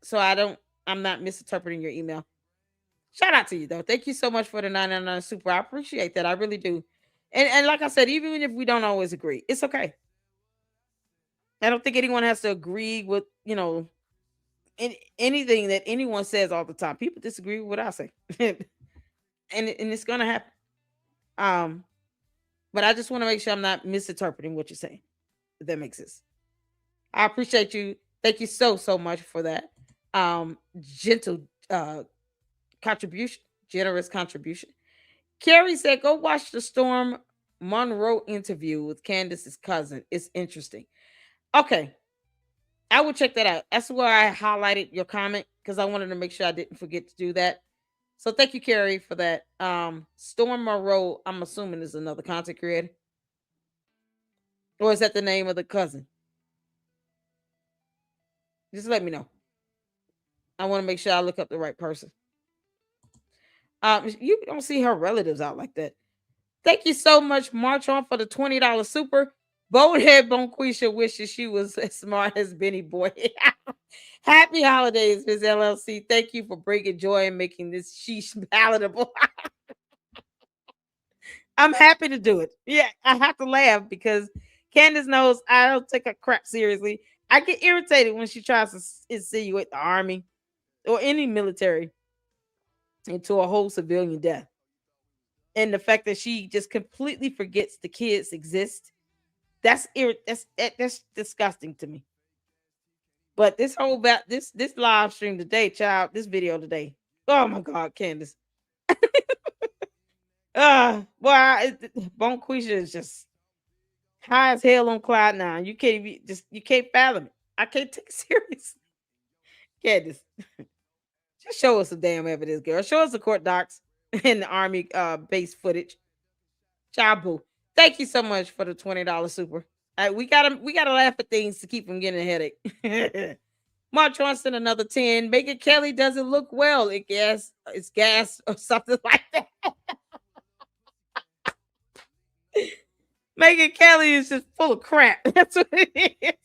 So I'm not misinterpreting your email. Shout out to you though. Thank you so much for the 999 super. I appreciate that. I really do. And like I said, even if we don't always agree, it's okay. I don't think anyone has to agree with, anything that anyone says all the time. People disagree with what I say. and it's gonna happen. But I just want to make sure I'm not misinterpreting what you're saying. If that makes sense. I appreciate you. Thank you so much for that. Gentle contribution, generous contribution. Carrie said, go watch the Storm Monroe interview with Candace's cousin. It's interesting. Okay. I will check that out. That's why I highlighted your comment because I wanted to make sure I didn't forget to do that. So thank you, Carrie, for that. Storm Monroe, I'm assuming is another content creator. Or is that the name of the cousin? Just let me know. I want to make sure I look up the right person. You don't see her relatives out like that. Thank you so much, March on, for the $20 super. Bonehead Bonquisha wishes she was as smart as Benny Boy. Happy holidays, Ms. LLC. Thank you for bringing joy and making this sheesh palatable. I'm happy to do it. Yeah, I have to laugh because Candace knows I don't take her crap seriously. I get irritated when she tries to insinuate the army or any military into a whole civilian death. And the fact that she just completely forgets the kids exist, that's disgusting to me. But this whole this live stream today, child, this video today. Oh my God, Candace. Bonquisha is just high as hell on cloud nine. You can't fathom it. I can't take it seriously. Candace. Just show us some damn evidence, girl. Show us the court docs and the army base footage. Chabu. Thank you so much for the $20 super. We gotta laugh at things to keep from getting a headache. Mark Johnson, another 10. Megan Kelly doesn't look well. It's gas or something like that. Megan Kelly is just full of crap. That's what it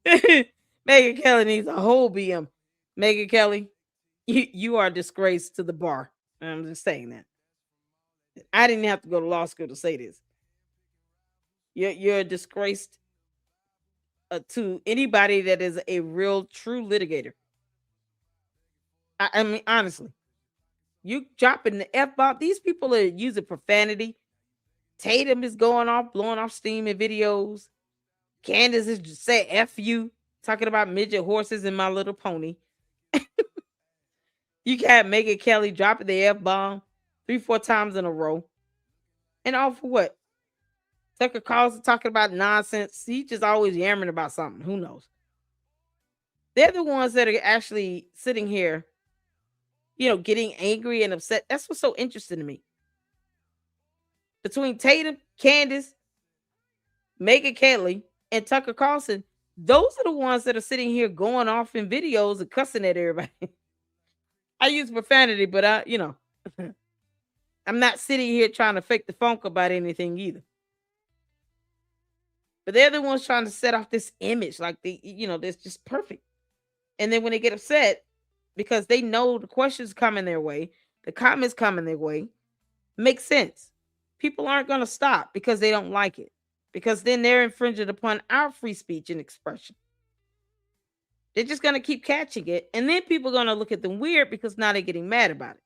is. Megan Kelly needs a whole BM. Megan Kelly, you are a disgrace to the bar. I'm just saying that. I didn't have to go to law school to say this. You're a disgrace to anybody that is a real, true litigator. I mean, honestly, you dropping the F-bomb. These people are using profanity. Tatum is going off, blowing off steam in videos. Candace is just say F you, talking about midget horses and My Little Pony. You got Megan Kelly dropping the F-bomb 3-4 times in a row. And all for what? Tucker Carlson talking about nonsense. He just always yammering about something. Who knows? They're the ones that are actually sitting here, getting angry and upset. That's what's so interesting to me. Between Tatum, Candace, Megan Kelly, and Tucker Carlson, those are the ones that are sitting here going off in videos and cussing at everybody. I use profanity, but I'm not sitting here trying to fake the funk about anything either. But they're the ones trying to set off this image like that's just perfect. And then when they get upset because they know the questions coming their way, the comments coming their way, makes sense. People aren't going to stop because they don't like it, because then they're infringing upon our free speech and expression. They're just going to keep catching it. And then people are going to look at them weird because now they're getting mad about it.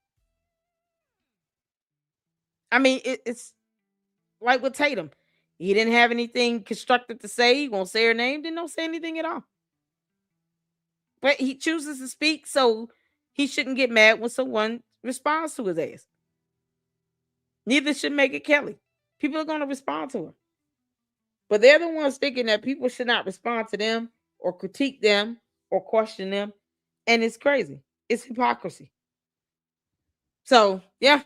I mean, it's like with Tatum. He didn't have anything constructive to say. He won't say her name. Then don't say anything at all. But he chooses to speak, so he shouldn't get mad when someone responds to his ass. Neither should Megan Kelly. People are going to respond to her. But they're the ones thinking that people should not respond to them or critique them or question them. And it's crazy. It's hypocrisy. So, yeah,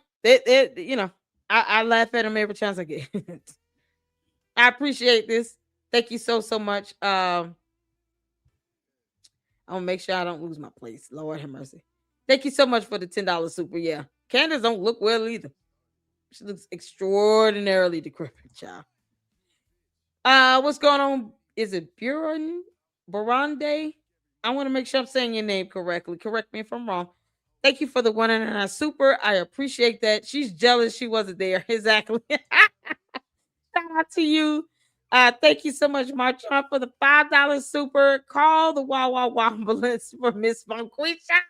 I laugh at them every chance I get. I appreciate this. Thank you so much. I'm gonna make sure I don't lose my place. Lord have mercy. Thank you so much for the $10 super. Yeah, Candace don't look well either. She looks extraordinarily decrepit, child. What's going on? Is it Barande? I want to make sure I'm saying your name correctly. Correct me if I'm wrong. Thank you for the $1.99 super. I appreciate that. She's jealous she wasn't there. Exactly. Shout out to you. Thank you so much, Marchon, for the $5 super. Call the Wawa Ambulance for Miss Bonquisha.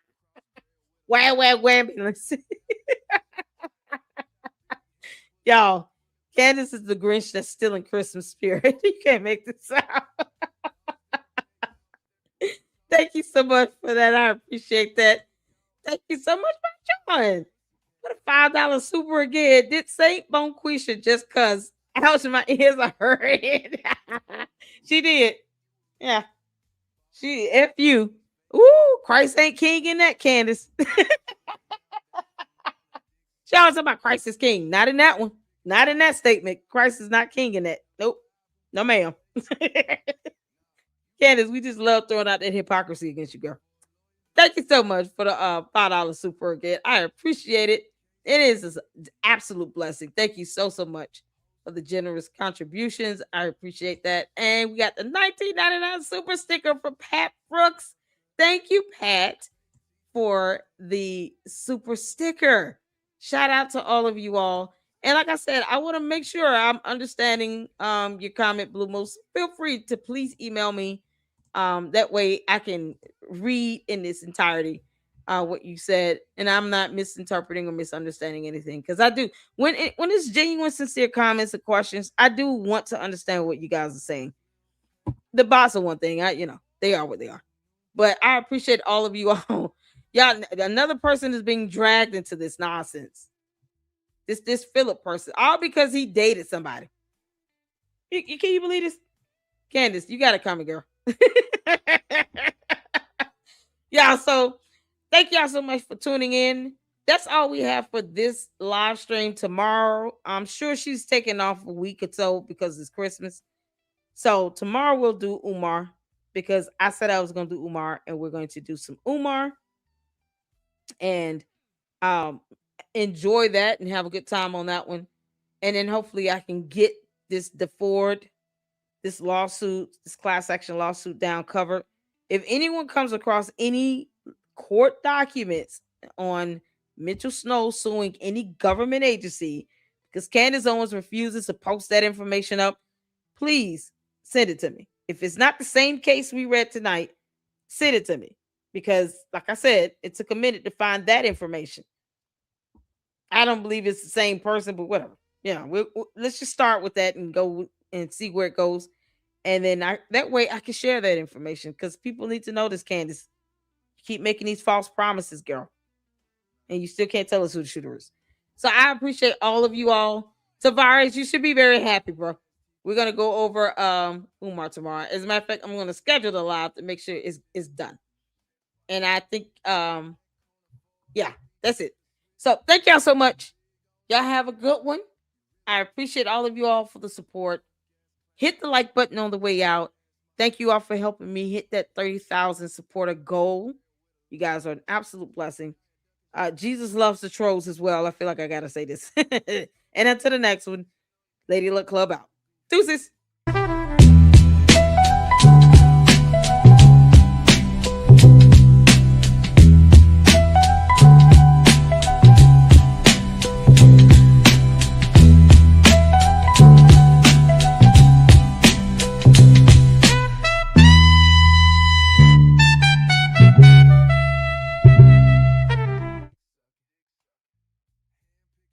Ambulance. Y'all, Candace is the Grinch that's still in Christmas spirit. You can't make this out. Thank you so much for that. I appreciate that. Thank you so much, Marchon. For the $5 super again. Did Saint Bonquisha just cause ouch, my ears are hurting. She did. Yeah. She F you. Ooh, Christ ain't king in that, Candace. She always talking about Christ is king. Not in that one. Not in that statement. Christ is not king in that. Nope. No, ma'am. Candace, we just love throwing out that hypocrisy against you, girl. Thank you so much for the $5 super again. I appreciate it. It is an absolute blessing. Thank you so much for the generous contributions. I appreciate that. And we got the $19.99 super sticker from Pat Brooks. Thank you, Pat, for the super sticker. Shout out to all of you all. And like I said, I want to make sure I'm understanding your comment, Blue Moose. Feel free to please email me. That way I can read in its entirety what you said, and I'm not misinterpreting or misunderstanding anything, because I do when it's genuine, sincere comments and questions, I do want to understand what you guys are saying. The bots are one thing, they are what they are, but I appreciate all of you all. Y'all, another person is being dragged into this nonsense. This Philip person, all because he dated somebody. Can you believe this? Candace, you gotta come, girl. Yeah, so thank y'all so much for tuning in. That's all we have for this live stream. Tomorrow, I'm sure she's taking off a week or so because it's Christmas. So tomorrow we'll do Umar, because I said I was going to do Umar, and we're going to do some Umar and enjoy that and have a good time on that one. And then hopefully I can get this DeFord, this lawsuit, this class action lawsuit down covered. If anyone comes across any court documents on Mitchell Snow suing any government agency, because Candace Owens refuses to post that information up, please send it to me. If it's not the same case we read tonight, send it to me. Because, like I said, it took a minute to find that information. I don't believe it's the same person, but whatever. Yeah, let's just start with that and go and see where it goes. And then that way I can share that information because people need to know this, Candace. You keep making these false promises, girl. And you still can't tell us who the shooter is. So I appreciate all of you all. Tavares, you should be very happy, bro. We're gonna go over Umar tomorrow. As a matter of fact, I'm gonna schedule the live to make sure it's done. And I think yeah, that's it. So thank y'all so much. Y'all have a good one. I appreciate all of you all for the support. Hit the like button on the way out. Thank you all for helping me hit that 30,000 supporter goal. You guys are an absolute blessing. Jesus loves the trolls as well. I feel like I gotta say this. And until the next one, Lady Luck Club out. Deuces.